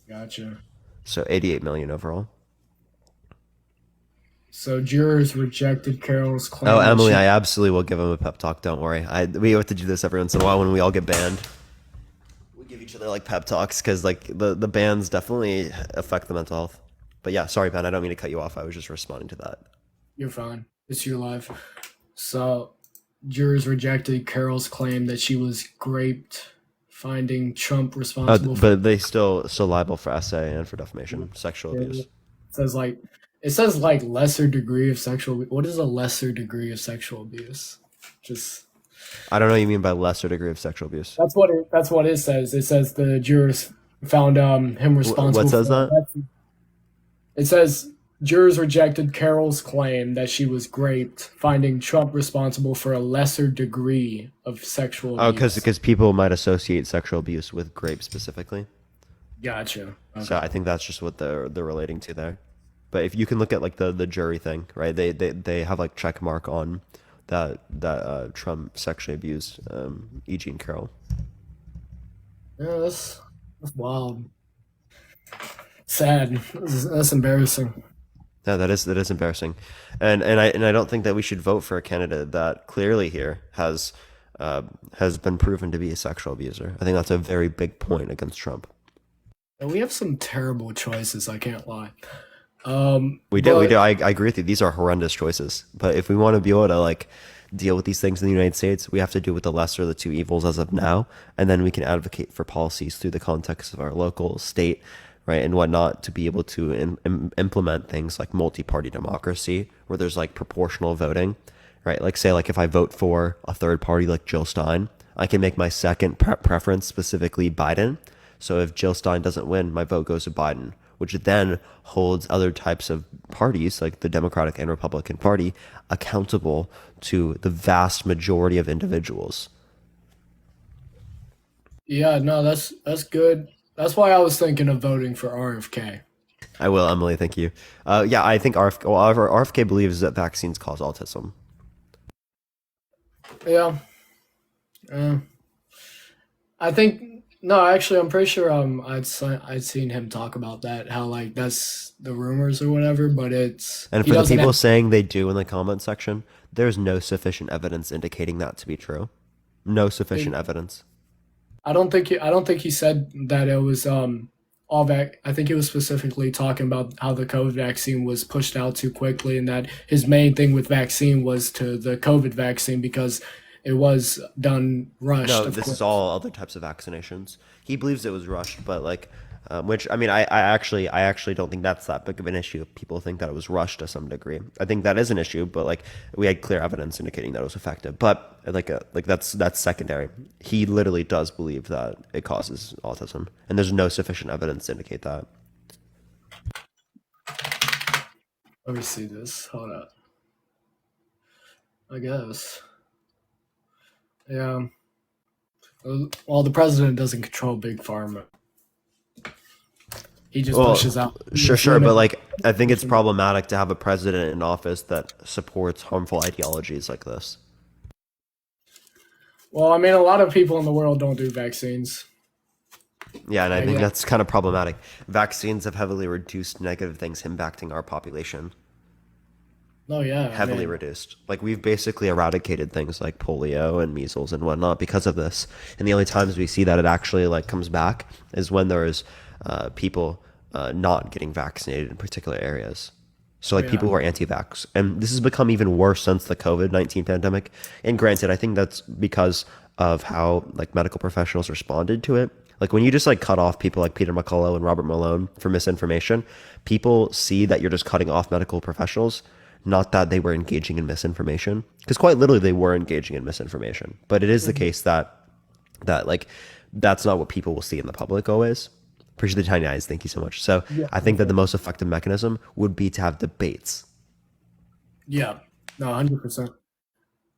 Gotcha. So $88 million overall. So jurors rejected Carroll's claim. Oh, that Emily, she- I absolutely will give him a pep talk. Don't worry. We have to do this every once in a while when we all get banned. We give each other like pep talks because like the bans definitely affect the mental health. But yeah, sorry, Ben. I don't mean to cut you off. I was just responding to that. You're fine. It's your life. So jurors rejected Carroll's claim that she was raped, finding Trump responsible. But they still liable for essay and for defamation, sexual abuse. It says like lesser degree of sexual. What is a lesser degree of sexual abuse? Just I don't know what you mean by lesser degree of sexual abuse. that's what it says. It says the jurors found him responsible. What says for that? It says jurors rejected Carroll's claim that she was raped, finding Trump responsible for a lesser degree of sexual Oh, abuse. because people might associate sexual abuse with grape specifically. Gotcha. Okay. So I think that's just what they're relating to there. But if you can look at like the jury thing, right? They have like check mark on that Trump sexually abused E. Jean Carroll. Yeah, that's wild. Sad. That's embarrassing. Yeah, that is embarrassing, and I don't think that we should vote for a candidate that clearly here has been proven to be a sexual abuser. I think that's a very big point against Trump. And we have some terrible choices. I can't lie. We do. I agree with you. These are horrendous choices. But if we want to be able to like deal with these things in the United States, we have to do with the lesser of the two evils as of now, and then we can advocate for policies through the context of our local, state, right, and whatnot to be able to implement things like multi-party democracy, where there's like proportional voting, right? Like say like if I vote for a third party like Jill Stein, I can make my second preference specifically Biden. So if Jill Stein doesn't win, my vote goes to Biden, which then holds other types of parties like the Democratic and Republican Party accountable to the vast majority of individuals. Yeah, no, that's good. That's why I was thinking of voting for RFK. I will, Emily. Thank you. Yeah, I think RFK believes that vaccines cause autism. Yeah. I think no, actually, I'm pretty sure I'd seen him talk about that, how like that's the rumors or whatever, but it's And he for the doesn't people have, saying they do in the comment section, there's no sufficient evidence indicating that to be true. No sufficient evidence. I don't think he said that it was I think he was specifically talking about how the COVID vaccine was pushed out too quickly, and that his main thing with vaccine was to the COVID vaccine because it was done rushed. No, of this course. is all other types of vaccinations. He believes it was rushed, but like, which I mean, I actually don't think that's that big of an issue. People think that it was rushed to some degree. I think that is an issue, but like we had clear evidence indicating that it was effective. But like that's secondary. He literally does believe that it causes autism, and there's no sufficient evidence to indicate that. Let me see this. Hold up. I guess. Yeah. Well, the president doesn't control big pharma. He just pushes out. Sure, but like I think it's problematic to have a president in office that supports harmful ideologies like this. Well, I mean, a lot of people in the world don't do vaccines. Yeah, and I think Yeah. that's kind of problematic. Vaccines have heavily reduced negative things impacting our population. Oh yeah, Heavily reduced. Like we've basically eradicated things like polio and measles and whatnot because of this. And the only times we see that it actually like comes back is when there's people not getting vaccinated in particular areas. So like people who are anti-vax, and this has become even worse since the COVID-19 pandemic. And granted, I think that's because of how like medical professionals responded to it. Like when you just like cut off people like Peter McCullough and Robert Malone for misinformation, people see that you're just cutting off medical professionals, not that they were engaging in misinformation, because quite literally they were engaging in misinformation. But it is the case that like that's not what people will see in the public always. Appreciate the tiny eyes. Thank you so much. So Yeah. I think that the most effective mechanism would be to have debates. Yeah, no, 100%.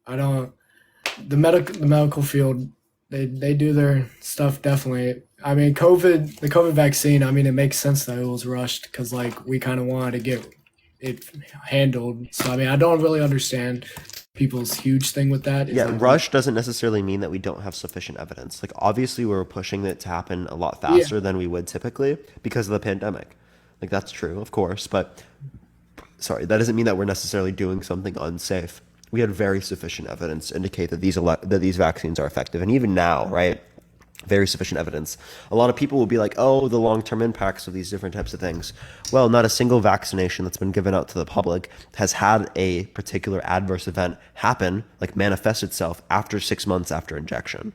I don't. The medical field, they do their stuff definitely. I mean, the COVID vaccine. I mean, it makes sense that it was rushed because like we kind of wanted to get it handled. So I mean, I don't really understand people's huge thing with that. Yeah, rush doesn't necessarily mean that we don't have sufficient evidence. Like obviously we're pushing it to happen a lot faster than we would typically because of the pandemic. Like that's true, of course, but sorry, that doesn't mean that we're necessarily doing something unsafe. We had very sufficient evidence to indicate that these vaccines are effective, and even now, right? Very sufficient evidence. A lot of people will be like, oh, the long-term impacts of these different types of things. Well, not a single vaccination that's been given out to the public has had a particular adverse event happen, like manifest itself after 6 months after injection,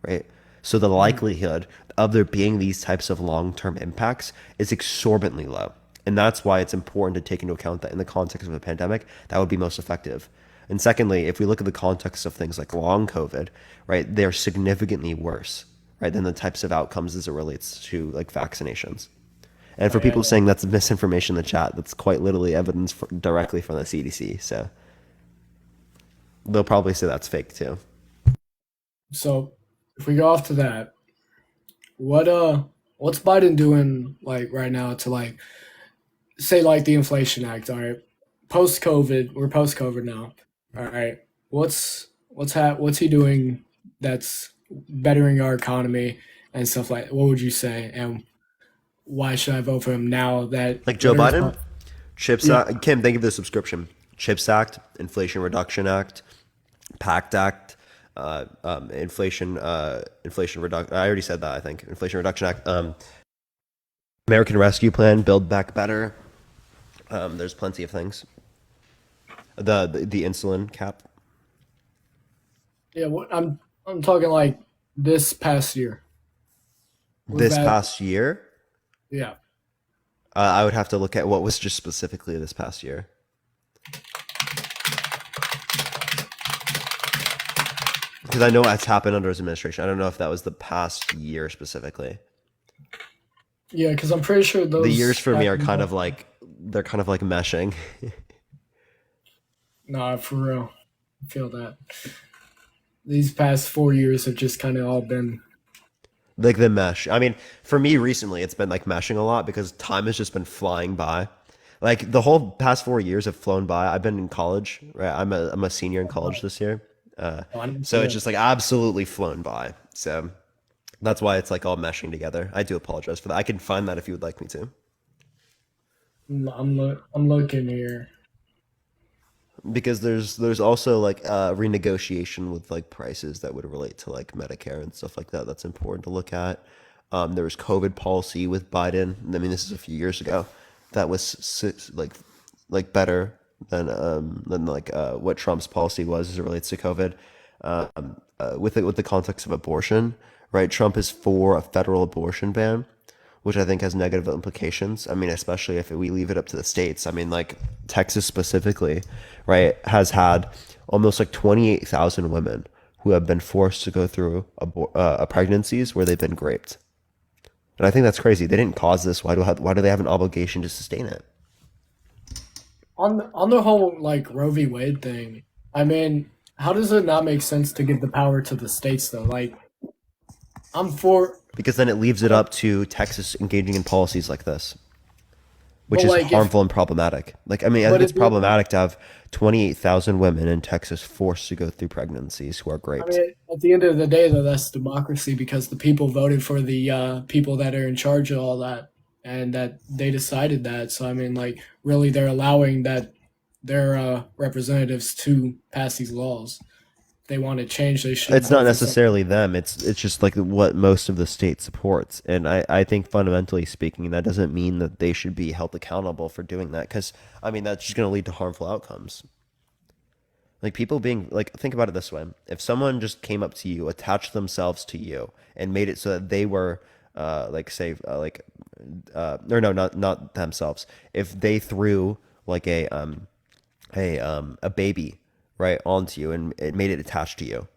right? So the likelihood of there being these types of long-term impacts is exorbitantly low. And that's why it's important to take into account that in the context of a pandemic, that would be most effective. And secondly, if we look at the context of things like long COVID, right, they're significantly worse, right, than the types of outcomes as it relates to like vaccinations. And for people saying that's misinformation in the chat, that's quite literally evidence directly from the CDC. So they'll probably say that's fake too. So if we go off to that, what's Biden doing like right now to like say like the Inflation Act? All right, post-COVID, we're post-COVID now. All right, what's he doing that's bettering our economy and stuff like that? What would you say, and why should I vote for him now that Like Joe Biden? CHIPS Yeah. Act. Kim, thank you for the subscription. CHIPS Act, Inflation Reduction Act, PACT Act, Inflation Reduction. I already said that, I think. Inflation Reduction Act. American Rescue Plan, Build Back Better. There's plenty of things. The insulin cap. Yeah, I'm talking like this past year. This past year? Yeah. I would have to look at what was just specifically this past year. Because I know that's happened under his administration. I don't know if that was the past year specifically. Yeah, because I'm pretty sure those The years for me are happened kind back- of like they're kind of like meshing. Nah, for real. I feel that. These past 4 years have just kind of all been. Like the mesh. I mean, for me recently, it's been like meshing a lot because time has just been flying by. Like the whole past 4 years have flown by. I've been in college, right? I'm a senior in college this year, so it's just like absolutely flown by. So that's why it's like all meshing together. I do apologize for that. I can find that if you would like me to. I'm looking here. Because there's also like renegotiation with like prices that would relate to like Medicare and stuff like that. That's important to look at. There was COVID policy with Biden. I mean, this is a few years ago. That was like better than like what Trump's policy was as it relates to COVID. With the context of abortion, right? Trump is for a federal abortion ban, which I think has negative implications. I mean, especially if we leave it up to the states. I mean, like Texas specifically, right, has had almost like 28,000 women who have been forced to go through pregnancies where they've been raped. And I think that's crazy. They didn't cause this. Why do they have an obligation to sustain it? On the whole like Roe v. Wade thing, I mean, how does it not make sense to give the power to the states though? Like, I'm for. Because then it leaves it up to Texas engaging in policies like this, which But, is like, if- harmful and problematic. Like, I mean, I But think it's if you- problematic to have 28,000 women in Texas forced to go through pregnancies who are I raped. mean, at the end of the day, though, that's democracy because the people voted for the people that are in charge of all that, and that they decided that. So I mean, like, really, they're allowing that their representatives to pass these laws. If they want to change, they should. It's not vote for something. necessarily them. It's just like what most of the state supports. And I think fundamentally speaking, that doesn't mean that they should be held accountable for doing that. Because, I mean, that's just going to lead to harmful outcomes. Like people being like, think about it this way. If someone just came up to you, attached themselves to you and made it so that they were like say or no, not themselves. If they threw like a baby right onto you and it made it attached to you,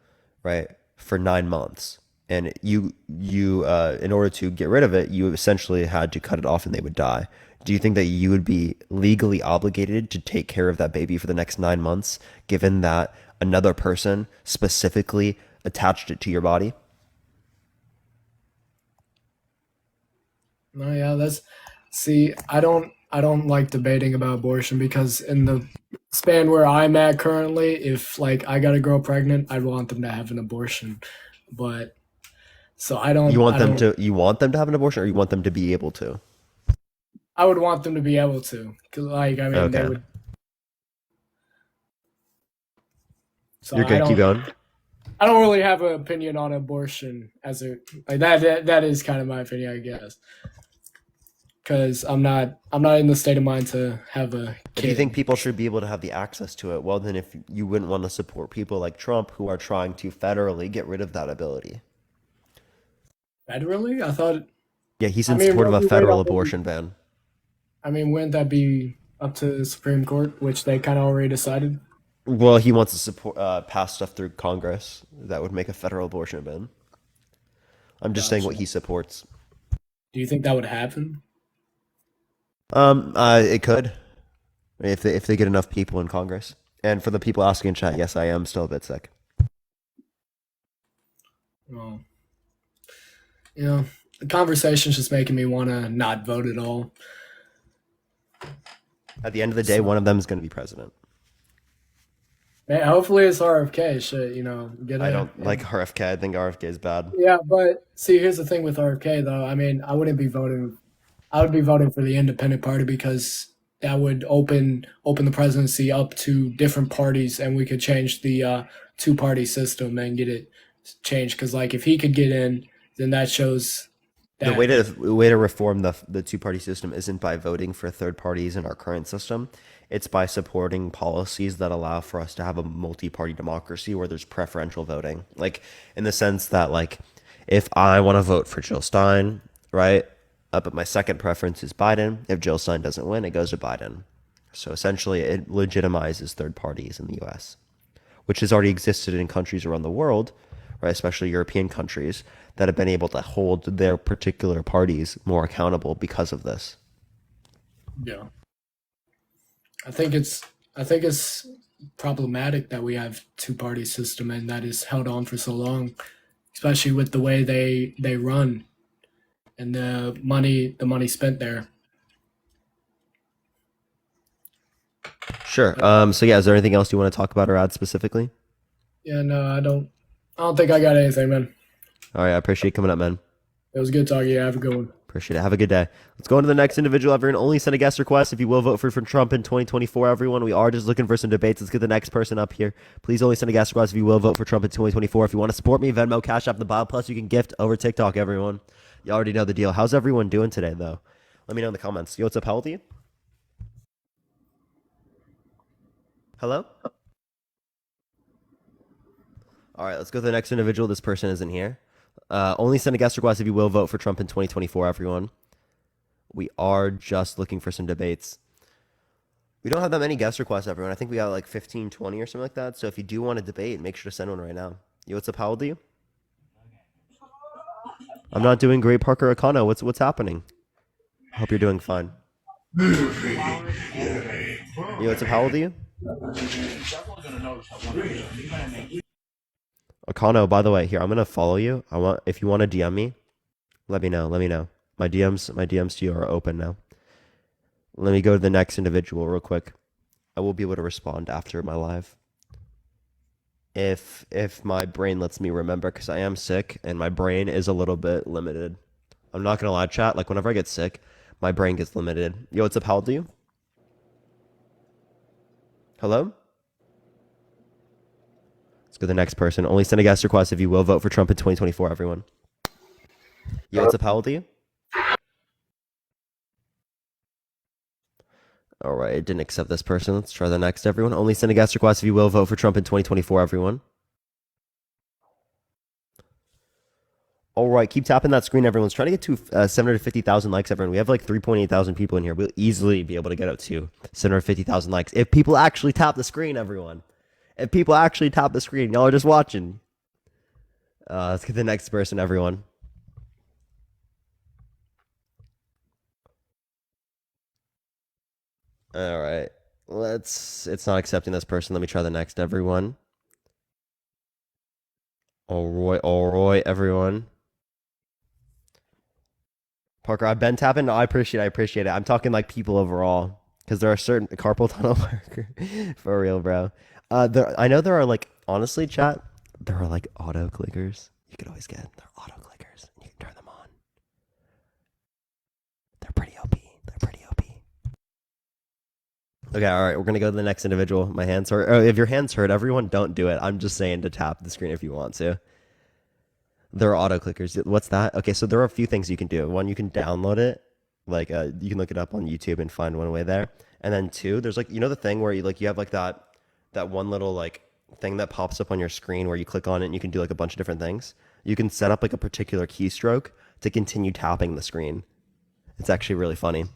right, for 9 months, and you in order to get rid of it, you essentially had to cut it off and they would die. Do you think that you would be legally obligated to take care of that baby for the next 9 months, given that another person specifically attached it to your body? No, yeah, that's. See, I don't like debating about abortion because in the span where I'm at currently, if like I got a girl pregnant, I'd want them to have an abortion, but so I don't. You want I them don't- to you want them to have an abortion, or you want them to be able to? I would want them to be able to, cause like I mean they Okay. would. So You're good. Keep going. I don't really have an opinion on abortion as a like that is kind of my opinion, I guess. Because I'm not in the state of mind to have a If you kid. think people should be able to have the access to it, well, then if you wouldn't want to support people like Trump who are trying to federally get rid of that ability. Federally, I thought. Yeah, he's I in mean, support of Roe a v. Wade federal already- abortion ban. I mean, wouldn't that be up to the Supreme Court, which they kind of already decided? Well, he wants to support pass stuff through Congress that would make a federal abortion ban. I'm just saying what Gotcha. he supports. Do you think that would happen? It could, if they get enough people in Congress. And for the people asking in chat, yes, I am still a bit sick. Well, you know, the conversation's just making me want to not vote at all. At the end of the day, one of them is going to be president. Man, hopefully it's RFK. Shit, you know, get I a- don't like RFK. I think RFK is bad. Yeah, but see, here's the thing with RFK though. I mean, I would be voting for the independent party because that would open the presidency up to different parties, and we could change the two-party system and get it changed. Because like if he could get in, then that shows The way to reform the two-party system isn't by voting for third parties in our current system. It's by supporting policies that allow for us to have a multi-party democracy where there's preferential voting. Like in the sense that like if I want to vote for Jill Stein, right? But my second preference is Biden. If Jill Stein doesn't win, it goes to Biden. So essentially it legitimizes third parties in the US. which has already existed in countries around the world, right, especially European countries, that have been able to hold their particular parties more accountable because of this. Yeah. I think it's problematic that we have two-party system and that is held on for so long, especially with the way they run and the money spent there. Sure. So yeah, is there anything else you want to talk about or add specifically? Yeah, no, I don't think I got anything, man. All right, I appreciate you coming up, man. It was good talking to you. Have a good one. Appreciate it. Have a good day. Let's go on to the next individual. Everyone, only send a guest request if you will vote for Trump in 2024. Everyone, we are just looking for some debates. Let's get the next person up here. Please only send a guest request if you will vote for Trump in 2024. If you want to support me, Venmo, Cash App, the bio. Plus, you can gift over TikTok. Everyone, you already know the deal. How's everyone doing today, though? Let me know in the comments. Yo, what's up? How old are you? Hello? All right, let's go to the next individual. This person isn't here. Only send a guest request if you will vote for Trump in 2024, everyone. We are just looking for some debates. We don't have that many guest requests, everyone. I think we got like 15, 20 or something like that. So if you do want to debate, make sure to send one right now. Yo, what's up? How old are you? I'm not doing great, Parker Akano. What's happening? I hope you're doing fine. Yo, what's up? How old are you? Akano, by the way, here, I'm gonna follow you. If you want to DM me, let me know. My DMs to you are open now. Let me go to the next individual real quick. I will be able to respond after my live. If my brain lets me remember, because I am sick and my brain is a little bit limited. I'm not gonna lie, chat. Like whenever I get sick, my brain gets limited. Yo, what's up? How old are you? Hello? Let's go to the next person. Only send a guest request if you will vote for Trump in 2024, everyone. Yo, what's up? How old are you? All right, it didn't accept this person. Let's try the next, everyone. Only send a guest request if you will vote for Trump in 2024, everyone. All right, keep tapping that screen, everyone. Let's try to get to 750,000 likes, everyone. We have like 3.8 thousand people in here. We'll easily be able to get up to 750,000 likes if people actually tap the screen, everyone. If people actually tap the screen, y'all are just watching. Let's get the next person, everyone. All right. It's not accepting this person. Let me try the next, everyone. All right, everyone. Parker, I've been tapping. No, I appreciate it. I'm talking like people overall. Because there are certain carpal tunnel Parker. For real, bro. I know there are like, honestly, chat, there are like auto clickers. You could always get. They're auto clickers. And you can turn them on. They're pretty OP. Okay, all right. We're going to go to the next individual. My hands hurt. Oh, if your hands hurt, everyone, don't do it. I'm just saying to tap the screen if you want to. There are auto clickers. What's that? Okay, so there are a few things you can do. One, you can download it. Like, you can look it up on YouTube and find one way there. And then two, there's like, you know the thing where you have like that one little like thing that pops up on your screen where you click on it and you can do like a bunch of different things. You can set up like a particular keystroke to continue tapping the screen. It's actually really funny.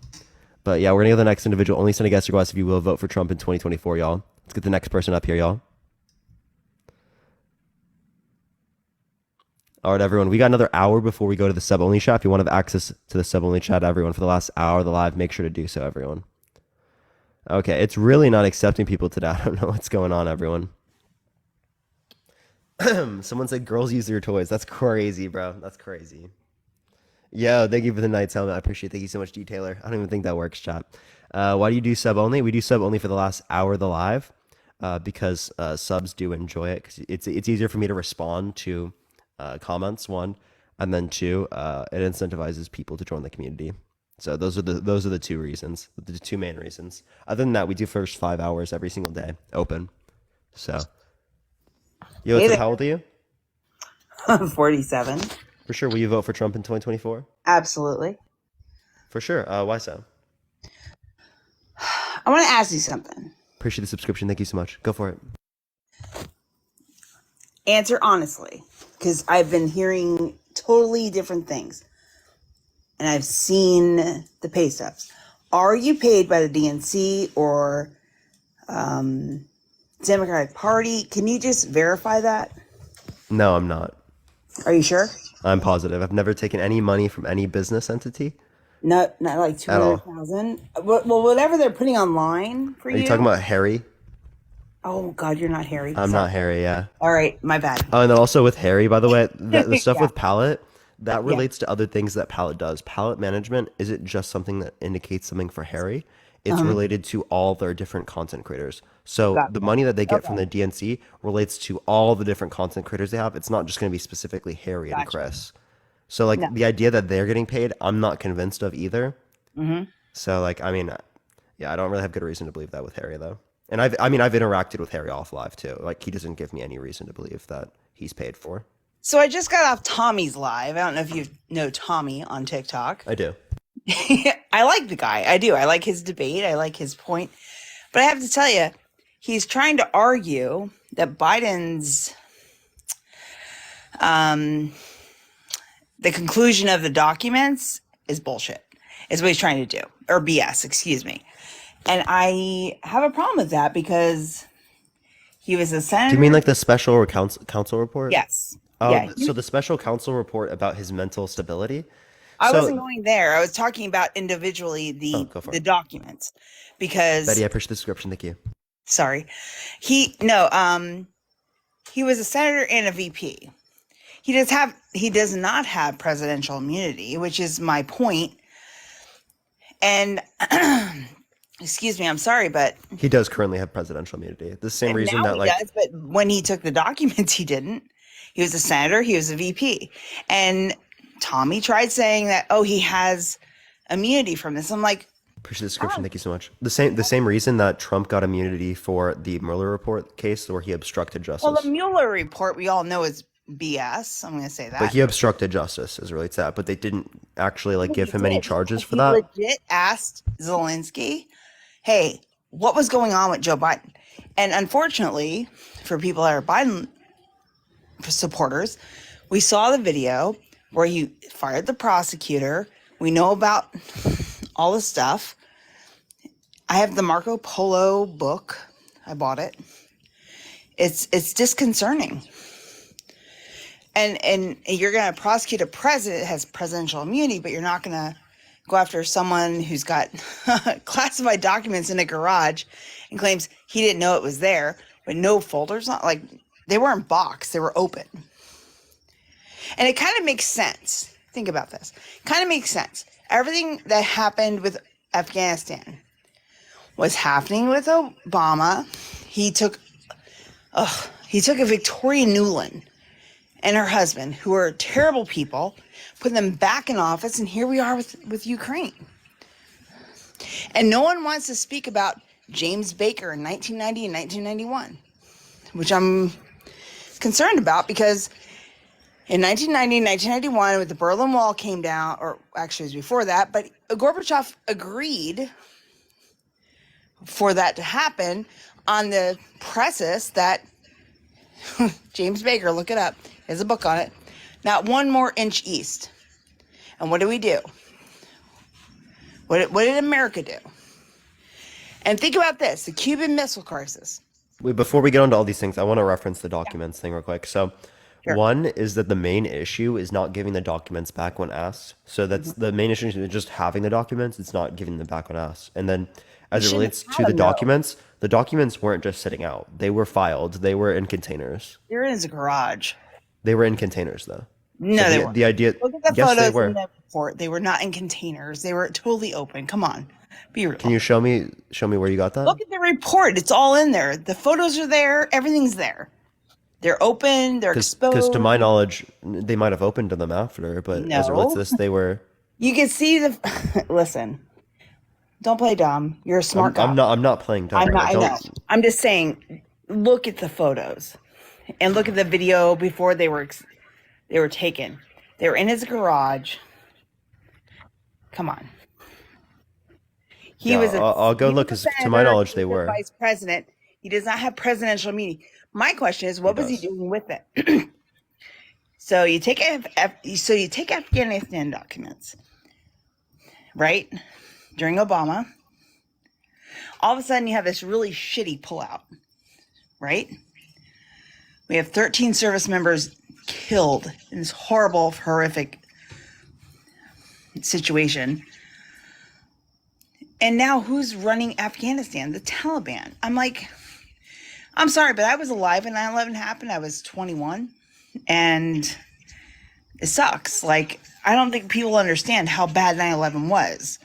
But yeah, we're gonna go to the next individual. Only send a guest request if you will vote for Trump in 2024, y'all. Let's get the next person up here, y'all. All right, everyone. We got another hour before we go to the sub-only chat. If you want to have access to the sub-only chat, everyone, for the last hour of the live, make sure to do so, everyone. Okay, it's really not accepting people today. I don't know what's going on, everyone. Someone said girls use their toys. That's crazy, bro. That's crazy. Yo, thank you for the Knights helmet. I appreciate it. Thank you so much, Detailer. I don't even think that works, chat. Why do you do sub only? We do sub only for the last hour of the live because subs do enjoy it. Because it's easier for me to respond to comments, one, and then two, it incentivizes people to join the community. So those are the two reasons, the two main reasons. Other than that, we do first 5 hours every single day open. So, yo, Hey there. how old are you? 47. For sure. Will you vote for Trump in 2024? Absolutely. For sure. Why so? I want to ask you something. Appreciate the subscription. Thank you so much. Go for it. Answer honestly, because I've been hearing totally different things. And I've seen the pay stubs. Are you paid by the DNC or Democratic Party. Can you just verify that? No, I'm not. Are you sure? I'm positive. I've never taken any money from any business entity No, not like at all. 200,000. Well, whatever they're putting online for Are you talking about Harry? Oh God, you're not Harry. I'm Sorry. not Harry, yeah. All right, my bad. Oh, and then also with Harry, by the way, the stuff Yeah. with pallet, that Yeah. relates to other things that pallet does. Pallet management isn't just something that indicates something for Harry. It's Uh-huh. related to all their different content creators. So Got the it. money that they get from Okay. the DNC relates to all the different content creators they have. It's not just going to be specifically Harry and Gotcha. Chris. So like No. the idea that they're getting paid, I'm not convinced of either. Mm-hmm. So like, I mean, yeah, I don't really have good reason to believe that with Harry though. And I've interacted with Harry off live too. Like he doesn't give me any reason to believe that he's paid for. So I just got off Tommy's live. I don't know if you know Tommy on TikTok. I do. I like the guy. I do. I like his debate. I like his point. But I have to tell you, he's trying to argue that Biden's the conclusion of the documents is bullshit. Is what he's trying to do. Or BS, excuse me. And I have a problem with that because he was a senator. Do you mean like the special or council report? Yes. Oh, Yeah. so the special council report about his mental stability. I So, wasn't going there. I was talking about individually Oh, go for the it. documents because Betty, I appreciate the description. Thank you. sorry. He was a senator and a VP. He does not have presidential immunity, which is my point. And excuse me, I'm sorry, but He does currently have presidential immunity. The same reason now that he like does, but when he took the documents, he didn't. He was a senator, he was a VP. And Tommy tried saying that, oh, he has immunity from this. I'm like, appreciate the description. Thank you so much. The same reason that Trump got immunity for the Mueller report case where he obstructed justice. well, the Mueller report we all know is BS. I'm going to say that. But he obstructed justice as it relates to that. But they didn't actually like give him any did. charges for He that. legit asked Zelensky, hey, what was going on with Joe Biden? And unfortunately, for people that are Biden supporters, we saw the video where he fired the prosecutor. We know about all the stuff. I have the Marco Polo book. I bought it. It's disconcerting. And you're going to prosecute a president that has presidential immunity, but you're not going to go after someone who's got classified documents in a garage and claims he didn't know it was there, but no folders, not like they weren't boxed, they were open. And it kind of makes sense. Think about this. Kind of makes sense. Everything that happened with Afghanistan was happening with Obama. He took a Victoria Nuland and her husband, who are terrible people, put them back in office, and here we are with Ukraine. And no one wants to speak about James Baker in 1990 and 1991, which I'm concerned about because in 1990 and 1991, when the Berlin Wall came down, or actually it was before that, but Gorbachev agreed for that to happen on the premise that James Baker, look it up, there's a book on it, not one more inch east. And what do we do? What did America do? And think about this, the Cuban Missile Crisis. Before we get onto all these things, I want to reference the documents thing real quick. So, Sure. one is that the main issue is not giving the documents back when asked. So that's the main issue is just having the documents. It's not giving them back when asked. And then, as it shouldn't relates have to the them, though. the documents weren't just sitting out. They were filed. They were in containers. They're in his garage. They were in containers, though. No, So they the, weren't. the idea, Look at the yes, they photos were. in the report. They were not in containers. They were totally open. Come on, be real. Can you show me where you got that? Look at the report. It's all in there. The photos are there. Everything's there. They're open. They're Because exposed. to my knowledge, they might have opened them after, but as it relates to No. this, they were. You can see the. Listen, don't play dumb. You're a smart guy. I'm not playing dumb. I'm not. I know. Don't- I'm just saying. Look at the photos, and look at the video before they were taken. They were in his garage. Come on. He Yeah, was. I'll go he look, was 'cause a to my senator, knowledge, he they was a were. vice president. He does not have presidential immunity. My question is, what was he doing with it? So you take Afghanistan documents, right? During Obama, all of a sudden you have this really shitty pullout, right? We have 13 service members killed in this horrible, horrific situation. And now who's running Afghanistan? The Taliban. I'm like, I'm sorry, but I was alive when 9/11 happened. I was 21. And it sucks. Like, I don't think people understand how bad 9/11 was.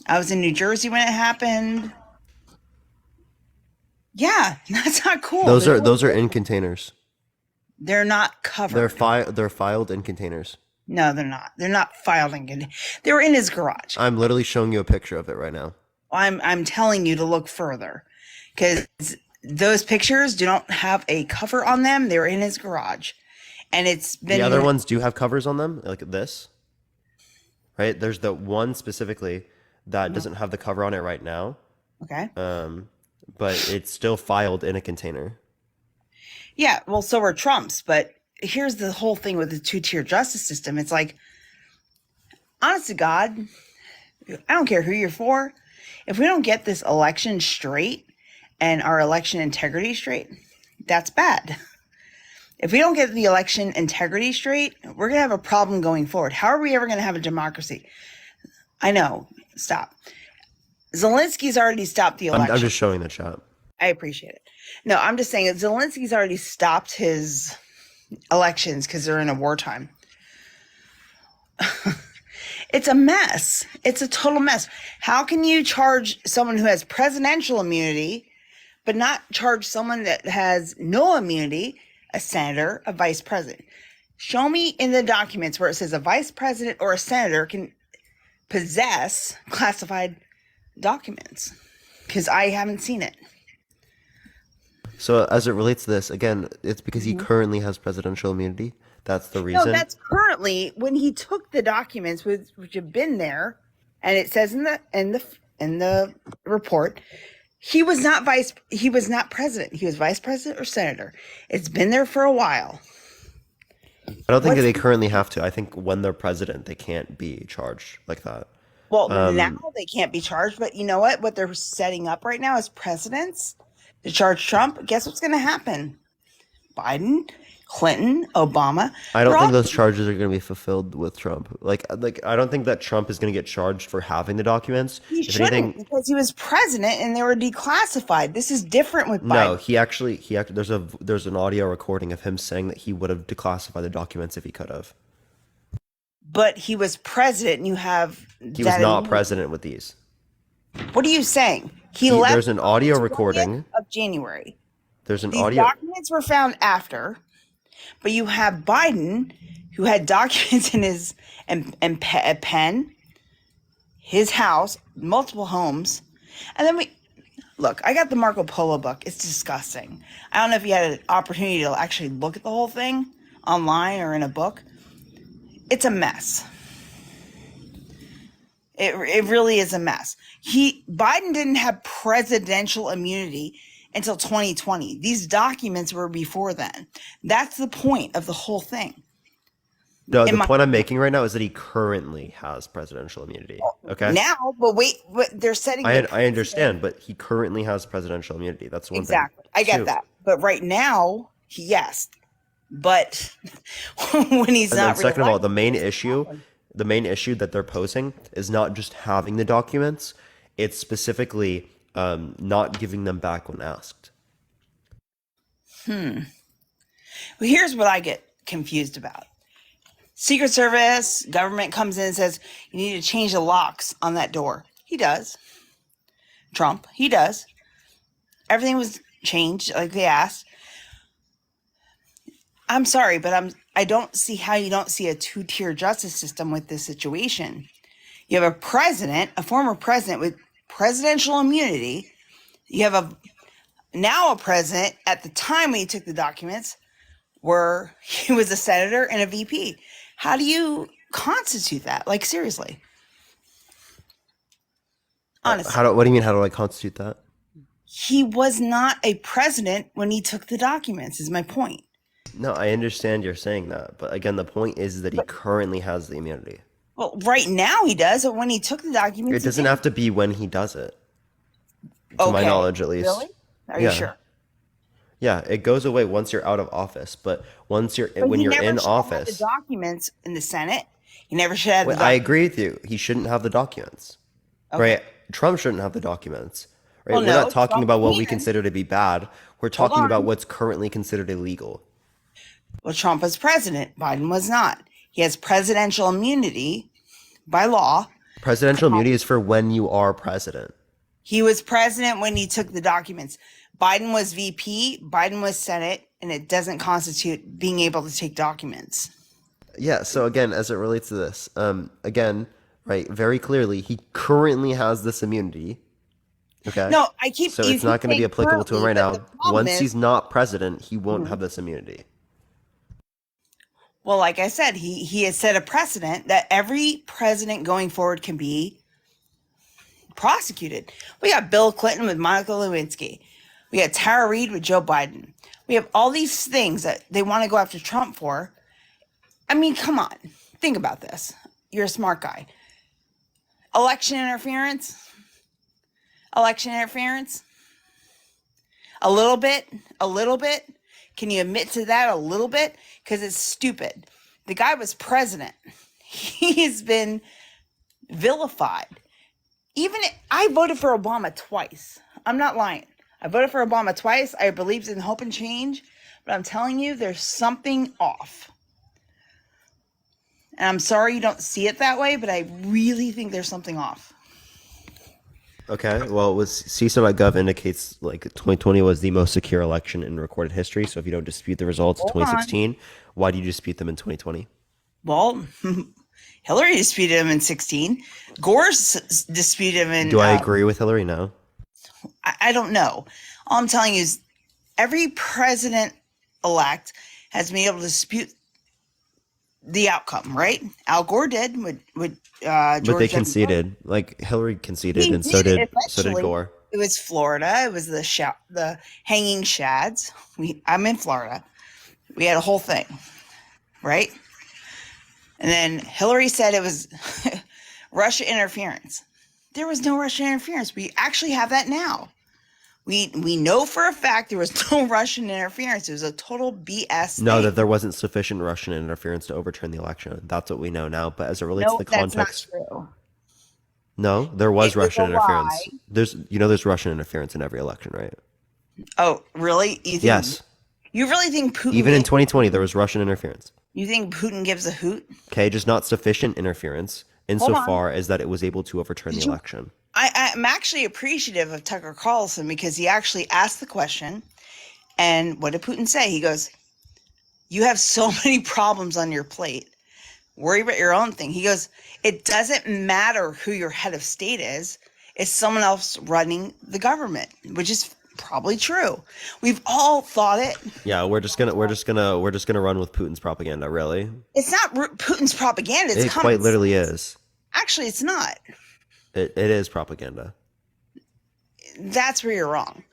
I was in New Jersey when it happened. Yeah, that's not cool. Those are in containers. They're not covered. They're filed in containers. No, they're not. They're not filed in good. They were in his garage. I'm literally showing you a picture of it right now. I'm telling you to look further, because those pictures do not have a cover on them. They were in his garage, and it's been. The other ones do have covers on them, like this. Right? There's the one specifically that doesn't have the cover on it right now. Okay. But it's still filed in a container. Yeah, well, so are Trump's, but here's the whole thing with the two-tier justice system. It's like, honest to God, I don't care who you're for. If we don't get this election straight and our election integrity straight, that's bad. If we don't get the election integrity straight, we're going to have a problem going forward. How are we ever going to have a democracy? I know. Stop. Zelensky's already stopped the election. I'm just showing the chat. I appreciate it. No, I'm just saying Zelensky's already stopped his elections because they're in a wartime. It's a mess. It's a total mess. How can you charge someone who has presidential immunity, but not charge someone that has no immunity, a senator, a vice president? Show me in the documents where it says a vice president or a senator can possess classified documents, because I haven't seen it. So as it relates to this, again, it's because he currently has presidential immunity. That's the reason. No, that's currently when he took the documents which have been there, and it says in the report, he was not president. He was vice president or senator. It's been there for a while. I don't think they currently have to. I think when they're president, they can't be charged like that. Well, now they can't be charged, but you know what? What they're setting up right now is presidents to charge Trump. Guess what's going to happen? Biden, Clinton, Obama. I don't think those charges are going to be fulfilled with Trump. Like I don't think that Trump is going to get charged for having the documents. He shouldn't, because he was president and they were declassified. This is different with Biden. No, he actually there's an audio recording of him saying that he would have declassified the documents if he could have. But he was president, and you have. He was not president with these. What are you saying? He left. There's an audio recording of January. There's an These audio. documents were found after, but you have Biden, who had documents in his and a pen, his house, multiple homes, and then look. I got the Marco Polo book. It's disgusting. I don't know if you had an opportunity to actually look at the whole thing online or in a book. It's a mess. It really is a mess. Biden didn't have presidential immunity until 2020. These documents were before then. That's the point of the whole thing. No, the point I'm making right now is that he currently has presidential immunity. Okay. Now, but wait, they're setting. I understand, but he currently has presidential immunity. That's one thing. Exactly. I get that. But right now, yes. But when he's and not. Then second of all, the main issue that they're posing is not just having the documents; it's specifically not giving them back when asked. Well, here's what I get confused about. Secret Service, government comes in and says, you need to change the locks on that door. He does. Trump, he does. Everything was changed like they asked. I'm sorry, but I don't see how you don't see a two-tier justice system with this situation. You have a former president with presidential immunity. You have now a president at the time when he took the documents where he was a senator and a VP. How do you constitute that? Like, seriously. Honestly. What do you mean? How do I constitute that? He was not a president when he took the documents, is my point. No, I understand you're saying that, but again, the point is that he currently has the immunity. Well, right now he does, but when he took the documents, it doesn't have to be when he does it. To my knowledge, at least. Really? Are you sure? Yeah, it goes away once you're out of office, but But when he you're never in should have had the office, documents in the Senate. He never should have the wait, I documents. agree with you. He shouldn't have the documents, Okay. right? Trump shouldn't have the documents, right? Well, We're no, not talking Trump about what we can. consider to be bad. We're Hold talking about on. what's currently considered illegal. Well, Trump was president. Biden was not. He has presidential immunity by law. Presidential immunity is for when you are president. He was president when he took the documents. Biden was VP, Biden was Senate, and it doesn't constitute being able to take documents. Yeah, so again, as it relates to this, again, right, very clearly, he currently has this immunity. Okay. No, So it's not going to be applicable to him right now. Once he's not president, he won't have this immunity. Well, like I said, he has set a precedent that every president going forward can be prosecuted. We got Bill Clinton with Monica Lewinsky. We got Tara Reid with Joe Biden. We have all these things that they want to go after Trump for. I mean, come on. Think about this. You're a smart guy. Election interference? Election interference? A little bit? A little bit? Can you admit to that a little bit? Because it's stupid. The guy was president. He's been vilified. I voted for Obama twice. I'm not lying. I voted for Obama twice. I believed in hope and change. But I'm telling you, there's something off. And I'm sorry you don't see it that way, but I really think there's something off. Okay, well, CISA.gov indicates like 2020 was the most secure election in recorded history. So if you don't dispute the results of Hold on. 2016, why do you dispute them in 2020? Well, Hillary disputed him in 16. Gore's disputed him in... Do I agree with Hillary? No. I don't know. All I'm telling you is every president-elect has been able to dispute the outcome, right? Al Gore did with George But they W. Bush. conceded. Like Hillary conceded, He and so did eventually. Gore. It was Florida. It was the hanging shads. I'm in Florida. We had a whole thing, right? And then Hillary said it was Russia interference. There was no Russian interference. We actually have that now. We know for a fact there was no Russian interference. It was a total BS No, thing. that there wasn't sufficient Russian interference to overturn the election. That's what we know now. But as it relates No, to the that's not context, true. no, there was It was Russian a interference. lie. There's Russian interference in every election, right? Oh, really? You think, Yes. You really think Putin? Even in 2020, there was Russian interference. You think Putin gives a hoot? Okay, just not sufficient interference insofar as that it was able to overturn the election. I'm actually appreciative of Tucker Carlson because he actually asked the question. And what did Putin say? He goes, "You have so many problems on your plate. Worry about your own thing." He goes, "It doesn't matter who your head of state is. It's someone else running the government," which is probably true. We've all thought it. Yeah, we're just gonna run with Putin's propaganda. Really, It's not Putin's propaganda. It's it common quite literally is. Actually, it's not. It is propaganda. That's where you're wrong.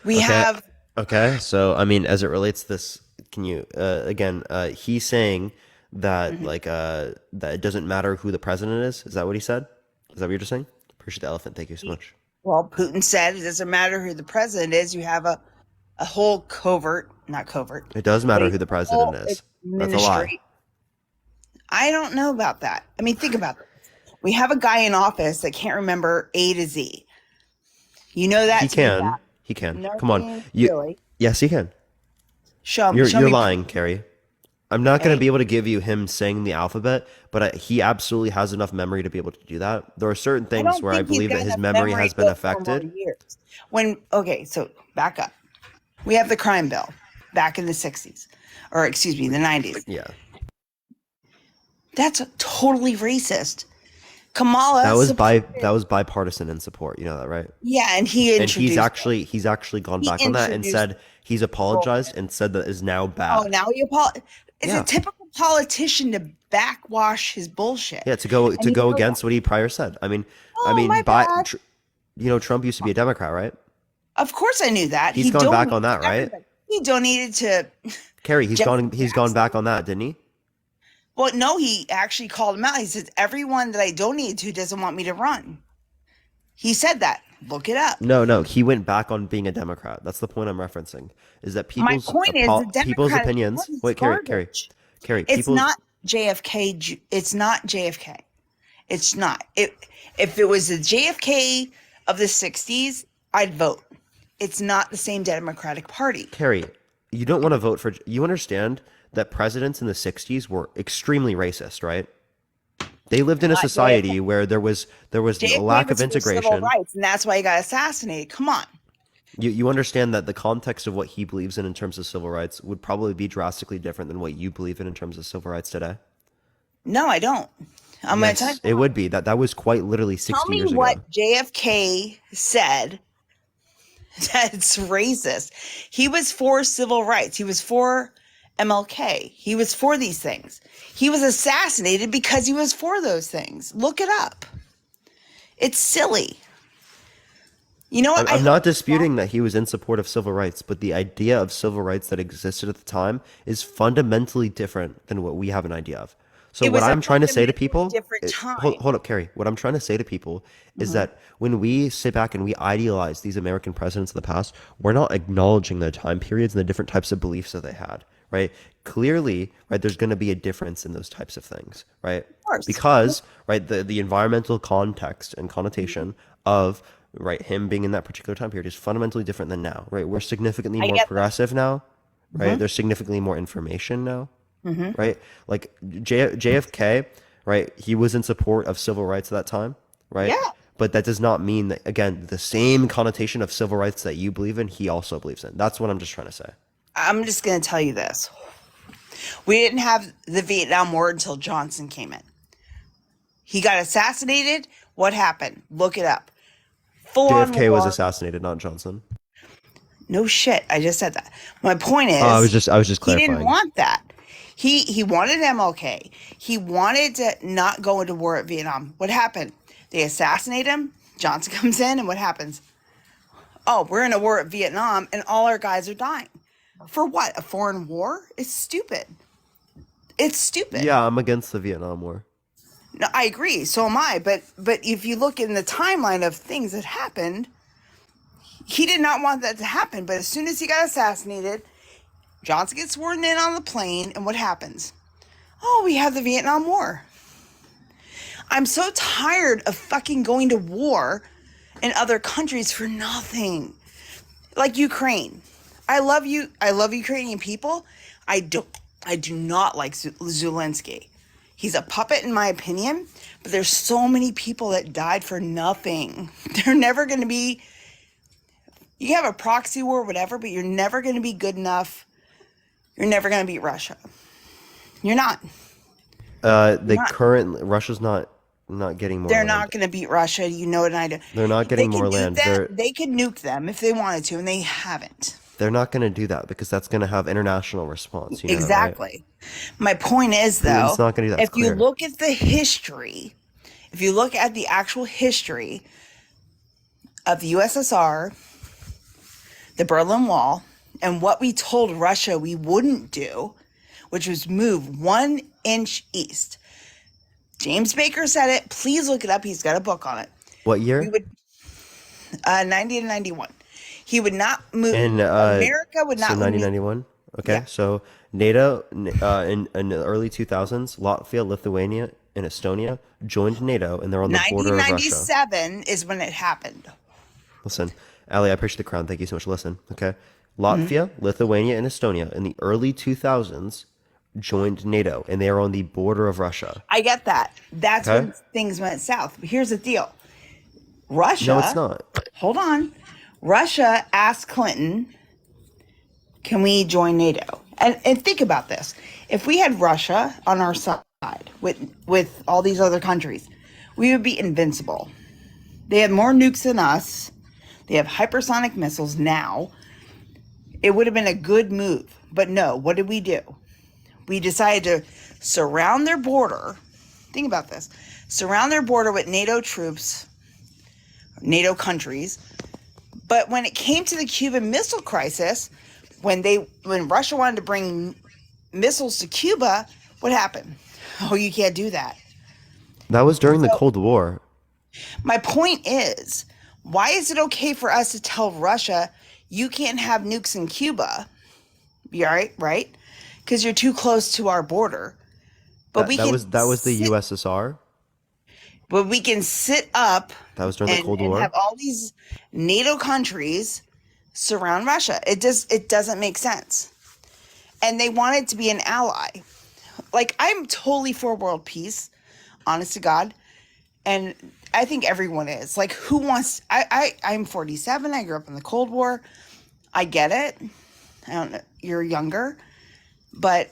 We Okay. have Okay, so I mean, as it relates to this, can you again? He's saying that that it doesn't matter who the president is. Is that what he said? Is that what you're just saying? Appreciate the elephant. Thank you so much. Well, Putin said it doesn't matter who the president is. You have a whole not covert. It does matter but who the a president whole is. That's a lie. administration. I don't know about that. I mean, think about this. We have a guy in office that can't remember A to Z. You know that He to be can. bad. He can. No, Come on. really? Yes, he can. Show You're me. lying, Carrie. I'm not going to be able to give you him saying the alphabet, but he absolutely has enough memory to be able to do that. There are certain things don't where I think he's believe got that his enough memory memory has to been go 4 more affected. years. So back up. We have the crime bill back in the 60s, or excuse me, the 90s. Yeah. That's totally racist. Kamala. That was bipartisan in support. You know that, right? Yeah, and he And introduced. he's actually gone He back on that and introduced said he's apologized and said that is now bad. Oh, now he apologized. It's Yeah. a typical politician to backwash his bullshit. Yeah, to go And you know against what he prior said. I mean, my bad. Trump used to be a Democrat, right? Of course, I knew that. He's He gone back donated on that, to right? everybody. He donated to. Carrie, he's Jeffrey gone back on that, didn't he? Well, no, he actually called him out. He says everyone that I donated to doesn't want me to run. He said that Look it up. No, he went back on being a Democrat. That's the point I'm referencing. Is that My people's point is the people's Democratic opinions? Party's Wait, Carrie, garbage. people's It's not JFK. It's not JFK. It's not. If it was the JFK of the 60s, I'd vote. It's not the same Democratic Party. Carrie, you don't want to vote for. You understand that presidents in the 60s were extremely racist, right? They lived in a Not society where there was a JFK lack was of for civil integration. rights, and that's why he got assassinated. Come on. You understand that the context of what he believes in terms of civil rights would probably be drastically different than what you believe in terms of civil rights today. No, I don't. I'm going to tell Yes, you. it would be that was quite literally 60 Tell me years what ago. JFK said that's racist. He was for civil rights. He was for MLK. He was for these things. He was assassinated because he was for those things. Look it up. It's silly. You know what? I'm not disputing that he was in support of civil rights, but the idea of civil rights that existed at the time is fundamentally different than what we have an idea of. So It what was a I'm trying to say to fundamentally people, different time. hold up, Carrie. What I'm trying to say to people is Mhm. that when we sit back and we idealize these American presidents of the past, we're not acknowledging their time periods and the different types of beliefs that they had, right? Clearly, right, there's going to be a difference in those types of things, right? course. Because, right, the environmental context and connotation of, right, him being in that particular time period is fundamentally different than now, right? We're significantly I more get that. progressive now, right? Mhm. There's significantly more information now, Mhm. right? Like JFK, right? He was in support of civil rights at that time, right? Yeah. But that does not mean that, again, the same connotation of civil rights that you believe in, he also believes in. That's what I'm just trying to say. I'm just going to tell you this. We didn't have the Vietnam War until Johnson came in. He got assassinated. What happened? Look it up. Full on JFK was war. assassinated, not Johnson. No shit. I just said that. My point is, I was just he clarifying. didn't want that. He wanted MLK. He wanted to not go into war at Vietnam. What happened? They assassinate him. Johnson comes in, and what happens? Oh, we're in a war at Vietnam, and all our guys are dying. For what? A foreign war? It's stupid. It's stupid. Yeah, I'm against the Vietnam War. No, I agree. So am I. But if you look in the timeline of things that happened, he did not want that to happen. But as soon as he got assassinated, Johnson gets sworn in on the plane, and what happens? Oh, we have the Vietnam War. I'm so tired of fucking going to war in other countries for nothing. Like Ukraine. I love you. I love Ukrainian people. I do not like Zelensky. He's a puppet in my opinion, but there's so many people that died for nothing. They're never going to be, you can have a proxy war, whatever, but you're never going to be good enough. You're never going to beat Russia. You're not. Russia's not getting more They're land. not going to beat Russia. You know it, and I do. They're not getting They more can nuke land. them. They could nuke them if they wanted to, and they haven't. They're not going to do that because that's going to have international response. You know that, right? Exactly. My point is, though, It's not gonna do that, if it's you clear. look at the history, if you look at the actual history of the USSR, the Berlin Wall, and what we told Russia we wouldn't do, which was move 1 inch east. James Baker said it. Please look it up. He's got a book on it. What year? 90 to 91. He would not move. In America would not so move. 1991. Okay, so NATO in the early 2000s, Latvia, Lithuania, and Estonia joined NATO, and they're on the border of Russia. 1997 is when it happened. Listen, Ali, I appreciate the crown. Thank you so much. Listen, okay, Mm-hmm. Latvia, Lithuania, and Estonia in the early 2000s joined NATO, and they are on the border of Russia. I get that. That's Okay. when things went south. But here's the deal. Russia. No, it's not. Hold on. Russia asked Clinton, can we join NATO? And think about this. If we had Russia on our side with all these other countries, we would be invincible. They have more nukes than us. They have hypersonic missiles now. It would have been a good move. But no, what did we do? We decided to surround their border. Think about this. Surround their border with NATO troops, NATO countries. But when it came to the Cuban Missile Crisis, when Russia wanted to bring missiles to Cuba, what happened? Oh, you can't do that. That was during the Cold War. My point is, Why is it okay for us to tell Russia you can't have nukes in Cuba? You all right, right? Because you're too close to our border. But That we that can was the USSR. but we can sit up That was during the Cold and War. have all these NATO countries surround Russia. It doesn't make sense. And they want it to be an ally. Like, I'm totally for world peace, honest to God. And I think everyone is. Like, who wants I'm 47, I grew up in the Cold War. I get it. I don't know, you're younger. But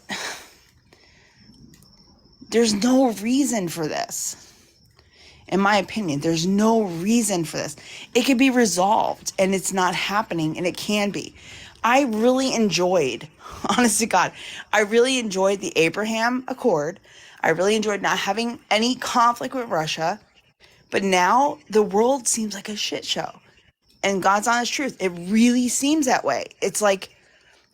there's no reason for this. In my opinion, there's no reason for this. It could be resolved, and it's not happening, and it can be. I really enjoyed, honest to God, I really enjoyed the Abraham Accord. I really enjoyed not having any conflict with Russia. But now the world seems like a shit show. And God's honest truth, it really seems that way. It's like,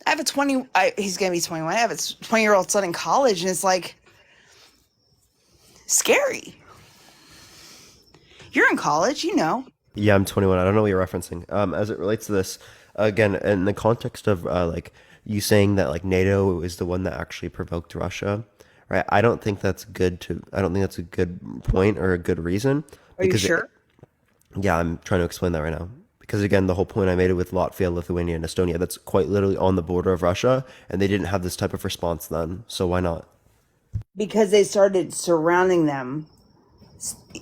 I have he's going to be 21. I have a 20-year-old son in college, and it's like, scary. You're in college, you know. Yeah, I'm 21. I don't know what you're referencing. As it relates to this, again, in the context of like you saying that like NATO is the one that actually provoked Russia, right? I don't think that's good to. I don't think that's a good point or a good reason. Are you Because sure? yeah, I'm trying to explain that right now. Because again, the whole point I made it with Latvia, Lithuania, and Estonia, that's quite literally on the border of Russia, and they didn't have this type of response then. So why not? Because they started surrounding them.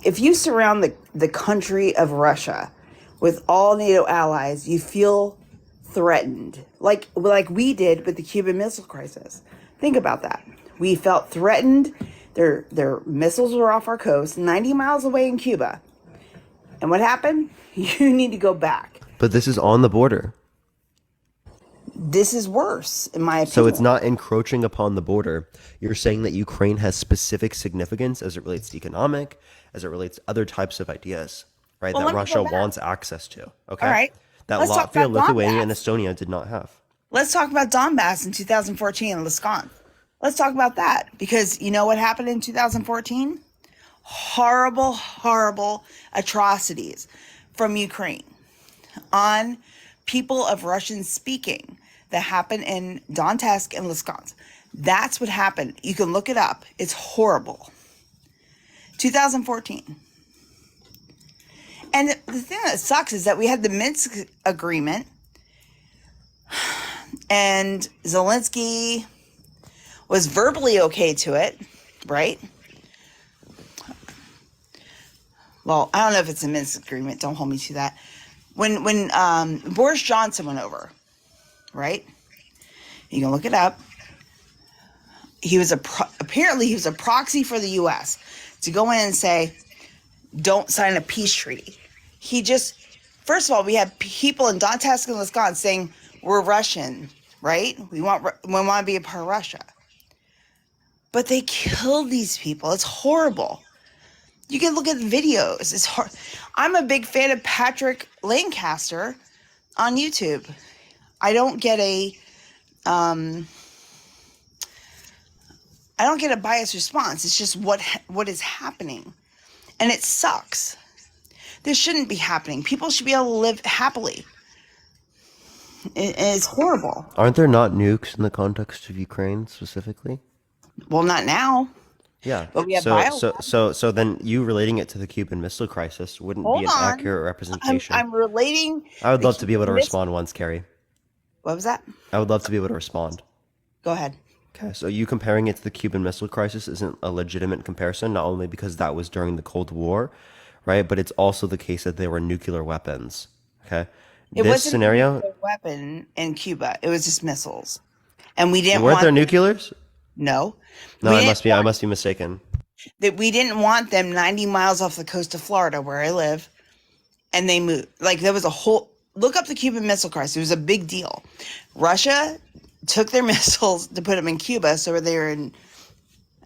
If you surround the country of Russia with all NATO allies, you feel threatened. Like we did with the Cuban Missile Crisis. Think about that. We felt threatened. Their missiles were off our coast, 90 miles away in Cuba. And what happened? You need to go back. But this is on the border. This is worse, in my opinion. So it's not encroaching upon the border. You're saying that Ukraine has specific significance as it relates to economic, as it relates to other types of ideas, right? Well, that let me Russia go back. wants access to. Okay. All right. That Let's talk Latvia, about Lithuania, Donbass. and Estonia did not have. Let's talk about Donbass in 2014 and Lugansk. Let's talk about that, because you know what happened in 2014? Horrible, horrible atrocities from Ukraine on people of Russian speaking that happened in Donetsk and Lugansk. That's what happened. You can look it up. It's horrible. 2014. And the thing that sucks is that we had the Minsk agreement, and Zelensky was verbally okay to it, right? Well, I don't know if it's a Minsk agreement. Don't hold me to that. When Boris Johnson went over, right? You can look it up. He was apparently he was a proxy for the U.S. to go in and say, "Don't sign a peace treaty." He just, first of all, we had people in Donetsk and Lugansk saying we're Russian, right? We want to be a part of Russia, but they killed these people. It's horrible. You can look at the videos. It's hard. I'm a big fan of Patrick Lancaster on YouTube. I don't get a biased response. It's just what is happening, and it sucks. This shouldn't be happening. People should be able to live happily. It's horrible. Aren't there not nukes in the context of Ukraine specifically? Well, not now. Yeah. But we have so then you relating it to the Cuban Missile Crisis wouldn't Hold be an on. accurate representation. I'm relating. I would the love to be able to Cuban Miss- respond once, Carrie. What was that? I would love to be able to respond. Go ahead. Okay, so you comparing it to the Cuban Missile Crisis isn't a legitimate comparison, not only because that was during the Cold War, right? But it's also the case that there were nuclear weapons. Okay, It this wasn't scenario, a nuclear weapon in Cuba. It was just missiles, and we didn't weren't want there nuclears? No, No, we I didn't must be mistaken. that we didn't want them 90 miles off the coast of Florida, where I live, and they moved. Like, there was a whole look up the Cuban Missile Crisis. It was a big deal. Russia took their missiles to put them in Cuba, so they were in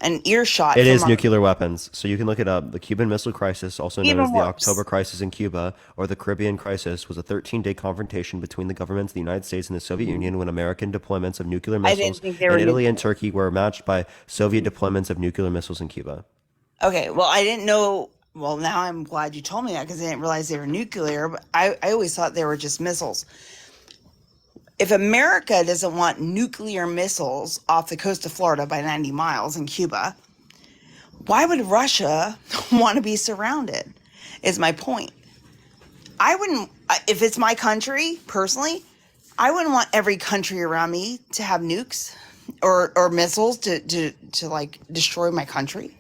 an earshot. It from is our- nuclear weapons, so you can look it up. The Cuban Missile Crisis, also known Even as the worse. October Crisis in Cuba or the Caribbean Crisis, was a 13-day confrontation between the governments of the United States and the Soviet Union when American deployments of nuclear I didn't missiles think in they were Italy nuclear. and Turkey were matched by Soviet deployments of nuclear missiles in Cuba. Okay, well, I didn't know. Well, now I'm glad you told me that because I didn't realize they were nuclear, but I always thought they were just missiles. If America doesn't want nuclear missiles off the coast of Florida by 90 miles in Cuba, why would Russia want to be surrounded? Is my point. I wouldn't, if it's my country, personally, I wouldn't want every country around me to have nukes or missiles to like destroy my country.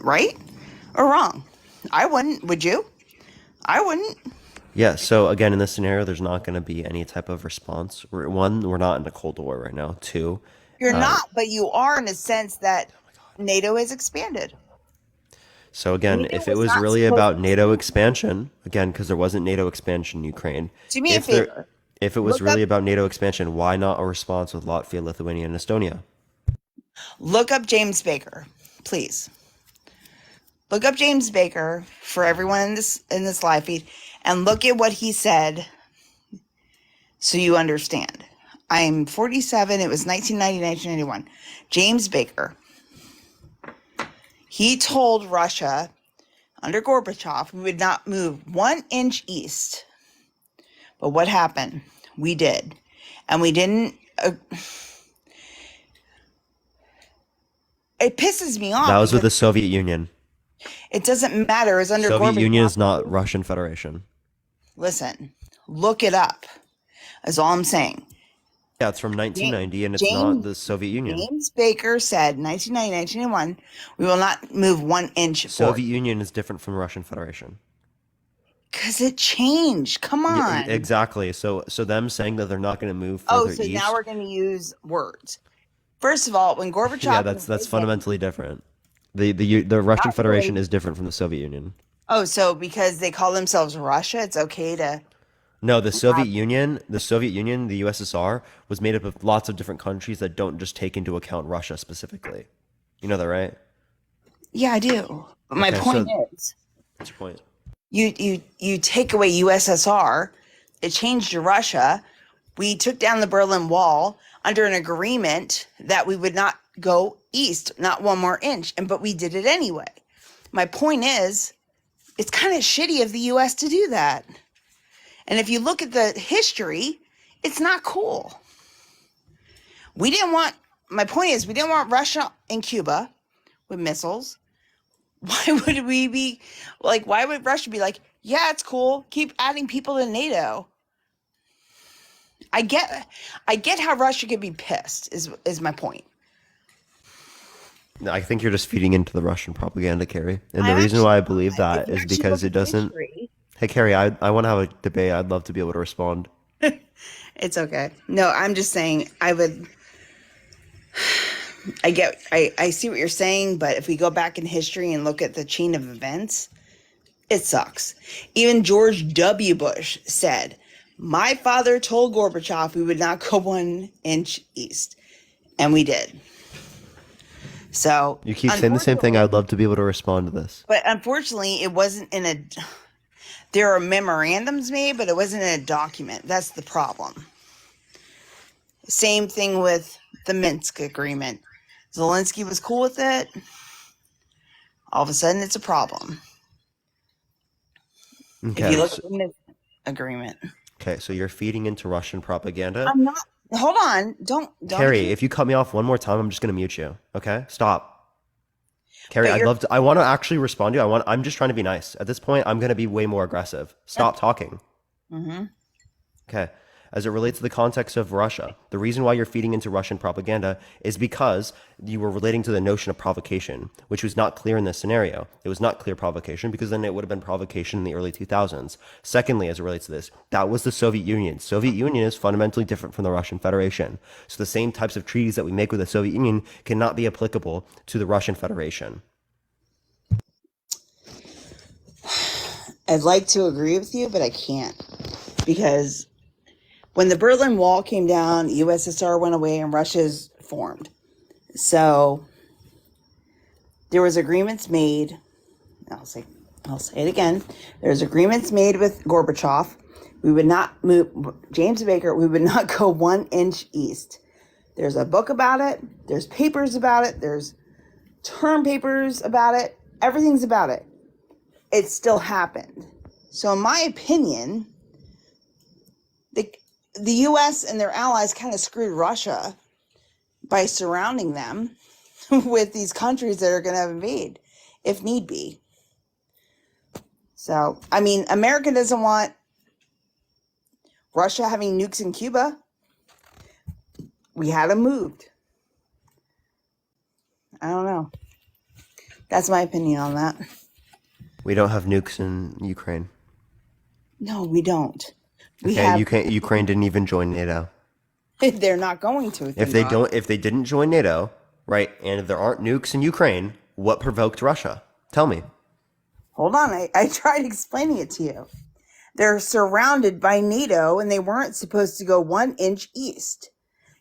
Right? Or wrong? I wouldn't. Would you? I wouldn't. Yeah, so again, in this scenario, there's not going to be any type of response. One, we're not in a Cold War right now. Two, You're not, but you are in a sense that NATO has expanded. so again, NATO if it was was not really supposed about to. NATO expansion, again, because there wasn't NATO expansion in Ukraine, Do me a if there, favor. if it was Look up, really about NATO expansion, why not a response with Latvia, Lithuania, and Estonia? look up James Baker, please. Look up James Baker for everyone in this live feed, and look at what he said, so you understand. I'm 47. It was 1990, 1991. James Baker. He told Russia under Gorbachev we would not move 1 inch east. But what happened? We did. And we didn't. It pisses me off That was with the because Soviet Union. it doesn't matter. It's under Soviet Union Gorbachev. is not Russian Federation. Listen, look it up. That's all I'm saying. Yeah, it's from Ja- 1990, and it's not James the Soviet Union. James Baker said 1990, 1991, we will not move 1 inch forward. Soviet Union is different from the Russian Federation. Because it changed. Come Yeah, on. exactly. So them saying that they're not going to move Oh, further so now east, we're going to use words. First of all, when yeah, Gorbachev that's invaded, fundamentally different. The Russian not Federation really. is different from the Soviet Union. Oh, so because they call themselves Russia, it's okay to No, the Soviet have. Union, the USSR, was made up of lots of different countries that don't just take into account Russia specifically. You know that, right? Yeah, I do. But my Okay, point so is, what's your point? you take away USSR, it changed to Russia. We took down the Berlin Wall under an agreement that we would not go east, not 1 more inch, but we did it anyway. My point is, it's kind of shitty of the US to do that. And if you look at the history, it's not cool. We didn't want, my point is, we didn't want Russia and Cuba with missiles. Why would we be like, why would Russia be like, yeah, it's cool, keep adding people to NATO? I get how Russia could be pissed, is my point. No, I think you're just feeding into the Russian propaganda, Carrie. And the I'm reason actually why I believe not. If that you is actually because look it at doesn't. history, Hey, Carrie, I want to have a debate. I'd love to be able to respond. it's okay. No, I'm just saying I see what you're saying, but if we go back in history and look at the chain of events, it sucks. Even George W. Bush said, my father told Gorbachev we would not go 1 inch east. And we did. So, You keep saying the same thing. unfortunately, I'd love to be able to respond to this. but unfortunately, it wasn't in a. There are memorandums made, but it wasn't in a document. That's the problem. Same thing with the Minsk agreement. Zelensky was cool with it. All of a sudden, it's a problem. If Okay, you look so, at the Minsk agreement, okay, so you're feeding into Russian propaganda. I'm not. Hold on. Don't. Carrie, if you cut me off one more time, I'm just gonna mute you. Okay, stop. Carrie, But I'd you're. love to. I want to actually respond to you. I'm just trying to be nice. At this point, I'm gonna be way more aggressive. Stop talking. Mm-hmm. Okay. As it relates to the context of Russia, the reason why you're feeding into Russian propaganda is because you were relating to the notion of provocation, which was not clear in this scenario. It was not clear provocation because then it would have been provocation in the early 2000s. Secondly, as it relates to this, that was the Soviet Union. Soviet Union is fundamentally different from the Russian Federation. So the same types of treaties that we make with the Soviet Union cannot be applicable to the Russian Federation. I'd like to agree with you, but I can't because when the Berlin Wall came down, USSR went away and Russia's formed. So there was agreements made. I'll say it again. There's agreements made with Gorbachev. We would not move, James Baker, we would not go 1 inch east. There's a book about it. There's papers about it. There's term papers about it. everything's about it. It still happened. So in my opinion, the U.S. and their allies kind of screwed Russia by surrounding them with these countries that are going to invade if need be. So, I mean, America doesn't want Russia having nukes in Cuba. We had them moved. I don't know. That's my opinion on that. We don't have nukes in Ukraine. No, we don't. We Okay, have. Ukraine didn't even join NATO. They're not going to. If they didn't join NATO, right, and if there aren't nukes in Ukraine, what provoked Russia? Tell me. Hold on, I tried explaining it to you. They're surrounded by NATO, and they weren't supposed to go 1 inch east.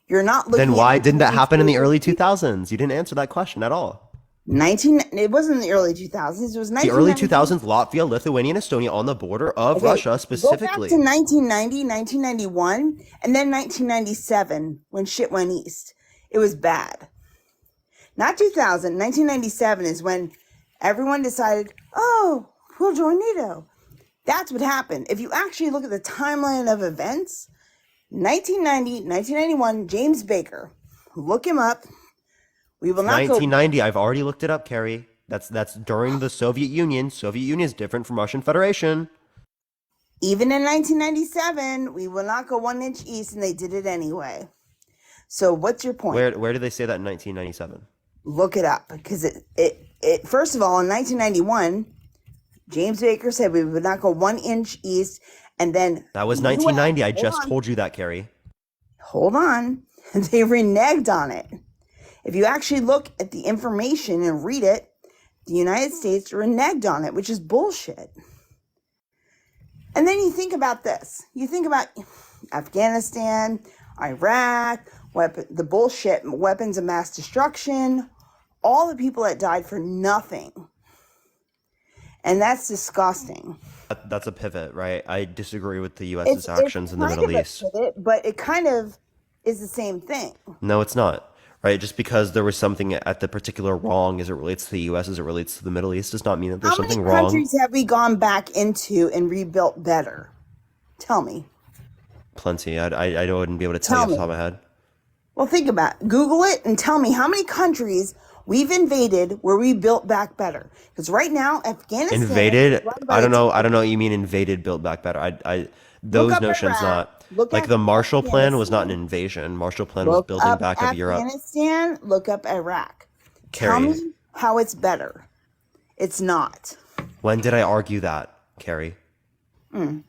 You're not looking. Then why at didn't that happen in the early 2000s? You didn't answer that question at all. It wasn't in the early 2000s. It was The early 1990. 2000s, Latvia, Lithuania, and Estonia on the border of Okay, Russia go back specifically. to 1990, 1991, and then 1997 when shit went east. It was bad. Not 2000. 1997 is when everyone decided, oh, we'll join NATO. That's what happened. If you actually look at the timeline of events, 1990, 1991, James Baker, look him up. We will not go. 1990, I've already looked it up, Carrie. That's during the Soviet Union. Soviet Union is different from Russian Federation. Even in 1997, we will not go 1 inch east, and they did it anyway. So what's your point? Where did they say that in 1997? Look it up, because it first of all, in 1991, James Baker said we would not go 1 inch east, and then That was the US 1990. I hold just on, told you that, Carrie. hold on, they reneged on it. If you actually look at the information and read it, the United States reneged on it, which is bullshit. And then you think about this. You think about Afghanistan, Iraq, the bullshit weapons of mass destruction, all the people that died for nothing. And that's disgusting. That's a pivot, right? I disagree with the U.S.'s actions in the kind Middle of East. a pivot, but it kind of is the same thing. No, it's not. Right? Just because there was something at the particular wrong as it relates to the U.S., as it relates to the Middle East, does not mean that there's How many something wrong. countries have we gone back into and rebuilt better? Tell me. Plenty. I wouldn't be able to tell you off the top of my head. Well, think about it. Google it and tell me how many countries we've invaded where we built back better. Because right now, Afghanistan Invaded? is run by I don't a know. I don't know what you mean invaded, built back better. Those up notions Iraq. not. Look Like up the Marshall Plan was not an Afghanistan. invasion. Marshall Plan was Look building up back of Europe. Afghanistan. Look up Iraq. Tell Carrie, me how it's better. It's not. when did I argue that, Carrie? Mm.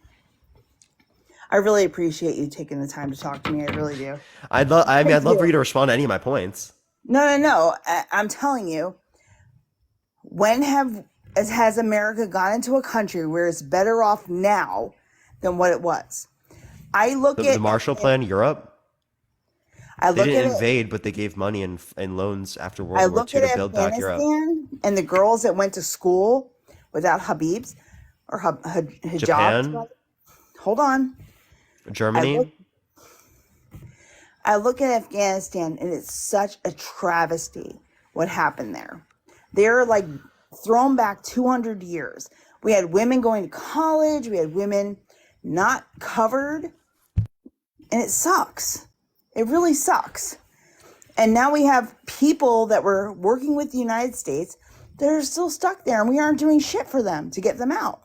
I really appreciate you taking the time to talk to me. I really do. I'd love for do. you to respond to any of my points. No. I'm telling you, when has America gone into a country where it's better off now than what it was? I look The at Marshall Plan, Europe. I They look didn't at it. invade, but they gave money and loans after I World War look II at to build back Europe. Afghanistan and the girls that went to school without Habibs or hijabs. Japan, rather. Hold on. Germany. I look at Afghanistan and it's such a travesty what happened there. They're like thrown back 200 years. We had women going to college, we had women not covered, and it sucks. It really sucks. And now we have people that were working with the United States that are still stuck there and we aren't doing shit for them to get them out.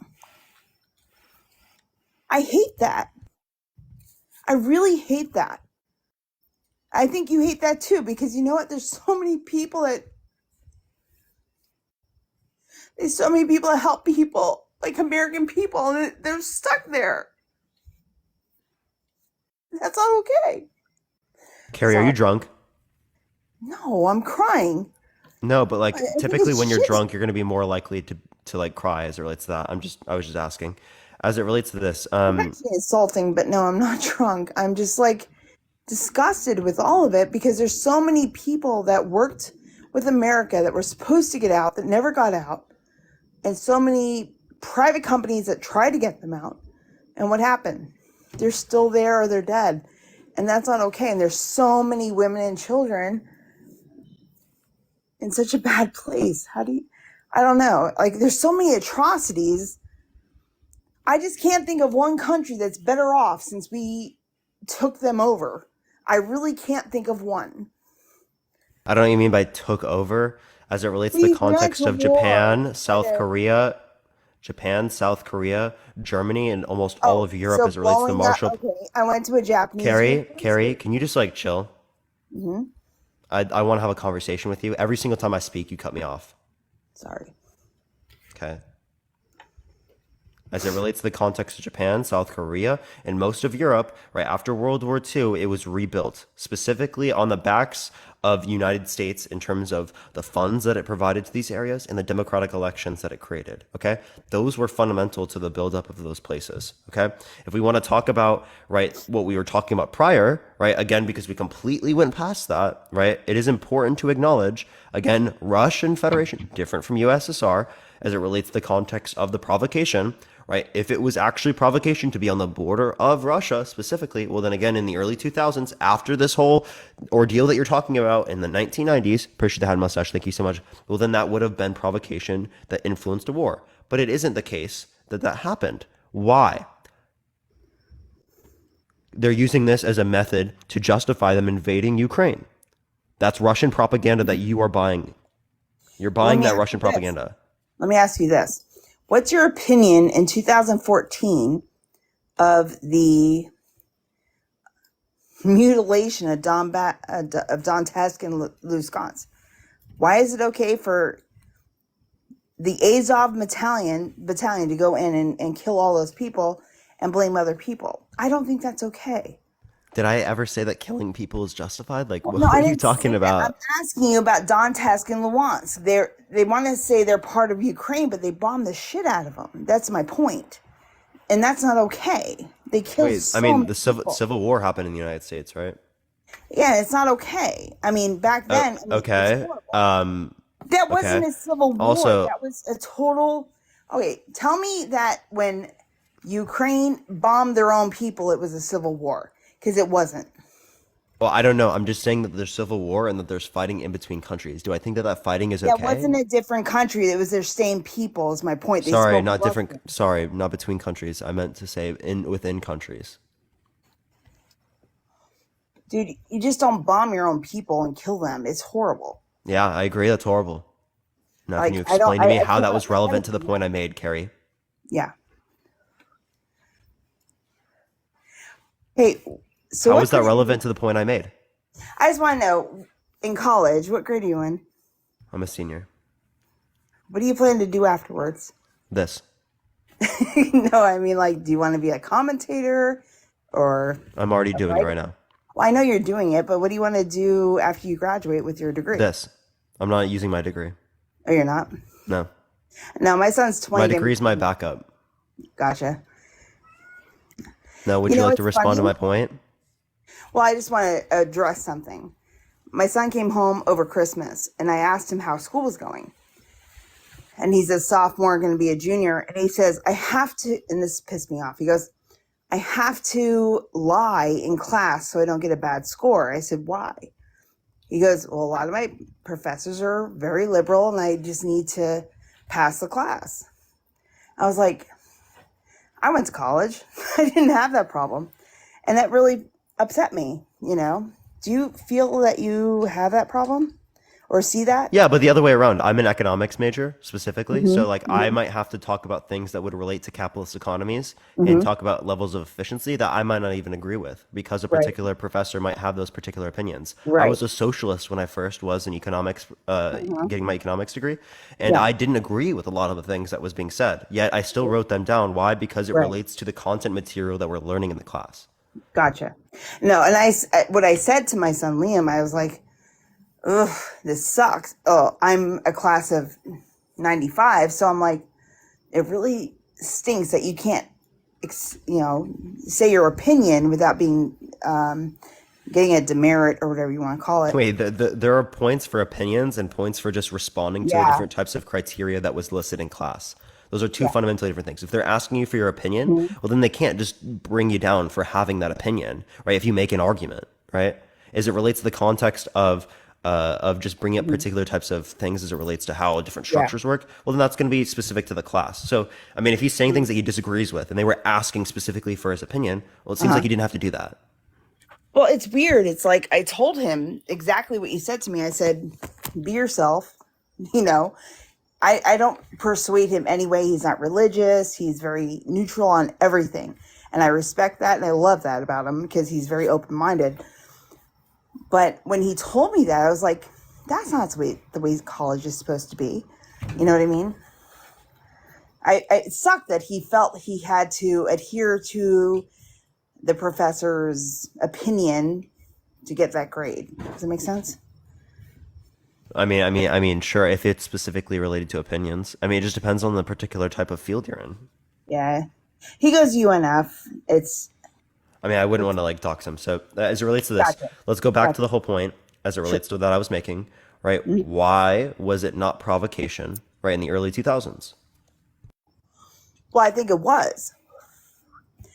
I hate that. I really hate that. I think you hate that too, because you know what? There's so many people that help people, like American people, and they're stuck there. That's not okay. Carrie, are you drunk? No, I'm crying. No, but like I think typically it's when you're shitty. drunk, you're going to be more likely to like cry as it relates to that. I was just asking. As it relates to this, Actually insulting, but no, I'm not drunk. I'm just like disgusted with all of it because there's so many people that worked with America that were supposed to get out that never got out, and so many private companies that tried to get them out. And what happened? They're still there or they're dead. And that's not okay. And there's so many women and children in such a bad place. I don't know. Like, there's so many atrocities. I just can't think of one country that's better off since we took them over. I really can't think of one. I don't even mean by took over as it relates to the We went context to of war. Japan, South Korea, Germany, and almost all of Europe So as it relates to the blowing up. Marshall. Okay, I went to a Japanese. Carrie, can you just like chill? Hmm. I want to have a conversation with you. Every single time I speak, you cut me off. Sorry. Okay. As it relates to the context of Japan, South Korea, and most of Europe, right after World War II, it was rebuilt, specifically on the backs of the United States in terms of the funds that it provided to these areas and the democratic elections that it created, okay? Those were fundamental to the buildup of those places, okay? If we want to talk about, right, what we were talking about prior, right, again, because we completely went past that, right, it is important to acknowledge, again, Russian Federation, different from USSR, as it relates to the context of the provocation, right? If it was actually provocation to be on the border of Russia specifically, well, then again, in the early 2000s, after this whole ordeal that you're talking about in the 1990s, appreciate the head mustache, thank you so much. Well, then that would have been provocation that influenced a war. But it isn't the case that that happened. Why? They're using this as a method to justify them invading Ukraine. That's Russian propaganda that you are buying. You're buying that Russian propaganda. Let me ask you this. What's your opinion in 2014 of the mutilation of Donetsk and Lugansk? Why is it okay for the Azov battalion to go in and kill all those people and blame other people? I don't think that's okay. Did I ever say that killing people is justified? Like, what No, I are you didn't talking say that. about? I'm asking you about Donetsk and Luhansk. They want to say they're part of Ukraine, but they bombed the shit out of them. That's my point. And that's not okay. They killed Wait, so I mean, many the people. Civil War happened in the United States, right? Yeah, it's not okay. I mean, back then, I mean, Okay. that wasn't Okay. a civil war. Also, That was a total. Okay, tell me that when Ukraine bombed their own people, it was a civil war, because it wasn't. well, I don't know. I'm just saying that there's civil war and that there's fighting in between countries. Do I think that that fighting is That okay? wasn't a different country. It was their same people. Is my point. They Sorry, spoke not Russian. different. Sorry, not between countries. I meant to say within countries. Dude, you just don't bomb your own people and kill them. It's horrible. Yeah, I agree. That's horrible. Now, Like, can you I don't- explain to me I how that cannot- was relevant to the point I made, Carrie? Yeah. Hey, so How what was that grade- relevant to the point I made? I just want to know, in college, what grade are you in? I'm a senior. What do you plan to do afterwards? This. No, I mean, like, do you want to be a commentator or? I'm already doing it right now. Well, I know you're doing it, but what do you want to do after you graduate with your degree? This. I'm not using my degree. Oh, you're not? No. No, my son's 20. My gonna- degree is my backup. Gotcha. Now, would You you know like to what's respond to funny? my point? Well, I just want to address something. My son came home over Christmas, and I asked him how school was going. And he's a sophomore, going to be a junior. And he says, I have to, and this pissed me off. He goes, I have to lie in class so I don't get a bad score. I said, why? He goes, well, a lot of my professors are very liberal, and I just need to pass the class. I was like, I went to college. I didn't have that problem. And that really upset me, you know? Do you feel that you have that problem or see that? Yeah, but the other way around. I'm an economics major specifically. Mhm, So, like, I mhm. might have to talk about things that would relate to capitalist economies Mhm. and talk about levels of efficiency that I might not even agree with because a Right. particular professor might have those particular opinions. I Right. was a socialist when I first was in economics, getting my economics degree, and Yeah. I didn't agree with a lot of the things that was being said. Yet I still wrote them down. Why? Because it Right. relates to the content material that we're learning in the class. Gotcha. No, and what I said to my son Liam, I was like, ugh, this sucks. Oh, I'm a class of 95, so I'm like, it really stinks that you can't, say your opinion without being, getting a demerit or whatever you want to call it. Wait, there are points for opinions and points for just responding to the Yeah. different types of criteria that was listed in class. Those are two Yeah. fundamentally different things. If they're asking you for your opinion, Mhm. well, then they can't just bring you down for having that opinion, right? If you make an argument, right? As it relates to the context of of just bringing up particular types of things as it relates to how different Yeah. structures work, well, then that's going to be specific to the class. So, I mean, if he's saying things that he disagrees with and they were asking specifically for his opinion, well, it seems like he didn't have to do that. Well, it's weird. It's like I told him exactly what you said to me. I said, be yourself. You know, I don't persuade him anyway. He's not religious. He's very neutral on everything. And I respect that. And I love that about him because he's very open-minded. But when he told me that, I was like, that's not the way college is supposed to be. You know what I mean? It sucked that he felt he had to adhere to the professor's opinion to get that grade. Does that make sense? I mean, sure, if it's specifically related to opinions. I mean, it just depends on the particular type of field you're in. Yeah. He goes UNF. I mean, I wouldn't want to like dox him. So as it relates to this, Gotcha. let's go back Gotcha. to the whole point as it relates to that I was making, right? Why was it not provocation, right, in the early 2000s? Well, I think it was.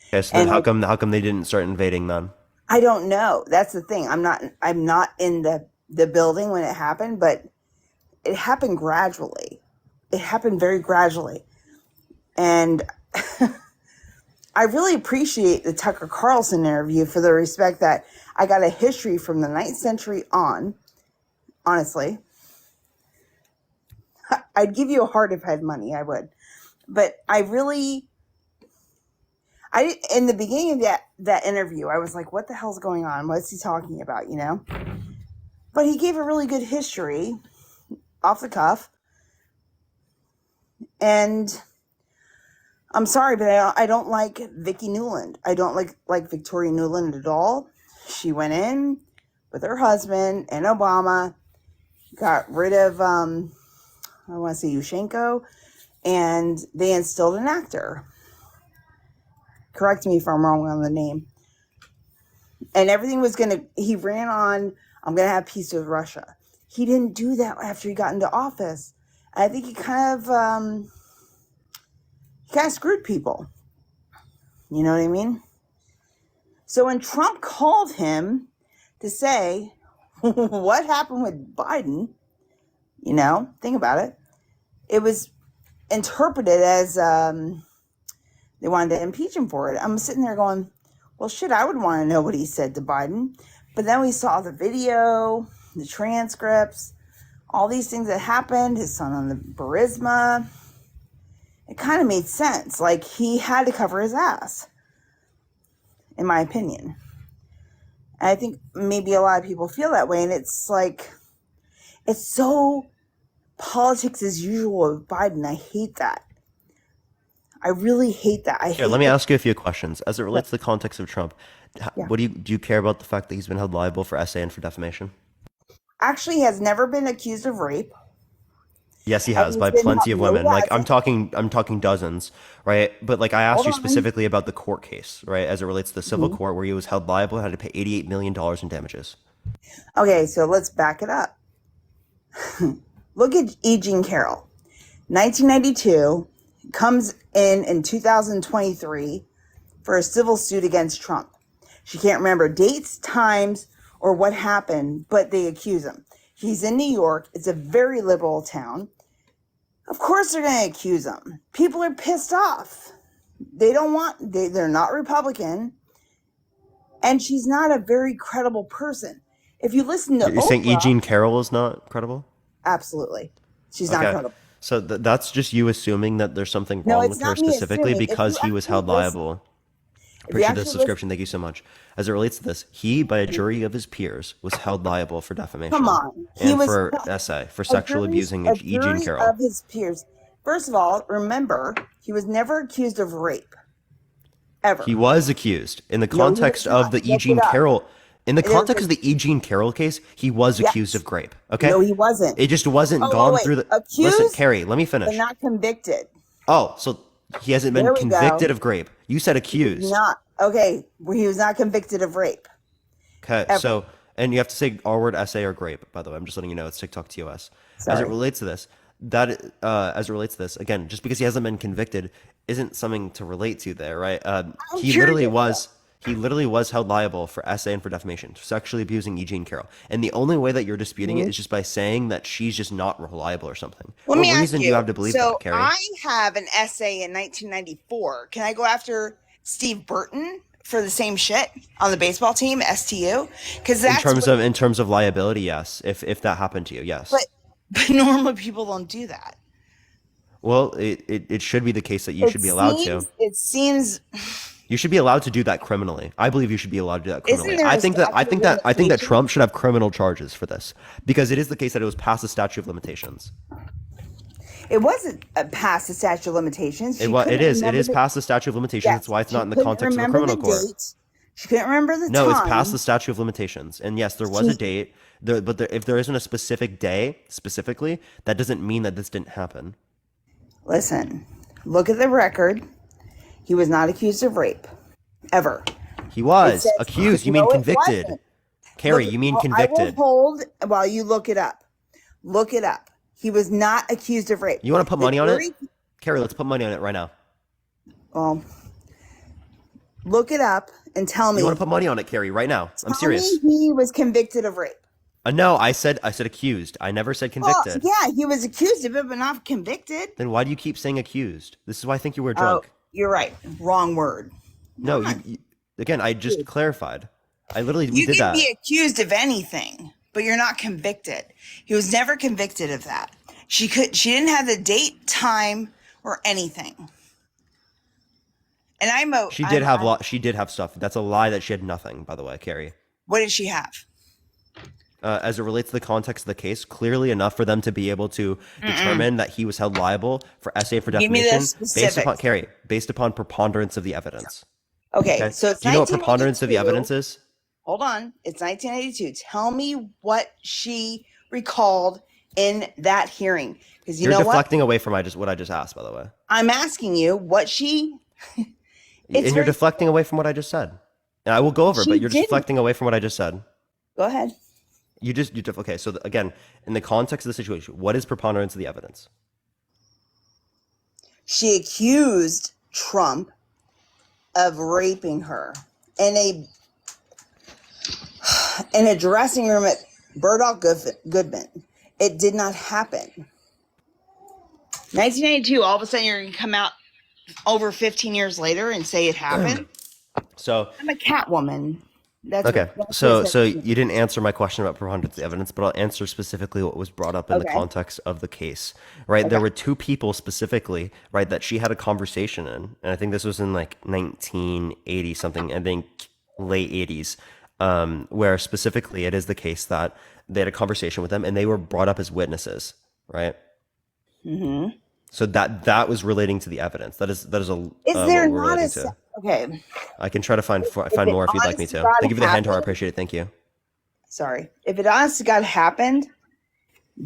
Okay, so then And how come they didn't start invading then? I don't know. That's the thing. I'm not in the building when it happened, but it happened gradually. It happened very gradually. And I really appreciate the Tucker Carlson interview for the respect that I got a history from the 9th century on. Honestly, I'd give you a heart if I had money. I would. But in the beginning of that interview, I was like, what the hell's going on? What's he talking about, you know? But he gave a really good history off the cuff. And I'm sorry, but I don't like Vicki Newland. I don't like Victoria Newland at all. She went in with her husband and Obama, got rid of, I want to say Yushchenko, and they instilled an actor. Correct me if I'm wrong on the name. And everything was he ran on, I'm going to have peace with Russia. He didn't do that after he got into office. And I think he kind of screwed people. You know what I mean? So when Trump called him to say, what happened with Biden, you know, think about it. It was interpreted as they wanted to impeach him for it. I'm sitting there going, well, shit, I would want to know what he said to Biden. But then we saw the video, the transcripts, all these things that happened, his son on the Burisma. It kind of made sense. Like, he had to cover his ass, in my opinion. And I think maybe a lot of people feel that way. And it's like, it's so politics as usual with Biden. I hate that. I really hate that. Here, let me ask you a few questions. As it relates to the context of Trump, what do you care about the fact that he's been held liable for essay and for defamation? Actually, he has never been accused of rape. Yes, he has, by he's been plenty of women. yeah, Like I'm talking dozens, right? But like I asked Hold you on. specifically about the court case, right? As it relates to the civil Mhm. court where he was held liable and had to pay $88 million in damages. Okay, so let's back it up. Look at E. Jean Carroll. 1992 comes in 2023 for a civil suit against Trump. She can't remember dates, times, or what happened, but they accuse him. He's in New York. It's a very liberal town. Of course they're going to accuse him. People are pissed off. They're not Republican. And she's not a very credible person. If you listen to You're saying E. Oprah, Jean Carroll is not credible? absolutely. She's not Okay. credible. So that's just you assuming that there's something No, wrong it's with her not me specifically assuming. If because you he was actually held listen- liable. If you Appreciate actually the subscription. Thank you so much. As it relates to this, he, by a jury of his peers, was held liable for defamation. Come on. He And was for essay, for a sexual jury- abusing a E. Jean jury Carroll. of his peers. First of all, remember, he was never accused of rape. Ever. He was accused in the No, he context was of not. the E. Look Jean it up. Carroll. In the It is context a- of the E. Jean Carroll case, he was Yes. accused of grape. Okay. No, he wasn't. It just wasn't Oh, gone wait. through the. Accused, Listen, Carrie, let me but finish. not convicted. Oh, so he hasn't been There we convicted go. of grape. You said accused. Not okay. He was not convicted of rape. Okay, Ever. so and you have to say R word essay or grape. By the way, I'm just letting you know it's TikTok TOS. As Sorry. it relates to this, as it relates to this, again, just because he hasn't been convicted isn't something to relate to there, right? He literally curious, He literally was held liable for SA and for defamation, sexually abusing E. Jean Carroll. And the only way that you're disputing it is just by saying that she's just not reliable or something. Let What me ask reason do you have to believe so that, Carrie? I have an essay in 1994. Can I go after Steve Burton for the same shit on the baseball team, STU? Because In that's terms of liability, yes. If that happened to you, yes. but normal people don't do that. Well, it should be the case that you should be allowed to. It seems. You should be allowed to do that criminally. I believe you should be allowed to do that Isn't criminally. there I a think that statute of I think that limitations? Trump should have criminal charges for this because it is the case that it was past the statute of limitations. It wasn't past the statute of limitations. It She was. couldn't It is. It remember is the- past the statute of limitations. Yes, That's why it's she not in the couldn't context of a remember criminal the court. date. She couldn't remember the No, time. it's past the statute of limitations. And yes, there was a She- date. If there isn't a specific day specifically, that doesn't mean that this didn't happen. Listen, look at the record. He was not accused of rape, ever. He was says- accused. You mean No, it convicted? wasn't. Carrie, Look- you mean well, convicted? I will hold while you look it up. Look it up. He was not accused of rape. You want to put The money on jury- it? Carrie, let's put money on it right now. Well, look it up and tell me. You want to put money on it, Carrie, right now? I'm tell serious. me he was convicted of rape. No, I said accused. I never said Well, convicted. yeah, he was accused of it, but not convicted. Then why do you keep saying accused? This is why I think you were Oh, drunk. you're right. Wrong word. No, again, I just clarified. I literally we You did can that. be accused of anything, but you're not convicted. He was never convicted of that. She didn't have the date, time, or anything. And She did have stuff. That's a lie that she had nothing, by the way, Carrie. What did she have? As it relates to the context of the case, clearly enough for them to be able to determine that he was held liable for SA for Give me the defamation based upon preponderance of the evidence. Okay, so it's do you know what preponderance of the 1982. evidence is? Hold on. It's 1982. Tell me what she recalled in that hearing. Because you You're know deflecting away from what I just asked, by the way. I'm asking you what she. And you're very- deflecting away from what I just said. And I will go over it, She but you're didn't. deflecting away from what I just said. Go ahead. Okay, so again, in the context of the situation, what is preponderance of the evidence? She accused Trump of raping her in a dressing room at Burdock Goodman. It did not happen. 1982. All of a sudden, you're gonna come out over 15 years later and say it happened. So I'm a Catwoman. That's okay, that's so what- you didn't answer my question about preponderance of the evidence, but I'll answer specifically what was brought up in the Okay. context of the case. Right, there were two people specifically, right, that she had a conversation in, and I think this was in like 1980 something. I think late 80s, where specifically it is the case that they had a conversation with them and they were brought up as witnesses, right? Mhm. So that was relating to the evidence. That is a Is what there we're not relating a to. Okay? I can try to find it more if you'd like me honest to to. God Thank you for the hand, I happened- appreciate it. Thank you. Sorry. If it honest to God happened,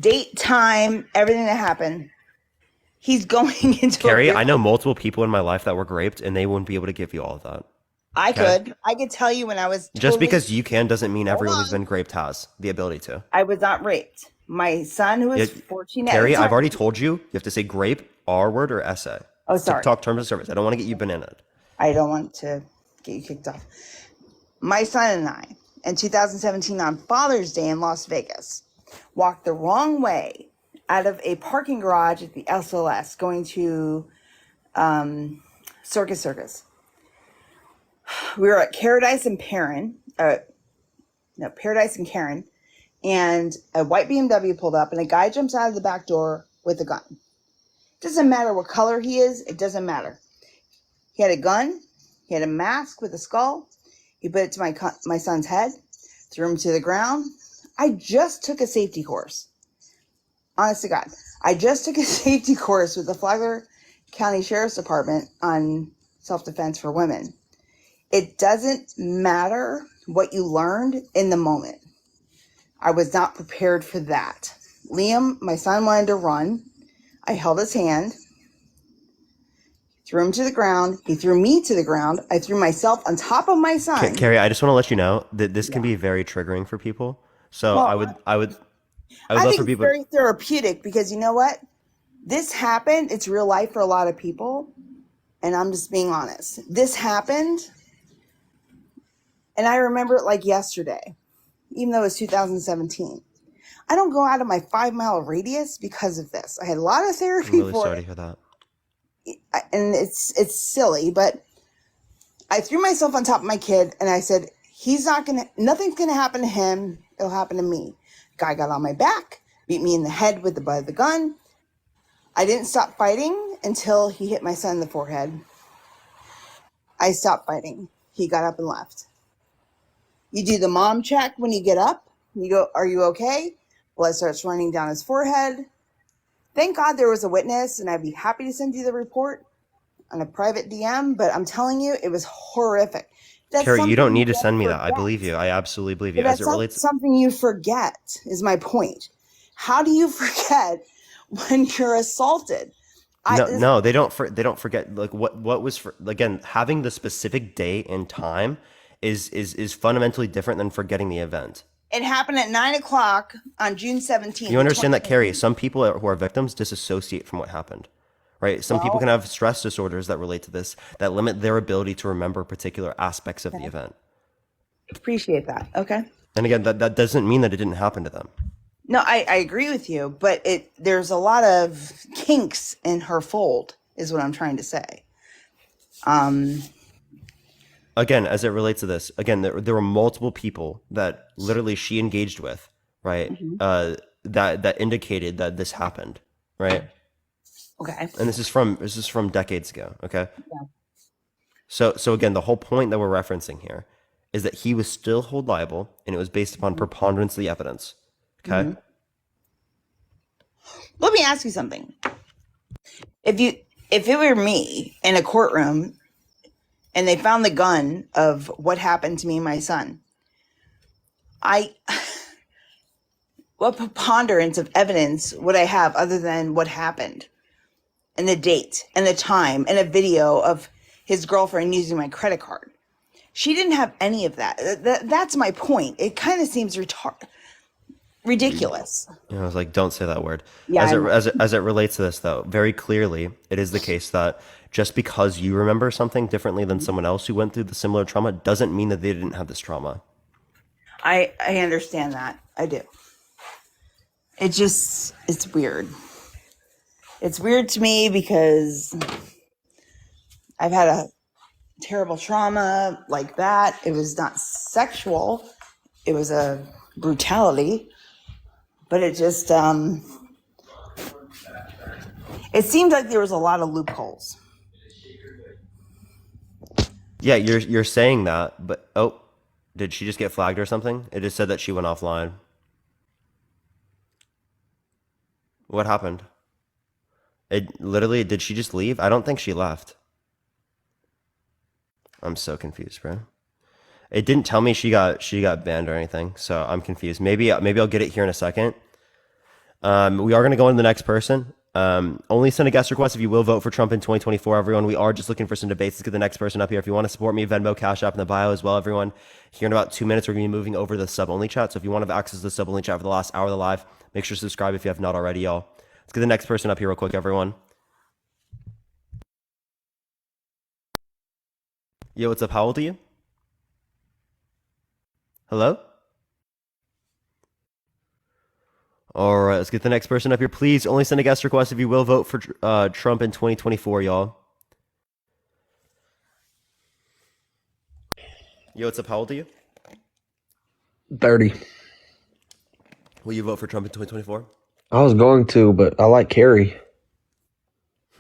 date, time, everything that happened, he's going into. Carrie, a I know multiple people in my life that were raped, and they wouldn't be able to give you all of that. I Okay. could tell you when I was. Just totally- because you can doesn't mean everyone who's been raped has the ability to. I was not raped. My son, who was Yeah, 14 at Carrie, the I've time- already told you, you have to say grape, R word, or essay. Oh, sorry. TikTok terms of service. I don't want to get you bananaed. I don't want to get you kicked off. My son and I, in 2017 on Father's Day in Las Vegas, walked the wrong way out of a parking garage at the SLS going to Circus. We were at Paradise and Karen, and a white BMW pulled up, and a guy jumps out of the back door with a gun. Doesn't matter what color he is, it doesn't matter. He had a gun, he had a mask with a skull, he put it to my son's head, threw him to the ground. I just took a safety course. Honest to God. I just took a safety course with the Flagler County Sheriff's Department on self-defense for women. It doesn't matter what you learned in the moment. I was not prepared for that. Liam, my son, wanted to run. I held his hand, threw him to the ground. He threw me to the ground. I threw myself on top of my son. Carrie, I just want to let you know that this can be very triggering for people. So Well, I would I love think for it's people. very therapeutic because you know what? This happened. It's real life for a lot of people. And I'm just being honest. This happened. And I remember it like yesterday, even though it was 2017. I don't go out of my 5-mile radius because of this. I had a lot of I'm therapy really for sorry to it, hear that. and it's silly, but I threw myself on top of my kid and I said, nothing's gonna happen to him. It'll happen to me. Guy got on my back, beat me in the head with the butt of the gun. I didn't stop fighting until he hit my son in the forehead. I stopped fighting. He got up and left. You do the mom check when you get up. You go, are you okay? Blood starts running down his forehead. Thank God there was a witness, and I'd be happy to send you the report on a private DM, but I'm telling you, it was horrific. That's Carrie, you don't something need to you send me that. I forget. believe you. I absolutely believe you. But As that's it relates, something you forget, is my point. How do you forget when you're assaulted? no, they don't. They don't forget. Like what was again, having the specific date and time is fundamentally different than forgetting the event. It happened at 9 o'clock on June 17th. You understand that, Carrie? Some people who are victims disassociate from what happened, right? Some people can have stress disorders that relate to this that limit their ability to remember particular aspects of the event. Appreciate that. Okay. And again, that doesn't mean that it didn't happen to them. No, I agree with you, but there's a lot of kinks in her fold, is what I'm trying to say. Again, as it relates to this, again, there were multiple people that literally she engaged with, right? That indicated that this happened, right? Okay. And this is from decades ago, okay? Yeah. So again, the whole point that we're referencing here is that he was still held liable, and it was based upon preponderance of the evidence. Okay. Let me ask you something. If it were me in a courtroom and they found the gun of what happened to me and my son, what preponderance of evidence would I have other than what happened and the date and the time and a video of his girlfriend using my credit card? She didn't have any of that. That's my point. It kind of seems ridiculous. I was like, don't say that word. Yeah, as it relates to this, though, very clearly, it is the case that just because you remember something differently than someone else who went through the similar trauma doesn't mean that they didn't have this trauma. I understand that. I do. It's weird. It's weird to me because I've had a terrible trauma like that. It was not sexual. It was a brutality. But it just, it seemed like there was a lot of loopholes. Yeah, you're saying that, but did she just get flagged or something? It just said that she went offline. What happened? Did she just leave? I don't think she left. I'm so confused, bro. It didn't tell me she got banned or anything, so I'm confused. Maybe I'll get it here in a second. We are going to go on to the next person. Only send a guest request if you will vote for Trump in 2024, everyone. We are just looking for some debates. Let's get the next person up here. If you want to support me, Venmo, Cash App in the bio as well, everyone. Here in about 2 minutes, we're going to be moving over to the sub-only chat. So if you want to have access to the sub-only chat for the last hour of the live, make sure to subscribe if you have not already, y'all. Let's get the next person up here real quick, everyone. Yo, what's up? How old are you? Hello? All right, let's get the next person up here. Please only send a guest request if you will vote for Trump in 2024, y'all. Yo, what's up? How old are you? 30. Will you vote for Trump in 2024? I was going to, but I like Carrie.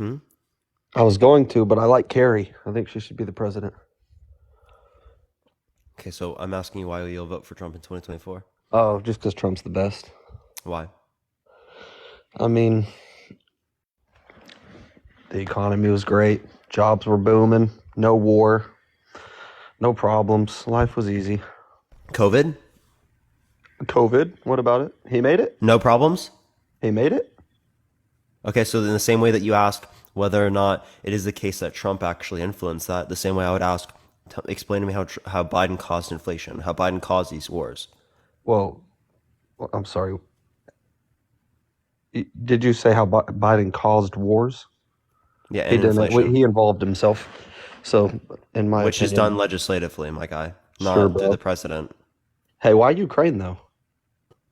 I was going to, but I like Carrie. I think she should be the president. Okay, so I'm asking you why you'll vote for Trump in 2024. Oh, just because Trump's the best. Why? I mean, the economy was great. Jobs were booming. No war. No problems. Life was easy. COVID? What about it? He made it? No problems? He made it? Okay, so in the same way that you ask whether or not it is the case that Trump actually influenced that, the same way I would ask, explain to me how Biden caused inflation, how Biden caused these wars. Well, I'm sorry. Did you say how Biden caused wars? Yeah, He and didn't. inflation. He involved himself. So, in my Which opinion, is done legislatively, my guy. not bro. through the president. Hey, why Ukraine though?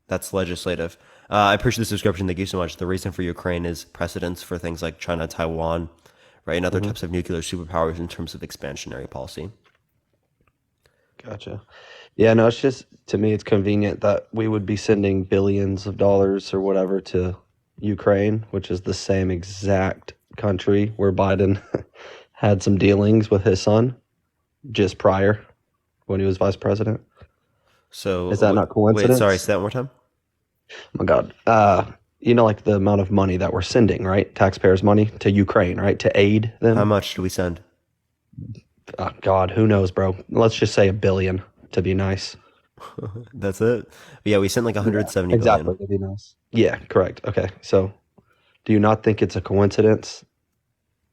That's legislative. I appreciate the subscription. Thank you so much. The reason for Ukraine is precedence for things like China, Taiwan, right, and other Mhm. types of nuclear superpowers in terms of expansionary policy. Gotcha. Yeah, no, it's just to me, it's convenient that we would be sending billions of dollars or whatever to Ukraine, which is the same exact country where Biden had some dealings with his son just prior when he was vice president. So Is that not coincidence? Wait, sorry, say that one more time. Oh my God. You know, like the amount of money that we're sending, right? Taxpayers' money to Ukraine, right? To aid them. How much do we send? Oh, God, who knows, bro? Let's just say $1 billion to be nice. That's it. But yeah, we sent like 170 exactly, billion. to be nice. Yeah, correct. Okay, so do you not think it's a coincidence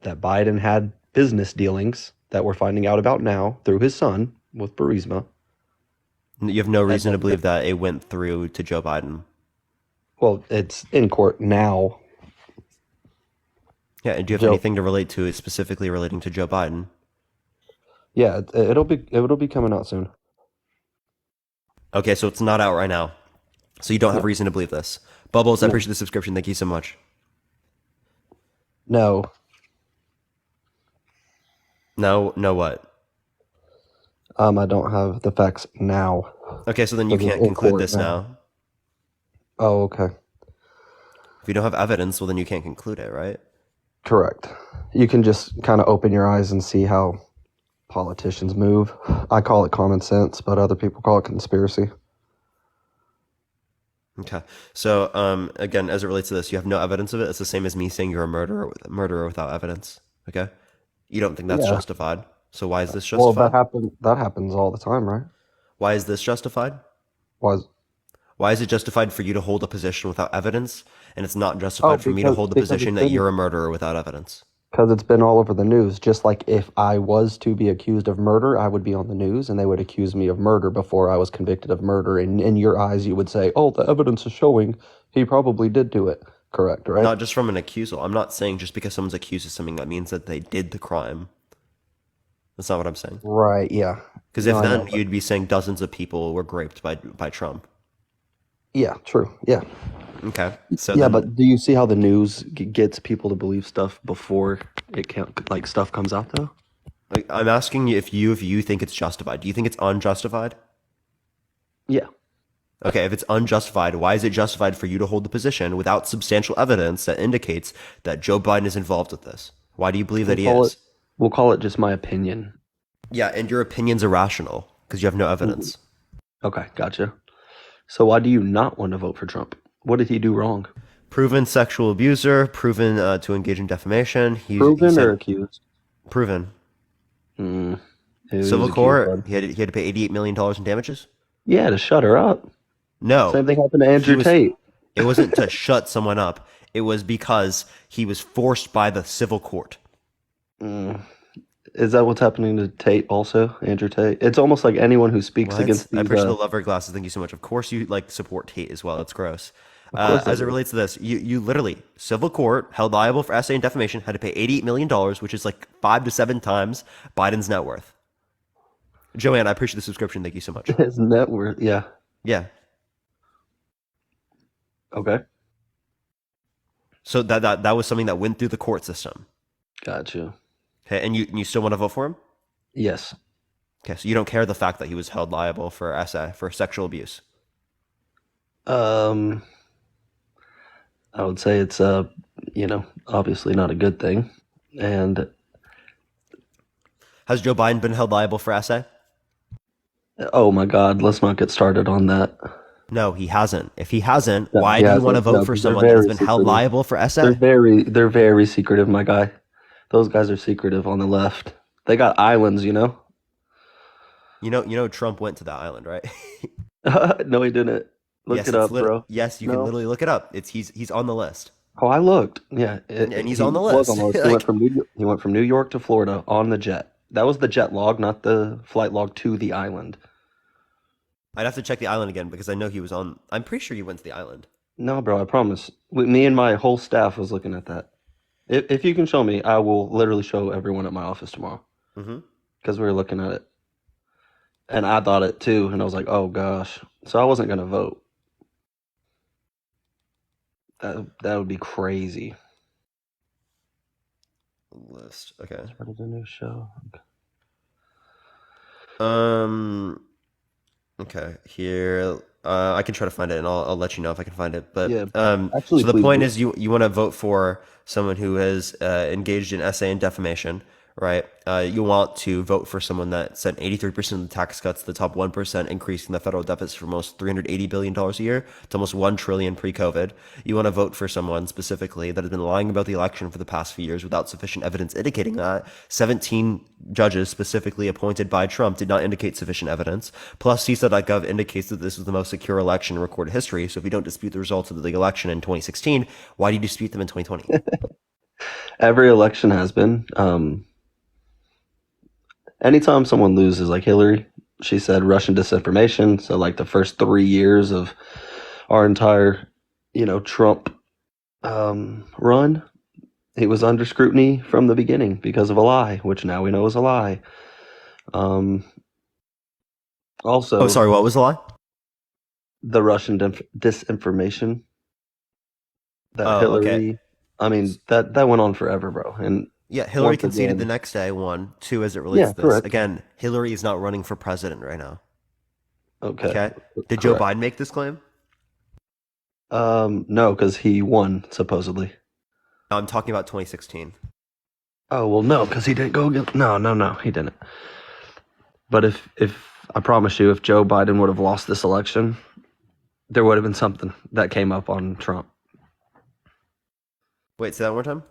that Biden had business dealings that we're finding out about now through his son with Burisma? You have no reason to believe that it went through to Joe Biden. Well, it's in court now. Yeah, and do you have Joe- anything to relate to it specifically relating to Joe Biden? Yeah, it'll be coming out soon. Okay, so it's not out right now. So you don't have No. reason to believe this. Bubbles, I No. appreciate the subscription. Thank you so much. No, No, no what? I don't have the facts now. Okay, so then you Because it's can't in conclude court this now. Oh, okay. If you don't have evidence, well, then you can't conclude it, right? Correct. You can just kind of open your eyes and see how politicians move. I call it common sense, but other people call it conspiracy. Okay. So, again, as it relates to this, you have no evidence of it. It's the same as me saying you're a murderer without evidence. Okay. You don't think that's Yeah. justified. So why is this Well, justified? that happens all the time, right? Why is this justified? Why is it justified for you to hold a position without evidence, and it's not justified for me to hold the because position it's that been- you're a murderer without evidence? Because it's been all over the news. Just like if I was to be accused of murder, I would be on the news and they would accuse me of murder before I was convicted of murder. And in your eyes, you would say, oh, the evidence is showing he probably did do it. Correct, right? Not just from an accusal. I'm not saying just because someone's accused of something that means that they did the crime. That's not what I'm saying. Right, yeah. Because if No, I then know, but- you'd be saying dozens of people were raped by Trump. Yeah, true. Yeah. Okay. So yeah, then, but do you see how the news gets people to believe stuff before stuff comes out, though? like, I'm asking you if you think it's justified. Do you think it's unjustified? Yeah. Okay, if it's unjustified, why is it justified for you to hold the position without substantial evidence that indicates that Joe Biden is involved with this? Why do you believe that he is? We'll call it just my opinion. Yeah, and your opinion's irrational because you have no evidence. Okay, gotcha. So why do you not want to vote for Trump? What did he do wrong? Proven sexual abuser, proven to engage in defamation. He Proven said- or accused? Proven. Hmm. He was Civil accused, court. bud. He had to pay $88 million in damages. Yeah, to shut her up. No. Same thing happened to Andrew He was- Tate. It wasn't to shut someone up. It was because he was forced by the civil court. Is that what's happening to Tate also, Andrew Tate? It's almost like anyone who speaks What? against I these. appreciate the lover glasses. Thank you so much. Of course, you support Tate as well. That's gross. Of course I As it do. relates to this, you literally civil court held liable for essay and defamation, had to pay $88 million, which is like 5 to 7 times Biden's net worth. Joanne, I appreciate the subscription. Thank you so much. His net worth, yeah. Yeah. Okay. So that was something that went through the court system. Got you. Okay, and you still want to vote for him? Yes. Okay, so you don't care the fact that he was held liable for for sexual abuse. I would say it's obviously not a good thing. And Has Joe Biden been held liable for essay? oh my God, let's not get started on that. No, he hasn't. If he hasn't, No, why he do you want to hasn't. vote No, for they're someone that's very been held secretive. liable for essay? They're very secretive, my guy. Those guys are secretive on the left. They got islands, you know. You know, Trump went to that island, right? No, he didn't. Look Yes, it it's up, lit- bro. Yes, you No. can literally look it up. He's on the list. Oh, I looked. Yeah, And he's he on the was list. He Like- went from he went from New York to Florida on the jet. That was the jet log, not the flight log to the island. I'd have to check the island again because I know he was on. I'm pretty sure he went to the island. No, bro, I promise. Me and my whole staff was looking at that. If you can show me, I will literally show everyone at my office tomorrow Mm-hmm. because we were looking at it. And I thought it too, and I was like, oh gosh. So I wasn't gonna vote. That would be crazy. List. Okay. What is the new show? Okay. Here, I can try to find it, and I'll let you know if I can find it. But Yeah, so actually, the please point do. is, you want to vote for someone who has engaged in essay and defamation, right? You want to vote for someone that sent 83% of the tax cuts to the top 1%, increasing the federal deficit from almost $380 billion a year to almost $1 trillion pre-COVID. You want to vote for someone specifically that has been lying about the election for the past few years without sufficient evidence indicating that. 17 judges specifically appointed by Trump did not indicate sufficient evidence. Plus, CISA.gov indicates that this was the most secure election in recorded history. So if you don't dispute the results of the election in 2016, why do you dispute them in 2020? Every election has been. Anytime someone loses, like Hillary, she said Russian disinformation. So like the first 3 years of our entire, Trump run, he was under scrutiny from the beginning because of a lie, which now we know is a lie. Also, Oh, sorry, what was the lie? the Russian disinformation that Oh, Hillary. okay. I mean, that went on forever, bro. And Yeah, Hillary once conceded the again, next day, one. Two, as it relates yeah, to this. correct. Again, Hillary is not running for president right now. Okay, Okay? Did Joe correct. Biden make this claim? No, because he won supposedly. No, I'm talking about 2016. Oh well, no, because he didn't go against. No, he didn't. But if I promise you, if Joe Biden would have lost this election, there would have been something that came up on Trump. Wait, say that one more time?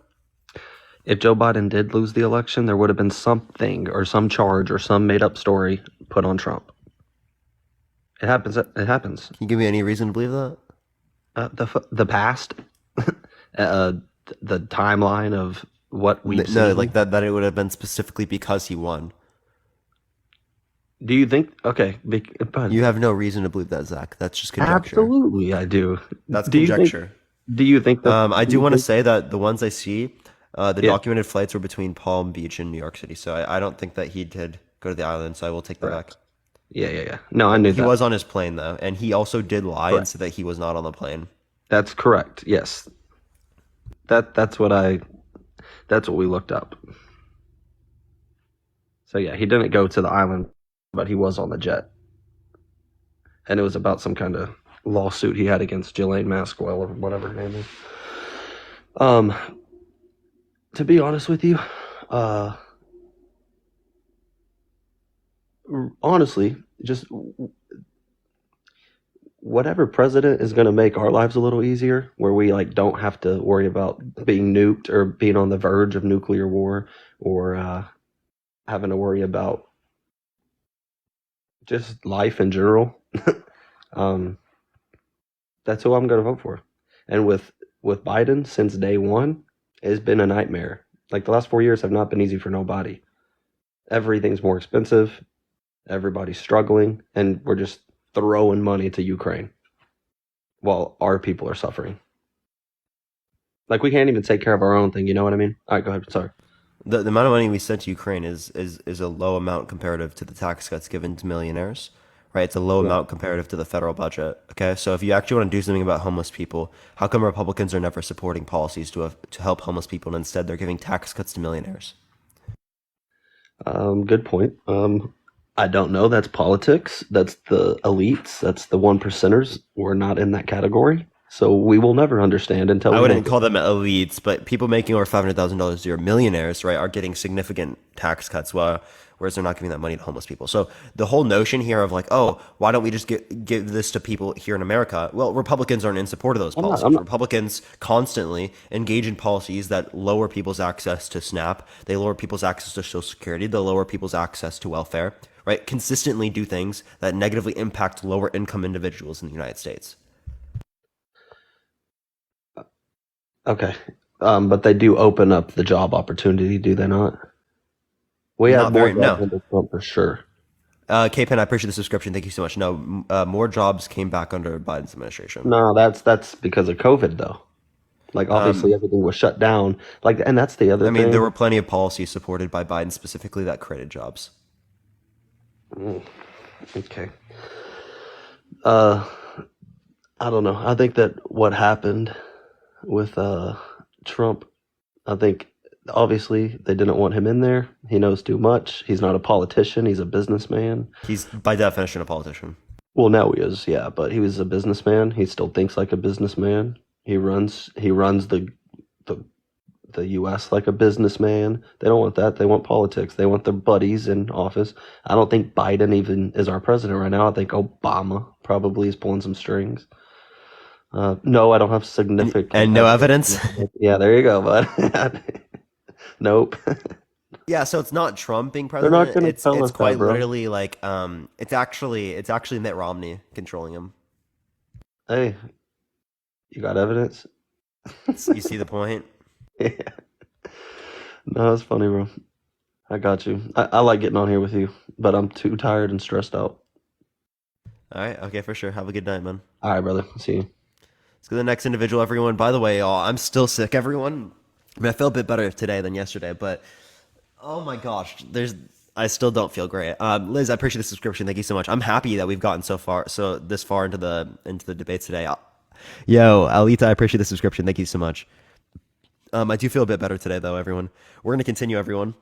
If Joe Biden did lose the election, there would have been something or some charge or some made up story put on Trump. It happens. It happens. Can you give me any reason to believe that? The past, the timeline of what we've seen. No, like that it would have been specifically because he won. Do you think? Okay, You have no reason to believe that, Zach. That's just conjecture. absolutely, I do. That's Do you think? conjecture. Do you think that? I do do you want to think? say that the ones I see, the Yeah. documented flights were between Palm Beach and New York City. So I don't think that he did go to the island. So I will take that back. Correct. Yeah. No, I knew He that. was on his plane though, and he also did lie and Correct. said that he was not on the plane. That's correct. Yes. That's what we looked up. So yeah, he didn't go to the island, but he was on the jet. And it was about some kind of lawsuit he had against Ghislaine Maxwell or whatever her name is. To be honest with you, honestly, just whatever president is going to make our lives a little easier, where we like don't have to worry about being nuked or being on the verge of nuclear war or having to worry about just life in general. That's who I'm going to vote for. And with Biden since day one, it's been a nightmare. Like the last 4 years have not been easy for nobody. Everything's more expensive. Everybody's struggling, and we're just throwing money to Ukraine while our people are suffering. Like we can't even take care of our own thing. You know what I mean? All right, go ahead. Sorry. The amount of money we sent to Ukraine is a low amount comparative to the tax cuts given to millionaires, right? It's a low Yeah. amount comparative to the federal budget. Okay, so if you actually want to do something about homeless people, how come Republicans are never supporting policies to help homeless people, and instead they're giving tax cuts to millionaires? Good point. I don't know. That's politics. That's the elites. That's the 1%ers. We're not in that category. So we will never understand until I we wouldn't make it. call them elites, but people making over $500,000 a year, millionaires, right, are getting significant tax cuts, whereas they're not giving that money to homeless people. So the whole notion here of like, oh, why don't we just give this to people here in America? Well, Republicans aren't in support of those policies. I'm not. Republicans constantly engage in policies that lower people's access to SNAP. They lower people's access to Social Security. They lower people's access to welfare, right? Consistently do things that negatively impact lower income individuals in the United States. Okay. But they do open up the job opportunity, do they not? We Not have more very, jobs no. under Trump for sure. K-Pen, I appreciate the subscription. Thank you so much. No, more jobs came back under Biden's administration. No, that's because of COVID though. Like obviously everything was shut down. Like, and that's the other I mean, thing. there were plenty of policies supported by Biden specifically that created jobs. Okay. I don't know. I think that what happened with Trump, I think obviously they didn't want him in there. He knows too much. He's not a politician. He's a businessman. He's by definition a politician. Well, now he is, yeah, but he was a businessman. He still thinks like a businessman. He runs the U.S. like a businessman. They don't want that. They want politics. They want their buddies in office. I don't think Biden even is our president right now. I think Obama probably is pulling some strings. No, I don't have significant And no evidence? Yeah, there you go, bud. Nope. Yeah, so it's not Trump being They're president. not gonna It's tell us that, quite bro. literally like it's actually Mitt Romney controlling him. Hey, you got evidence? You see the point? Yeah. No, that's funny, bro. I got you. I like getting on here with you, but I'm too tired and stressed out. All right, okay, for sure. Have a good night, man. All right, brother. See you. Let's go to the next individual, everyone. By the way, y'all, I'm still sick, everyone. I mean, I feel a bit better today than yesterday, but oh my gosh, I still don't feel great. Liz, I appreciate the subscription. Thank you so much. I'm happy that we've gotten this far into the debates today. Yo, Alita, I appreciate the subscription. Thank you so much. I do feel a bit better today, though, everyone. We're gonna continue, everyone.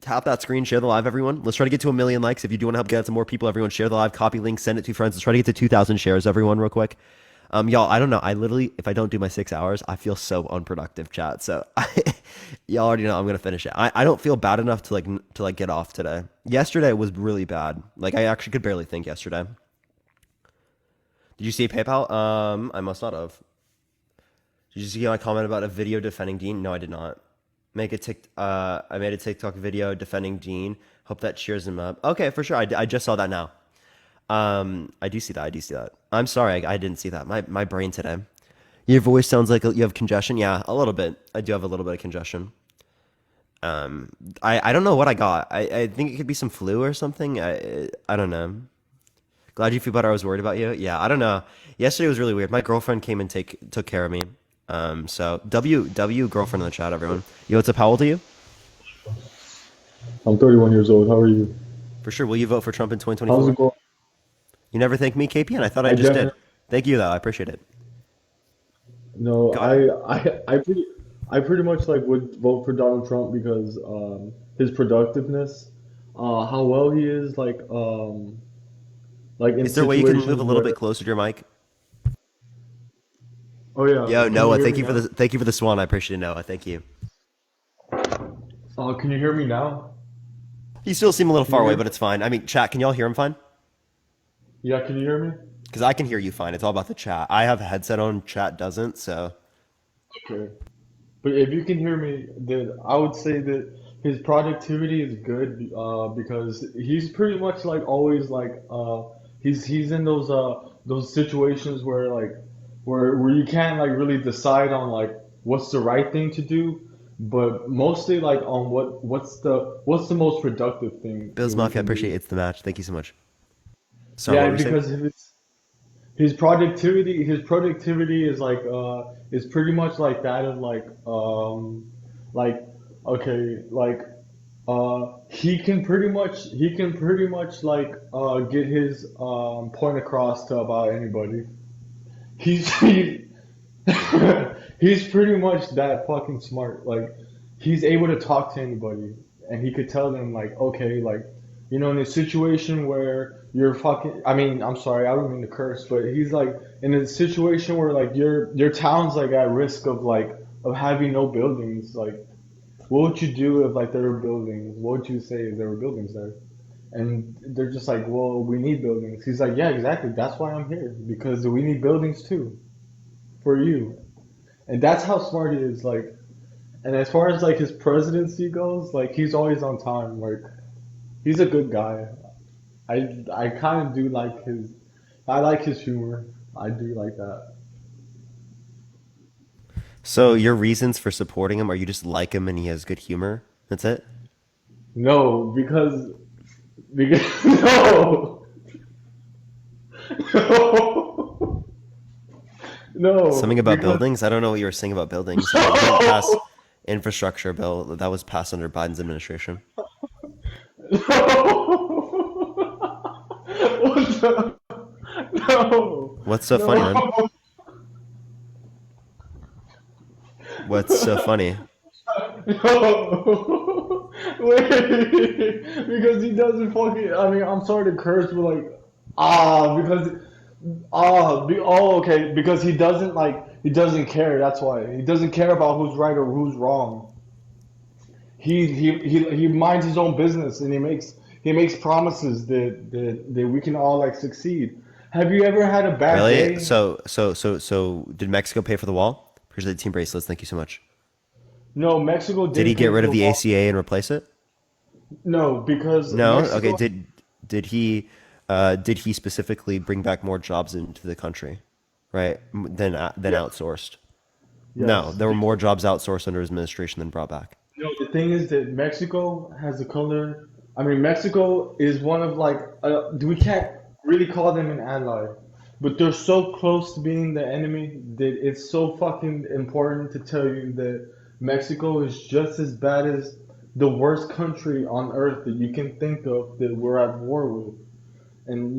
Tap that screen, share the live, everyone. Let's try to get to 1 million likes. If you do want to help get some more people, everyone, share the live, copy link, send it to friends. Let's try to get to 2,000 shares, everyone, real quick. Y'all, I don't know. I literally, if I don't do my 6 hours, I feel so unproductive, chat. So, y'all already know I'm gonna finish it. I don't feel bad enough to get off today. Yesterday was really bad. Like I actually could barely think yesterday. Did you see PayPal? I must not have. Did you see my comment about a video defending Dean? No, I did not. I made a TikTok video defending Dean. Hope that cheers him up. Okay, for sure. I just saw that now. I do see that. I'm sorry, I didn't see that. My brain today. Your voice sounds like you have congestion. Yeah, a little bit. I do have a little bit of congestion. I don't know what I got. I think it could be some flu or something. I don't know. Glad you feel better. I was worried about you. Yeah, I don't know. Yesterday was really weird. My girlfriend came and took care of me. So W girlfriend in the chat, everyone. Yo, what's up? How old are you? I'm 31 years old. How are you? For sure. Will you vote for Trump in How's it 2024? going? You never thanked me, KPN. I thought I I just did. definitely Thank you, though. I appreciate it. no. Go ahead. I pretty much like would vote for Donald Trump because his productiveness, how well he is like in Is there a way you can move situations a little where. bit closer to your mic? Oh yeah. Yo, Can you Noah, hear thank me you for now? the swan. I appreciate it, Noah. Thank you. Can you hear me now? You still seem a little Can far you away, hear? but it's fine. I mean, chat, can y'all hear him fine? Yeah. Can you hear me? Because I can hear you fine. It's all about the chat. I have a headset on, chat doesn't, so. Okay. But if you can hear me, then I would say that his productivity is good because he's pretty much like always like he's in those situations where like where you can't like really decide on like what's the right thing to do, but mostly like on what's the most productive thing Bills that we Mafia, I can do. appreciate it's the match. Thank you so much. Sorry, what Yeah, were you saying? because his productivity is like is pretty much like that of like okay like he can pretty much like get his point across to about anybody. He he's pretty much that fucking smart. Like he's able to talk to anybody, and he could tell them like, okay, like in a situation where you're fucking. I mean, I'm sorry, I don't mean to curse, but he's like in a situation where like your town's like at risk of having no buildings. Like, what would you do if like there were buildings? What would you say if there were buildings there? And they're just like, well, we need buildings. He's like, yeah, exactly. That's why I'm here because we need buildings too for you. And that's how smart he is. Like, and as far as like his presidency goes, like he's always on time. Like, he's a good guy. I kind of do like I like his humor. I do like that. So, your reasons for supporting him are you just like him and he has good humor? That's it? No, because no, no, no, Something about because buildings? I don't know what you were saying about buildings. He didn't pass infrastructure bill that was passed under Biden's administration. What the? No. What's so funny, man? What's so funny? No. Wait. Because he doesn't fucking. I mean, I'm sorry to curse, but like, okay. Because he doesn't he doesn't care. That's why he doesn't care about who's right or who's wrong. He minds his own business and he makes promises that we can all like succeed. Have you ever had a bad Really? day? So did Mexico pay for the wall? Appreciate the team bracelets. Thank you so much. No, Mexico Did he didn't get pay rid for of the wall. ACA and replace it? No, because No. Mexico. Okay. Did he specifically bring back more jobs into the country, right? Than outsourced? No, Yes. there were more jobs outsourced under his administration than brought back. No, the thing is that Mexico has the color. I mean, Mexico is one of we can't really call them an ally, but they're so close to being the enemy that it's so fucking important to tell you that Mexico is just as bad as the worst country on earth that you can think of that we're at war with. And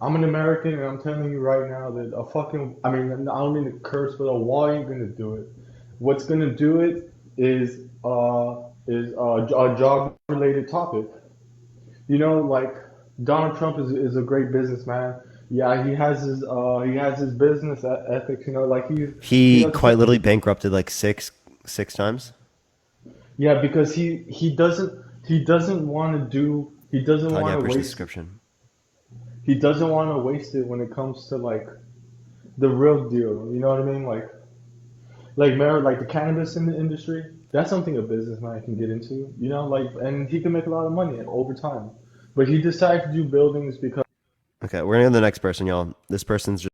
I'm an American, and I'm telling you right now that I don't mean to curse, but a wall ain't gonna do it. What's gonna do it is a job-related topic. Like Donald Trump is a great businessman. Yeah, he has his business ethics. He knows quite literally bankrupted like six times. yeah, because he doesn't want to do he doesn't Tanya, want to appreciate the waste description. he doesn't want to waste it when it comes to the real deal. You know what I mean? Like the cannabis in the industry. That's something a businessman can get into. And he can make a lot of money over time. But he decided to do buildings because. Okay, we're gonna go to the next person, y'all. This person's